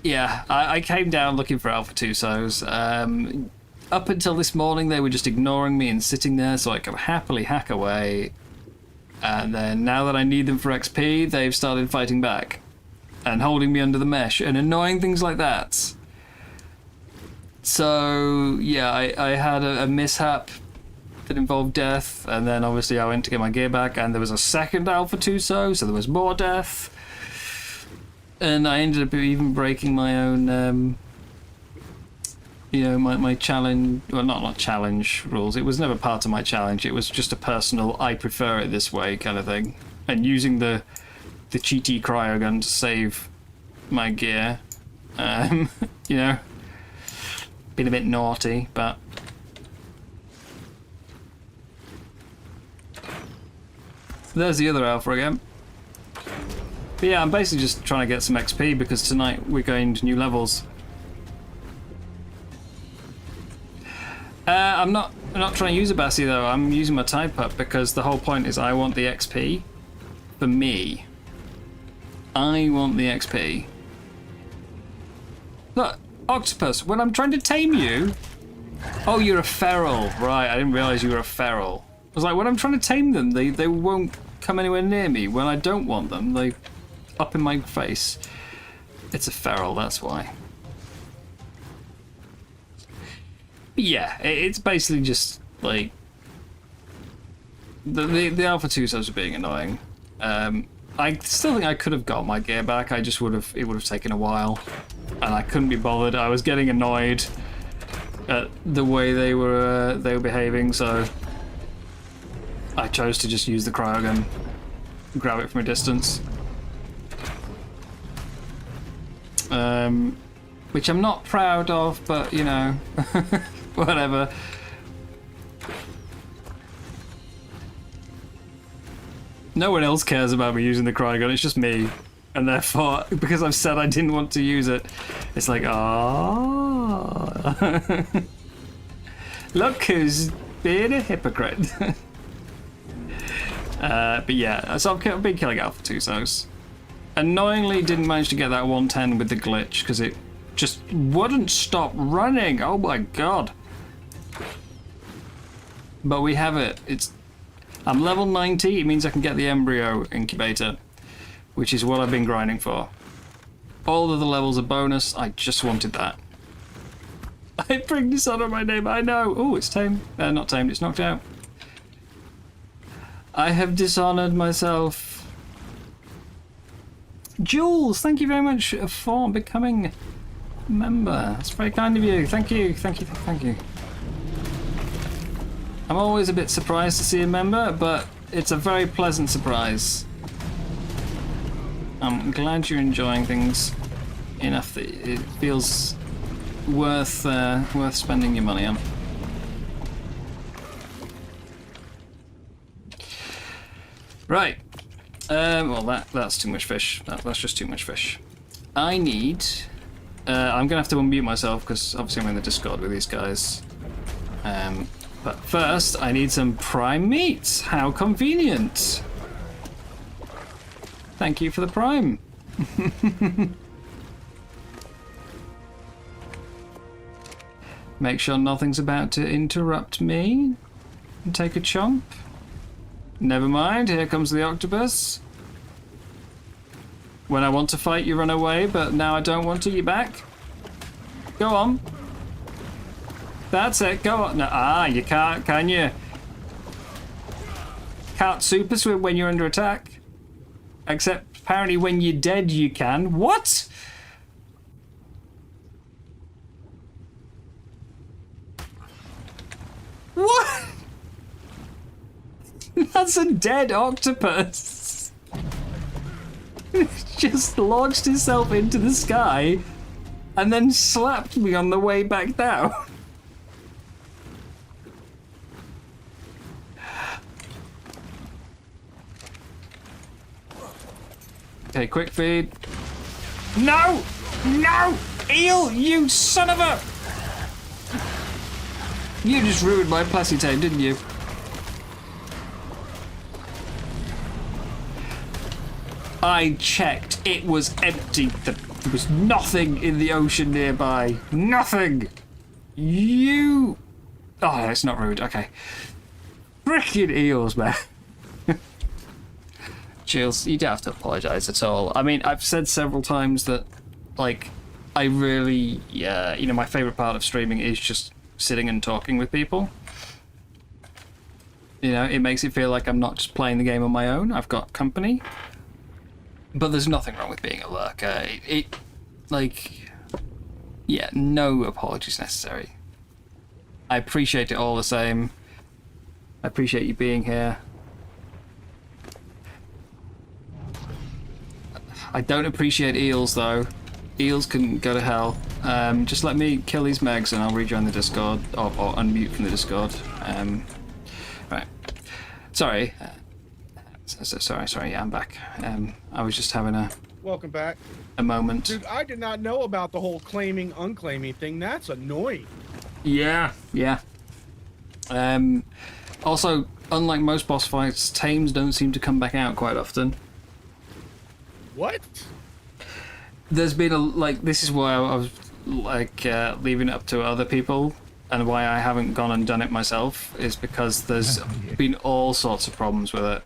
yeah, I came down looking for Alpha Tusos. Up until this morning, they were just ignoring me and sitting there, so I could happily hack away. And then now that I need them for XP, they've started fighting back. And holding me under the mesh, and annoying things like that. So, yeah, I had a mishap that involved death, and then obviously I went to get my gear back, and there was a second Alpha Tuso, so there was more death. And I ended up even breaking my own, you know, my challenge, well, not challenge rules. It was never part of my challenge. It was just a personal, I prefer it this way kind of thing. And using the cheaty cryogun to save my gear, you know, been a bit naughty, but there's the other Alpha again. But yeah, I'm basically just trying to get some XP because tonight we're going to new levels. I'm not trying to use a Bassi though. I'm using my Tide Pup because the whole point is I want the XP for me. I want the XP. Look, Octopus, when I'm trying to tame you... Oh, you're a feral. Right, I didn't realise you were a feral. I was like, when I'm trying to tame them, they won't come anywhere near me. When I don't want them, they up in my face. It's a feral, that's why. But yeah, it's basically just like the Alpha Tusos are being annoying. I still think I could have got my gear back. It would have taken a while, and I couldn't be bothered. I was getting annoyed at the way they were behaving, so I chose to just use the cryogun, grab it from a distance. Which I'm not proud of, but you know, whatever. No one else cares about me using the cryogun, it's just me. And therefore, because I've said I didn't want to use it, it's like, ah, look who's being a hypocrite. But yeah, so I've been killing Alpha Tusos. Annoyingly didn't manage to get that 110 with the glitch because it just wouldn't stop running. Oh my god. But we have it. I'm level 90, it means I can get the embryo incubator, which is what I've been grinding for. All of the levels are bonus, I just wanted that. I bring dishonor on my name, I know. Oh, it's tamed. Not tamed, it's knocked out. I have dishonored myself. Jules, thank you very much for becoming a member. That's very kind of you. Thank you, thank you, thank you. I'm always a bit surprised to see a member, but it's a very pleasant surprise. I'm glad you're enjoying things enough that it feels worth spending your money on. Right. Well, that's too much fish. That's just too much fish. I need... I'm gonna have to unmute myself because obviously I'm in the Discord with these guys. But first, I need some prime meat. How convenient. Thank you for the prime. Make sure nothing's about to interrupt me and take a chomp. Never mind, here comes the octopus. When I want to fight, you run away, but now I don't want to, you're back. Go on. That's it, go on. No, you can't, can you? Can't super swim when you're under attack. Except, apparently, when you're dead, you can. What? What? That's a dead octopus. Just launched itself into the sky and then slapped me on the way back down. Okay, quick feed. No! No! Eel, you son of a... You just ruined my Placitain, didn't you? I checked. It was empty. There was nothing in the ocean nearby. Nothing! You... Oh, it's not rude. Okay. Frickin' eels, man. Chills, you don't have to apologise at all. I mean, I've said several times that, like, I really, you know, my favourite part of streaming is just sitting and talking with people. You know, it makes it feel like I'm not just playing the game on my own. I've got company. But there's nothing wrong with being a lurker. Like, yeah, no apologies necessary. I appreciate it all the same. I appreciate you being here. I don't appreciate eels, though. Eels can go to hell. Just let me kill these megs and I'll rejoin the Discord, or unmute from the Discord. Right. Sorry. Sorry, yeah, I'm back. I was just having Welcome back. a moment. Dude, I did not know about the whole claiming, unclaiming thing. That's annoying. Yeah. Also, unlike most boss fights, tames don't seem to come back out quite often. What? There's been this is why I was leaving it up to other people, and why I haven't gone and done it myself is because there's been all sorts of problems with it.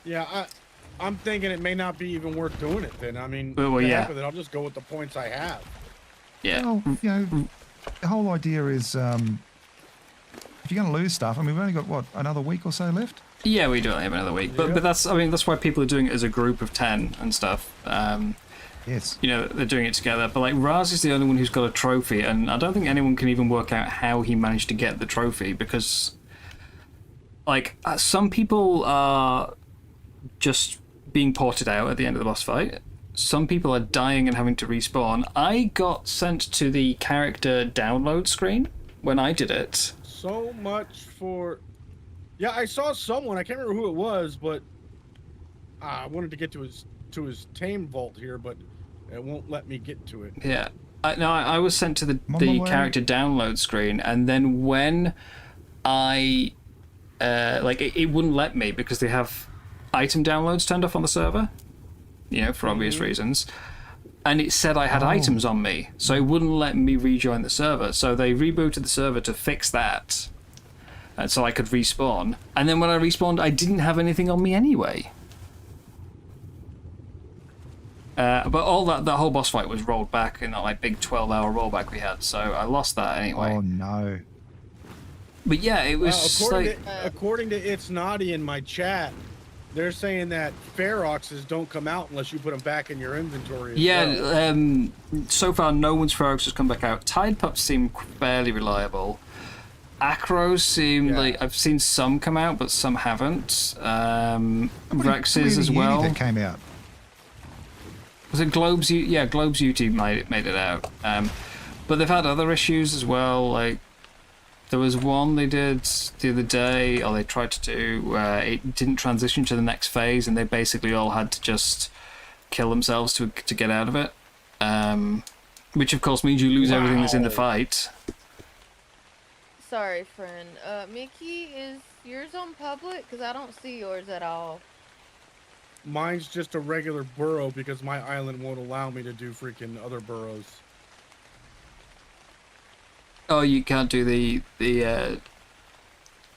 Yeah, I'm thinking it may not be even worth doing it then. I mean, Well, yeah. with it, I'll just go with the points I have. Yeah. Well, you know, the whole idea is if you're going to lose stuff, I mean, we've only got, what, another week or so left? Yeah, we do only have another week, Yeah. but that's why people are doing it as a group of 10 and stuff. Yes. You know, they're doing it together. But like Raz is the only one who's got a trophy, and I don't think anyone can even work out how he managed to get the trophy because, like, some people are just being ported out at the end of the boss fight. Some people are dying and having to respawn. I got sent to the character download screen when I did it. So much for... Yeah, I saw someone. I can't remember who it was, but I wanted to get to his tame vault here, but it won't let me get to it. Yeah. I was sent to the way. character download screen, and then when I... it wouldn't let me because they have item downloads turned off on the server, you know, for obvious reasons. And it said I had items on me, so it wouldn't let me rejoin the server. So they rebooted the server to fix that, and so I could respawn. And then when I respawned, I didn't have anything on me anyway. But all that whole boss fight was rolled back in that like big 12-hour rollback we had, so I lost that anyway. Oh, no. But yeah, it was According to It's Naughty in my chat, they're saying that Feroxes don't come out unless you put them back in your inventory. So far no one's Ferox has come back out. Tide Pups seem fairly reliable. Acros seem like I've seen some come out, but some haven't. Rexes as well. That came out. Was it Globes? Yeah, Globes UT made it out. But they've had other issues as well. Like there was one they did the other day, or they tried to do. It didn't transition to the next phase, and they basically all had to just kill themselves to get out of it. Which of course means you lose everything that's in the fight. Sorry, friend. Mickey, is yours on public? Because I don't see yours at all. Mine's just a regular burrow because my island won't allow me to do freaking other burrows. Oh, you can't do the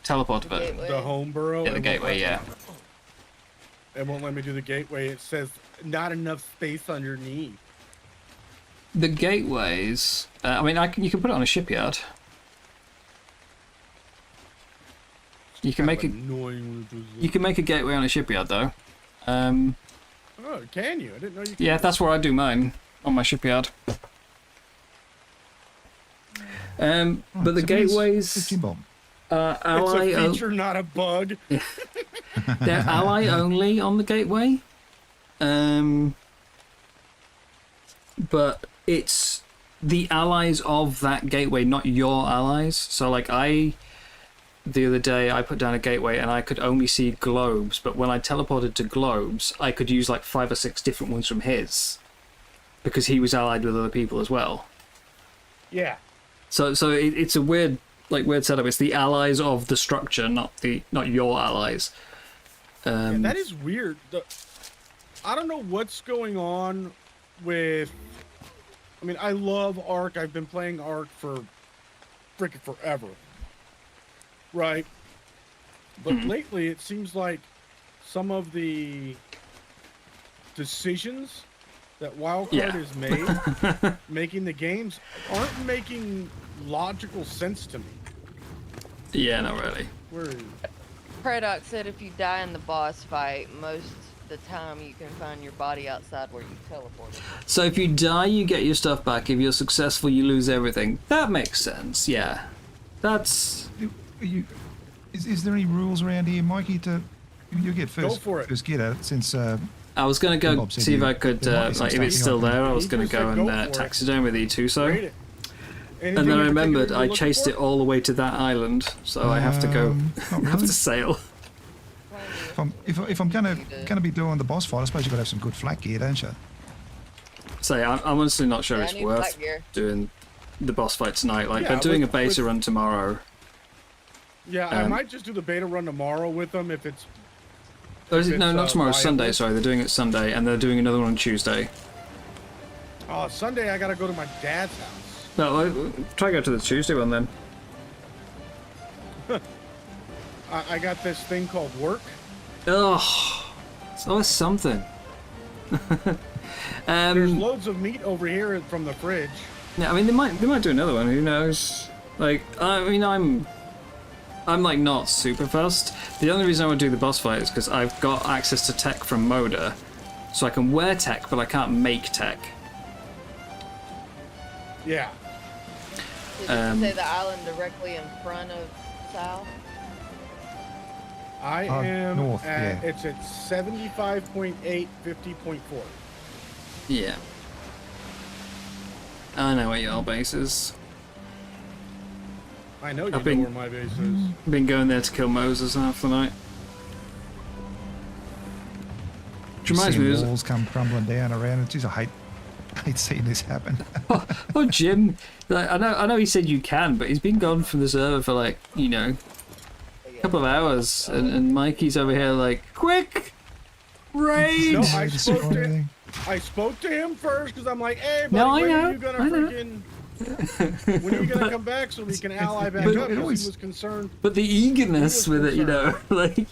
teleport of it. Gateway. The home burrow. Yeah, the it won't gateway, let me- yeah. It won't let me do the gateway. It says not enough space underneath. The gateways. I mean, you can put it on a shipyard. You can make a Annoying when it does you can make a gateway on a shipyard though. that. Oh, can you? I didn't know you could. Yeah, that's where I do mine, on my shipyard. But the So it's gateways Jim Bob. are It's ally. a feature, not a bug. They're ally only on the gateway. But it's the allies of that gateway, not your allies. So like the other day I put down a gateway and I could only see globes, but when I teleported to globes, I could use like 5 or 6 different ones from his. Because he was allied with other people as well. Yeah. So it's a weird setup. It's the allies of the structure, not your allies. Yeah, that is weird. I don't know what's going on with. I mean, I love Ark. I've been playing Ark for freaking forever. Right. But lately, it seems like some of the decisions that Wildcard has made, making the games, aren't making logical sense to me. Yeah, not really. Where is Predoc said if you die in the boss fight, most of the time you can find your body outside where you teleported. So if you die, you get your stuff back. If you're successful, you lose everything. That makes sense. Yeah, that's. Is there any rules around here, Mikey? You get first. Go for it. First get at it since. I was gonna go Bob said see if you- I could, there might be some like, if it's stuff still you there. I was He gonna just go said and go for it. taxidermy the Tuso. Rate it. And Anything then I in particular remembered you're I looking chased for? it all the way to that island, so I have to go. Not have really. to sail. If I'm gonna be doing the boss fight, I suppose you've got to have some good flak gear, don't you? Say, I'm honestly not sure Yeah, I it's need worth black gear. doing the boss fight tonight. Like, Yeah, they're doing a with- beta with- run tomorrow. Yeah, I Um, might just do the beta run tomorrow with them if it's. Or is it, no, it's, not tomorrow, Sunday, viable. sorry. They're doing it Sunday, and they're doing another one on Tuesday. Oh, Sunday I gotta go to my dad's house. No, try to go to the Tuesday one then. I got this thing called work. Oh, it's always something. There's loads of meat over here from the fridge. Yeah, I mean, they might do another one. Who knows? Like, I mean, I'm like not super fussed. The only reason I would do the boss fight is because I've got access to tech from Moda, so I can wear tech, but I can't make tech. Yeah. Did it say the island directly in front of South? I am north, at, yeah. it's at 75.8, 50.4. Yeah. I know where your base is. I know you I've know been- where my base is. Been going there to kill Moses half the night. Which reminds me, Seeing there's- walls come crumbling down around it. Jeez, I hate seeing this happen. oh Jim, like, I know he said you can, but he's been gone from the server for like, you know, a couple of hours, and Mikey's over here like, quick, raid. No, I Just spoke to him. everything. I spoke to him first because I'm like, hey, buddy, No, I when know, are you gonna I know. freaking? When are you gonna come back so we can ally back but up? it 'Cause always- he was concerned. But the eagerness He was with it, you know, like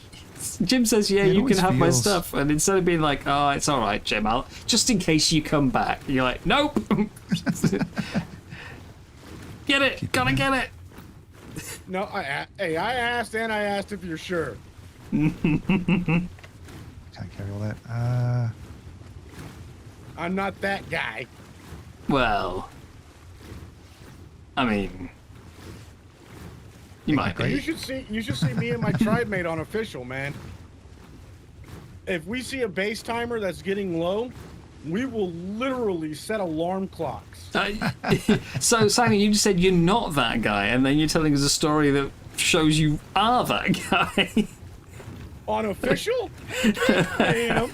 Jim says, yeah, It you can always have my feels- stuff, and instead of being like, oh, it's all right, Jim, I'll just in case you come back, you're like, nope, get it, gotta get it. No, I asked and I asked if you're sure. Can't carry all that. I'm not that guy. Well, I mean, you might You be. should see me and my tribe mate on official, man. If we see a base timer that's getting low, we will literally set alarm clocks. So, Simon, you just said you're not that guy, and then you're telling us a story that shows you are that guy. On official? I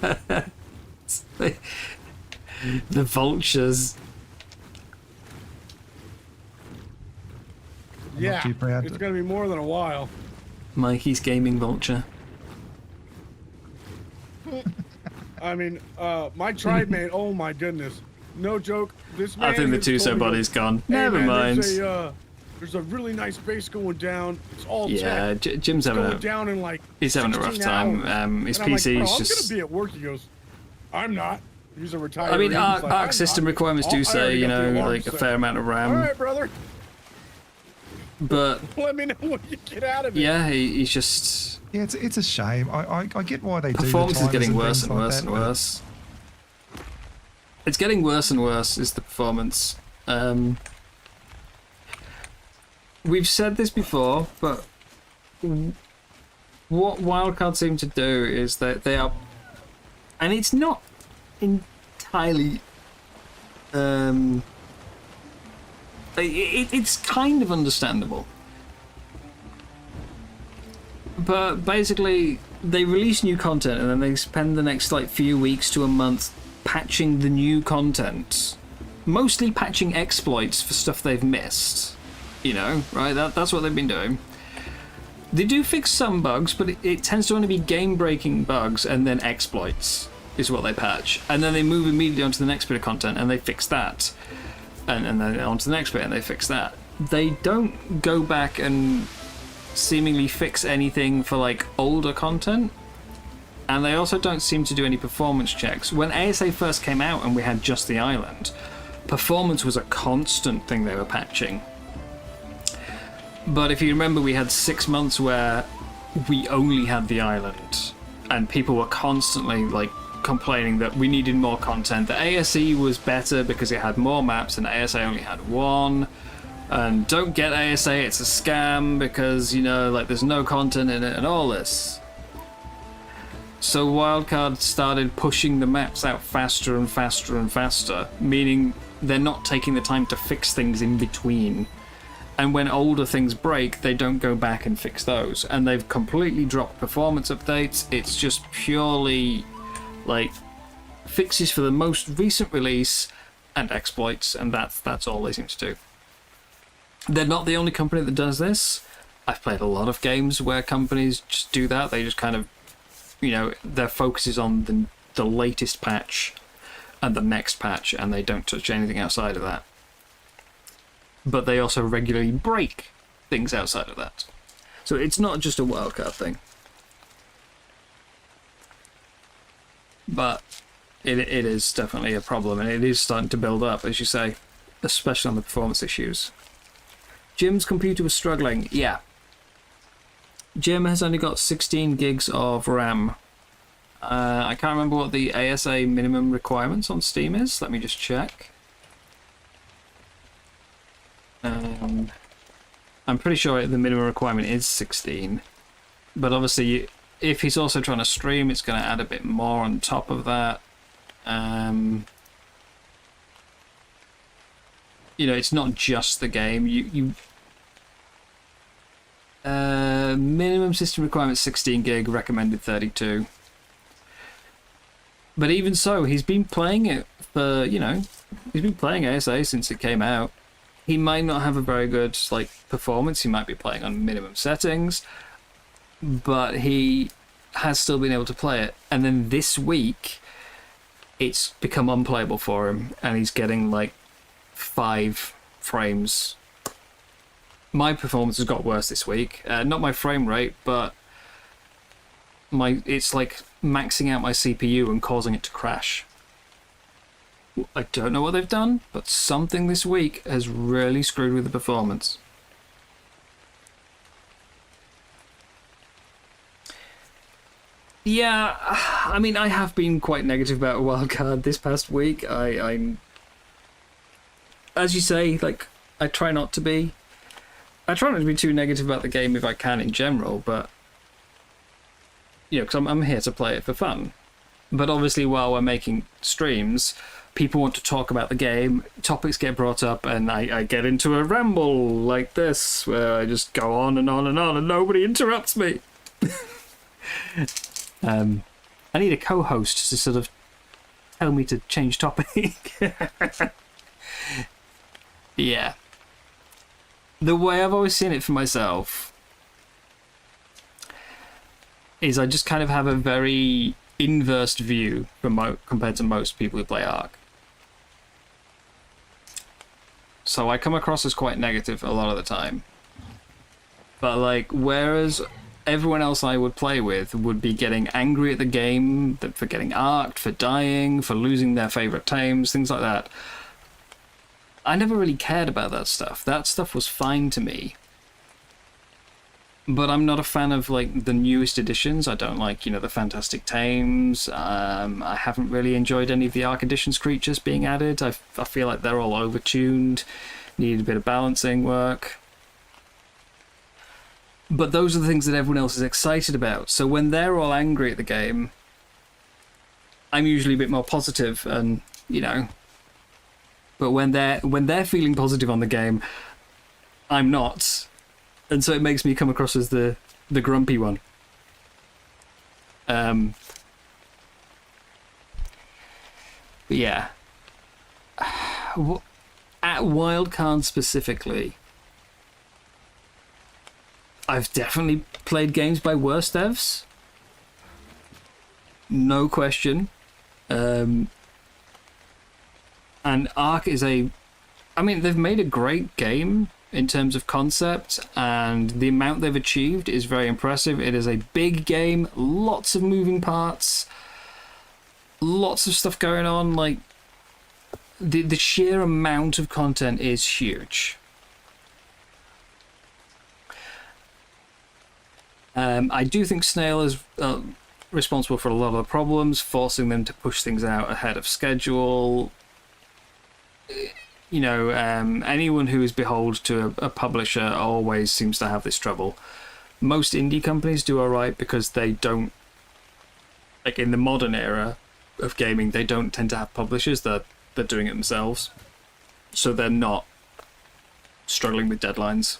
am. The vultures. Yeah, too proud it's to- gonna be more than a while. Mikey's gaming vulture. I mean, my tribe mate, oh my goodness. No joke. This man I think the has Tuso told me, body's gone. "Hey, Never man, mind. There's a really nice base going down. It's all Yeah, tech. Jim's It's having going a down in like he's having a rough 16 time. hours. His And I'm like, PC bro, is I'm just. gonna be at work. He goes, I'm not. He's a retiree. I mean, He's Arc, like, Arc "I'm system not." requirements Oh, do I say, already you got the know, alarm like a set. fair amount of All RAM, right, brother. but Let me know when you get out of it. yeah, he's just Yeah, it's a shame. I get why they do the performance is timers getting and worse things and like worse that, and but- worse. It's getting worse and worse. Is the performance? We've said this before, but what Wildcard seem to do is that they are, and it's not entirely. It's kind of understandable, but basically they release new content and then they spend the next like few weeks to a month patching the new content, mostly patching exploits for stuff they've missed. You know, right? That's what they've been doing. They do fix some bugs, but it tends to only be game-breaking bugs and then exploits is what they patch. And then they move immediately onto the next bit of content and they fix that. And then onto the next bit and they fix that. They don't go back and seemingly fix anything for like older content. And they also don't seem to do any performance checks. When ASA first came out and we had just the island, performance was a constant thing they were patching. But if you remember, we had 6 months where we only had the island, and people were constantly like complaining that we needed more content. The ASE was better because it had more maps, and ASA only had one. And don't get ASA, it's a scam because, you know, like there's no content in it and all this. So Wildcard started pushing the maps out faster and faster and faster, meaning they're not taking the time to fix things in between. And when older things break, they don't go back and fix those. And they've completely dropped performance updates. It's just purely like fixes for the most recent release and exploits, and that's all they seem to do. They're not the only company that does this. I've played a lot of games where companies just do that. They just kind of, you know, their focus is on the latest patch and the next patch, and they don't touch anything outside of that. But they also regularly break things outside of that. So it's not just a wildcard thing. But it is definitely a problem, and it is starting to build up, as you say, especially on the performance issues. Jim's computer was struggling. Yeah. Jim has only got 16 gigs of RAM. I can't remember what the ASA minimum requirements on Steam is. Let me just check. I'm pretty sure the minimum requirement is 16. But obviously, if he's also trying to stream, it's going to add a bit more on top of that. You know, it's not just the game. Minimum system requirement 16 gig, recommended 32. But even so, he's been playing it for, you know, he's been playing ASA since it came out. He might not have a very good like performance. He might be playing on minimum settings, but he has still been able to play it. And then this week, it's become unplayable for him, and he's getting like 5 frames. My performance has got worse this week. Not my frame rate, but it's like maxing out my CPU and causing it to crash. I don't know what they've done, but something this week has really screwed with the performance. Yeah, I mean, I have been quite negative about Wildcard this past week. I'm, as you say, like, I try not to be. I try not to be too negative about the game if I can in general, but, you know, because I'm here to play it for fun. But obviously, while we're making streams, people want to talk about the game, topics get brought up, and I get into a ramble like this, where I just go on and on and on, and nobody interrupts me. I need a co-host to sort of tell me to change topic. Yeah. The way I've always seen it for myself is I just kind of have a very inverse view from compared to most people who play Ark. so I come across as quite negative a lot of the time. But like, whereas everyone else I would play with would be getting angry at the game for getting arced, for dying, for losing their favorite tames, things like that. I never really cared about that stuff. That stuff was fine to me. But I'm not a fan of like the newest editions. I don't like, you know, the Fantastic Tames. I haven't really enjoyed any of the Arc Editions creatures being added. I feel like they're all overtuned, need a bit of balancing work. But those are the things that everyone else is excited about. So when they're all angry at the game, I'm usually a bit more positive, and you know. But when they're feeling positive on the game, I'm not. And so it makes me come across as the grumpy one. But yeah. At Wildcard specifically, I've definitely played games by worse devs. No question. And Ark is I mean, they've made a great game in terms of concept, and the amount they've achieved is very impressive. It is a big game, lots of moving parts, lots of stuff going on. Like, the sheer amount of content is huge. I do think Snail is responsible for a lot of the problems, forcing them to push things out ahead of schedule. You know, anyone who is beholden to a publisher always seems to have this trouble. Most indie companies do alright because they don't, like in the modern era of gaming, they don't tend to have publishers. They're doing it themselves. So they're not struggling with deadlines.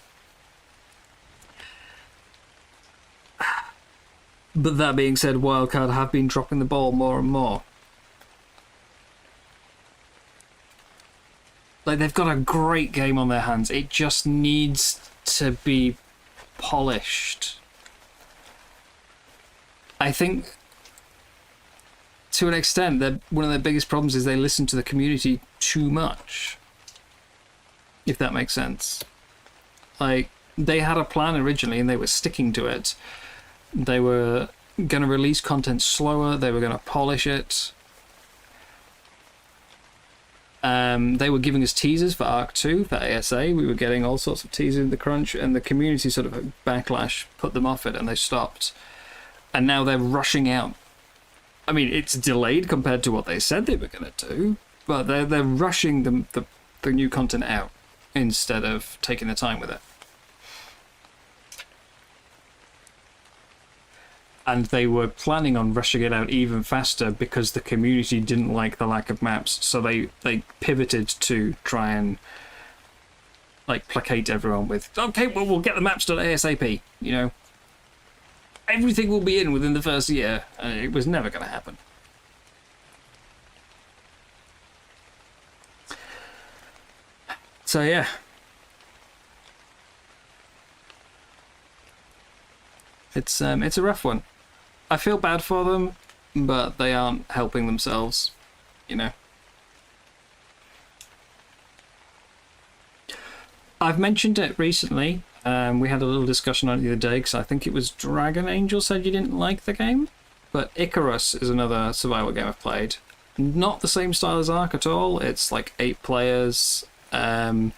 But that being said, Wildcard have been dropping the ball more and more. Like, they've got a great game on their hands. It just needs to be polished. I think, to an extent, that one of their biggest problems is they listen to the community too much. If that makes sense. Like, they had a plan originally and they were sticking to it. They were going to release content slower. They were going to polish it. They were giving us teasers for Arc 2, for ASA. We were getting all sorts of teasers in the crunch, and the community sort of backlash put them off it, and they stopped. And now they're rushing out. I mean, it's delayed compared to what they said they were going to do, but they're rushing the new content out instead of taking their time with it. And they were planning on rushing it out even faster because the community didn't like the lack of maps. So they pivoted to try and like placate everyone with, okay, well, we'll get the maps done ASAP. You know, everything will be in within the first year. And it was never going to happen. So yeah. It's a rough one. I feel bad for them, but they aren't helping themselves, you know. I've mentioned it recently. We had a little discussion on it the other day because I think it was Dragon Angel said you didn't like the game. But Icarus is another survival game I've played. Not the same style as Ark at all. It's like 8 players. It's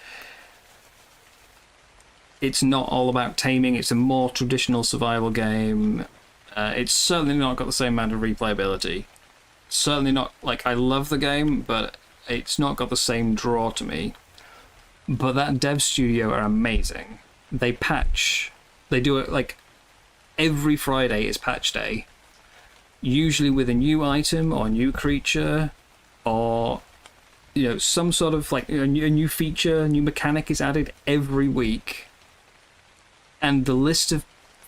not all about taming. It's a more traditional survival game. It's certainly not got the same amount of replayability. Certainly not, like, I love the game, but it's not got the same draw to me. But that dev studio are amazing. They patch. They do it, like, every Friday is patch day. Usually with a new item or a new creature or, you know, some sort of, like, a new feature, a new mechanic is added every week. And the list of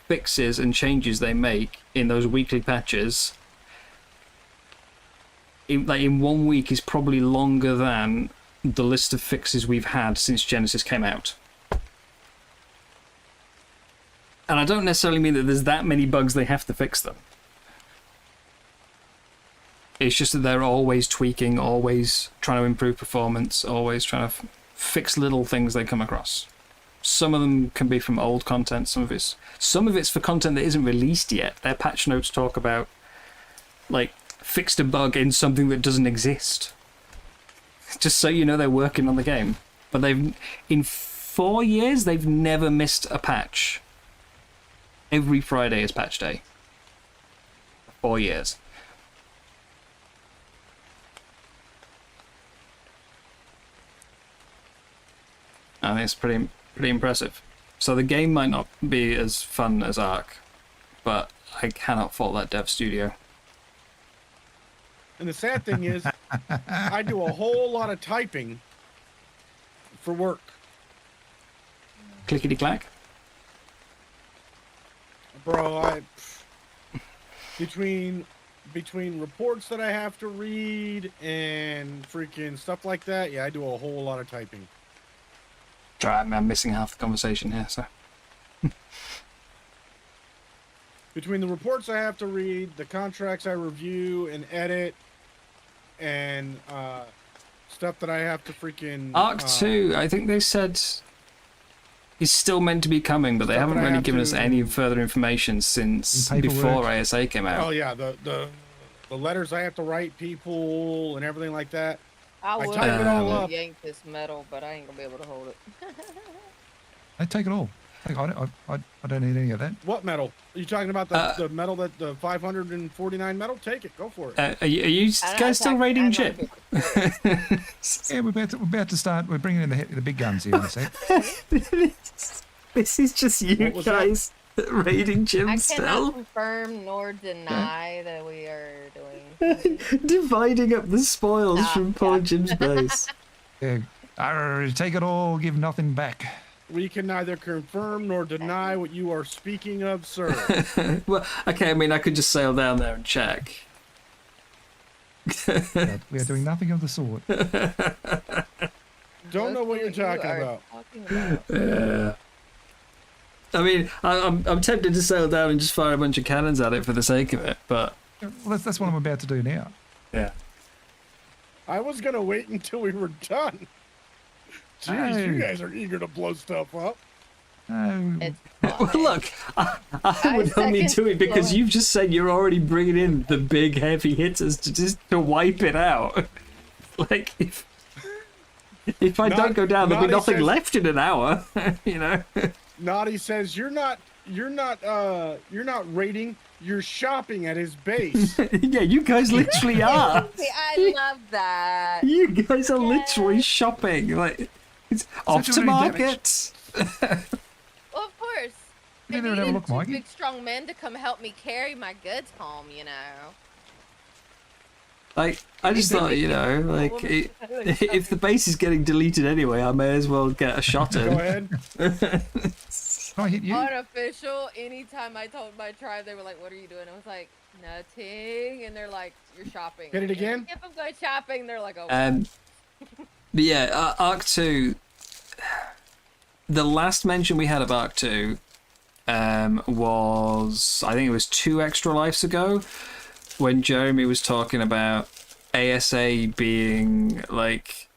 fixes and changes they make in those weekly patches, in 1 week, is probably longer than the list of fixes we've had since Genesis came out. And I don't necessarily mean that there's that many bugs they have to fix them. It's just that they're always tweaking, always trying to improve performance, always trying to fix little things they come across. Some of them can be from old content, some of it's for content that isn't released yet. Their patch notes talk about, like, fixed a bug in something that doesn't exist. Just so you know they're working on the game. But in 4 years, they've never missed a patch. Every Friday is patch day. 4 years. I think it's pretty impressive. So the game might not be as fun as Ark, but I cannot fault that dev studio. And the sad thing is, I do a whole lot of typing for work. Clickety clack. Bro, between reports that I have to read and freaking stuff like that, yeah, I do a whole lot of typing. I'm missing half the conversation here, so. Between the reports I have to read, the contracts I review and edit, and stuff that I have to freaking... Arc 2, I think they said is still meant to be coming, but they haven't really given us any further information since before ASA came out. Oh yeah, the letters I have to write people and everything like that. I would type it all up. yank this metal, but I ain't gonna be able to hold it. I take it all. I don't need any of that. What metal? Are you talking about the metal that the 549 metal? Take it. Go for it. Are you guys still raiding Jim? Yeah, we're about to start. We're bringing in the big guns here in a sec. This is just you guys raiding Jim I still. cannot confirm nor deny that we are doing. Dividing up the spoils from poor Jim's base. Yeah, take it all, give nothing back. We can neither confirm nor deny what you are speaking of, sir. Well, okay, I mean, I could just sail down there and check. We are doing nothing of the sort. Don't know what you're talking about. I mean, I'm tempted to sail down and just fire a bunch of cannons at it for the sake of it, but... Well, that's what I'm about to do now. Yeah. I was going to wait until we were done. Jeez, you guys are eager to blow stuff up. Well, look, I would only do it because you've just said you're already bringing in the big heavy hitters to wipe it out. Like, if I don't go down, there'll be nothing left in an hour, you know? Naughty says you're not raiding, you're shopping at his base. Yeah, you guys literally are. See, I love that. You guys are literally shopping. Like, it's off to market. Well, of course. You I never have a look, two Mikey. big strong men to come help me carry my goods home, you know. Like, I just thought, you know, like, if the base is getting deleted anyway, I may as well get a shot in. Go ahead. I hit you. Unofficial, anytime I told my tribe, they were like, what are you doing? I was like, nothing. And they're like, you're shopping. Hit it again? If I'm going shopping, they're like, oh. But yeah, Arc 2, the last mention we had of Arc 2 was, I think it was 2 extra lives ago, when Jeremy was talking about ASA being like...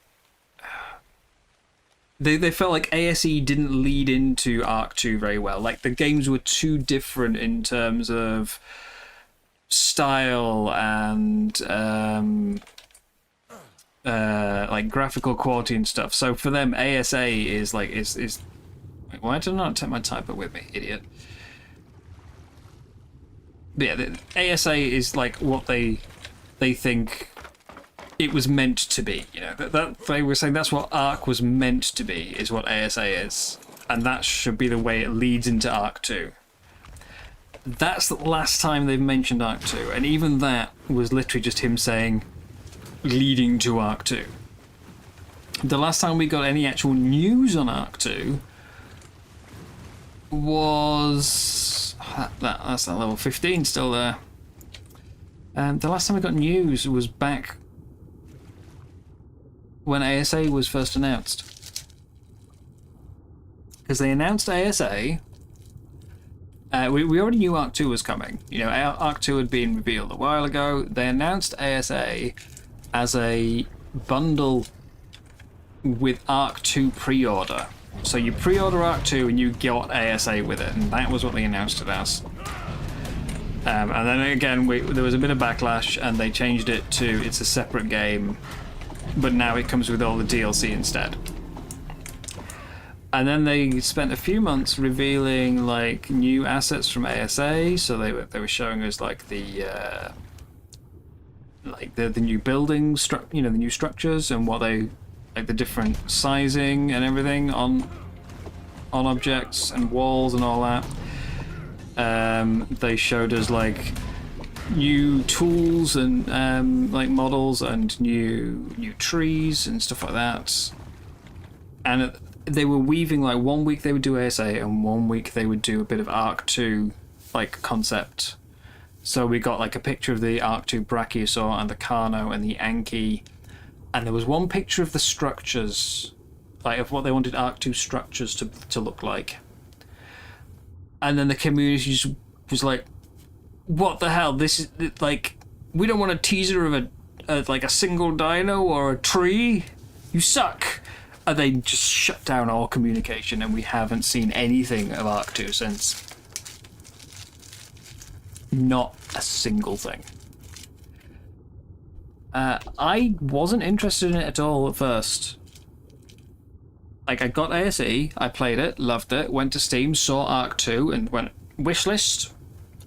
They felt like ASE didn't lead into Arc 2 very well. Like, the games were too different in terms of style and like graphical quality and stuff. So for them, ASA is like is wait, why did I not take my typer with me, idiot? But yeah, the ASA is like what they think it was meant to be. You know, that they were saying that's what Arc was meant to be, is what ASA is, and that should be the way it leads into Arc 2. That's the last time they've mentioned Arc 2, and even that was literally just him saying leading to Arc 2. The last time we got any actual news on Arc 2 was that's that level 15 still there. And the last time we got news was back when ASA was first announced. Because they announced ASA. We already knew Arc 2 was coming. You know, Arc 2 had been revealed a while ago. They announced ASA as a bundle with Arc 2 pre-order. So you pre-order Arc 2 and you got ASA with it, and that was what they announced it as. And then again, there was a bit of backlash, and they changed it to it's a separate game, but now it comes with all the DLC instead. And then they spent a few months revealing like new assets from ASA. So they were showing us like the new building the new structures and what they like the different sizing and everything on objects and walls and all that. They showed us like new tools and like models and new trees and stuff like that. And they were weaving like 1 week they would do ASA and 1 week they would do a bit of Arc 2 like concept. So we got like a picture of the Arc 2 Brachiosaur and the Carno and the Anki, and there was one picture of the structures, like of what they wanted Arc 2 structures to look like. And then the community just was like, what the hell, this is like, we don't want a teaser of a single dino or a tree, you suck. And they just shut down all communication, and we haven't seen anything of Arc 2 since. Not a single thing. I wasn't interested in it at all at first. Like, I got ASE, I played it, loved it, went to Steam, saw Arc 2, and went, wishlist.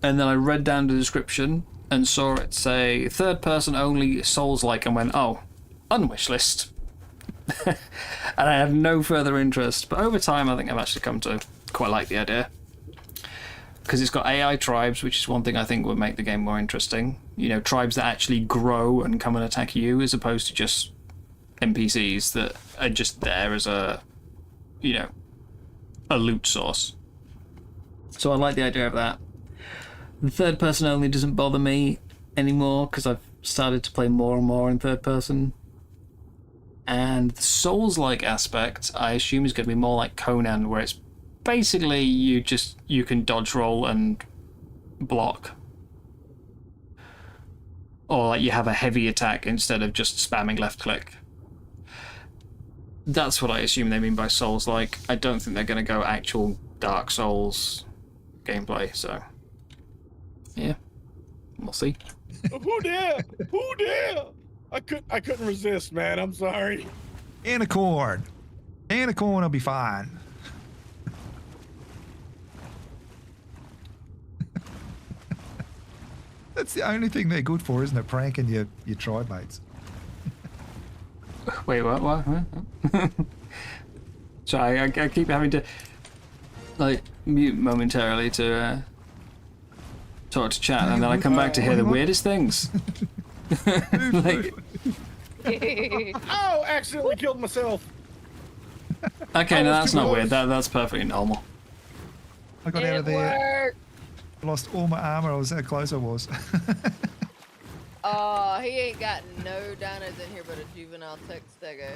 And then I read down the description and saw it say, third person only, Souls-like, and went, oh, unwishlist. And I had no further interest. But over time, I think I've actually come to quite like the idea. Because it's got AI tribes, which is one thing I think would make the game more interesting. You know, tribes that actually grow and come and attack you, as opposed to just NPCs that are just there as a loot source. So I like the idea of that. The third person only doesn't bother me anymore, because I've started to play more and more in third person. And the Souls-like aspect, I assume, is going to be more like Conan, where it's basically you can dodge roll and block. Or like you have a heavy attack instead of just spamming left click. That's what I assume they mean by Souls-like. I don't think they're going to go actual Dark Souls gameplay, so yeah, we'll see. Who dare? Who dare? I couldn't resist, man. I'm sorry. Anacorn. Anacorn will be fine. That's the only thing they're good for, isn't it? Pranking your tribe mates. Wait, what? Sorry, I keep having to like mute momentarily to talk to chat, and then I come back to hear the weirdest things. Like, Oh, accidentally killed myself. okay, no, that's not weird. That's perfectly normal. I got out of there. I lost all my armor. I was how close I was. Oh, he ain't got no dinos in here but a juvenile tech stego.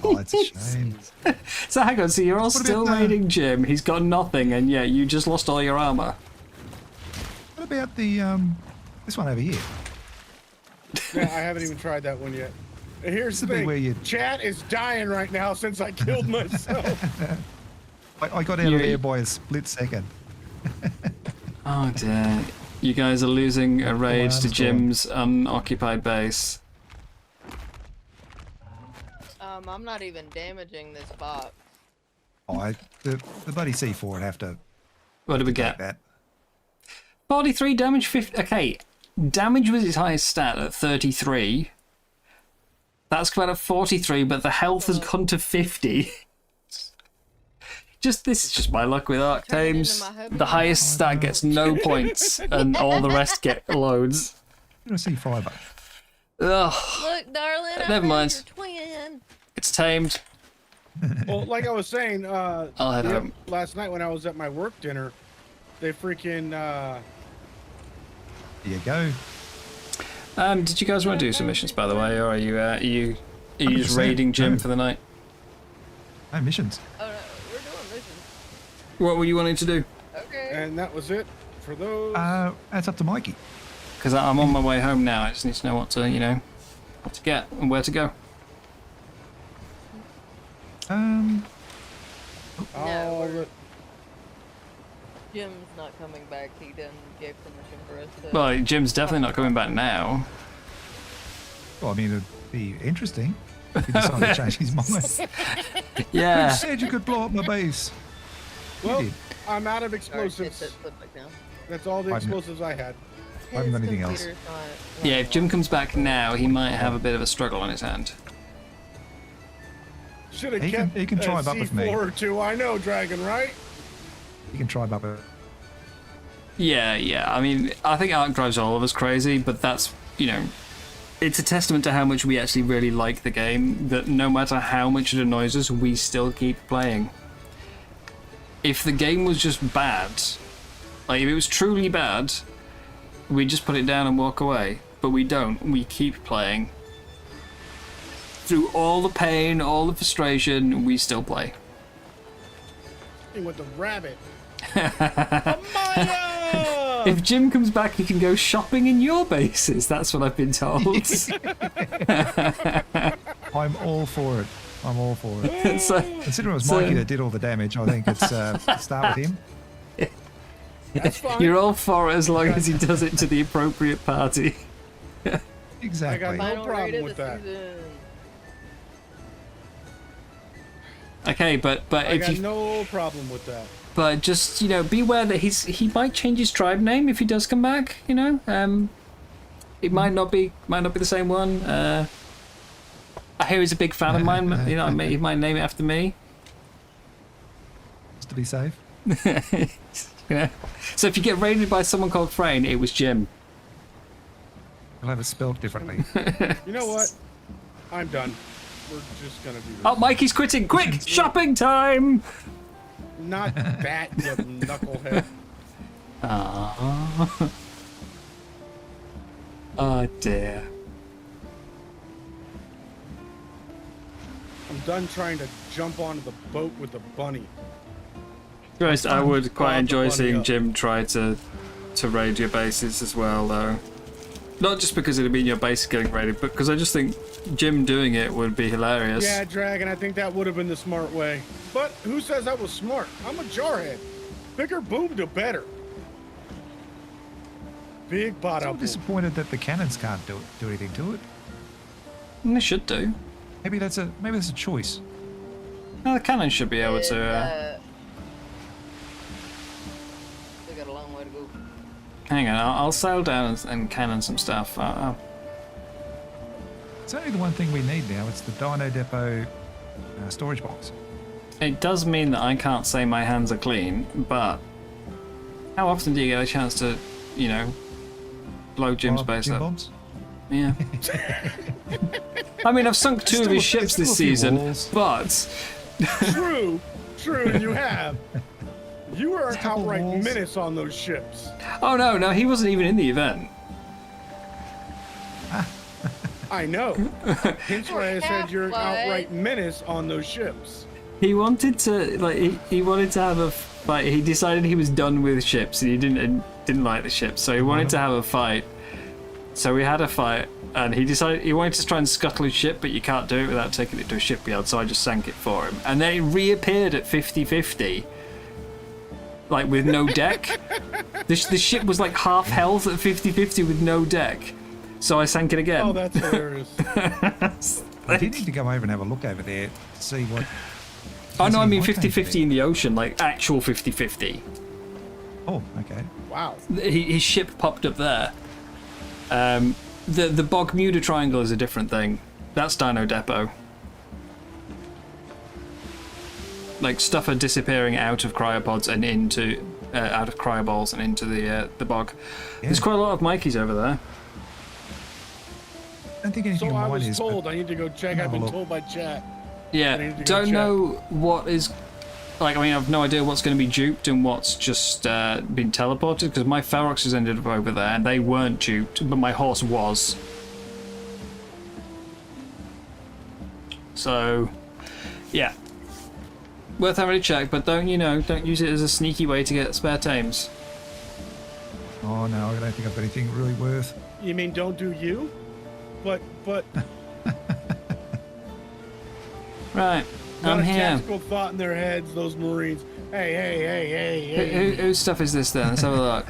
Oh, it's a shame. So hang on, so you're all What still about raiding Jim, he's got nothing, and yet you just lost all your armor. What about the this one over here? Yeah, I haven't even tried that one yet. And here's the This would be thing. where you- Chat is dying right now since I killed myself. I got out of there by a split second. Oh dear. You guys are losing a raid to arm's Jim's unoccupied base. I'm not even damaging this box. Oh, the bloody C4 would have to What did we take get? that. 43 damage, 50. Okay, damage was his highest stat at 33. That's come out at 43, but the health has gone to 50. This is just my luck with Arc Turn it into Tames. my hubby. The highest stat gets no points, and all the rest get loads. You're a C5. Ugh, Look, darling, I Never found mind. your twin. it's tamed. Well, like I was saying, I'll head home. last night when I was at my work dinner, they freaking There you go. Did you guys want to do some missions, by the way, or are you just 100%, raiding Jim no. for the night? No missions. Oh no, we're doing missions. What were you wanting to do? Okay. and that was it for those. That's up to Mikey. Because I'm on my way home now. I just need to know what to get and where to go. Oh, we're- Jim's not coming back. He didn't give permission for us to. Well, Jim's definitely not coming back now. Well, I mean, it'd be interesting if he decided to change his mind. Yeah. Who said you could blow up my base? well, did. I'm out of Sorry, explosives. put back down. That's all the I've- explosives I had. I haven't got His anything else. computer's not Yeah, running if Jim well. comes back now, he might have a bit of a struggle on his hand. Should have He can- kept he can try a up with me. C4 or two. I know, Dragon, right? You can try Bubba. Yeah. I mean, I think Arc drives all of us crazy, but that's, you know, it's a testament to how much we actually really like the game, that no matter how much it annoys us, we still keep playing. If the game was just bad, like if it was truly bad, we'd just put it down and walk away. But we don't. We keep playing. Through all the pain, all the frustration, we still play. With the rabbit. Amaya! If Jim comes back, he can go shopping in your bases. That's what I've been told. I'm all for it. I'm all for it. So, Considering it was So- Mikey that did all the damage, I think it's start with him. That's fine. you're all for it as long as he does it to the appropriate party. Exactly. No Final problem raid of with the that. season. Okay, but I if got you no problem with that. but just, you know, beware that he might change his tribe name if he does come back. You know, it might not be the same one. I hear he's a big fan of mine. You know, he might name it after me. Just to be safe. You know? So if you get raided by someone called Freyn, it was Jim. I'll have it spelled differently. You know what? I'm done. We're just gonna do this. Oh, Mikey's quitting! Quick, shopping time! Not that, you knucklehead. Aww. Oh dear. I'm done trying to jump onto the boat with the bunny. Christ, I would quite Bob enjoy the bunny seeing up. Jim try to raid your bases as well, though. Not just because it'd mean your base is getting raided, but because I just think Jim doing it would be hilarious. Yeah, Dragon, I think that would have been the smart way. But who says that was smart? I'm a jarhead. Bigger boom, the better. Big I'm bada boom. disappointed that the cannons can't do anything to it. And they should do. Maybe that's a choice. No, the cannon should be able to. We got a long way to go. Hang on, I'll sail down and cannon some stuff. It's only the one thing we need now. It's the Dino Depot storage box. It does mean that I can't say my hands are clean, but how often do you get a chance to, you know, blow Jim's Blow up base Jim up? bombs? Yeah. I mean, I've sunk two of his ships there's this still a few season, walls. but True, you have. You are an couple outright walls. menace on those ships. oh no, he wasn't even in the event. I know. Hence why I said you're an Half-life. outright menace on those ships. He wanted to he wanted to have a fight. He decided he was done with ships and he didn't like the ships, so he wanted to have a fight. So we had a fight, and he decided he wanted to try and scuttle his ship, but you can't do it without taking it to a shipyard. So I just sank it for him, and then it reappeared at 50-50, like with no deck. The ship was like half health at 50-50 with no deck. So I sank it again. Oh, that's hilarious. I did need to go over and have a look over there to see what. Oh no, I mean what tank 50-50 it in the ocean, like actual 50-50. Oh, okay. Wow. His ship popped up there. The Bogmuda Triangle is a different thing. That's Dino Depot. Like stuff are disappearing out of cryopods and into out of cryoballs and into the bog. There's quite a lot of Mikeys over there. I don't think anything So of I mine was is. but told. I need to go check. have I've a been look. told by chat. I Yeah, need to go don't check. know what is. Like, I mean, I've no idea what's going to be duped and what's just been teleported, because my Feroxes ended up over there and they weren't duped, but my horse was. So, yeah. Worth having a check, but don't use it as a sneaky way to get spare tames. Oh no, I don't think I've got anything really worth. You mean don't do you? But Right. Not I'm a here. tactical thought in their heads, those Marines. Hey. Whose stuff is this then? Let's have a look.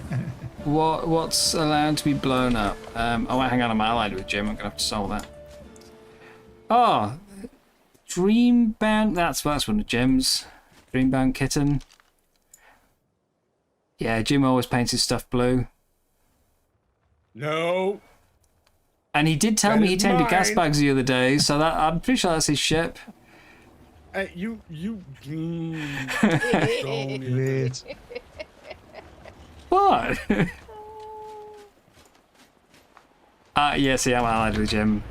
What's allowed to be blown up? Oh, hang on, I'm allied with Jim. I'm gonna have to solve that. Oh, Dreambound. That's one of Jim's. Dreambound kitten. Yeah, Jim always paints his stuff blue. No. And he did tell That me he is tended gas mine. bags the other day, so that I'm pretty sure that's his ship. You. Weird. What? Yeah, see, I'm allied with Jim.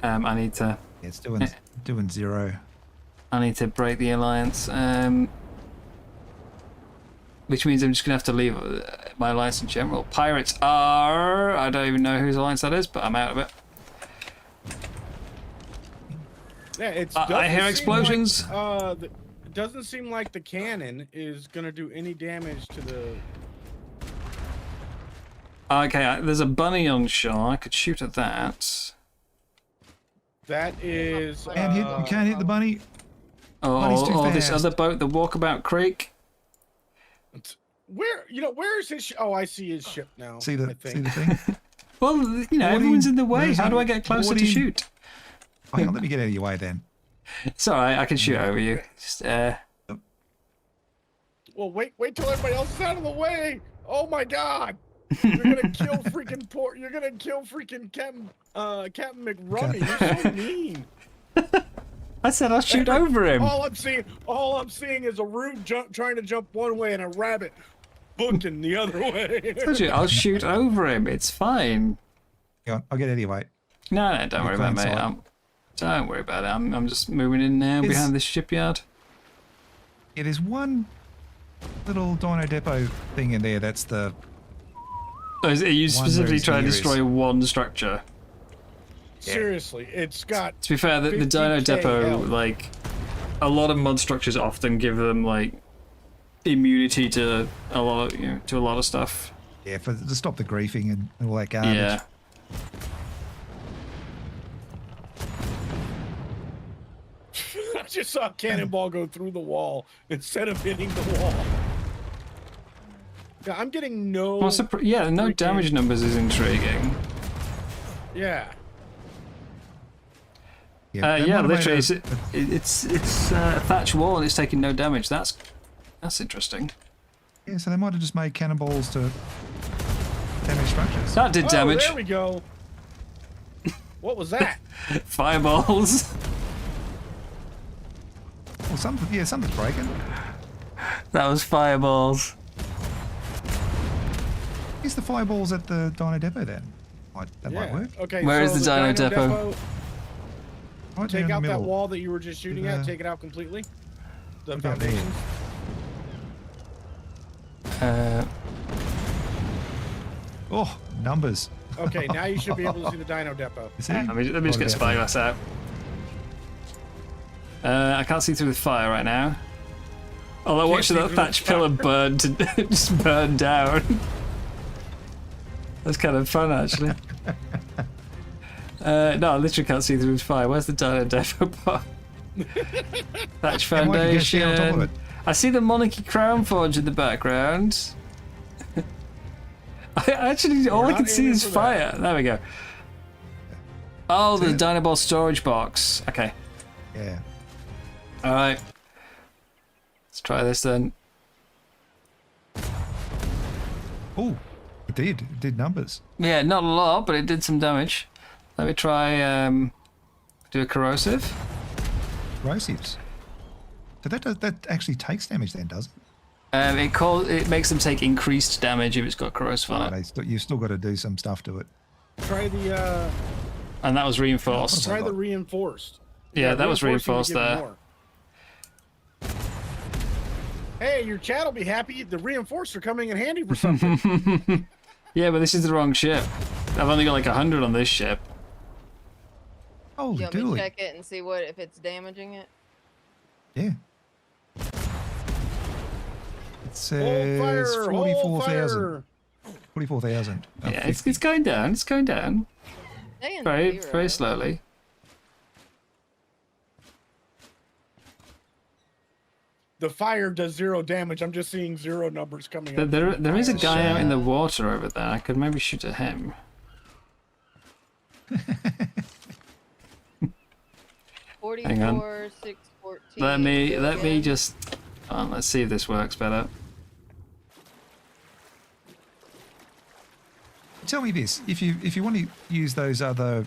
I need to. Yeah, it's doing 0. I need to break the alliance. Which means I'm just gonna have to leave my alliance in general. Pirates are. I don't even know whose alliance that is, but I'm out of it. Yeah, it's. I hear explosions. It doesn't seem like the cannon is gonna do any damage to the. Okay, there's a bunny on shore. I could shoot at that. That is. You can't hit the bunny. Bunny's too Or this fast. other boat, the Walkabout Creek. Where is his? Oh, I see his ship now. See I the think. thing? Well, everyone's in the way. where's How do that- I get closer what to do you- shoot? Oh, hang on, let me get out of your way then. It's alright, I can shoot over you. Just, Well, wait till everybody else is out of the way. Oh my God! You're gonna kill freaking port. You're gonna kill freaking Captain McRummy. You're so mean. I said I'll shoot over him. All I'm seeing is a root trying to jump one way and a rabbit booking the other way. Told you, I'll shoot over him. It's fine. Hang on, I'll get out of your way. No, don't worry about it, mate. Inside. Don't worry about it. I'm just moving in now It's- behind this shipyard. Yeah, there's one little dino depot thing in there. That's the. Oh, are you specifically those trying to areas. destroy one structure? Seriously, it's got. To be fair, the Dino 50K Depot, health. like, a lot of mod structures often give them, like, immunity to a lot of stuff. Yeah, to stop the griefing and all that garbage. Yeah. I just saw a cannonball go through the wall instead of hitting the wall. Yeah, I'm getting no. What's the no freaking- damage numbers is intriguing. Yeah. that Yeah, might have literally, made it's a thatch wall and it's taking no damage. That's interesting. Yeah, so they might have just made cannonballs to damage structures. That did damage. Oh, there we go. What was that? Fireballs. Well, something's breaking. That was fireballs. Use the fireballs at the Dino Depot then. That might Yeah. work. Okay. Where so is the Dino Depot? Right Take there in out the that middle. wall that you were just shooting at. Yeah. Take it out completely. The What about there? foundations. Oh, numbers. Okay, now you should be able to see the Dino Depot. You see? Let me just get Dino spyglass out. I can't see through the fire right now. Although watching see that through the thatch pillar burn to just burn down. That's kind of fun, actually. No, I literally can't see through the fire. Where's the Dino Depot part? Thatch And why don't you get down on top of foundation. it? I see the Monarky Crown Forge in the background. I actually, all I not can see aiming is for that. fire. There we go. Oh, the it. Dinoball storage box. Okay. Yeah. Alright. Let's try this then. Oh, it did. It did numbers. Yeah, not a lot, but it did some damage. Let me try, do a corrosive. Corrosives. So that actually takes damage then, does it? It makes them take increased damage if it's got corrosive on it. You've still got to do some stuff to it. Try the And that was reinforced. try the reinforced. Yeah, that was reinforced reinforced seemed to there. give you more. Hey, your chat will be happy. The reinforced are coming in handy for something. Yeah, but this is the wrong ship. I've only got like 100 on this ship. Holy You want me to dooly. check it and see if it's damaging it? Yeah. It Hold says fire! Hold 44,000. fire! 44,000. Yeah, it's going down. It's going down. Staying Very, zero. very slowly. the fire does 0 damage. I'm just seeing 0 numbers coming up. There is a guy out in the water over there. I could maybe shoot at him. 44, 614. Let me just. Let's see if this works better. Tell me this: if you want to use those other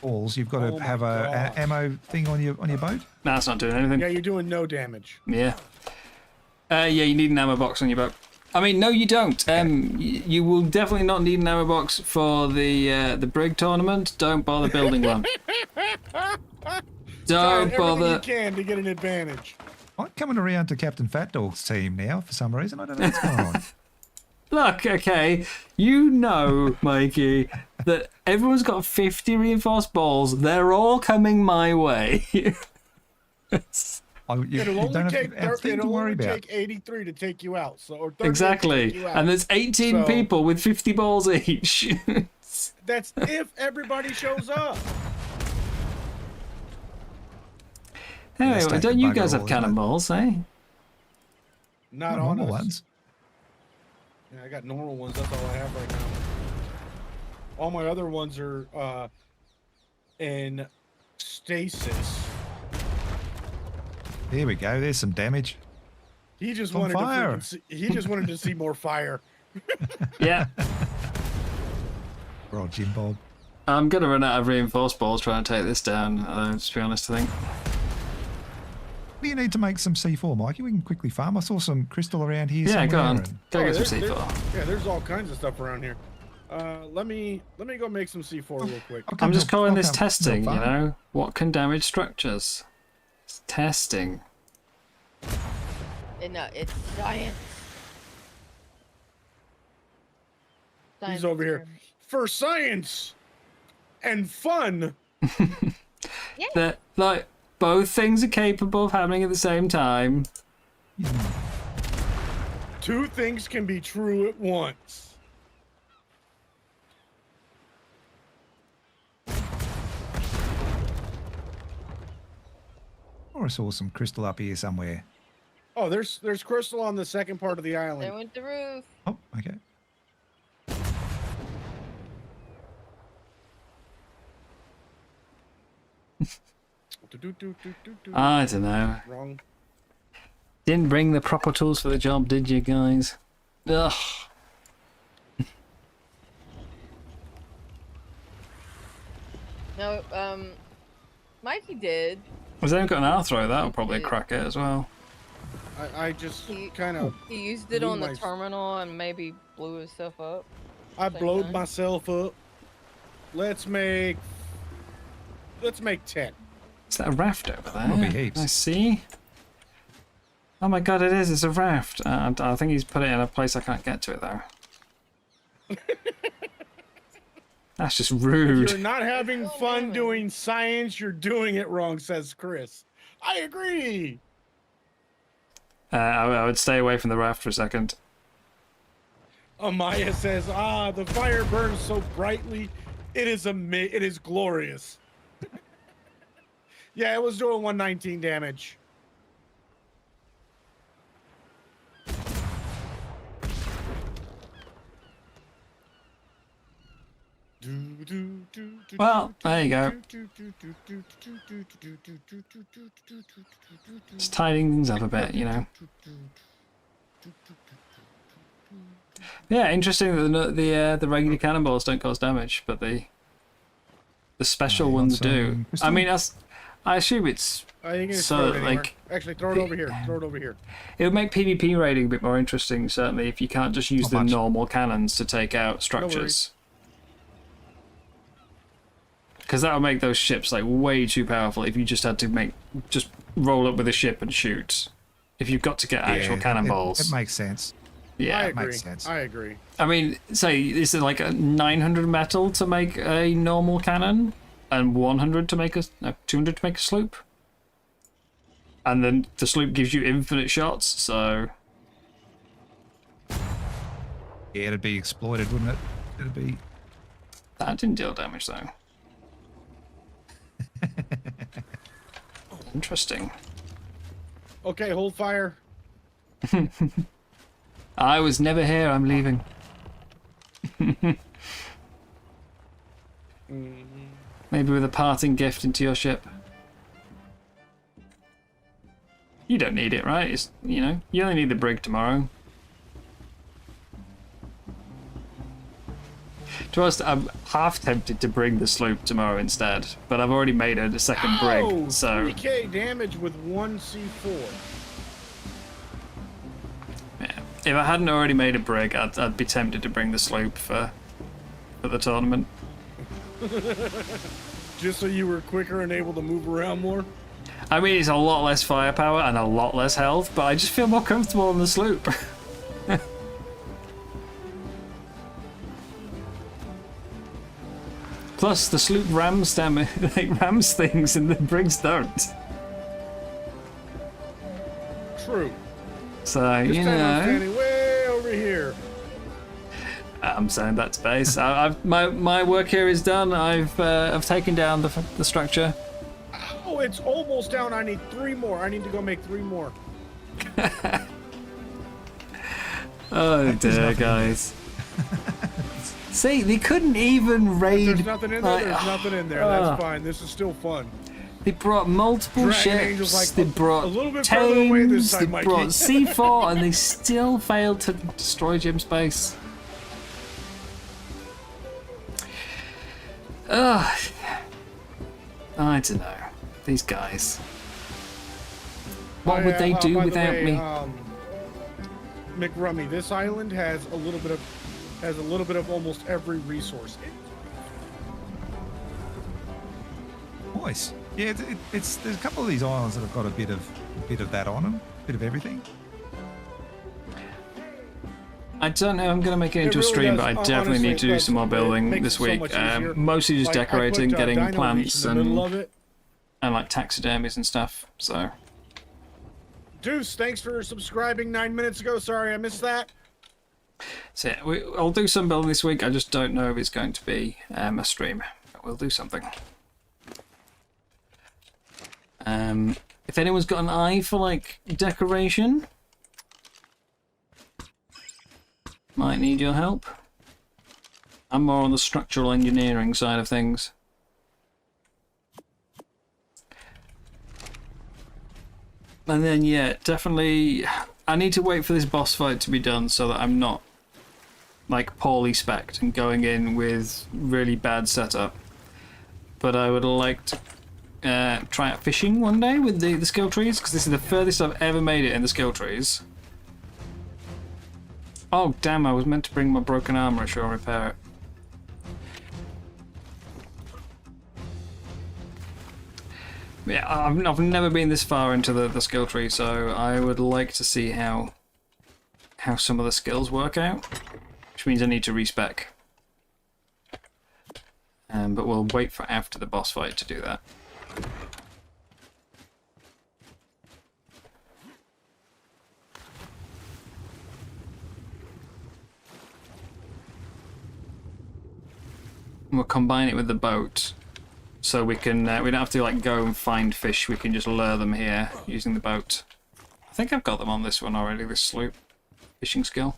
balls, you've got to have a ammo thing on your boat. No, it's not doing anything. Yeah, you're doing no damage. Yeah. Yeah, you need an ammo box on your boat. I mean, no, you don't. You will definitely not need an ammo box for the brig tournament. Don't bother building one. Don't bother. You can to get an advantage. I'm coming around to Captain Fat Dog's team now for some reason. I don't know what's going on. Look, okay, you know, Mikey, that everyone's got 50 reinforced balls. They're all coming my way. It'll only take 83 to take you out. So or 38 exactly, to take you out. and there's 18 people with 50 balls each. That's if everybody shows up. Anyway, don't you guys have cannonballs, eh? Not normal ones. Yeah, I got normal ones. That's all I have right now. All my other ones are in stasis. Here we go. There's some damage. He just On wanted fire. he just wanted to see more fire. Yeah. Poor old Jim Bob. I'm gonna run out of reinforced balls trying to take this down. To be honest, I think. What do you need to make some C4, Mikey? We can quickly farm. I saw some crystal around here. Yeah, go on. and- Go get some there's- C4. Yeah, there's all kinds of stuff around here. Let me go make some C4 real quick. I'll come I'm just help- calling I'll this come testing, you help farm. know? What can damage structures? It's testing. No, it's science. He's over here for science and fun. That, like, both things are capable of happening at the same time. Two things can be true at once. Or I saw some crystal up here somewhere. Oh, there's crystal on the second part of the They island. went the roof. Oh, okay. I don't know. Wrong. Didn't bring the proper tools for the job, did you guys? Ugh. No, Mikey did. Has anyone got an arrow? That'll probably crack it as well. I just He- kind of He used it Blew on the my- terminal and maybe blew himself up. I Same blowed time. myself up. Let's make 10. Is that a raft over there? That'll be heaps. I see. Oh my god, it is. It's a raft. I think he's put it in a place I can't get to it, though. That's just rude. You're not having Oh, fun really? doing science, you're doing it wrong, says Chris. I agree. I would stay away from the raft for a second. Amaya says, the fire burns so brightly. It is glorious. Yeah, it was doing 119 damage. Well, there you go. Just tidying things up a bit, you know. Yeah, interesting that the regular cannonballs don't cause damage, but the special you want ones do. some I crystal? mean, I assume it's I think it's so, throw it anywhere. like, Actually, throw it over here. Throw it over here. it would make PvP raiding a bit more interesting, certainly, if you can't just use Not the much. normal cannons to take out structures. Because that would make those ships like way too powerful if you just had to just roll up with a ship and shoot. If you've got to get actual Yeah, cannonballs. It makes sense. Yeah. I it agree. makes sense. I agree. I mean, say, is it like a 900 metal to make a normal cannon? And 100 to make 200 to make a sloop? And then the sloop gives you infinite shots, so... Yeah, it'd be exploited, wouldn't it? It'd be. That didn't deal damage, though. Interesting. Okay, hold fire. I was never here, I'm leaving. Maybe with a parting gift into your ship. You don't need it, right? It's, you know, you only need the brig tomorrow. To us, I'm half tempted to bring the sloop tomorrow instead, but I've already made it a second brig, so... 3k damage with 1 C4. Yeah. If I hadn't already made a brig, I'd be tempted to bring the sloop for the tournament. Just so you were quicker and able to move around more? I mean, it's a lot less firepower and a lot less health, but I just feel more comfortable on the sloop. Plus, the sloop rams rams things and the brigs don't. True. So, This you time I'm know... standing way over here. I'm sending that to base. My work here is done. I've taken down the structure. Oh, it's almost down. I need 3 more. I need to go make 3 more. Oh dear, guys. See, they couldn't even raid. There's nothing in there. There's nothing in there. That's fine. This is still fun. They brought multiple Dragon Angel's ships. like, They brought a little bit further away this Thames. time, They Mikey. brought C4, and they still failed to destroy Jim's base. Ugh. I don't know. These guys. What would they do by the without way, me? McRummy, this island has a little bit of almost every resource. Nice. Yeah, it's there's a couple of these islands that have got a bit of that on them, a bit of everything. I don't know if I'm going to make it into really a stream, does, but I definitely honestly, need to do some more it building makes this it so week. much easier. Mostly just Like, I decorating, put, getting Dino Beach plants in the middle of it. and like taxidermies and stuff. So Deuce, thanks for subscribing 9 minutes ago. Sorry I missed that. yeah, I'll do some building this week. I just don't know if it's going to be a stream, but we'll do something. If anyone's got an eye for like decoration, might need your help. I'm more on the structural engineering side of things. And then yeah, definitely I need to wait for this boss fight to be done so that I'm not like poorly spec'd and going in with really bad setup. But I would like to try out fishing one day with the skill trees, because this is the furthest I've ever made it in the skill trees. Oh damn, I was meant to bring my broken armor. I should repair it. Yeah, I've never been this far into the skill tree, so I would like to see how some of the skills work out, which means I need to respec. But we'll wait for after the boss fight to do that. We'll combine it with the boat, so we can we don't have to like go and find fish. We can just lure them here using the boat. I think I've got them on this one already. This sloop fishing skill.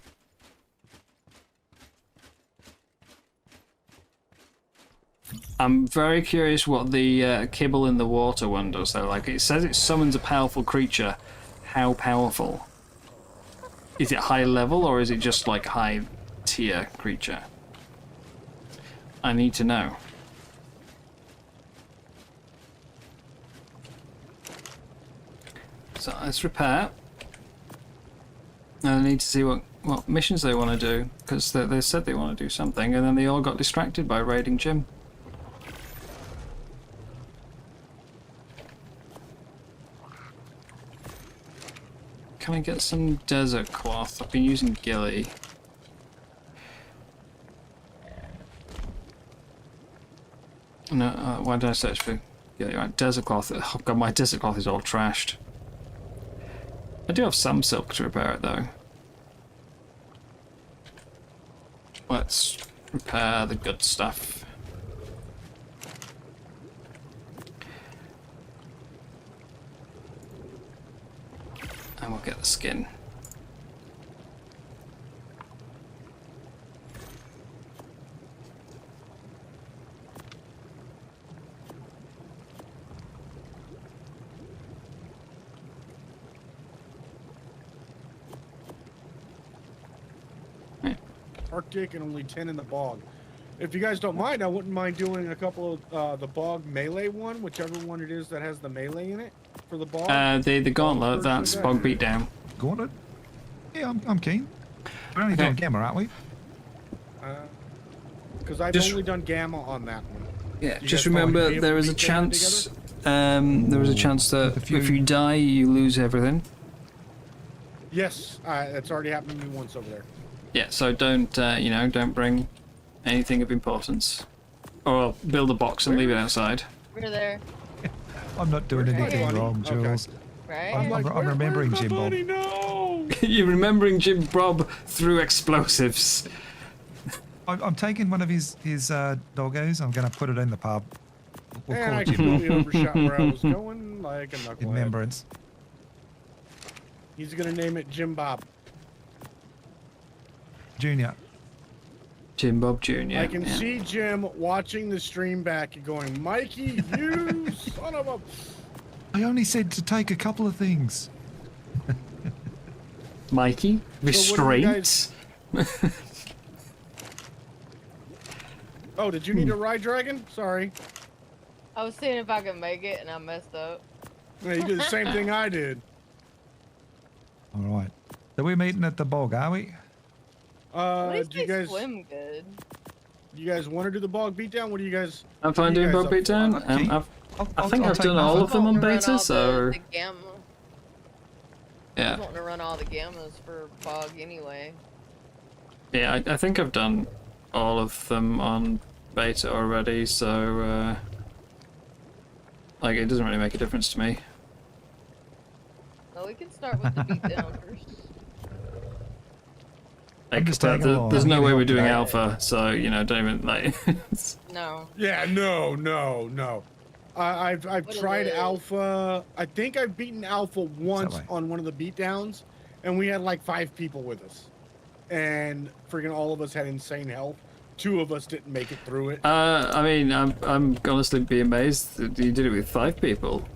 I'm very curious what the kibble in the water one does though. Like it says it summons a powerful creature. How powerful? Is it high level or is it just like high tier creature? I need to know. So let's repair. I need to see what missions they want to do, because they said they want to do something and then they all got distracted by raiding Jim. Can I get some desert cloth? I've been using ghillie. No, why did I search for ghillie? Right, desert cloth. Oh god, my desert cloth is all trashed. I do have some silk to repair it though. Let's repair the good stuff. we'll get the skin. Arctic and only 10 in the bog. If you guys don't mind, I wouldn't mind doing a couple of the bog melee one, whichever one it is that has the melee in it for the bog. The gauntlet, that's bog beatdown. Gauntlet? Yeah, I'm keen. We're only doing gamma, aren't we? Because I've Just- only done gamma on that one. Yeah, You just guys probably remember be able there to is a beat them chance. There is a chance that If you- if you die, you lose everything. Yes, that's already happened to me once over there. Yeah, so don't don't bring anything of importance, or build a box and leave it outside. We're there, I'm not doing anything Okay. wrong, Okay. Jules. right? I'm remembering where's Jim my Bob. buddy? No! You're remembering Jim Bob through explosives. I'm taking one of his doggos. I'm going to put it in the pub. We'll And call I it Jim completely overshot where I was going, like a in knucklehead. remembrance. He's gonna name it Jim Bob. Junior. Jim Bob Jr. I can yeah. see Jim watching the stream back and going, Mikey, you son of a... I only said to take a couple of things. Mikey, So what do you restraints. Oh, did you need a ride dragon? Sorry. I was seeing if I could make it, and I messed up. Yeah, you did the same thing I did. All right. So we're meeting at the bog, are we? At least Do you they guys swim good. want to do the bog beatdown? What do you guys? I'm what fine are you doing guys bog up for? beatdown. Okay. I think I'll I've take done that all one. of them on Wanting to run beta, all so the gamma. yeah. Wanting to run all the gammas for bog anyway. Yeah, I think I've done all of them on beta already, so like it doesn't really make a difference to me. Well, we can start with the beatdown first. Like, just but tagging along. there's I'm no gonna way help we're doing today. alpha, so don't even like. No. Yeah, no. I've What tried is it? alpha. I think I've beaten alpha once way. on one of the beatdowns, and we had like 5 people with us, and freaking all of us had insane health. 2 of us didn't make it through it. I mean, I'm honestly be amazed that you did it with 5 people.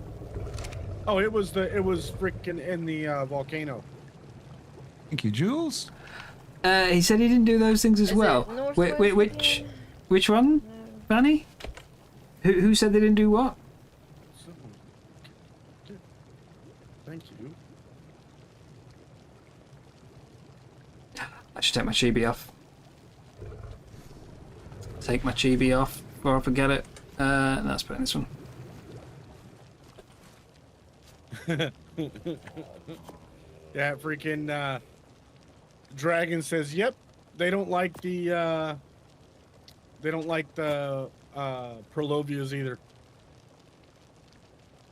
Oh, it was freaking in the volcano. Thank you, Jules. He said he didn't do those things as Is it well. Northwest Which one, Vanny? Who said they didn't do what? Thank you. I should take my chibi off. Take my chibi off before I forget it. Let's put in this one. Yeah, freaking Dragon says, "Yep, they don't like the Prolovias either."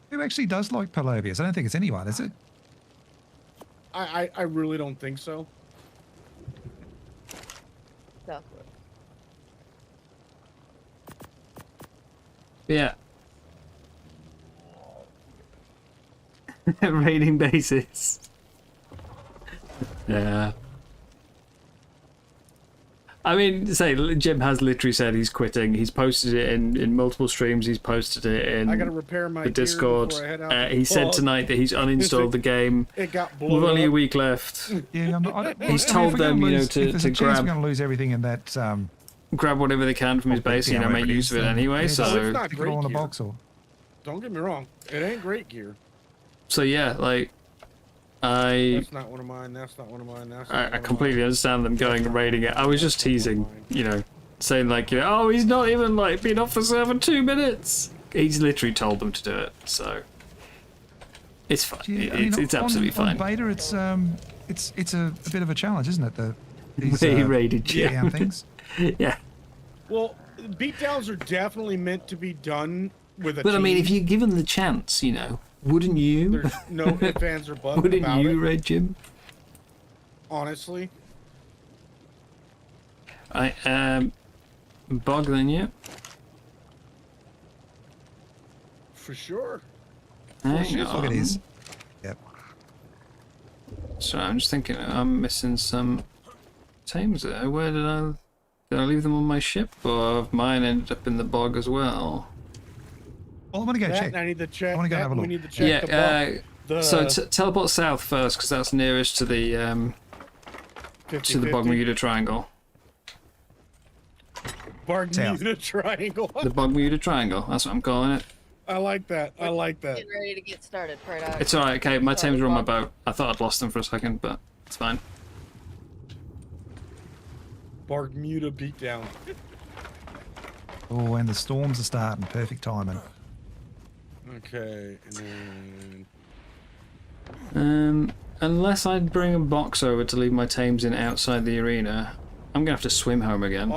Who actually does like Palovius? I don't think it's anyone, is it? I really don't think so. Southwest. Yeah. Raiding bases. Yeah. I mean, Jim has literally said he's quitting. He's posted it in multiple streams. He's posted it in I gotta repair my the gear Discord. before I head out. He said tonight that he's uninstalled the game. It got With blown only a up. week left. Yeah, I'm not, I don't, He's if told we're gonna them, lose, to if there's a chance grab we're going to lose everything in that. grab whatever they can from his base, yeah, make whatever it use is, of it then, anyway. yeah, So Oh, it's not stick it great all in a gear. box or. Don't get me wrong, it ain't great gear. so yeah, like I That's not one of mine. That's not one of mine. That's not one I of completely understand them going and raiding it. I was just teasing, saying like, oh, he's not even like been off the server 2 minutes. He's literally told them to do it, so it's fine. Yeah, I mean, It's absolutely on fine. beta, it's a bit of a challenge, isn't it? These He raided you. beatdown things. Yeah, Well, beatdowns are definitely meant to be done with a but I mean, team. if you're given the chance, wouldn't you? There's no ifs, ands, or buts Wouldn't about you it, raid Jim? honestly. Bog then, yeah. For sure. Hang shit, Look, it on. is. Yep. Sorry, I'm just thinking I'm missing some tames there. Where did I leave them on my ship, or have mine ended up in the bog as well? Well, I want to go That, check. I need to check. I wanna go that, have a look. We need to check So teleport south first, because that's nearest to the 50-50. Bermuda Triangle. Bermuda Triangle. The Bermuda Triangle. That's what I'm calling it. I like that. I like that. Getting ready to get started, Predator. It's alright. Okay, my Sorry, tames are on my Bob. boat. I thought I'd lost them for a second, but it's fine. Bermuda beatdown. Oh, and the storms are starting. Perfect timing. Okay, and then Unless I bring a box over to leave my tames in outside the arena, I'm gonna have to swim home again.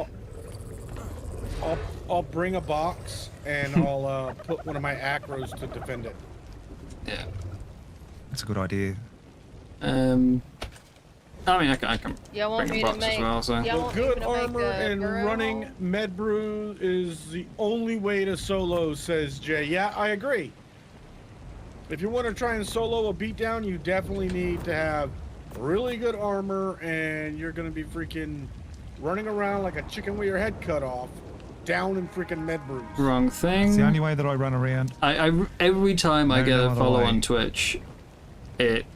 I'll bring a box and I'll put one of my acros to defend it. Yeah. That's a good idea. I mean, I can Y'all want bring me a to box as make? well. So Y'all Well, want me good to make armor a and burrow running hole? med brew is the only way to solo, says Jay. Yeah, I agree. If you want to try and solo a beatdown, you definitely need to have really good armor, and you're gonna be freaking running around like a chicken with your head cut off, down in freaking med brews. wrong thing. It's the only way that I run around. Every time I No, get no a other follow way. on Twitch, it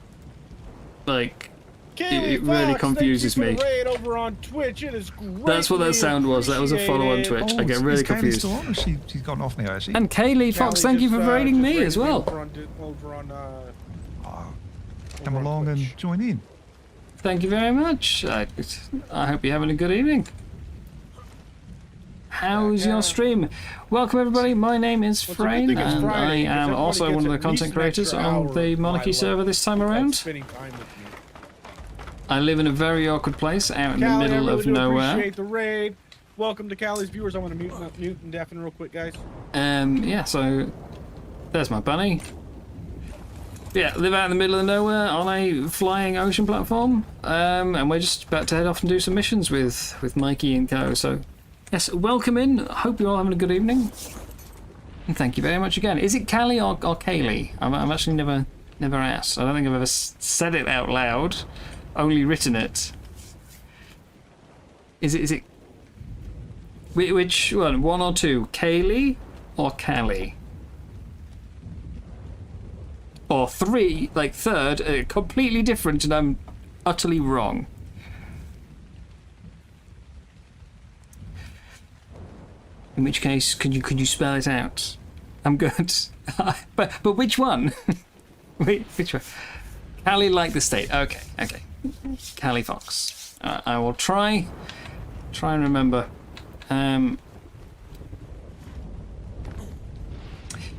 like Kaylee it really Fox, confuses thank you me. for the raid over on Twitch. It is great. That's what that sound was. That was a follow on Twitch. I get really is Kaylee confused. still on? Or she's gone off now, has she? And Kaylee Fox, thank you for raiding me as well. Over on Come along and Twitch. join in. Thank you very much. I hope you're having a good evening. How's your stream? Welcome everybody, my name is Well, it's a good Freyn, thing it's and I Friday, 'cause am everybody also gets one of the at least content an creators extra on hour the of Monarchy my server life this time of around. spending time with me. I live in a very awkward place out in Callie, the I middle really of do nowhere. appreciate the raid. Welcome to Callie's viewers. I want to mute and deafen real quick, guys. Yeah, so there's my bunny. Yeah, live out in the middle of nowhere on a flying ocean platform, and we're just about to head off and do some missions with Mikey and co. So, yes, welcome in. Hope you're all having a good evening. And thank you very much again. Is it Callie or Kaylee? I've actually never asked. I don't think I've ever said it out loud, only written it. Is it? Which one or two? Kaylee or Callie? Or three, like third, completely different, and I'm utterly wrong. In which case, could you spell it out? I'm good. but which one? Which one? Callie like the state. Okay. Callie Fox. I will try and remember.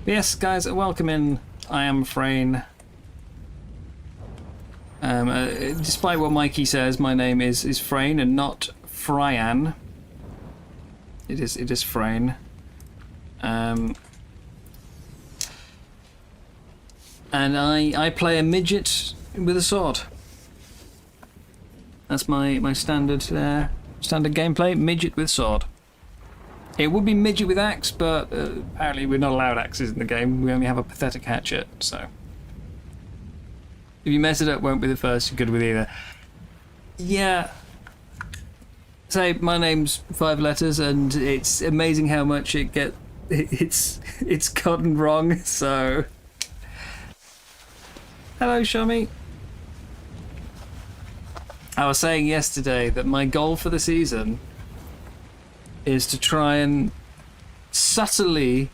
Yes, guys, welcome in. I am Freyn. Despite what Mikey says, my name is Freyn and not Fryan. It is Freyn. And I play a midget with a sword. That's my standard gameplay. Midget with sword. It would be midget with axe, but apparently we're not allowed axes in the game. We only have a pathetic hatchet, so if you mess it up, won't be the first. You're good with either. Yeah. Say my name's 5 letters, and it's amazing how much it's gotten wrong. So, hello, Shami. I was saying yesterday that my goal for the season is to try and subtly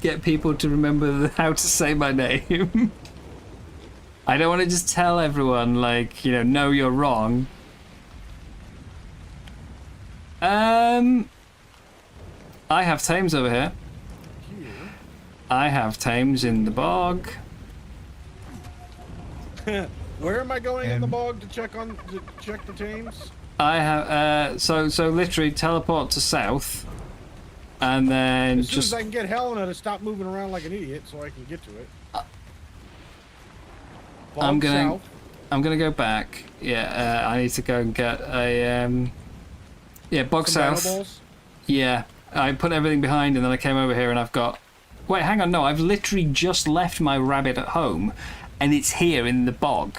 get people to remember how to say my name. I don't want to just tell everyone, like, no, you're wrong. I have tames over here. I have tames in the bog. Where am I going in the bog to check the tames? I have so literally teleport to south, and then As soon just as I can get Helena to stop moving around like an idiot, so I can get to it. Bog south. I'm gonna go back. Yeah, I need to go and get a bog Some south. balls. Yeah, I put everything behind, and then I came over here, and I've got. Wait, hang on, no, I've literally just left my rabbit at home, and it's here in the bog.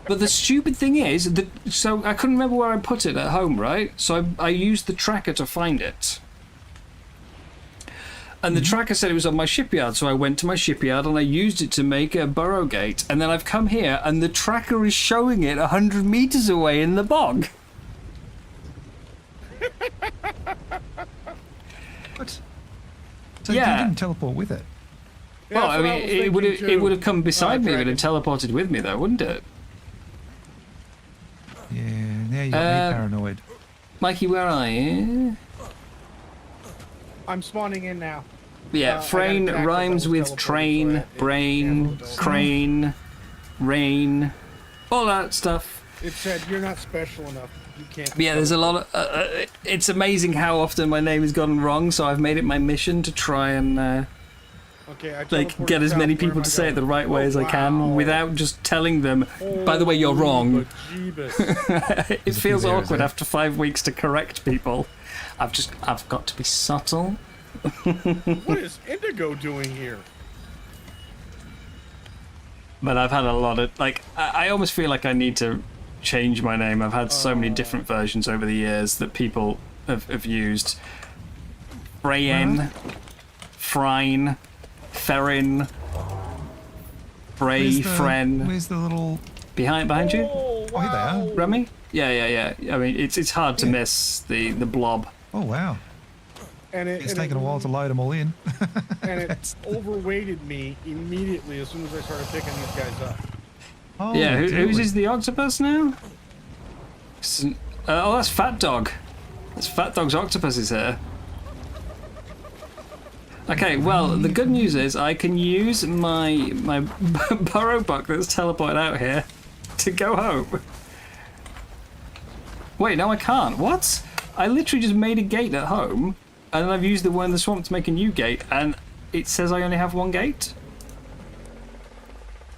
But the stupid thing is that so I couldn't remember where I put it at home, right? So I used the tracker to find it. And the tracker said it was on my shipyard, so I went to my shipyard and I used it to make a burrow gate. And then I've come here and the tracker is showing it 100 meters away in the bog. What? So Yeah. you didn't teleport with it? Yeah, Well, that's I what mean, was it would have thinking, too. come beside me if it Dragon. had teleported with me, though, wouldn't it? Yeah, now you got me paranoid. Mikey, where are you? I'm spawning in now. Yeah, I got Freyn attacked, rhymes but I was with teleported, train, so I- brain, yeah, crane, rain, all that stuff. It said you're not special enough. You can't. Yeah, there's a lot of. It's amazing how often my name has gotten wrong, so I've made it my mission to try and Okay, I like teleported get as south. many Where people am to I say it the going? right way Oh, as I can wow. without just telling them. By the way, you're Holy wrong. bejeebus. It There's a feels few errors awkward there. after 5 weeks to correct people. I've got to be subtle. What is Indigo doing here? But I've had a lot of like I almost feel like I need to change my name. I've had so many different versions over the years that people have used. Freyn, Freyn, Ferrin, Frey, Fren. Where's the little... Behind you, Oh, Oh, here they are. Remy. Yeah. I mean, it's hard to miss the blob. Oh, wow. And It's taken a while to load them all in. And it overweighted me immediately as soon as I started picking these guys up. Oh, Yeah, whose dearly. is the octopus now? Oh, that's Fat Dog. That's Fat Dog's octopus is here. Okay, well, the good news is I can use my burrow buck that's teleported out here to go home. Wait, no, I can't. What? I literally just made a gate at home, and then I've used the one in the swamp to make a new gate, and it says I only have one gate?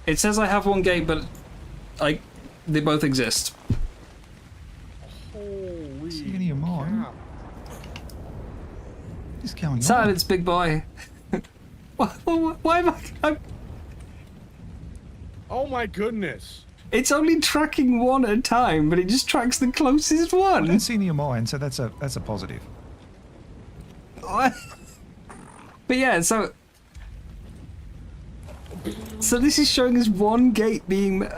It says I have one gate, but they both exist. Holy Singing in your mind. cow. What is going on? Silence, big boy. Why am I... Oh my goodness. It's only tracking one at a time, but it just tracks the closest I one. don't see any of mine, so that's a positive. What? But yeah, so this is showing us one gate being.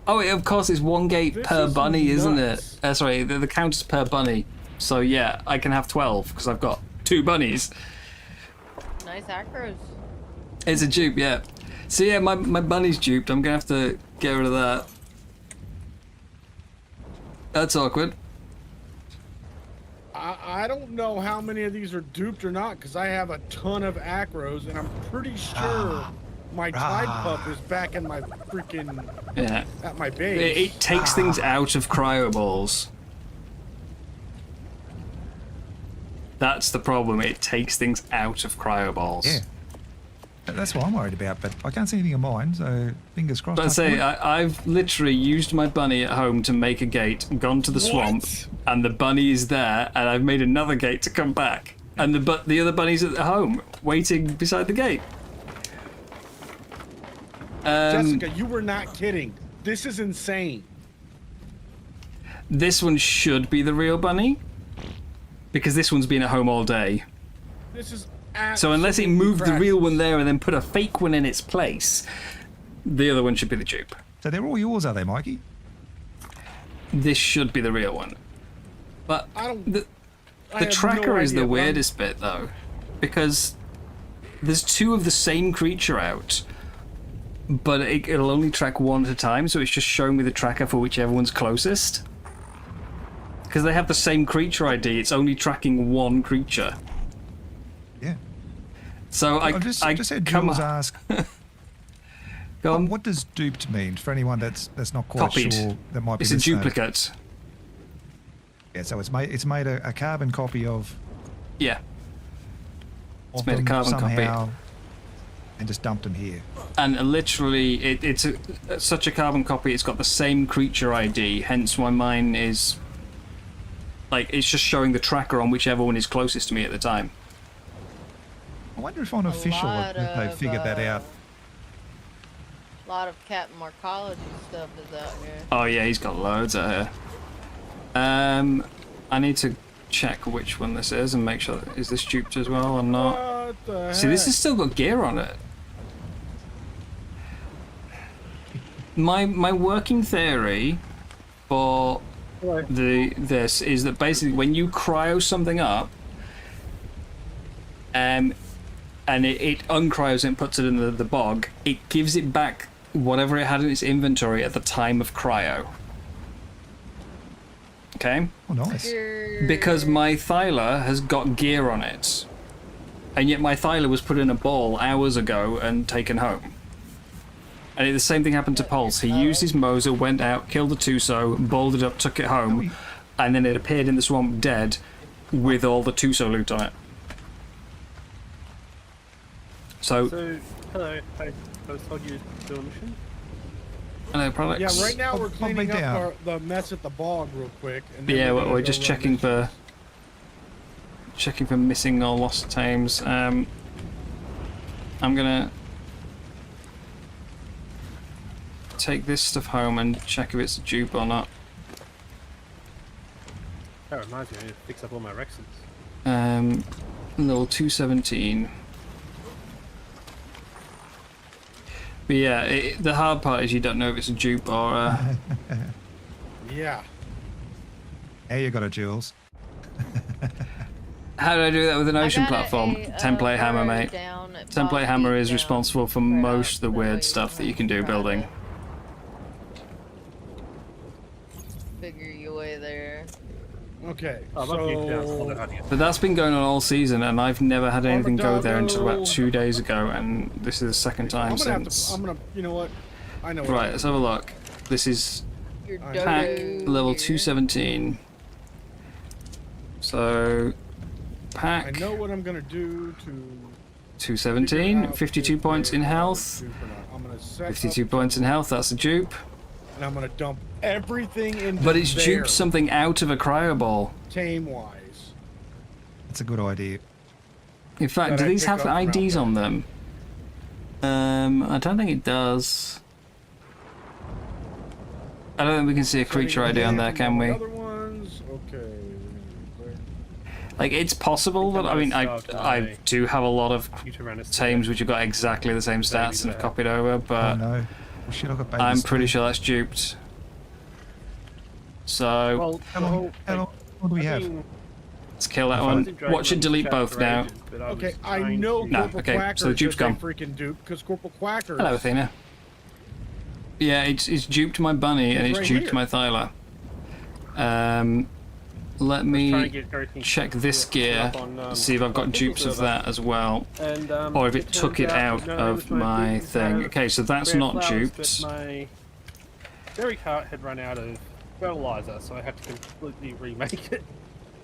Oh, of course, it's one gate This per is bunny, isn't it? nuts. Sorry, the count is per bunny. So yeah, I can have 12 because I've got 2 bunnies. Nice acros. It's a dupe, yeah. So yeah, my bunny's duped. I'm gonna have to get rid of that. That's awkward. I don't know how many of these are duped or not because I have a ton of acros and I'm pretty sure my Tide Pup is back in my freaking Yeah. at my base. It takes things out of cryo balls. That's the problem. It takes things out of cryo balls. Yeah. That's what I'm worried about, but I can't see anything of mine, so fingers crossed. But I touch say, wood. I've literally used my bunny at home to make a gate, gone to the swamp, and the bunny is there, and I've made another gate to come back. And the other bunny's at home, waiting beside the gate. Jessica, you were not kidding. This is insane. This one should be the real bunny, because this one's been at home all day. This is So unless it absolutely moved the real practical. one there and then put a fake one in its place, the other one should be the dupe. So they're all yours, are they, Mikey? This should be the real one. But I don't. the I have no tracker is the idea, but I'm- weirdest bit, though, because there's 2 of the same creature out, but it'll only track one at a time, so it's just showing me the tracker for whichever one's closest. Because they have the same creature ID, it's only tracking one creature. Yeah. So I've just had come Jules ask, go on. what does duped mean for anyone that's not quite Copied. sure that might be It's a listening? duplicate. Yeah, so it's made a carbon copy of. Yeah. Of made a them carbon copy. somehow, and just dumped them here. And literally, it's such a carbon copy, it's got the same creature ID, hence why mine is... Like, it's just showing the tracker on whichever one is closest to me at the time. I wonder if on official lot if they've of, figured that out. lot of Captain Marcology stuff is out here. Oh yeah, he's got loads out here. I need to check which one this is and make sure, is this duped as well or not? What the heck? See, this has still got gear on it. My working theory for this is that basically when you cryo something up, and it uncryos and puts it in the bog, it gives it back whatever it had in its inventory at the time of cryo. Okay? Oh, nice. Because my Thyla has got gear on it. And yet my Thyla was put in a ball hours ago and taken home. And the same thing happened to Pulse. He used his Moser, went out, killed the Tuso, balled it up, took it home, and then it appeared in the swamp dead with all the Tuso loot on it. So hello, I was told you to do a mission. Hello, products. Yeah, right now we're Pump me cleaning down. up the mess at the bog real quick. And then Yeah, we're gonna we're go just run checking this. for missing or lost tames. I'm gonna take this stuff home and check if it's a dupe or not. That reminds me, I need to fix up all my Rexes. Level 217. But yeah, the hard part is you don't know if it's a dupe or Yeah. Hey, you got it, Jules. How do I do that with an I ocean got platform? Template hammer, burrow mate. down at Template Bog hammer Deep is down responsible for right most of the out, that way weird stuff that you can do don't building. have to Figure your way there. Okay. Oh, lucky you found So how to get But that's been going on all season, and I've never had anything go there until about Armadillo. 2 days ago, and this is the second time I'm gonna have since. to. I'm gonna. You know what? I know. What Right, I'm let's have a look. This is Your Pack pack dodo level here. 217. So, I pack know what I'm gonna do to. 217, figure out 52 if points in they're health. dupe or not. I'm gonna set 52 up, points in health, that's a dupe. and I'm gonna dump everything into But it's there, duped something out of a cryo ball. tame wise. That's a good idea. In fact, That do I these pick have up from out IDs there. on them? I don't think it does. I don't think we can see a creature ID on there, can we? Other ones. Okay. Like, it's possible, but I mean, I do have a lot of you to run us tames which have got exactly the same stats and have copied over, Oh but no. Well, shit, I've got babies. I'm pretty too. sure that's duped. So, Well, How long, what do we have? let's kill that one. Watch it delete both now. Okay, I know No, Corporal okay, Quacker so the dupe's just gone. ain't freaking dupe because Corporal Quacker. Hello, Athena. Yeah, it's duped my bunny and It's it's right duped here. my Thyla. Let me check this gear, see if I've got dupes of that as well, or if it took it out of my thing. Okay, so that's not duped. My berry cart had run out of fertilizer, so I had to completely remake it.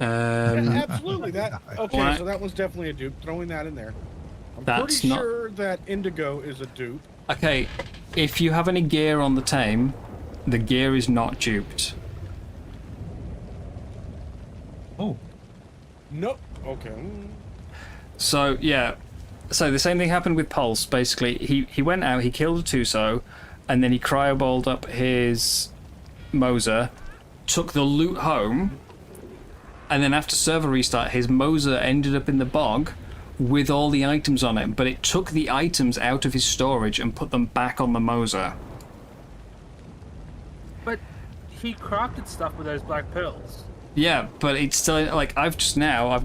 Yeah, absolutely. That okay. What? So that one's definitely a dupe. Throwing that in there. I'm That's pretty not- sure that Indigo is a dupe. Okay, if you have any gear on the tame, the gear is not duped. Oh, Nope. Okay. So yeah, so the same thing happened with Pulse. Basically, he went out, he killed a Tuso, and then he cryoboled up his Moser, took the loot home, and then after server restart, his Moser ended up in the bog with all the items on it, but it took the items out of his storage and put them back on the Moser. But he crafted stuff with those black pearls. Yeah, but it's still, like, I've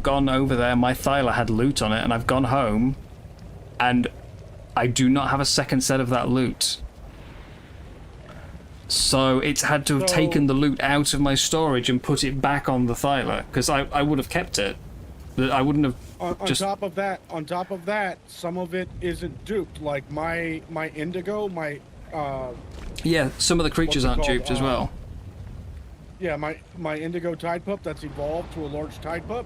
gone over there, my Thyla had loot on it, and I've gone home, and I do not have a second set of that loot. So it's had to have So- taken the loot out of my storage and put it back on the Thyla, because I would have kept it. I wouldn't have On just... top of that, some of it isn't duped. Like my Indigo, my Yeah, some of the creatures What's it aren't called? duped as well. yeah, my Indigo Tide Pup that's evolved to a large Tide Pup.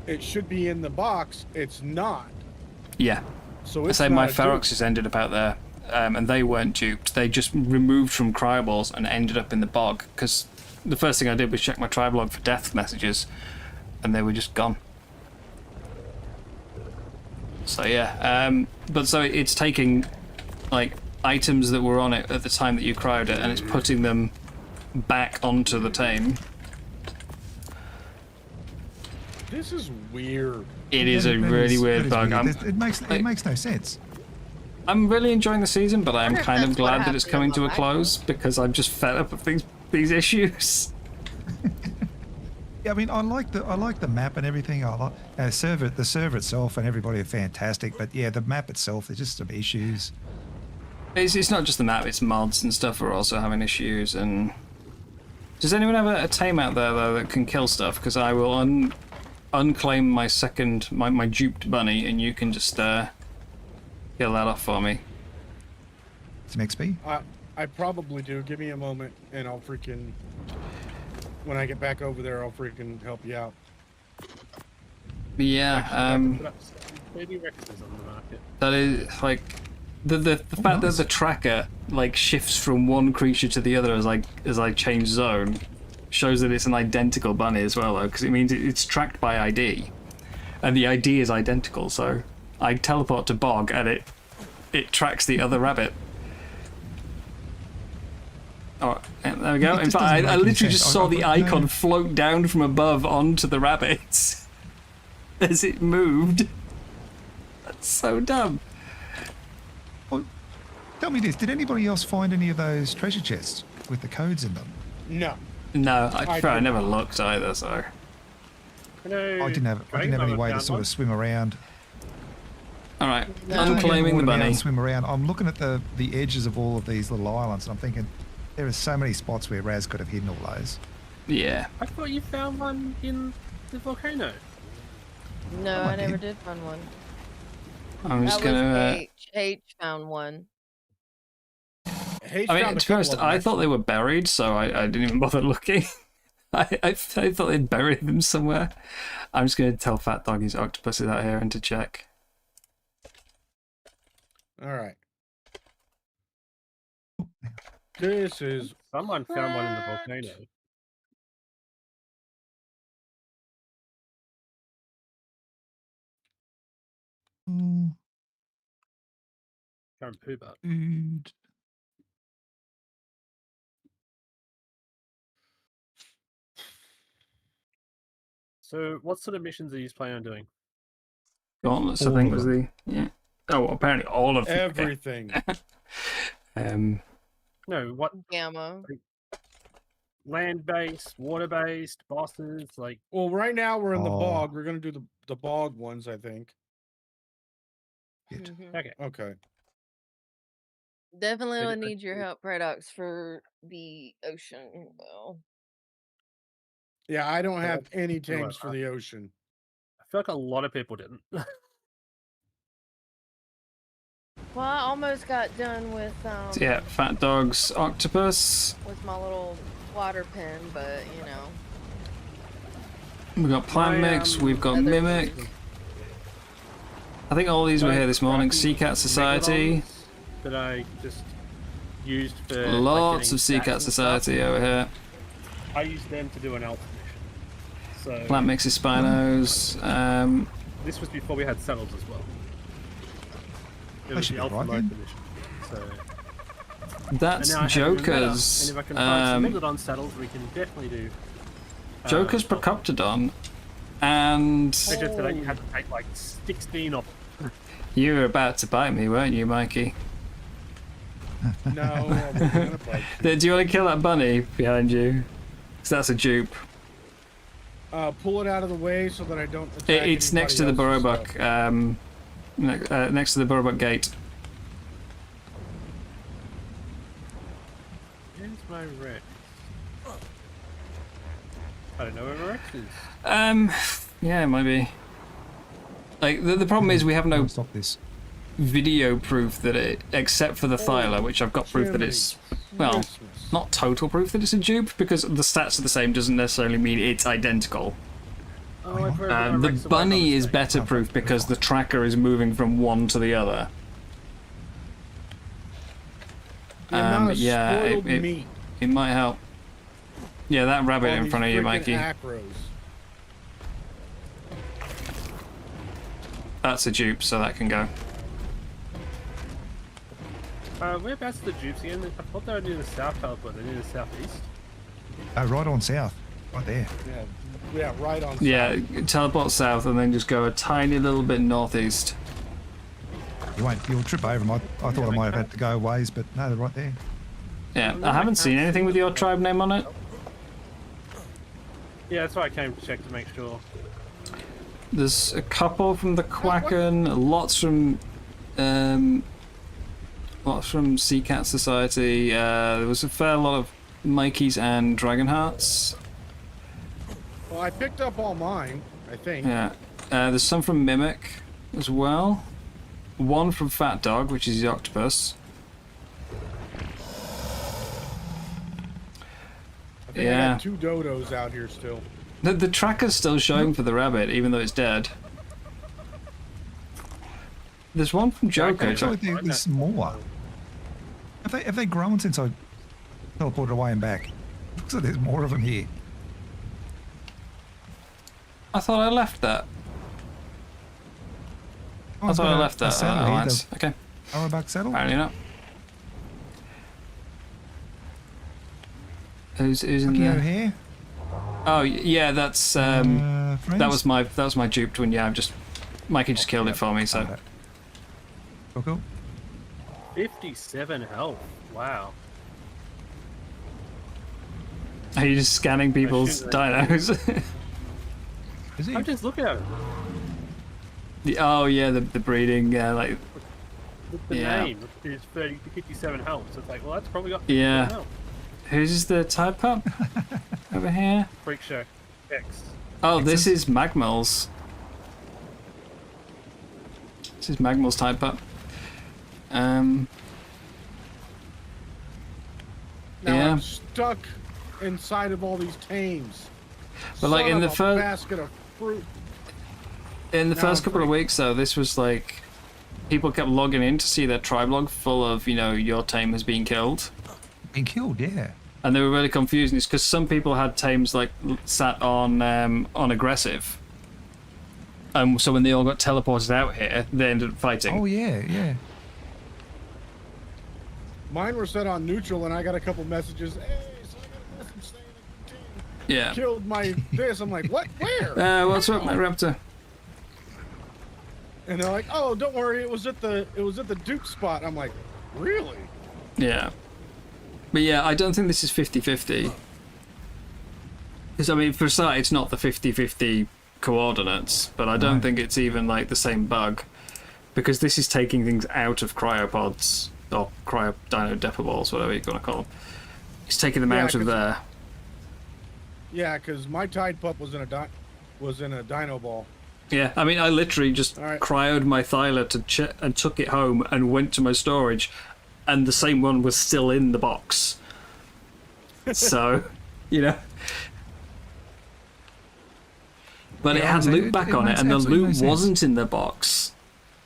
It should be in the box. It's not. Yeah. So I it's say not my a dupe. Feroxes ended up out there, and they weren't duped. They just removed from cryoballs and ended up in the bog, because the first thing I did was check my tribe log for death messages, and they were just gone. So yeah, but so it's taking, like, items that were on it at the time that you cryoed it, and it's putting them back onto the tame. This is weird. It is a really weird bug. It makes no sense. I'm really enjoying the season, but I'm wonder if kind of that's what glad that it's happened coming on to a my close because I'm just fed up of these issues. Yeah, I mean, I like the map and everything. I like the server itself and everybody are fantastic. But yeah, the map itself, there's just some issues. It's not just the map; it's mods and stuff are also having issues. And does anyone have a tame out there though that can kill stuff? Because I will unclaim my duped bunny, and you can just kill that off for me. Some XP. I probably do. Give me a moment, and I'll freaking. When I get back over there, I'll freaking help you out. Yeah. Baby Rexes on the market. That is like the fact that the tracker like shifts from one creature to the other as I change zone shows that it's an identical bunny as well, though, because it means it's tracked by ID, and the ID is identical. So I teleport to Bog, and it tracks the other rabbit. Oh, there we go. In fact, I literally just saw the icon float down from above onto the rabbits as it moved. That's so dumb. Well, tell me this: did anybody else find any of those treasure chests with the codes in them? No. No, I never looked either. So I didn't have any way to sort of swim around. all right, No. unclaiming the bunny. Swim around. I'm looking at the edges of all of these little islands, and I'm thinking there are so many spots where Raz could have hidden all those. Yeah. I thought you found one in the volcano. No, Oh, I I never did. did find one. I'm just That was gonna. H found one. Hey, I mean, to be honest, I thought they were buried, so I didn't even bother looking. I thought they'd buried them somewhere. I'm just gonna tell Fat Dog his octopus is out here and to check. All right. This is. Someone found one in the volcano. Mm, Can't poo but. food. So, what sort of missions are you planning on doing? Gauntlets, I All think, of was them. the yeah. Oh, well, apparently all of them. Everything. No, what Gamma. land-based, water-based, bosses, like Well, right now we're in the Oh. bog. We're gonna do the bog ones, I think. Good. Mhm. okay. Okay. Definitely Did will it- need your help, Paradox, for the ocean. Well, Yeah, I don't have that's any pretty tames for well, the ocean. I feel like a lot of people didn't. well, I almost got done with So yeah, Fat Dog's octopus. with my little water pen, but you know. We've got plant My, mix. We've got other- mimic. I think all these were here this morning. Sea Cat Society. Megalodons that I just used for like, Lots getting of Sea stats Cat and stuff. Society over here. I used them to do an alpha mission. So Plant mixes Spinos. this was before we had saddles as well. It I was should the be alpha right mode then. mission. So That's and now I have even better. Joker's. And if I can find some Megalodon saddles, we can definitely do. Joker's alpha. Procoptodon. And It's just that you had to take like 16 of them. you were about to bite me, weren't you, Mikey? No, I wasn't gonna bite you. Do you want to kill that bunny behind you? Because that's a dupe. Pull it out of the way so that I don't. Attack It's next to the anybody else's Burrobuck. stuff. Next to the Burrobuck gate. Where's my Rex? I don't know where my Rex is. Yeah, it might be. Like the problem is we have no Stop this. video proof that it, except for the Thyla, which I've got proof that it's, well, Christmas. not total proof that it's a dupe, because the stats are the same doesn't necessarily mean it's identical. Oh, I've heard that my The Rex away bunny by is mistake. better proof because the tracker is moving from one to the other. The amount of yeah, spoiled meat it might help. Yeah, that rabbit on in these front of you, freaking Mikey. Acros. That's a dupe, so that can go. Whereabouts are the dupes again? I thought they were near the south teleport. They're near the southeast. Right on south. Right there. Yeah, right on. Yeah, teleport south and then just go a tiny little bit northeast. You'll trip over them. I thought I might have had to go a ways, but no, they're right there. Yeah, I haven't seen anything with your tribe name on it. Yeah, that's why I came to check to make sure. There's a couple from the Quacken, lots from Sea Cat Society. There was a fair lot of Mikeys and Dragonhearts. Well, I picked up all mine, I think. Yeah, there's some from Mimic as well. One from Fat Dog, which is the octopus. I think I got 2 dodos out here still. The tracker's still showing for the rabbit, even though it's dead. There's one from Joker. I feel like there's more. Have they grown since I teleported away and back? Looks like there's more of them here. I thought I left that. I thought I left that. Alliance. Okay. Arrowbuck saddle? Apparently not. Who's in there? Here? Oh yeah, that's that was my duped one. Yeah, Mikey just killed it for me. So cool. 57 health. Wow. Are you just scanning people's dinos? Is he? I'm just looking at it. Oh yeah, the breeding. Yeah, like The name is 57 health. So it's like, well, that's probably got 57 health. Who's the type pup over here? Freak Show X. Oh, this is Magmal's. This is Magmal's type pup. Now Yeah. I'm stuck inside of all these tames. But like Son in the of a first basket of fruit. first couple of weeks though, this was like people kept logging in to see their tribe log full of, you know, your tame has been killed. Been killed, yeah. And they were really confused. It's because some people had tames like sat on aggressive. So when they all got teleported out here, they ended up fighting. Oh yeah. Mine were set on neutral, and I got a couple messages. Hey, so I got a message saying the team Yeah. killed my this. I'm like, what? Where? What's up, my raptor? And they're like, oh, don't worry, it was at the Duke spot. I'm like, really? Yeah. But yeah, I don't think this is 50-50. Because I mean, for a start, it's not the 50-50 coordinates, but I don't think it's even like the same bug, because this is taking things out of cryopods or dino depoballs, whatever you want to call them. It's taking them out of there. Yeah, because my Tide Pup was in a dino ball. Yeah, I mean, I literally just cryoed my Thyla and took it home and went to my storage, and the same one was still in the box. So, you know. But it had loot back on it, and the loot wasn't in the box.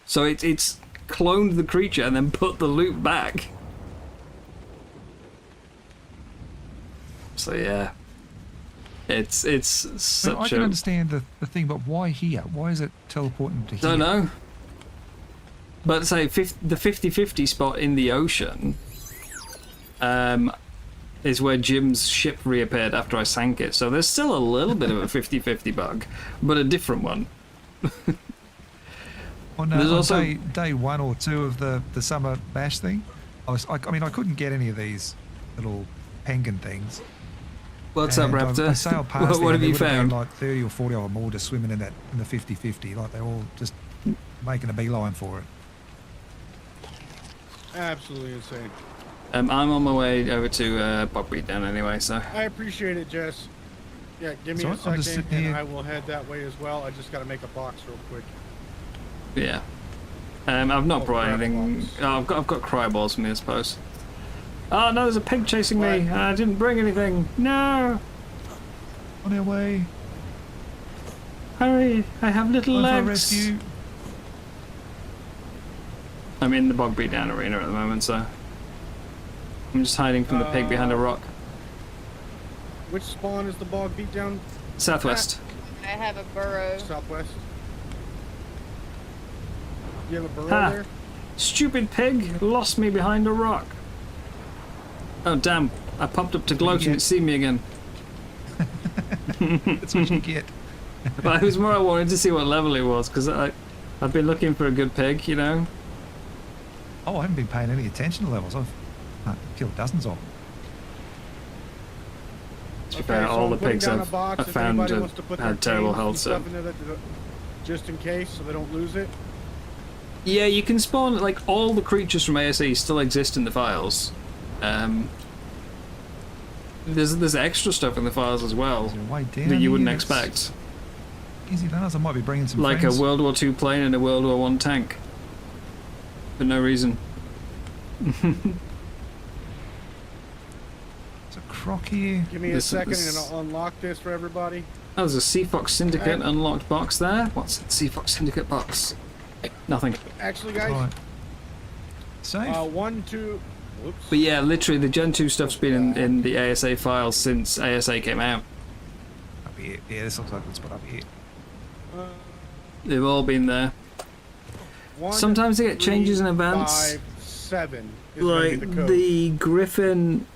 So it's cloned the creature and then put the loot back. So yeah. It's such I can understand the thing, but why here? Why is it teleporting to here? Don't know. But say the 50-50 spot in the ocean is where Jim's ship reappeared after I sank it. So there's still a little bit of a 50-50 bug, but a different one. On also day 1 or 2 of the summer bash thing, I mean I couldn't get any of these little penguin things. What's up, Raptor? I sailed past what have you been found? like 30 or 40 of them all just swimming in the 50-50, like they're all just making a beeline for it. Absolutely insane. I'm on my way over to Buckwheat Down anyway, so. I appreciate it, Jess. Yeah, give me a second, and I will head that way as well. I just got to make a box real quick. Yeah. I've not brought anything. Oh, I've got cryoballs from me, I suppose. Oh no, there's a pig chasing me. I didn't bring anything. No. On our way. Hurry! I have little legs. Rescue. I'm in the Bogbeat Down arena at the moment, so I'm just hiding from the pig behind a rock. Which spawn is the bog beat down? Southwest. I have a burrow. Southwest. You have a burrow there? Stupid pig lost me behind a rock. Oh damn! I popped up to gloat and it seen me again. That's what you get. But it was more I wanted to see what level it was because I've been looking for a good pig, you know. Oh, I haven't been paying any attention to levels. I've killed dozens of them. To be fair, all the pigs I've found have had terrible health, so. Just in case, so they don't lose it. Yeah, you can spawn, like, all the creatures from ASE still exist in the files. There's extra stuff in the files as well Way down that you wouldn't here, expect. Easy does. I might be bringing some Like friends. a World War II plane and a World War I tank. For no reason. There's a croc here. Give me a second and I'll unlock this for everybody. Oh, there's a Sea Fox Syndicate unlocked box there. What's the Sea Fox Syndicate box? Nothing. Actually, guys, Right. Safe. 1, 2. Whoops. But yeah, literally the Gen 2 stuff's been in the ASA files since ASA came out. Up here. Yeah, this looks like a good spot up here. They've all been there. 1, Sometimes they get 3, changes in advance. 5, 7 is gonna be Like the code. the Griffin,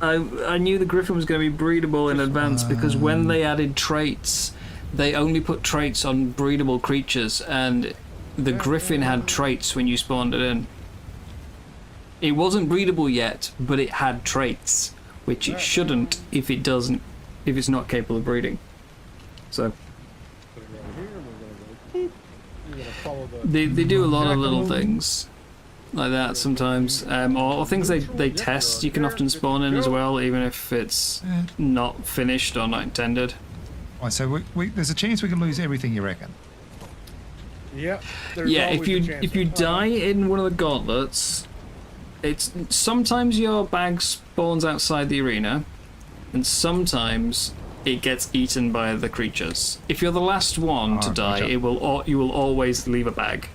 I knew the Griffin was going to be breedable in advance because when they added traits, they only put traits on breedable creatures, and the Griffin had traits when you spawned it in. It wasn't breedable yet, but it had traits, which it shouldn't if it's not capable of breeding. So Put it right here, and we're gonna go boop. You're gonna follow the. they do a lot of little things like that sometimes, or things they test. You can often spawn in as well, even if it's not finished or not intended. Right, so there's a chance we can lose everything, you reckon? Yep. there's Yeah, always a chance. if you die in one of the gauntlets, it's sometimes your bag spawns outside the arena, and sometimes it gets eaten by the creatures. If you're the last one to die, gotcha. you will always leave a bag.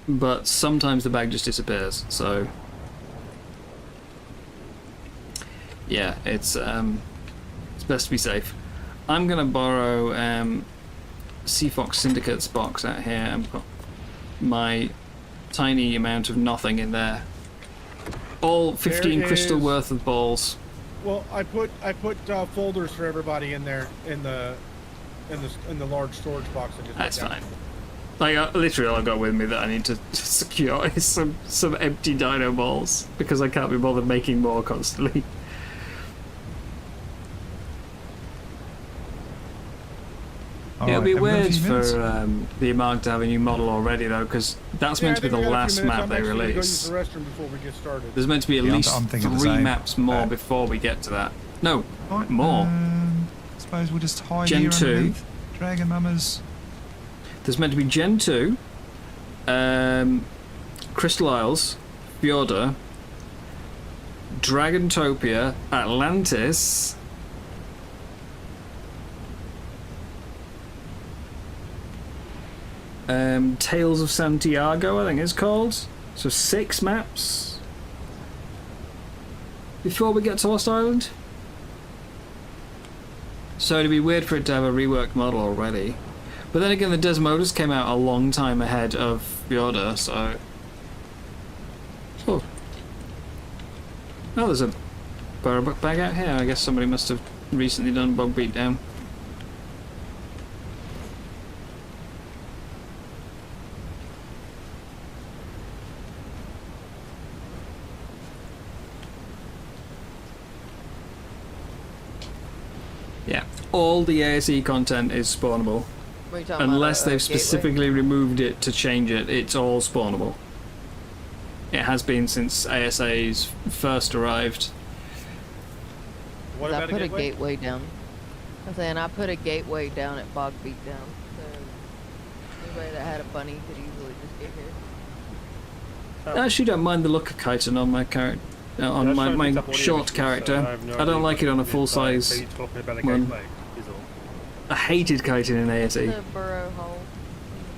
But sometimes the bag just disappears. So yeah, it's best to be safe. I'm gonna borrow Sea Fox Syndicate's box out here and put my tiny amount of nothing in there. All 15 There crystal is- worth of balls. Well, I put folders for everybody in there in the large storage box. I just That's put down. fine. Like literally, all I got with me that I need to secure is some empty dino balls because I can't be bothered making more constantly. It'll be Alright, have we got a weird few for minutes? the Amarg to have a new model already though, because that's Yeah, meant I to be think the we got a few last minutes. map I'm they actually gonna go release. use the restroom before we get started. There's meant to be at Yeah, least I'm thinking the 3 same. maps more before we get to that. No, Right, more. I suppose we'll just hide Gen here 2. underneath. Dragon Mamas. There's meant to be Gen 2, Crystal Isles, Fjorda, Dragontopia, Atlantis, Tales of Santiago, I think it's called. So 6 maps before we get to Lost Island. So it'd be weird for it to have a reworked model already. But then again, the Desmodus came out a long time ahead of Fjorda, so... Oh. Oh, there's a burrow bag out here. I guess somebody must have recently done bug beatdown. Yeah, all the ASE content is spawnable. What are you talking Unless about, they've Gateway? specifically removed it to change it, it's all spawnable. It has been since ASA's first arrived. What I about put a a gateway? gateway down. I'm saying I put a gateway down at Bog Beatdown, so anybody that had a bunny could easily just get here. I actually don't mind the look of chitin on my character, on Yeah, my, trying to my pick up audio short issues, so character. have no I don't idea like it on a what full it's like. size So you're talking about a one. gateway, is all. I hated chitin in ASE. The burrow hole.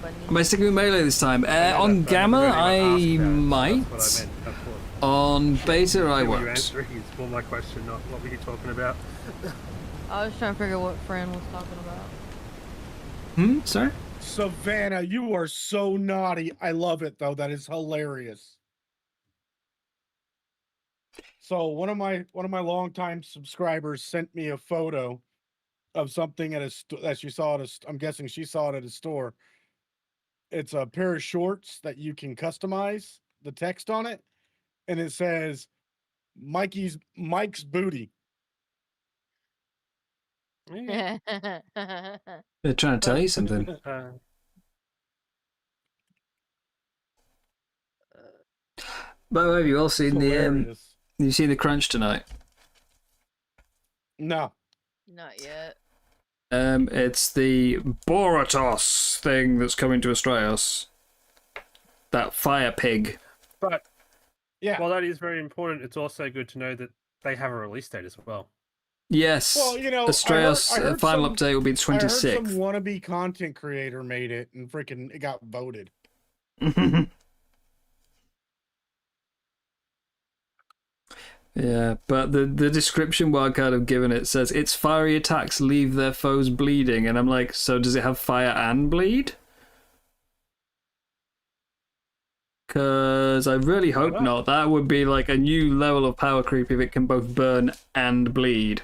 The bunny. Am I sticking with melee this time? On Gamma, I might. That's what I meant. That's what. On Beta, I You won't. answering is more my question, not what were you talking about. I was trying to figure out what Fran was talking about. Sorry? Savannah, you are so naughty. I love it though. That is hilarious. So one of my longtime subscribers sent me a photo of something at a that she saw at a. I'm guessing she saw it at a store. It's a pair of shorts that you can customize the text on it, and it says Mike's booty. Yeah. They're trying to tell you something. By the way, have you all seen Hilarious. you seen the crunch tonight? No. Not yet. It's the Boratos thing that's coming to Astraeus. That fire pig. But Yeah. while that is very important, it's also good to know that they have a release date as well. Yes. Well, you know, Astraeus I heard final some- update will be the I heard some 26th. wannabe content creator made it, and freaking it got voted. Yeah, but the description wildcard I've given it says its fiery attacks leave their foes bleeding, and I'm like, so does it have fire and bleed? Because I really hope not. That would be like a new level of power creep if it can both burn and bleed.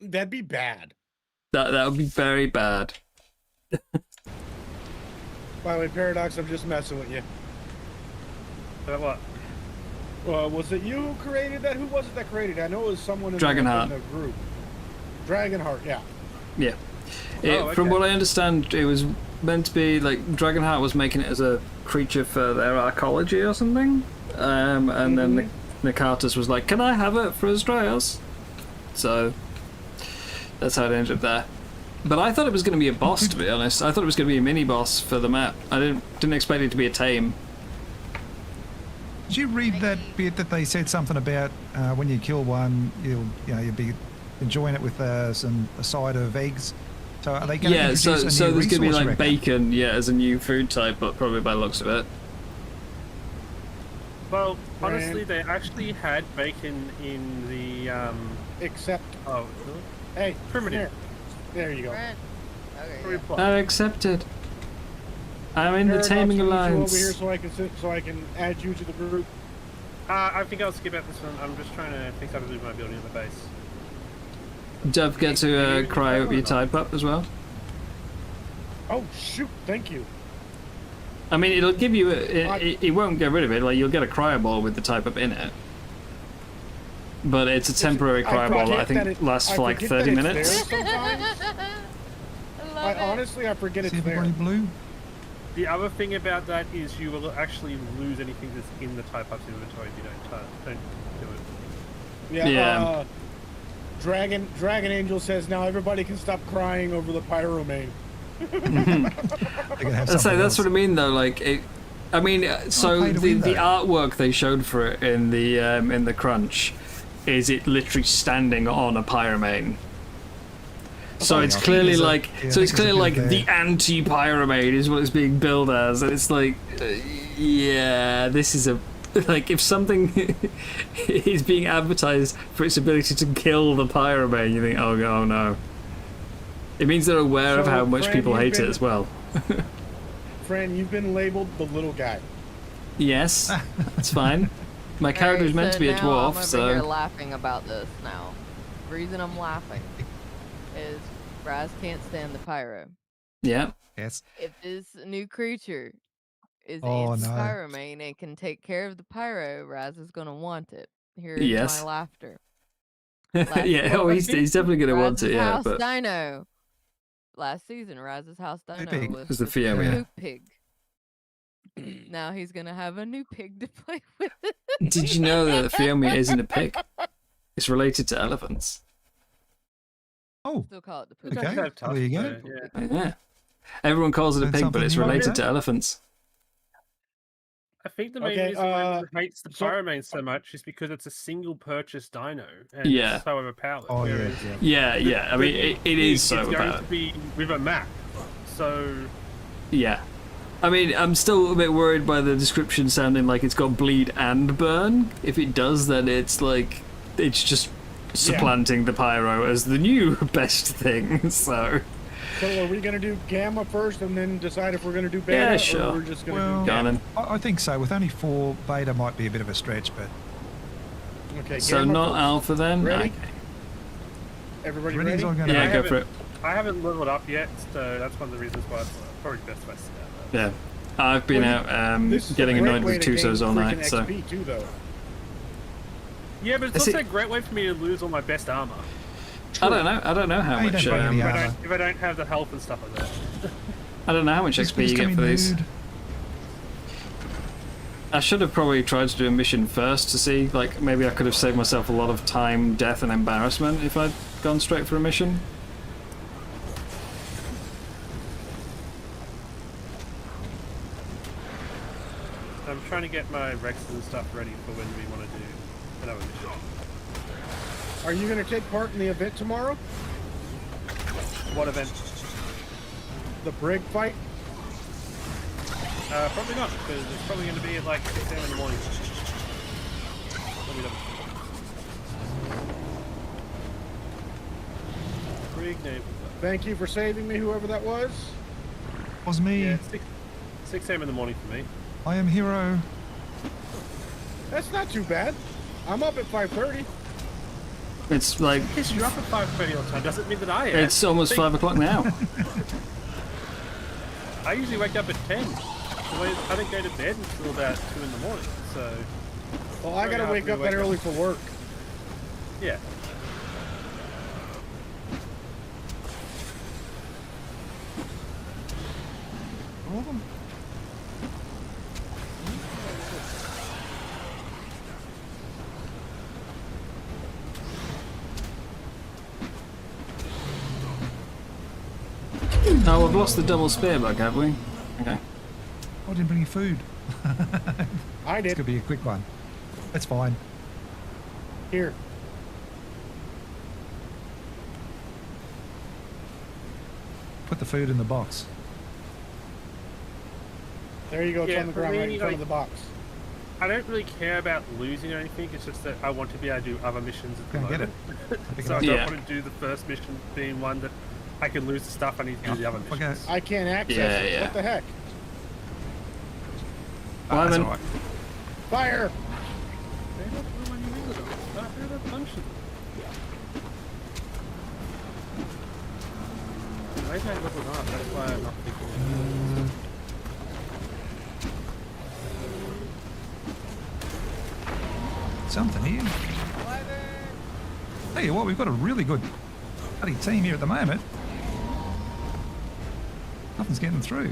That'd be bad. That would be very bad. By the way, Paradox, I'm just messing with you. But what? Was it you who created that? Who was it that created it? I know it was someone in Dragonheart. the group. Dragonheart, yeah. Yeah. Oh, From okay. what I understand, it was meant to be like Dragonheart was making it as a creature for their arcology or something. And then Nakatus was like, can I have it for Astraeus? So that's how it ended up there. But I thought it was going to be a boss, to be honest. I thought it was going to be a mini boss for the map. I didn't expect it to be a tame. Did you read that bit that they said something about when you kill one, you'll be enjoying it with a side of eggs? So are they going to Yeah, introduce a new so there's going to be resource, you like reckon? bacon, yeah, as a new food type, but probably by the looks of it. Well, honestly, they actually had bacon in the Except, oh, really? hey, Primitive. There you go. Brent. Okay. Primitive Yeah. plot. I accepted. I'm in the Paradox, Taming can you come Alliance. over here so I can add you to the group. I think I'll skip out this one. I'm just trying to fix up my building on the base. Don't forget to cry up your Tide Pup as well. Oh shoot! Thank you. I mean, it'll give you it won't get rid of it. Like you'll get a cryo ball with the Tide Pup in it, but it's a temporary cryo ball that I think lasts for like 30 minutes. I honestly, I forget Is it's there. everybody blue? The other thing about that is you will actually lose anything that's in the Type Up's inventory if you don't do it. Yeah. Yeah. Dragon Angel says now everybody can stop crying over the pyromane. They're gonna have That's something what I else. mean though. Like, I mean, so pay to the win, though. artwork they showed for it in the crunch is it literally standing on a pyromane. So Oh, it's yeah, I think clearly there's a- like, yeah, I so think it's there's a clearly like build the there. anti-pyromane is what it's being billed as, and it's like, yeah, this is a like if something is being advertised for its ability to kill the pyromane, you think, oh no. It means they're aware of So, how much Fran, people you've hate it been- as well. Fran, you've been labeled the little guy. Yes, it's fine. My character is meant to be a now dwarf, I'm over here so laughing about this now. The reason I'm laughing is Raz can't stand the pyro. yeah. Yes. If this new creature is Oh, no. anti-pyromane and can take care of the pyro, Raz is gonna want it. Here is Yes. my laughter. Yeah, oh, he's definitely going to want it, Raz's yeah, house but dino. Last season, Raz's house dino pig. was was the the Fiona. poop pig. Now he's gonna have a new pig to play with. Did you know that Fiona isn't a pig? It's related to elephants. Oh, Still call it the poop. It does Okay, have tusks, there you go. though, yeah. Yeah. Everyone calls it a Learn pig, but something it's new every related day. to elephants. I think the main Okay, reason why it hates the so- pyromane so much is because it's a single purchase dino and Yeah. it's so overpowered. oh yeah, whereas yeah. Yeah, I mean, it is so it's going bad. to be with a map. So Yeah. I mean, I'm still a bit worried by the description sounding like it's got bleed and burn. If it does, then it's like, it's just supplanting the pyro as the new best thing, so... So are we gonna do gamma first and then decide if we're gonna do beta? Yeah, Or sure. we're just gonna Well, do Go on then. I think so. With only 4, beta might be a bit of a stretch, but Okay. So gamma not first. alpha then? Ready? Okay. Everybody ready as ready? I'm going to Yeah, be. go for it. I haven't leveled up yet, so that's one of the reasons why it's probably best if I sit out. Yeah. I've been Well, out This is a getting great annoyed way with to gain Tusos all freaking night, so. XP too, though. Yeah, but it's Is also it- a great way for me to lose all my best armor I don't know how Hey, much don't bring any armor. if I don't have the health and stuff like that. I don't know how much Just XP you come get in for these. nude. I should have probably tried to do a mission first to see, like, maybe I could have saved myself a lot of time, death, and embarrassment if I'd gone straight for a mission. I'm trying to get my Rexes and stuff ready for when we want to do another mission. Are you gonna take part in the event tomorrow? What event? The brig fight? Probably not, because it's probably going to be at like 6 a.m. in the morning. Let me double check. Brig name. Thank you for saving me, whoever that was. Was me. Yeah, 6 a.m. in the morning for me. I am hero. That's not too bad. I'm up at 5:30. It's like, Yes, you're up at 5:30 all the time. Doesn't mean that I am. it's almost 5 o'clock now. I usually wake up at 10. So I don't go to bed until about 2 in the morning. So Well, I Very gotta wake happy to up wake that up. early for work. yeah. Oh, we've lost the double spear bug, have we? Okay. I didn't bring you food. I It's did. gonna be a quick one. That's fine. Here. Put the food in the box. There you go. It's Yeah, on the for ground right me, in front like- of the box. I don't really care about losing or anything. It's just that I want to be able to do other missions at the Go and get moment. Pick it So I up. don't Yeah. want to do the first mission being one that I can lose the stuff I need to do the other Okay. missions. I can't access Yeah, it. yeah. What the heck? Well, That's then, all right. Fire! Maybe I leveled up, that's why I'm not thinking. Something here. Tell you what, we've got a really good bloody team here at the moment. Nothing's getting through.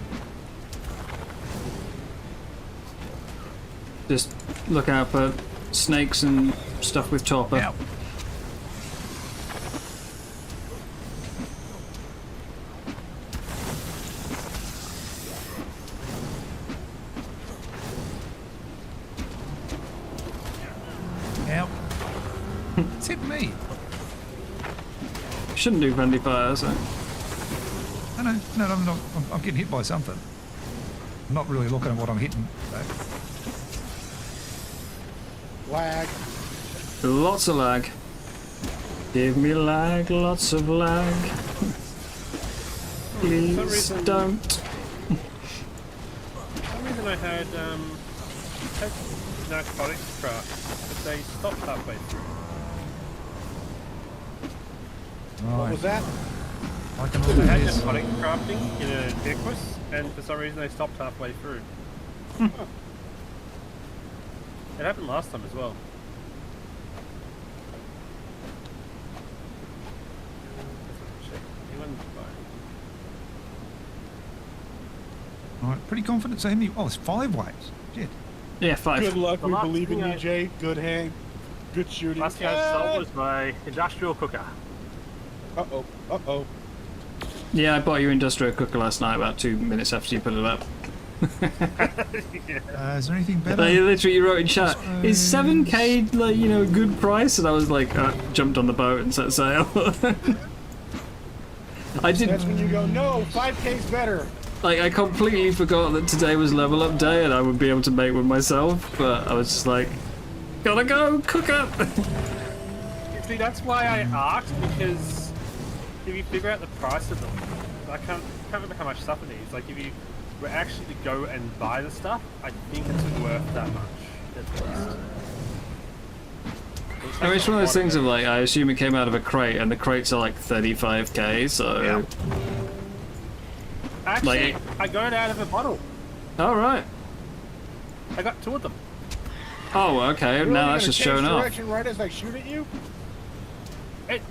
just look out for snakes and stuff with Topper. Now, now, it's hit me. Shouldn't do friendly fire, so. No, I'm not. I'm getting hit by something. I'm not really looking at what I'm hitting. Though. Lag. Lots of lag. Give me lag, lots of lag. Please reason- don't. For some reason I had narcotics craft, but they stopped halfway through. What Right, was that? I can I do had this. narcotic crafting in an Equus, and for some reason they stopped halfway through. It happened last time as well. Anyone buy? Right, pretty confident. So how many? Oh, it's 5 waves. Shit. Yeah, 5. Good luck. The We last believe in thing you, I- Jay. Good hang. Good shooting. Last thing I sold was my industrial cooker. Uh-oh. Uh-oh. Yeah, I bought your industrial cooker last night about 2 minutes after you put it up. Is there anything better? Like, literally, you wrote in chat, is 7k, like, you know, a good price? And I was like, jumped on the boat and set sail. I did, That's when you go, no, 5K's better. like, I completely forgot that today was level up day and I would be able to make one myself, but I was just like, gotta go, cook up! See, that's why I asked, because if you figure out the price of them, I can't remember how much stuff it needs. Like, if you were actually to go and buy the stuff, I think it's worth that much at least. I mean, it's one of those things of like, I assume it came out of a crate, and the crates are like 35k, so. Yeah. Actually, Like- I got it out of a bottle. Oh, right. I got 2 of them. Oh, okay, Really now gonna that's just change showing up. direction right as I shoot at you?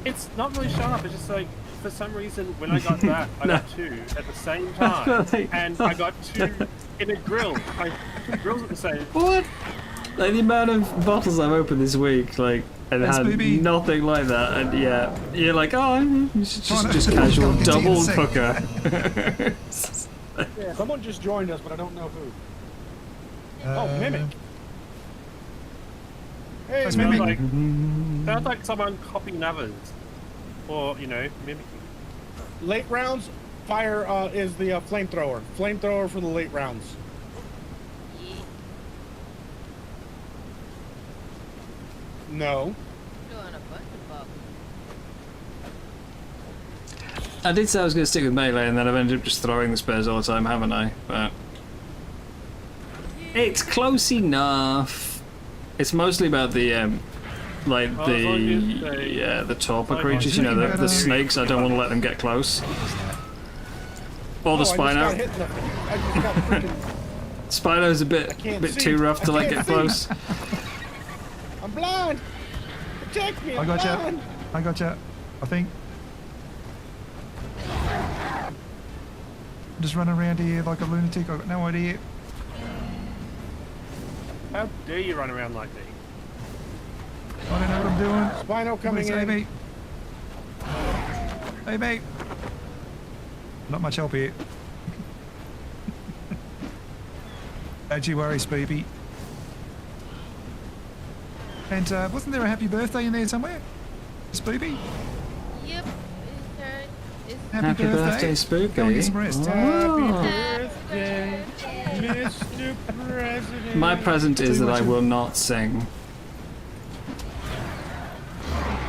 It's not really showing up. It's just like, for some reason, when I got that, I got 2 at the same time, and I got 2 in a grill. I 2 grills at the same. What? Like the amount of bottles I've opened this week, like, and That's had maybe- nothing like that, and yeah, you're like, oh, it's Trying to- just casual I'll get to you in a double sec. cooker. Yeah, someone just joined us, but I don't know who. Oh, Uh, Mimic. Hey, That's Mimic. Mimic. Sounds like someone copying others, or mimicking. Late rounds, fire is the flamethrower. Flamethrower for the late rounds. No. Doing a bunch of bubbles. I did say I was going to stick with melee, and then I've ended up just throwing the spares all the time, haven't I? But it's close enough. It's mostly about the like Oh, as long as they- the torpor like- creatures. You know, the snakes. I don't want to let them get close. Or the I just got Spino. hit in the- I just got freaking... Spino's a bit can't see. too rough to I let can't get see. close. I'm blind. Protect me. I I'm got blind. you. I got you. I think. I'm just running around here like a lunatic. I've got no idea. How dare you run around like me? I don't know what I'm doing. Spino coming Save in. me. Hey, mate. Not much help here. Don't you worry, Spoopy. And wasn't there a happy birthday in there somewhere? Spoopy? Yep, it's Happy birthday, Spooky. Go and get some rest. Oh. Birthday, Mr. President. My present is Too that I much of- will not sing.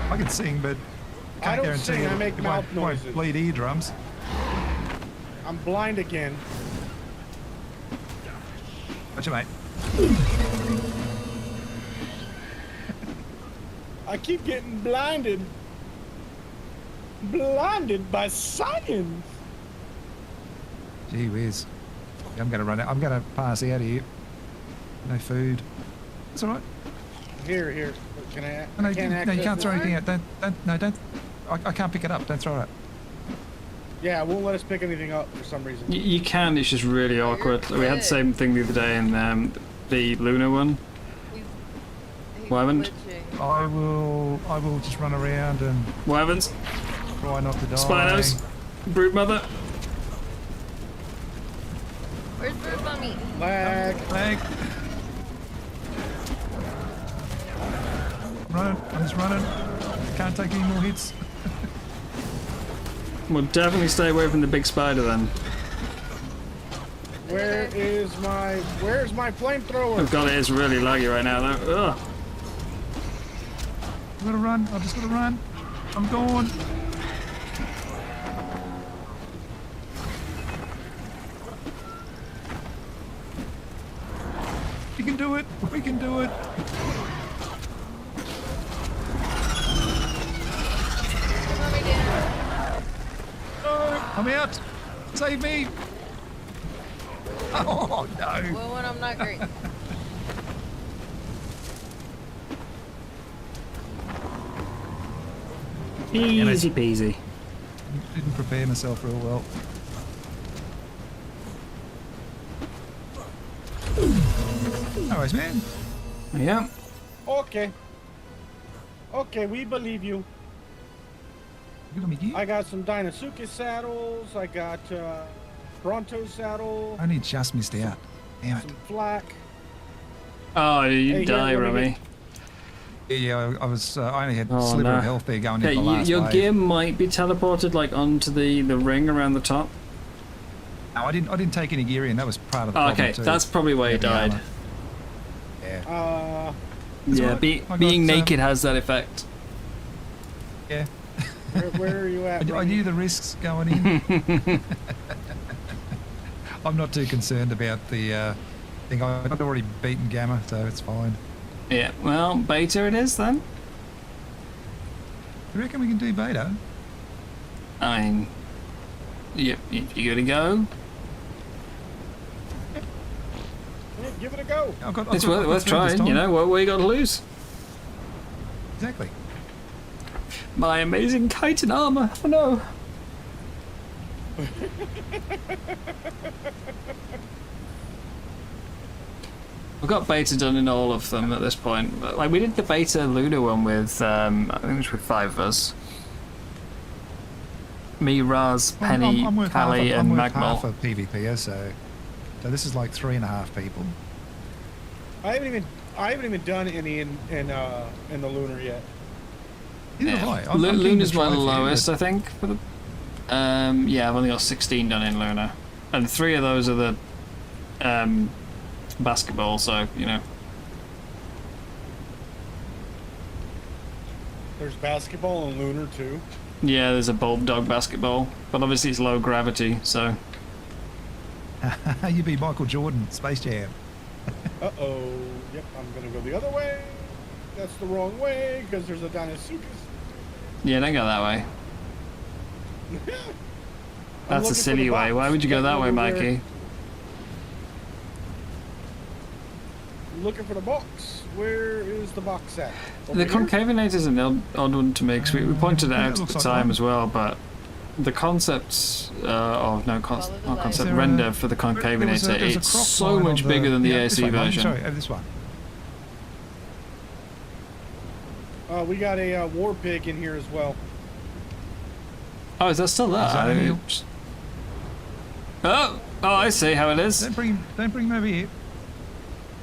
I can sing, but I can't don't guarantee sing, I it make mouth won't noises. bleed eardrums. I'm blind again. Gotcha, mate. I keep getting blinded. Blinded by science. Gee whiz. I'm gonna run out. I'm gonna pass out here. No food. That's all right. Here. Can I? No, I can't you access can't throw it. anything out. Don't. I can't pick it up. Don't throw it. Yeah, it won't let us pick anything up for some reason. You can, it's just really awkward. We had the same thing the other day in the Luna one. he's Wyvern? glitching. I will just run around and Wyverns, try not to die. Spinos, Broodmother. Where's Bird Mummy? Lag. Lag. I'm just running. Can't take any more hits. We'll definitely stay away from the big spider then. Where's my flamethrower? Oh god, it is really laggy right now though. Ugh. I gotta run. I just gotta run. I'm gone. You can do it. We can do it. Mummy down. I'm out. Save me. Oh no. Well, when I'm not great. Easy peasy. Didn't prepare myself real well. No worries, man. Yeah. Okay. Okay, we believe you. Good on me, gear. I got some Dinosuke saddles. I got Bronto saddle. I only just missed out. Damn it. Some flak. Oh, you Hey, die, here, let me Rummy. Yeah, I was. I only had Oh, a sliver no. of health there going Yeah, into the last your wave. gear might be teleported like onto the ring around the top. No, I didn't take any gear in. That was part of the Oh, problem okay, too. that's probably why you Yeah, the died. armor. Yeah. Uh, It's Yeah, alright. I got, being naked has that effect. Yeah. Where are you at? I knew the risks going in. I'm not too concerned about the thing. I've already beaten Gamma, so it's fine. Yeah, well, beta it is then. You reckon we can do beta? I mean, you gotta go. Yeah, give it a go. It's worth trying, you know, what you got to lose? Exactly. My amazing kite and armor. Oh no. We've got beta done in all of them at this point. Like, we did the beta Luna one with, I think it was with 5 of us. Me, Raz, Penny, I'm worth Callie, half, and I'm worth Magmal. half a PvPer, so this is like 3.5 people. I haven't even done any in the lunar yet. Neither have I. I'm keen to Luna's try my a few, lowest, but I think. For the, yeah, I've only got 16 done in Luna, and 3 of those are the basketball. So you know. There's basketball and lunar too. Yeah, there's a bulb dog basketball, but obviously it's low gravity, so. you be Michael Jordan, Space Jam. Uh-oh. Yep, I'm gonna go the other way. That's the wrong way, because there's a Dinosuchus. Yeah, don't go that way. That's a silly way. Why would you go that way, Mikey? Looking for the box. Where is the box at? The concavinator is an odd one to me, because we pointed it Yeah, it out at looks the like time one. as well, but the concept of not Follow the light. concept Is there render a- for the there was concavinator, there was a it's croc so line much on bigger than the this AC one, Mike, version. Sorry, this one. We got a war pig in here as well. Oh, is that still there? Is that I a didn't- heel? Oh, I see how it is. Don't bring him over here.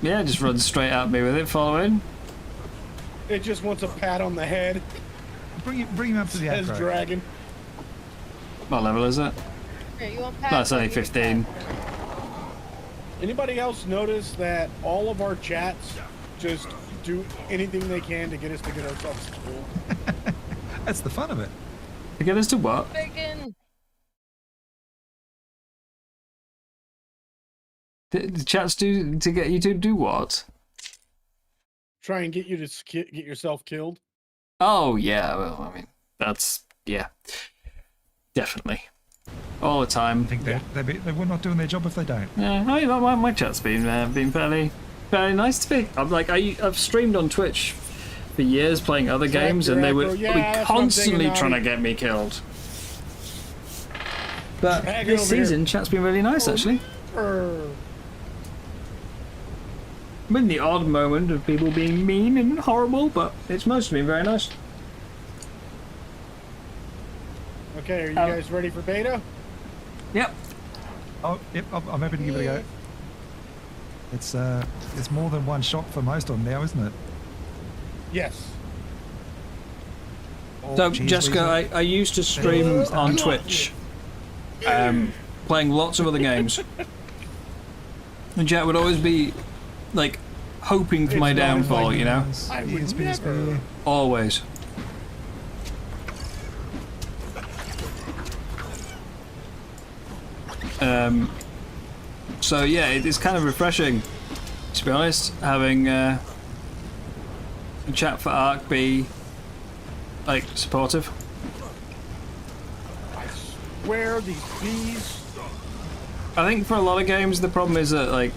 Yeah, just run straight at me with it, following. It just wants a pat on the head. Bring him up to the Says aggro. dragon. What level is it? Here, you want Pat? No, it's only 15. Anybody else notice that all of our chats just do anything they can to get us to get ourselves killed? That's the fun of it. To get us to what? Bacon. The chats do to get you to do what? Try and get you to get yourself killed. Oh, yeah, well, I mean, that's, yeah. Definitely. All the time. I think they were not doing their job if they don't. Yeah, I mean, my chat's been fairly nice to me. I've streamed on Twitch for years playing other games, and they would Yeah, be that's what I'm constantly thinking, trying to Nobby. get me killed. But Drag it this over here. season, chat's been really nice, actually. Err. Been the odd moment of people being mean and horrible, but it's mostly been very nice. Okay, are you guys ready for beta? Yep. Oh, yep, I'm happy to give it a go. It's more than one shot for most of them now, isn't it? Yes. Oh, So, geez, Jessica, Lisa. I used to stream on Twitch, playing lots of other games. And Jack would always be, like, hoping for my It's not downfall, you know? I would Yes, please, never. yeah. Always. So yeah, it's kind of refreshing, to be honest, having a chat for Ark be like supportive. I swear these bees. I think for a lot of games the problem is that like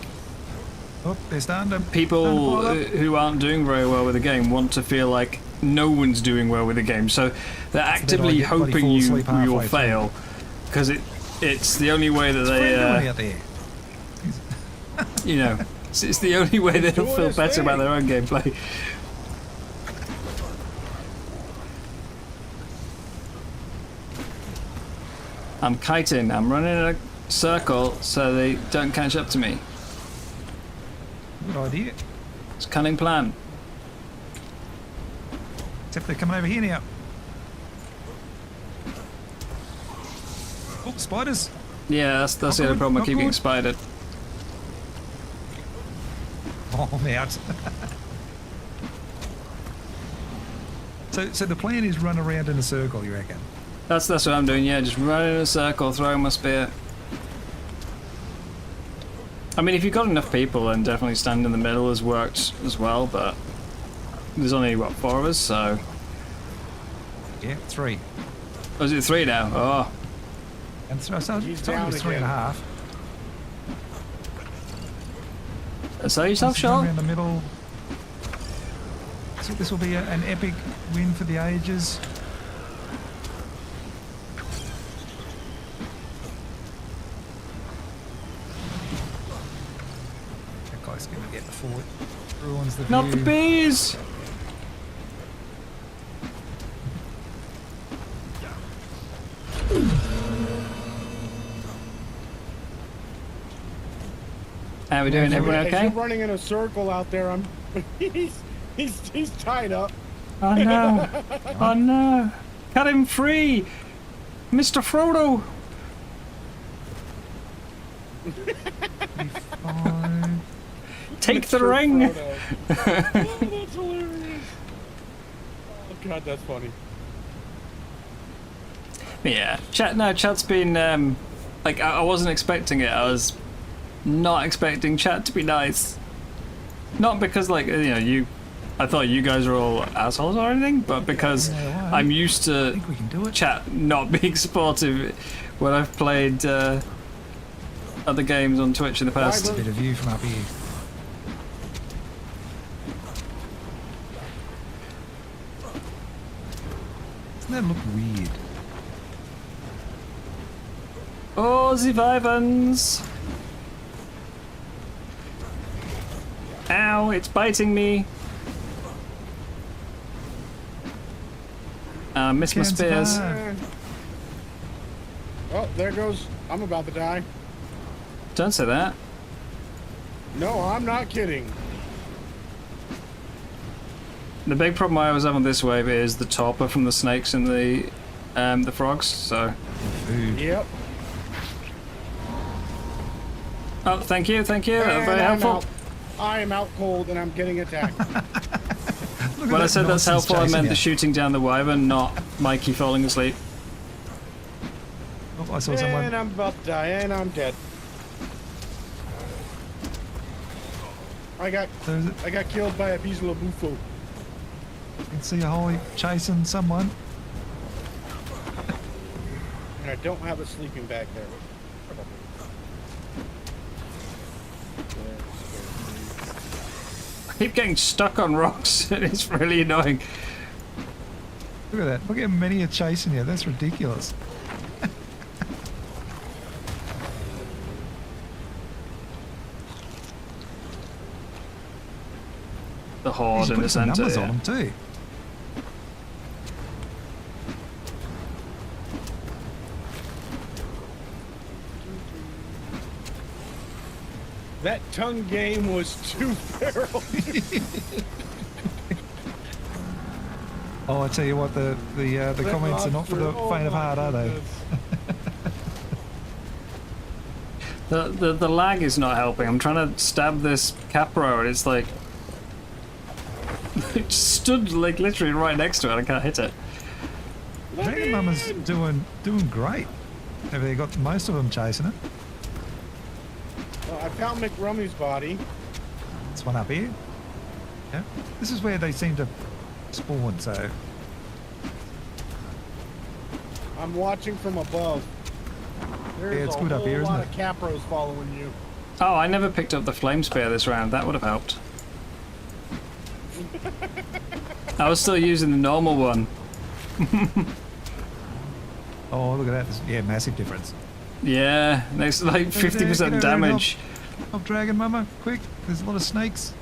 Oh, they're starting to people pile up. who aren't doing very well with the game want to feel like no one's doing well with the game, so they're actively get bloody hoping fall you asleep halfway will through. fail because it's the only way that What are you doing they out there? you know it's the only way they'll doing feel his better about thing. their own gameplay. I'm kiting, I'm running in a circle so they don't catch up to me. Good idea. It's a cunning plan. Except they're coming over here now. Oh, spiders. Yeah, that's the Not other good, problem, I not keep getting good. spidered. Oh, I'm out. So So the plan is run around in a circle, you reckon? That's what I'm doing, yeah, just running in a circle, throwing my spear. I mean, if you've got enough people, then definitely stand in the middle has worked as well, but there's only, what, 4 of us, so... Yeah, 3. Oh, is it 3 now? Oh. And so He's it's down 3.5. Sell yourself, Sean? Around the middle. So this will be an epic win for the ages. That guy's going to get the fort. Ruins the Not view. the bees! How we doing? Everyone As okay? you're running in a circle out there, I'm. he's tied up. Oh no! Oh no! Cut him free! Mr. Frodo! Take the Mr. ring! Frodo. Oh, that's hilarious. Oh god, that's funny. Yeah, chat's been, like, I wasn't expecting it. I was not expecting chat to be nice. Not because, like, I thought you guys were all assholes or anything, but because I'm used to think we can do it. chat not being supportive when I've played other games on Twitch in the past. A bit of view from up here. Doesn't that look weird? Oh, the Vivans! Ow, it's biting me. Miss my Can't spears. survive. Oh, there goes. I'm about to die. Don't say that. No, I'm not kidding. The big problem I always have on this wave is the topper from the snakes and the frogs, so... Food. Yep. Oh, thank you, And very I'm helpful. out. I am out cold and I'm getting attacked. Look at When I that said that's nonsense helpful, I chasing meant you. the shooting down the wyvern, not Mikey falling asleep. Oh, I saw and someone. I'm about to die and I'm dead. I got killed by a Bisla Bufo. You can see a Holly chasing someone. And I don't have a sleeping bag there. I keep getting stuck on rocks, and it's really annoying. Look at that. Look how many are chasing you. That's ridiculous. The horde He's in the put some centre. numbers Yeah. on them too. That tongue game was too feral. Oh, I tell you what, the comments are not for the faint of heart, are they? The lag is not helping. I'm trying to stab this Capro, and it's like... it stood, like, literally right next to it, I can't hit it. Dragon Mama's doing great. Have they got most of them chasing it? Well, I found McRummy's body. This one up here. Yeah. This is where they seem to spawn, so... I'm watching from above. There's Yeah, it's a good up whole here, isn't lot it? of Capros following you. Oh, I never picked up the flame spear this round. That would have helped. I was still using the normal one. Oh, look at that. Yeah, massive difference. Yeah, it's like Over there, get 50% over there and damage. help Dragon Mama, quick. There's a lot of snakes.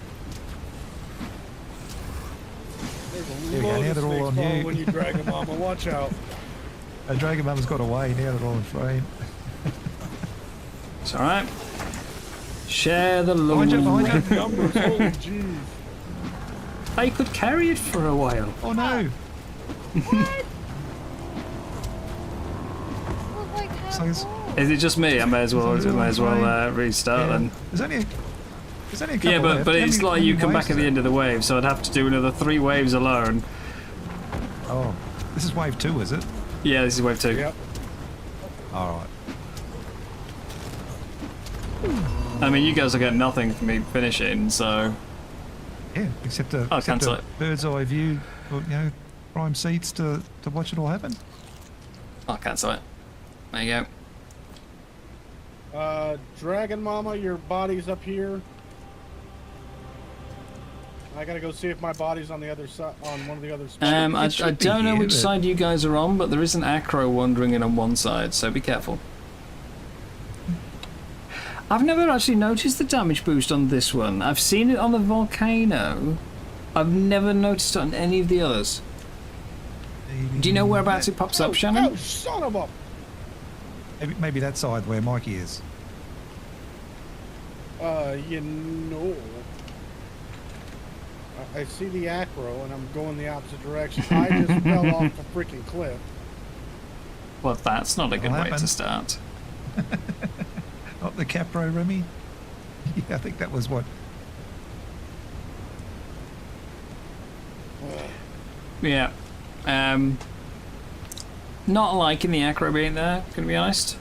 There's a There we go, load now of they're all snakes on you. following you, Dragon Mama. Watch out. Dragon Mama's got away. Now they're all in frame. It's alright. Share the Behind you, loot. behind you. Numbers, holy jeez. I could carry it for a while. Oh no. So it's- Is it just me? I may as well It's on restart yeah. then. There's only a couple Yeah, left. but How it's many- like how you many come waves back at is the it? end of the wave, so I'd have to do another 3 waves alone. Oh, this is wave 2, is it? Yeah, this is wave 2. Yep. All right. I mean, you guys will get nothing from me finishing, so... Yeah, except a, I'll except cancel a it. bird's eye view, or, you know, prime seats to watch it all happen. I'll cancel it. There you go. Dragon Mama, your body's up here. I gotta go see if my body's on the other side, on one of the other spots. I should be don't know here, which but- side you guys are on, but there is an acro wandering in on one side, so be careful. I've never actually noticed the damage boost on this one. I've seen it on the volcano. I've never noticed it on any of the others. Do you know whereabouts it pops up, Oh, Shannon? son of a! Maybe that side where Mikey is. You know. I see the acro and I'm going the opposite direction. I just fell off a freaking cliff. Well, that's not a good That'll way to happen. start. Not the Capro Remy. Yeah, I think that was what. Yeah. Not liking the acro being there, gonna be honest.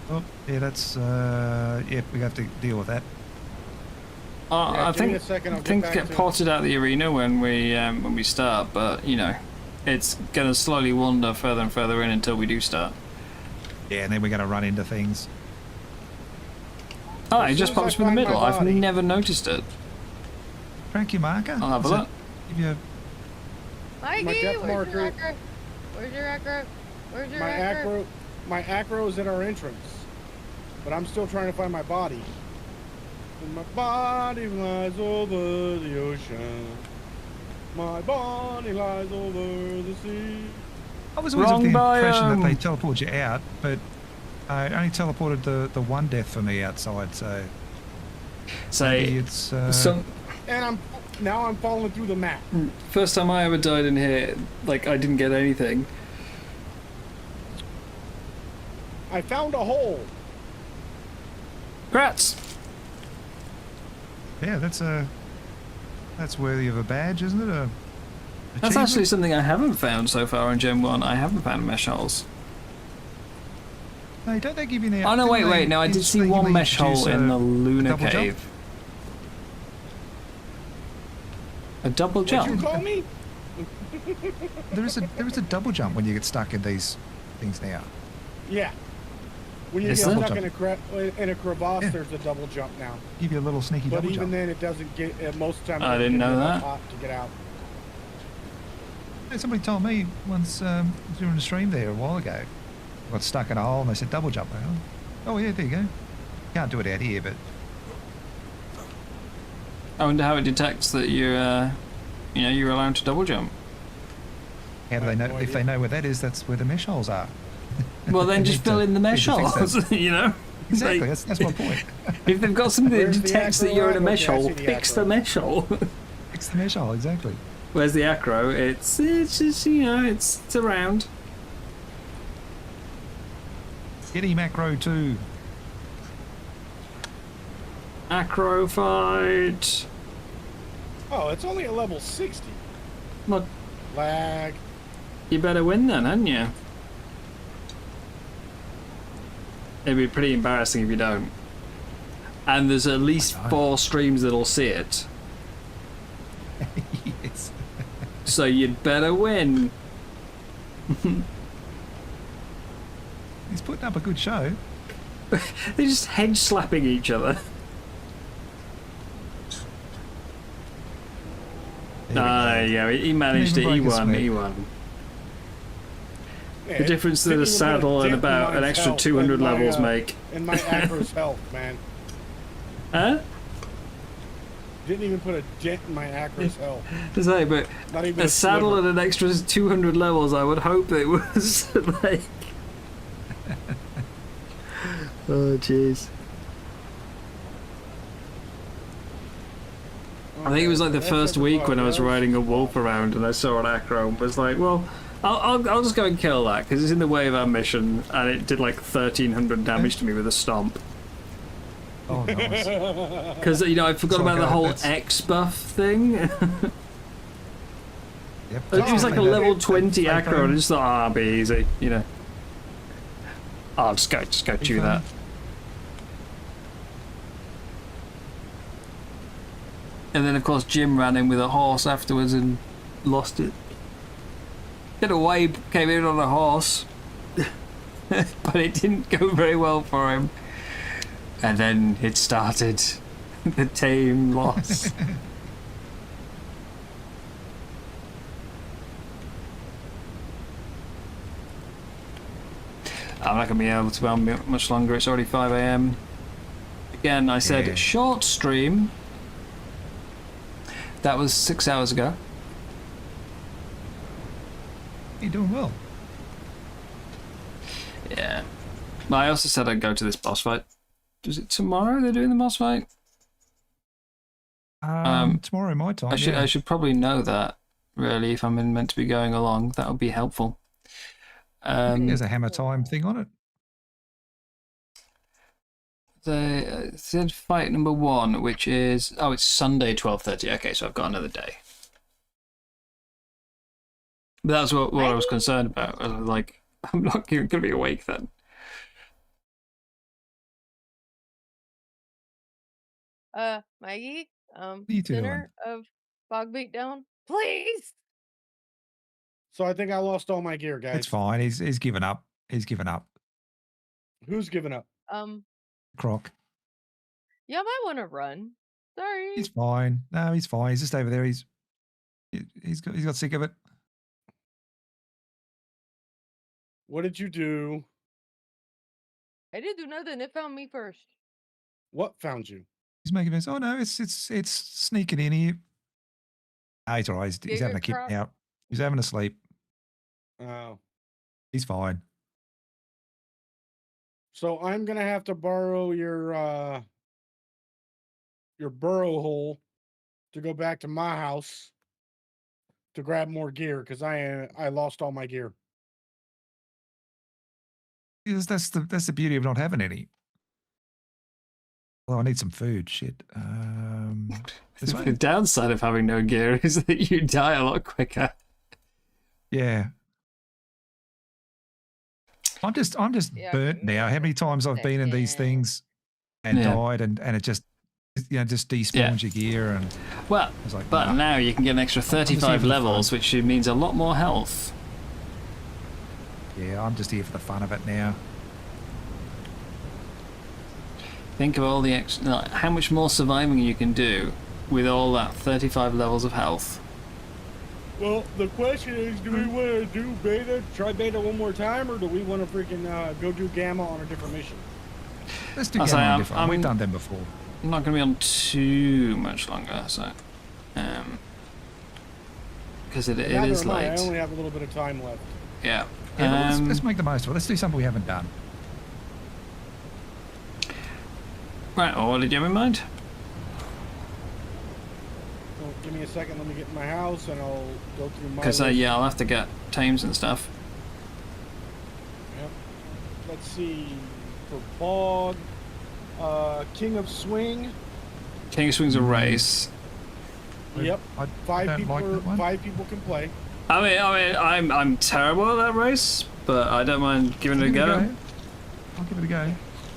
Oh, yeah, that's. Yeah, we have to deal with that. Yeah, I give me think a second, I'll get things back get to it. potted out of the arena when we start, but you know, it's gonna slowly wander further and further in until we do start. Yeah, and then we're going to run into things. Oh, As it just soon as pops I up in the find my middle. I've body. never noticed it. Crank your marker. I'll have a Does it look. Give you a, Mikey, depth where's your marker- acro? Where's your acro? Where's your My acro? acro is at our entrance, but I'm still trying to find my body. And my body lies over the ocean. My body lies over the sea. I was always Wrong of the impression that biome. they teleport you out, but I only teleported the one death for me outside, so maybe Say, it's. some And now I'm falling through the map. first time I ever died in here, like I didn't get anything. I found a hole. Grats. Yeah, that's worthy of a badge, isn't it? That's achievement? actually something I haven't found so far in Gen 1. I haven't found mesh holes. No, don't they give you the? Oh no, didn't wait, they no, I did see instantly one mesh hole introduce in the a lunar double jump? cave. A double What'd you jump? call me? There is a double jump when you get stuck in these things now. Yeah. When you Is get there? stuck in a crevasse, Yeah. there's a double jump now. Give you a little sneaky But double even jump. then, it doesn't get. Most of the time, it I doesn't didn't give know you enough that. hop to get out. Yeah, somebody told me once during a stream there a while ago. Got stuck in a hole and they said double jump. I went, oh yeah, there you go. Can't do it out here, but I wonder how it detects that you're allowed to double jump. how do they know? If they know where that is, that's where the mesh holes are. Well, then They just need fill to- in the mesh need to fix holes, that. you know? Exactly, Like, that's my point. if they've got something that Where's the detects that acro you're in a at? mesh Okay, I hole, see the fix the acro. mesh hole. Fix the mesh hole, exactly. Where's the acro? It's just, it's around. Get him macro too. Acro fight. Oh, it's only at level 60. Well, Lag. you better win then, hadn't you? It'd be pretty embarrassing if you don't. And there's at least 4 streams that'll see it. Yes. So you'd better win. He's putting up a good show. They're just hedge slapping each other. There you go. He managed it. Didn't He even break a won. sweat. He won. Yeah, The it difference that didn't a even put saddle and dent in about my an extra health 200 and my, levels make. And my acro's health, man. Huh? Didn't even put a dent in my acro's health. To say, but Not even a saddle sliver. and an extra 200 levels, I would hope it was like. Oh, jeez. I think it was like the That's first at the week when I was bottom. riding a wolf around and I saw an acro and was like, well, I'll just go and kill that because it's in the way of our mission and it did like 1300 damage to me with a stomp. Oh, nice. Because, I forgot It's about like the whole that's- X buff thing. Yep. It was like a Exactly. level That- 20 that acro, and I phone. just thought, ah, it'll be easy, you know. I'll just go chew that. And then, of course, Jim ran in with a horse afterwards and lost it. Get away, came in on a horse. But it didn't go very well for him. And then it started the tame loss. I'm not going to be able to be on much longer. It's already 5 AM. Again, I said Yeah. short stream. That was 6 hours ago. You're doing well. Yeah. I also said I'd go to this boss fight. Is it tomorrow they're doing the boss fight? Tomorrow my time. I should probably know that, really, if I'm meant to be going along. That would be helpful. There's a hammer time thing on it. The said fight number 1, which is it's Sunday 12:30. Okay, so I've got another day. But that's what I was concerned about. I was like, I'm not going to be awake then. Maggie, you doing? center of Bog Beatdown, please. So I think I lost all my gear, guys. It's fine. He's given up. He's given up. Who's giving up? Croc. Yeah, I might want to run. Sorry. He's fine. No, he's fine. He's just over there. He's got sick of it. What did you do? I didn't do nothing. It found me first. What found you? He's making this. Oh no, it's sneaking in here. No, he's all right. He's having a kip crop. out. He's having a sleep. Oh. He's fine. So I'm gonna have to borrow your burrow hole to go back to my house to grab more gear because I lost all my gear. Yes, that's the beauty of not having any. Oh, I need some food. Shit. This The way? downside of having no gear is that you die a lot quicker. Yeah. I'm just Yeah, burnt now. How many times I've been in these things and Yeah. died and it just despawns your gear and Well, I was like, but nah. now you can get an extra just here 35 for the levels, fun. which means a lot more health. Yeah, I'm just here for the fun of it now. Think of all the how much more surviving you can do with all that 35 levels of health. Well, the question is, do we want to do try beta one more time, or do we want to freaking go do gamma on a different mission? Let's do I'll say gamma different. We've done them before. I'm not going to be on too much longer, so because it Neither is am I. late. I only have a little bit of time left. Yeah. Yeah, but let's make the most of it. Let's do something we haven't done. Right. Well, what did you have in mind? So give me a second. Let me get in my house, and I'll go through my. Because list. yeah, I'll have to get tames and stuff. Yep. Let's see. For Bog, King of Swing. King of Swing's a race. Yep. I Five don't people. like that one. 5 people can play. I mean, I'm terrible at that race, but I don't mind giving it a go. I'll give it a go.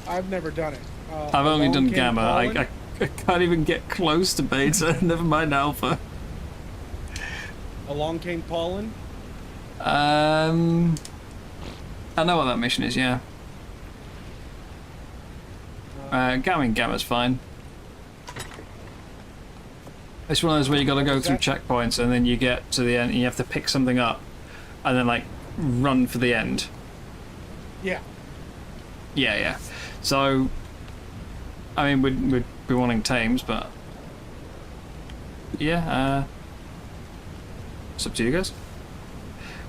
I've never done it. I've only Along done Came gamma. Pollen. I can't even get close to beta. Never mind alpha. Along Came Pollen. I know what that mission is. Yeah. Gamma's fine. It's one of those where you got to go through checkpoints and then you get to the end and you have to pick something up and then like run for the end. Yeah. Yeah. So, I mean, we'd be wanting tames, but yeah, it's up to you guys.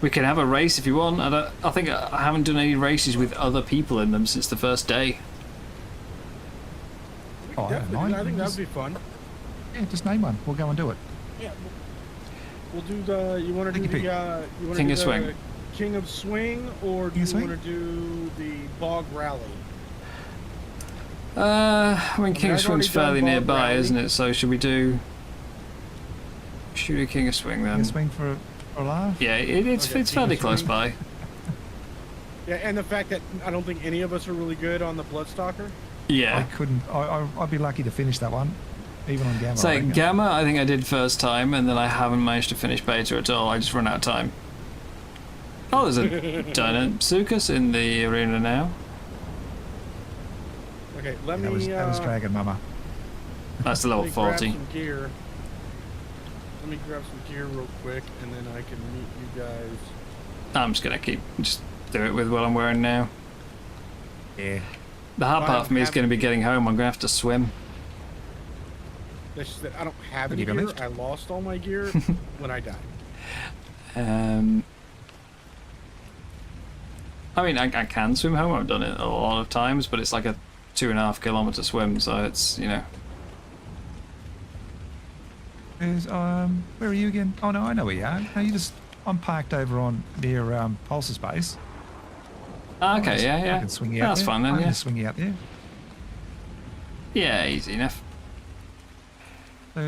We can have a race if you want. I think I haven't done any races with other people in them since the first day. Oh, I don't Definitely. mind. I think that'd be fun. Yeah, just name one. We'll go and do it. Yeah. We'll do the. You want to do Take your the? You want King to of do Swing. the King of Swing, or do King you of Swing? want to do the Bog Rally? I mean, King of I've Swing's already done fairly Bog nearby, Rally. isn't it? So should we do? Shoot a King of Swing then. Swing for. for a laugh. Yeah, it's fairly close by. Yeah, and the fact that I don't think any of us are really good on the Bloodstalker. I Yeah. couldn't. I'd be lucky to finish that one, even on Gamma. I So reckon. Gamma, I think I did first time, and then I haven't managed to finish Beta at all. I just run out of time. Oh, there's a Dinosuchus in the arena now. Okay, let that me. was Dragon Mama. That's the let level me grab 40. some gear. Let me grab some gear real quick, and then I can meet you guys. I'm just gonna just do it with what I'm wearing now. Yeah. The hard I part don't for me is have- going to be getting home. I'm going to have to swim. That's just that I don't have Have any you gear. finished? I lost all my gear when I died. I mean, I can swim home. I've done it a lot of times, but it's like a 2.5 kilometer swim, so it's, you know. Where are you again? Oh no, I know where you are. No, I'm parked over on near Pulse's base. Okay, yeah. I can swing you out That's there. fine then, I can yeah. just swing you out there. Yeah, easy enough. So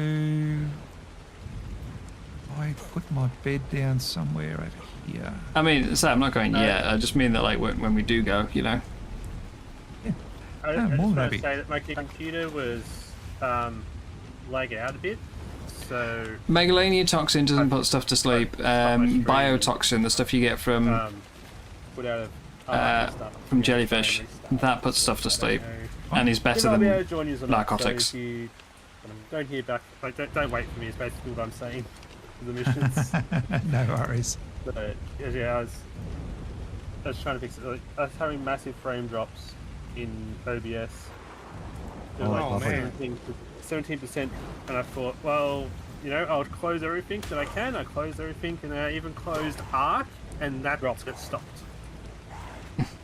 I put my bed down somewhere over here. I mean, so I'm not going No. yet. I just mean that, like, when we do go, you know. I No, just more want maybe. to say that my computer was lag out a bit, so Megalania toxin doesn't put stuff to sleep. stream. Biotoxin, the stuff you get from put out of from jellyfish, that puts stuff to sleep, and is better I'll be able than to join you on that, narcotics. So if you don't hear back, like, don't wait for me. Is basically what I'm saying. For the missions. No worries. But yeah, I was trying to fix it. Like, I was having massive frame drops in OBS. It was Oh, like lovely. 17%, and I thought, well, you know, I'll close everything that I can. I closed everything, and I even closed Arc, and that drops get stopped.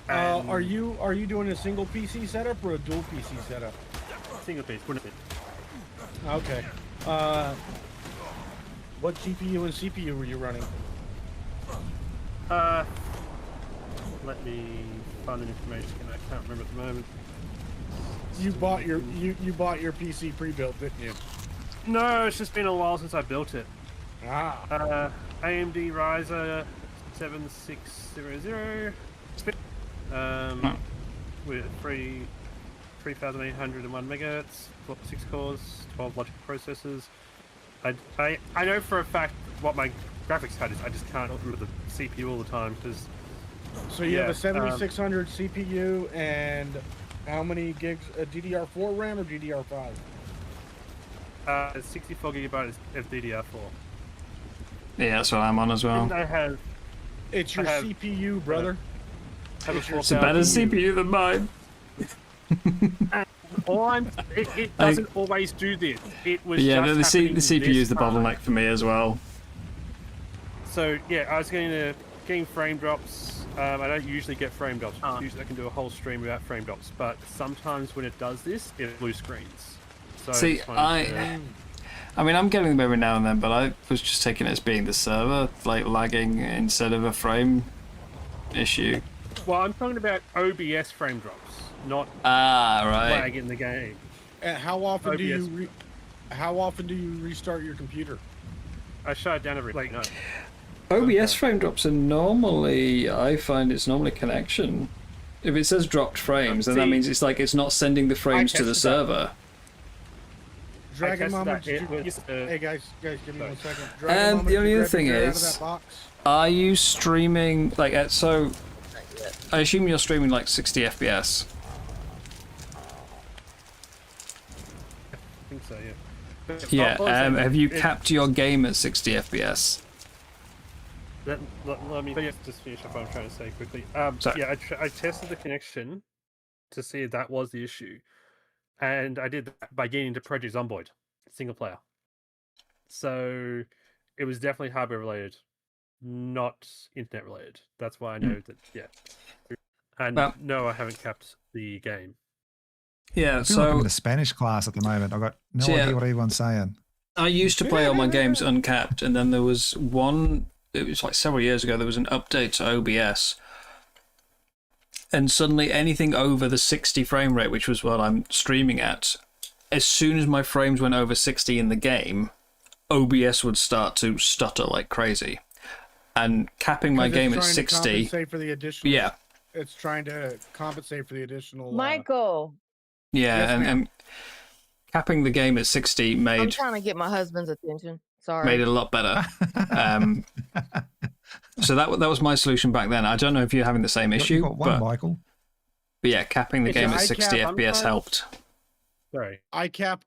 And Are you doing a single PC setup or a dual PC setup? single piece? Wouldn't it? Okay. What GPU and CPU were you running? Let me find the information. I can't remember at the moment. You bought your PC pre-built, didn't you? No, it's just been a while since I built it. Ah. AMD Ryzen 7600. With 3,801 megahertz, 6 cores, 12 logic processors. I know for a fact what my graphics card is. I just can't remember the CPU all the time because. So you have a 7600 CPU and how many gigs? DDR4 RAM or DDR5? 64 gigabytes of DDR4. Yeah, that's what I'm on as well. And I have. It's your I have- CPU, brother. It's a better CPU than mine. It doesn't always do this. It was Yeah, just the happening CPU is the this time. bottleneck for me as well. So yeah, I was getting frame drops. I don't usually get frame drops. Usually I can do a whole stream without frame drops, but sometimes when it does this, it blue screens. So See, just wanted to- I mean, I'm getting them every now and then, but I was just taking it as being the server, like, lagging instead of a frame issue. well, I'm talking about OBS frame drops, not Ah, right. lag in the game. And how often OBS. how often do you restart your computer? I shut it down every no. OBS frame drops are normally, I find it's normally connection. If it says dropped frames, then that See, means it's like it's not sending the frames to the tested that. server. Dragon tested Mama, that. did It you, was, hey guys, give me sorry. 1 second. And Dragon Mama, the only did you other grab your thing gear out of is- that box? Are you streaming, like, so, I assume you're streaming like 60 FPS. I think so, yeah. But Yeah, also, have you it- capped your game at 60 FPS? Let me just finish up what I'm trying to say quickly. Sorry. Yeah, I tested the connection to see if that was the issue, and I did that by getting into Project Zomboid, single player. So it was definitely hardware related, not internet related. That's why I know that. Yeah, and Well- no, I haven't capped the game. Yeah, I feel like I'm so in a Spanish class at the moment. I've got no So, yeah. idea what everyone's saying. I used to play all my games uncapped, and then there was one, it was like several years ago, there was an update to OBS, and suddenly anything over the 60 frame rate, which was what I'm streaming at, as soon as my frames went over 60 in the game, OBS would start to stutter like crazy. and capping my 'Cause game at it's trying to 60. compensate for the additional. Yeah, It's trying to compensate for the additional. Michael, yeah, Yes, ma'am. and capping the game at 60 I'm made trying to get my husband's attention. Sorry. it a lot better. So that was my solution back then. I don't know if you're having the same issue, You've got one, but Michael. yeah, capping the It's game a at high 60 cap FPS sometimes. helped. Sorry. I cap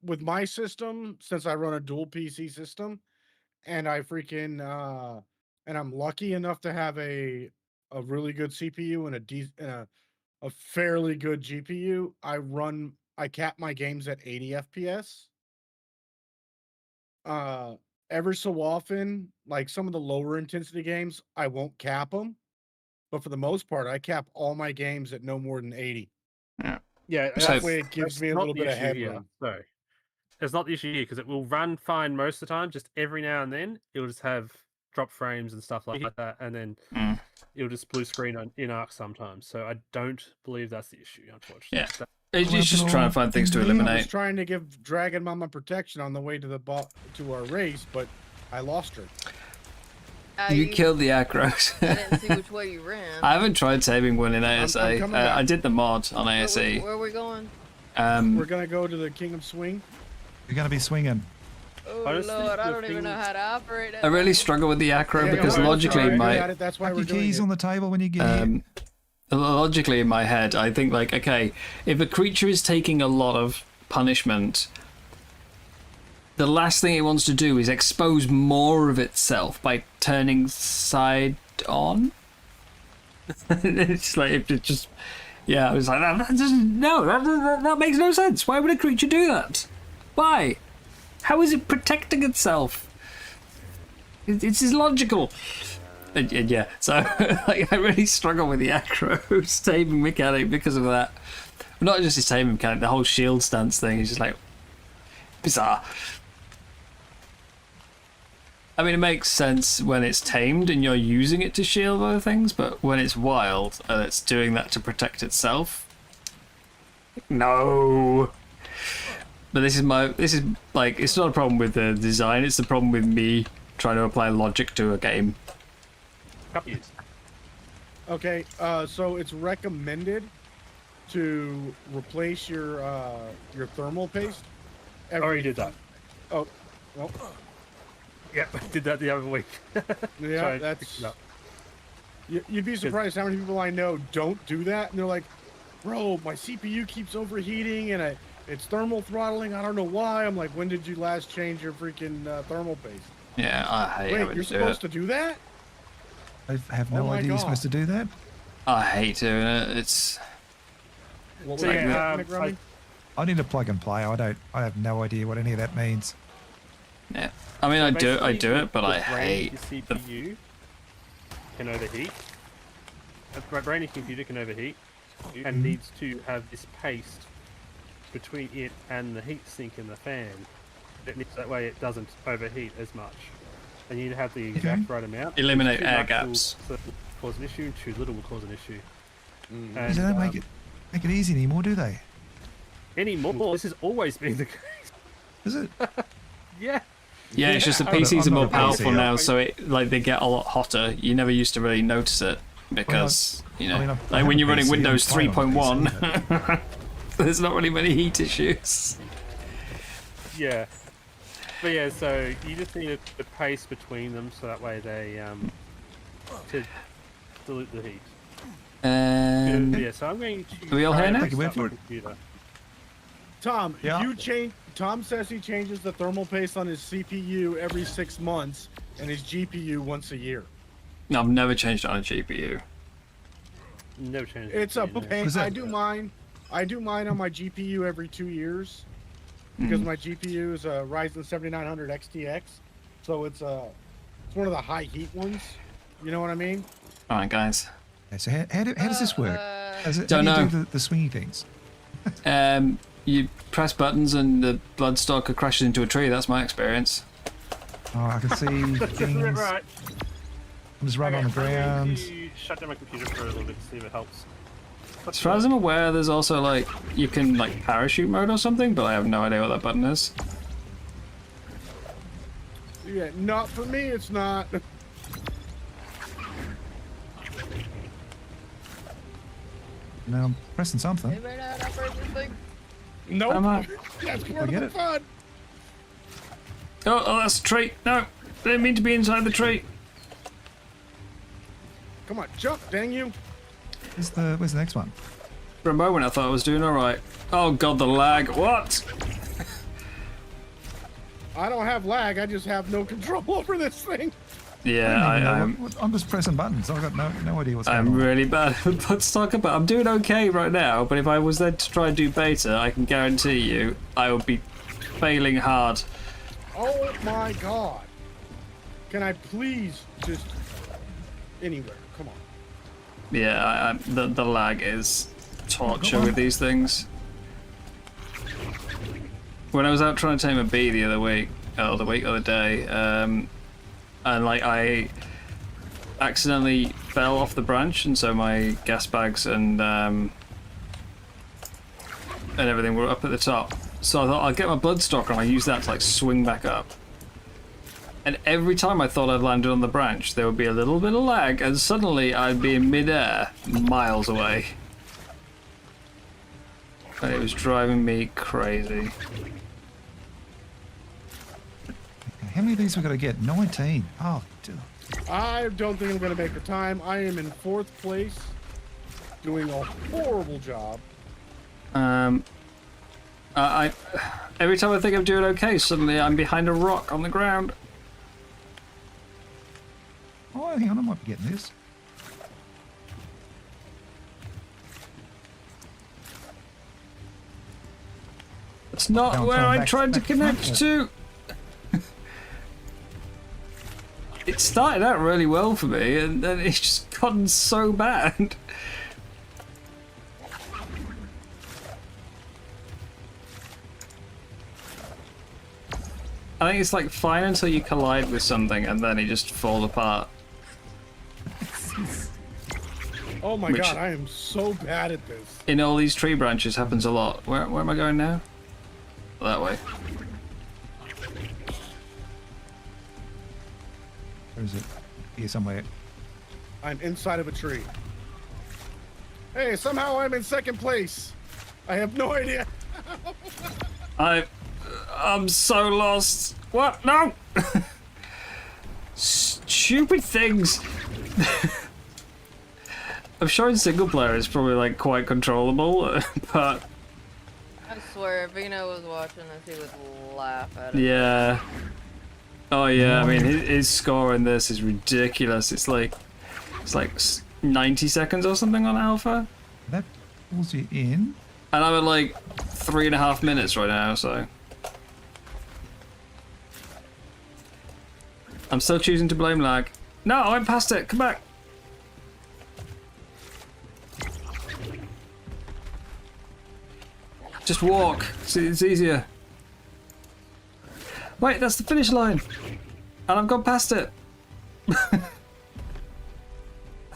with my system since I run a dual PC system, and I freaking and I'm lucky enough to have a really good CPU and a fairly good GPU. I cap my games at 80 FPS. Every so often, like some of the lower intensity games, I won't cap them, but for the most part, I cap all my games at no more than 80. Yeah, So- That way, it gives that's me a not little the bit of issue here. headroom. Sorry. It's not the issue here because it will run fine most of the time. Just every now and then, it'll just have drop frames and stuff like that, and then it'll just blue screen in Arc sometimes. So I don't believe that's the issue, unfortunately. Yeah. That- It's just trying to find things to I was eliminate. trying to give Dragon Mama protection on the way to to our race, but I lost her. You killed the acros. I didn't see which way you ran. I haven't tried saving one in ASA. coming back. I did the mod on ASE. Where are we going? We're gonna go to the King of Swing. You're going to be swinging. Oh Honestly, Lord, I the don't even thing- know how to operate it. I really struggle with the acro Yeah, because yeah, logically sorry, in we got my it, that's why Have we're your doing keys it. on the table when you get here. logically in my head, I think like, okay, if a creature is taking a lot of punishment, the last thing it wants to do is expose more of itself by turning side on. It's like it just, yeah. I was like, that doesn't, no, that makes no sense. Why would a creature do that? Why? How is it protecting itself? It's illogical. And yeah, so like, I really struggle with the acro taming mechanic because of that. Not just his taming mechanic, the whole shield stance thing is just like bizarre. I mean, it makes sense when it's tamed and you're using it to shield other things, but when it's wild and it's doing that to protect itself, no. But this is like, it's not a problem with the design, it's the problem with me trying to apply logic to a game. Couple years. Okay, so it's recommended to replace your thermal paste. I already did that. Oh, well, Yeah, I did that the other week. yeah, Sorry, that's. picked it up. You'd be surprised how many people I know don't do that, and they're like, "Bro, my CPU keeps overheating, and it's thermal throttling. I don't know why." I'm like, "When did you last change your freaking thermal paste?" Yeah, I hate Wait, having you're to do supposed it. to do that? I have no Oh my idea you're God. supposed to do that. I hate doing it. It's What So would yeah, I do, Nick Rummy? I need to plug and play. I have no idea what any of that means. yeah. I mean, I do it, but the I brain, hate the CPU can overheat. My brain and computer can overheat, and needs to have this paste between it and the heat sink in the fan. That way it doesn't overheat as much. And you need to have the exact right amount. Eliminate Too air much gaps. will cause an issue. Too little will cause an issue. They don't make it easy anymore, do they? Anymore. This has always been the case. Is it? Yeah. Yeah, it's just the I'm not- PCs are I'm more not a powerful PC. now, so they get a lot hotter. You never used to really notice it because I mean, I like have when a you're running PC, Windows I'm playing on a 3.1, there's not really many heat issues. Yeah. But yeah, so you just need a paste between them so that way they to dilute the heat. Yeah, so I'm going to Are we all here now? Take your word for it. computer. Tom, Yeah. Tom says he changes the thermal paste on his CPU every 6 months and his GPU once a year. No, I've never changed it on a GPU. No change. It's a in there. pain. Is I it? do mine on my GPU every 2 years because my GPU is a Ryzen 7900 XTX, so it's one of the high heat ones. You know what I mean? All right, guys. Okay, so how does this work? How Don't do you know. do the swingy things? You press buttons and the bloodstalker crashes into a tree. That's my experience. Oh, I can see things. Right. I'm just running on the I'm going ground. to shut down my computer for a little bit to see if it helps. As far as I'm aware, there's also like you can like parachute mode or something, but I have no idea what that button is. Yeah, not for me. It's not. Now I'm pressing something. Anybody know how to operate this thing? Nope. Am I? That's part I of get the it. fun. Oh, that's a tree. No, didn't mean to be inside the tree. Come on, jump, dang you. Where's the next one? For a moment, I thought I was doing all right. Oh god, the lag. What? I don't have lag. I just have no control over this thing. Yeah, I'm just pressing buttons. I've got no idea what's going I'm on. really bad at Bloodstock, but I'm doing okay right now. But if I was then to try and do beta, I can guarantee you I would be failing hard. Oh my god. Can I please just anywhere? Come on. Yeah, the lag is torture Come on. with these things. When I was out trying to tame a bee the other day, and like I accidentally fell off the branch, and so my gas bags and everything were up at the top. So I thought I'll get my bloodstock and I use that to like swing back up. And every time I thought I'd landed on the branch, there would be a little bit of lag, and suddenly I'd be in midair, miles away. And it was driving me crazy. How many of these we got to get? 19. Oh, dude. I don't think I'm going to make the time. I am in 4th place, doing a horrible job. Every time I think I'm doing okay, suddenly I'm behind a rock on the ground. Oh, hang on, I might be getting this. It's not Down, where come I back- tried to back- connect back- to. It started out really well for me, and then it's just gotten so bad. I think it's like fine until you collide with something, and then it just falls apart. Oh my Which- god, I am so bad at this. In all these tree branches happens a lot. Where am I going now? That way. Where is it? Here somewhere. I'm inside of a tree. Hey, somehow I'm in 2nd place. I have no idea. I'm so lost. What? No! Stupid things. I'm sure in single player it's probably like quite controllable, but I swear, if Vino was watching this, he would laugh at it. yeah. Oh yeah, I mean his score in this is ridiculous. It's like 90 seconds or something on alpha, That pulls you in. and I'm at like 3.5 minutes right now. So I'm still choosing to blame lag. No, I went past it. Come back. Just walk. It's easier. Wait, that's the finish line. And I've gone past it.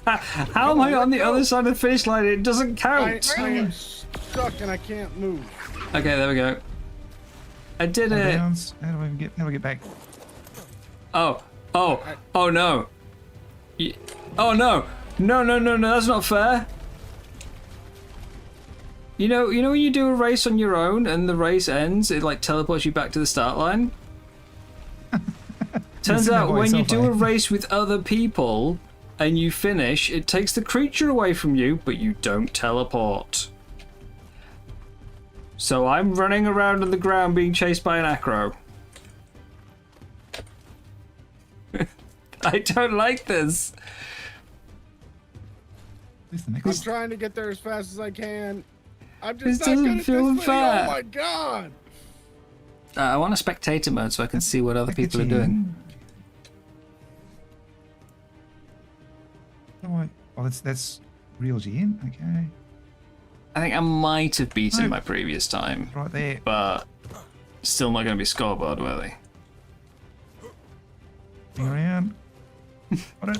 How am I on the other side of the finish line? It doesn't count. I am stuck and I can't move. Okay, there we go. I did it. Bounds. How do I get back? Oh no. Oh no. No, that's not fair. You know when you do a race on your own and the race ends, it like teleports you back to the start line? Turns out when you do a race with other people and you finish, it takes the creature away from you, but you don't teleport. So I'm running around on the ground being chased by an acro. I don't like this. Where's the I'm next? trying to get there as fast as I can. I'm This just not doesn't good at feel this thing. fair. Oh my god. I want a spectator mode so I can see what other That gets people are you doing. in. Oh, that's reels you in. Okay, I think I might have beaten No. my previous time, right there. but still not going to be scoreboard worthy. Hang around. I don't.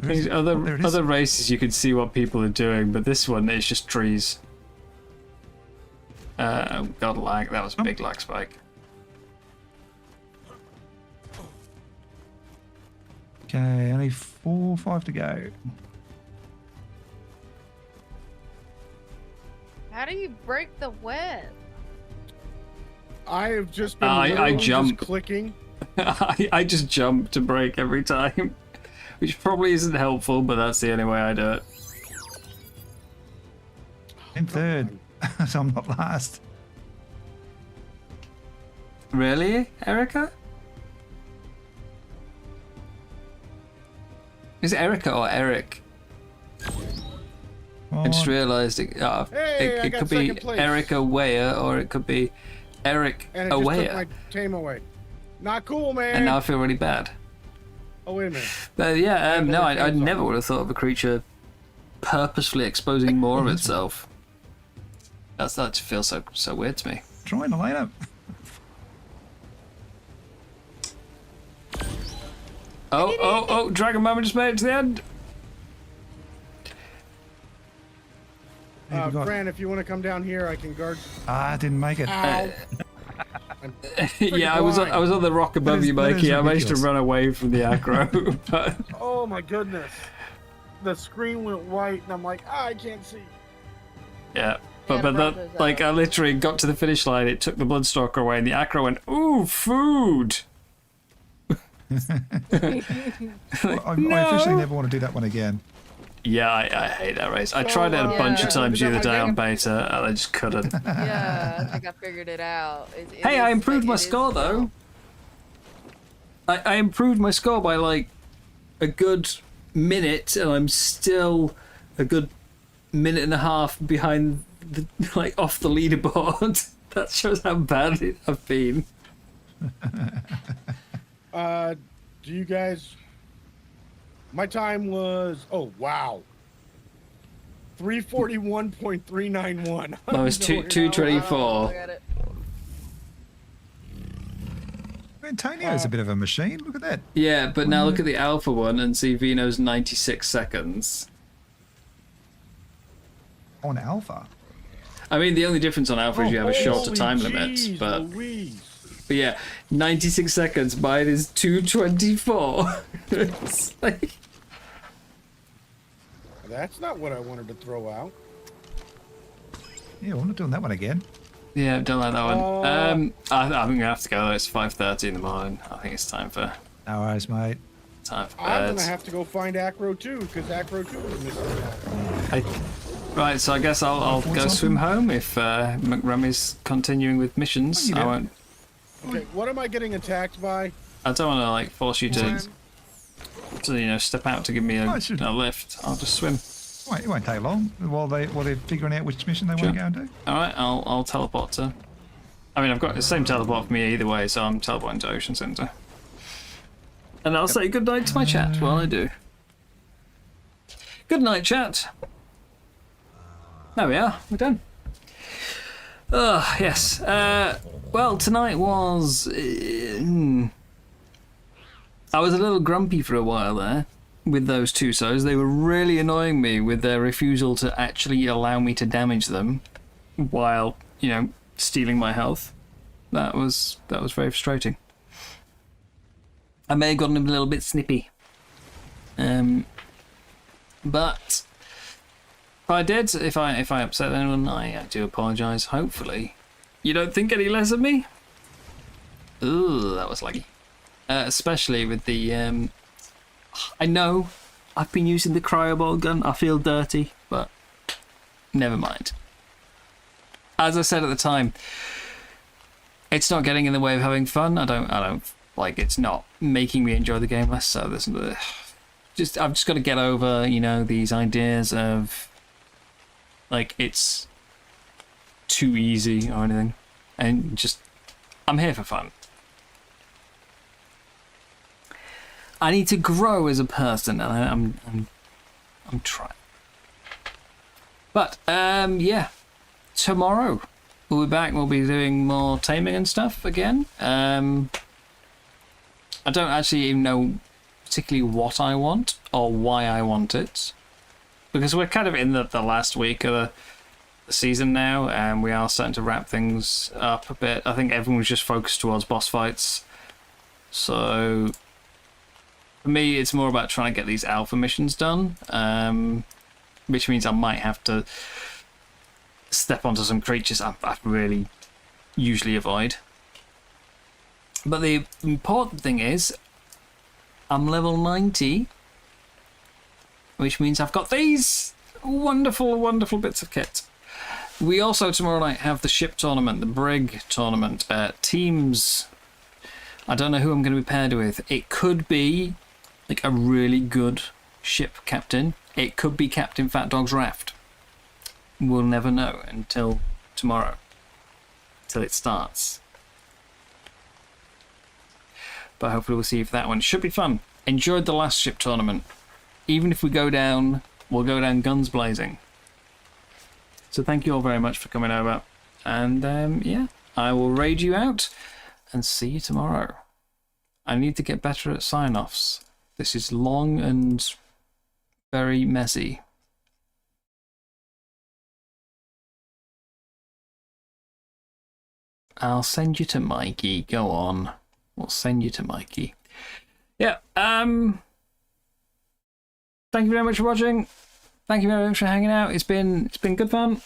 Where is These it? Oh, there other it is. other races you can see what people are doing, but this one is just trees. God, lag! That was a big lag spike. Okay, only 4 or 5 to go. How do you break the web? I have just been I literally jump. just clicking. I just jump to break every time, which probably isn't helpful, but that's the only way I do it. In third, so I'm not last. Really, Erica? Is it Erica or Eric? I just Oh, realised Hey, I it got could be second place. Erica Weyer or it could be Eric And it just took Aweya. my tame away. Not cool, man. And now I feel really bad. Oh, wait a minute. But yeah, no, I tames never on. would have thought of a creature purposefully exposing more of itself. That feels so weird to me. trying to line up. Oh, Dragon Mama just made it to the end. Hey, we got- Fran, if you want to come down here, I can guard. Ah, I didn't make it. Ow. Yeah, I was blind. on the rock above is- you, that is Mikey. I managed to ridiculous. run away from the aggro, but Oh my goodness. The screen went white, and I'm like, I can't see. yeah. Yeah, But the that, brothers like, I literally got to the finish line. It took the Bloodstalker away, and the aggro went, "Ooh, food." I officially never want to do that one again. Yeah, I hate that race. I tried it a bunch of yeah. times the other day on Yeah. beta, and I just couldn't. Yeah, I think I figured it out. It Hey, I is- improved like, my it is score though. tough. I improved my score by like a good minute, and I'm still a good minute and a half behind, like off the leaderboard. That shows how bad I've been. Do you guys? My time was. Oh wow. 341.391. I was Oh, 224. look at it. Antonio's a bit of a machine. Look at that. Yeah, but now look at the alpha one and see Vino's 96 seconds. On Alpha. I mean, the only difference on alpha is you have a shorter Holy time limit, jeez but Louise. yeah, 96 seconds. Mine is 224. It's like, That's not what I wanted to throw out. Yeah, I'm not doing that one again. yeah, don't like that one. Oh. I'm gonna have to go though. It's 5:30 in the morning. I think it's time for No worries, mate. I'm bed. gonna have to go find Acro 2 because Acro 2 is missing out. Right, so I guess I'll What's go up? swim home if McRummy's continuing with missions. Oh, you I do. won't. Okay, what am I getting attacked by? I don't want to like force you Fran? to step out to give me Oh, a it should- lift. I'll just swim. Wait, it won't take long while they're figuring out which mission they want to go and do. All right, I'll teleport to. I mean, I've got the same teleport for me either way, so I'm teleporting to Ocean Center. And I'll say good night to my chat while I do. Good night, chat. There we are. We're done. Yes. Well, tonight was. I was a little grumpy for a while there with those two sows. They were really annoying me with their refusal to actually allow me to damage them while, stealing my health. That was very frustrating. I may have gotten a little bit snippy. But if I did, if I upset anyone, I do apologise. Hopefully, you don't think any less of me. Ooh, that was laggy. Especially with the. I know I've been using the cryoball gun. I feel dirty, but never mind. As I said at the time, it's not getting in the way of having fun. I don't like. It's not making me enjoy the game less. So there's I've just got to get over, these ideas of like it's too easy or anything, and just I'm here for fun. I need to grow as a person, and I'm trying. But yeah, tomorrow we'll be back. We'll be doing more taming and stuff again. I don't actually even know particularly what I want or why I want it, because we're kind of in the last week of the season now, and we are starting to wrap things up a bit. I think everyone's just focused towards boss fights, so for me it's more about trying to get these alpha missions done, which means I might have to step onto some creatures I really usually avoid. But the important thing is, I'm level 90, which means I've got these wonderful, wonderful bits of kit. We also tomorrow night have the ship tournament, the brig tournament. Teams, I don't know who I'm going to be paired with. It could be like a really good ship captain. It could be Captain Fat Dog's Raft. We'll never know until tomorrow, till it starts. But hopefully we'll see you for that one. Should be fun. Enjoyed the last ship tournament. Even if we go down, we'll go down guns blazing. So thank you all very much for coming over. And yeah, I will raid you out and see you tomorrow. I need to get better at sign-offs. This is long and very messy. I'll send you to Mikey. Go on. We'll send you to Mikey. Yeah, thank you very much for watching. Thank you very much for hanging out. It's been good fun.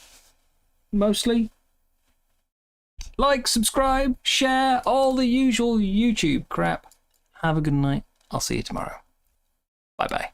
Mostly. Like, subscribe, share, all the usual YouTube crap. Have a good night. I'll see you tomorrow. Bye-bye.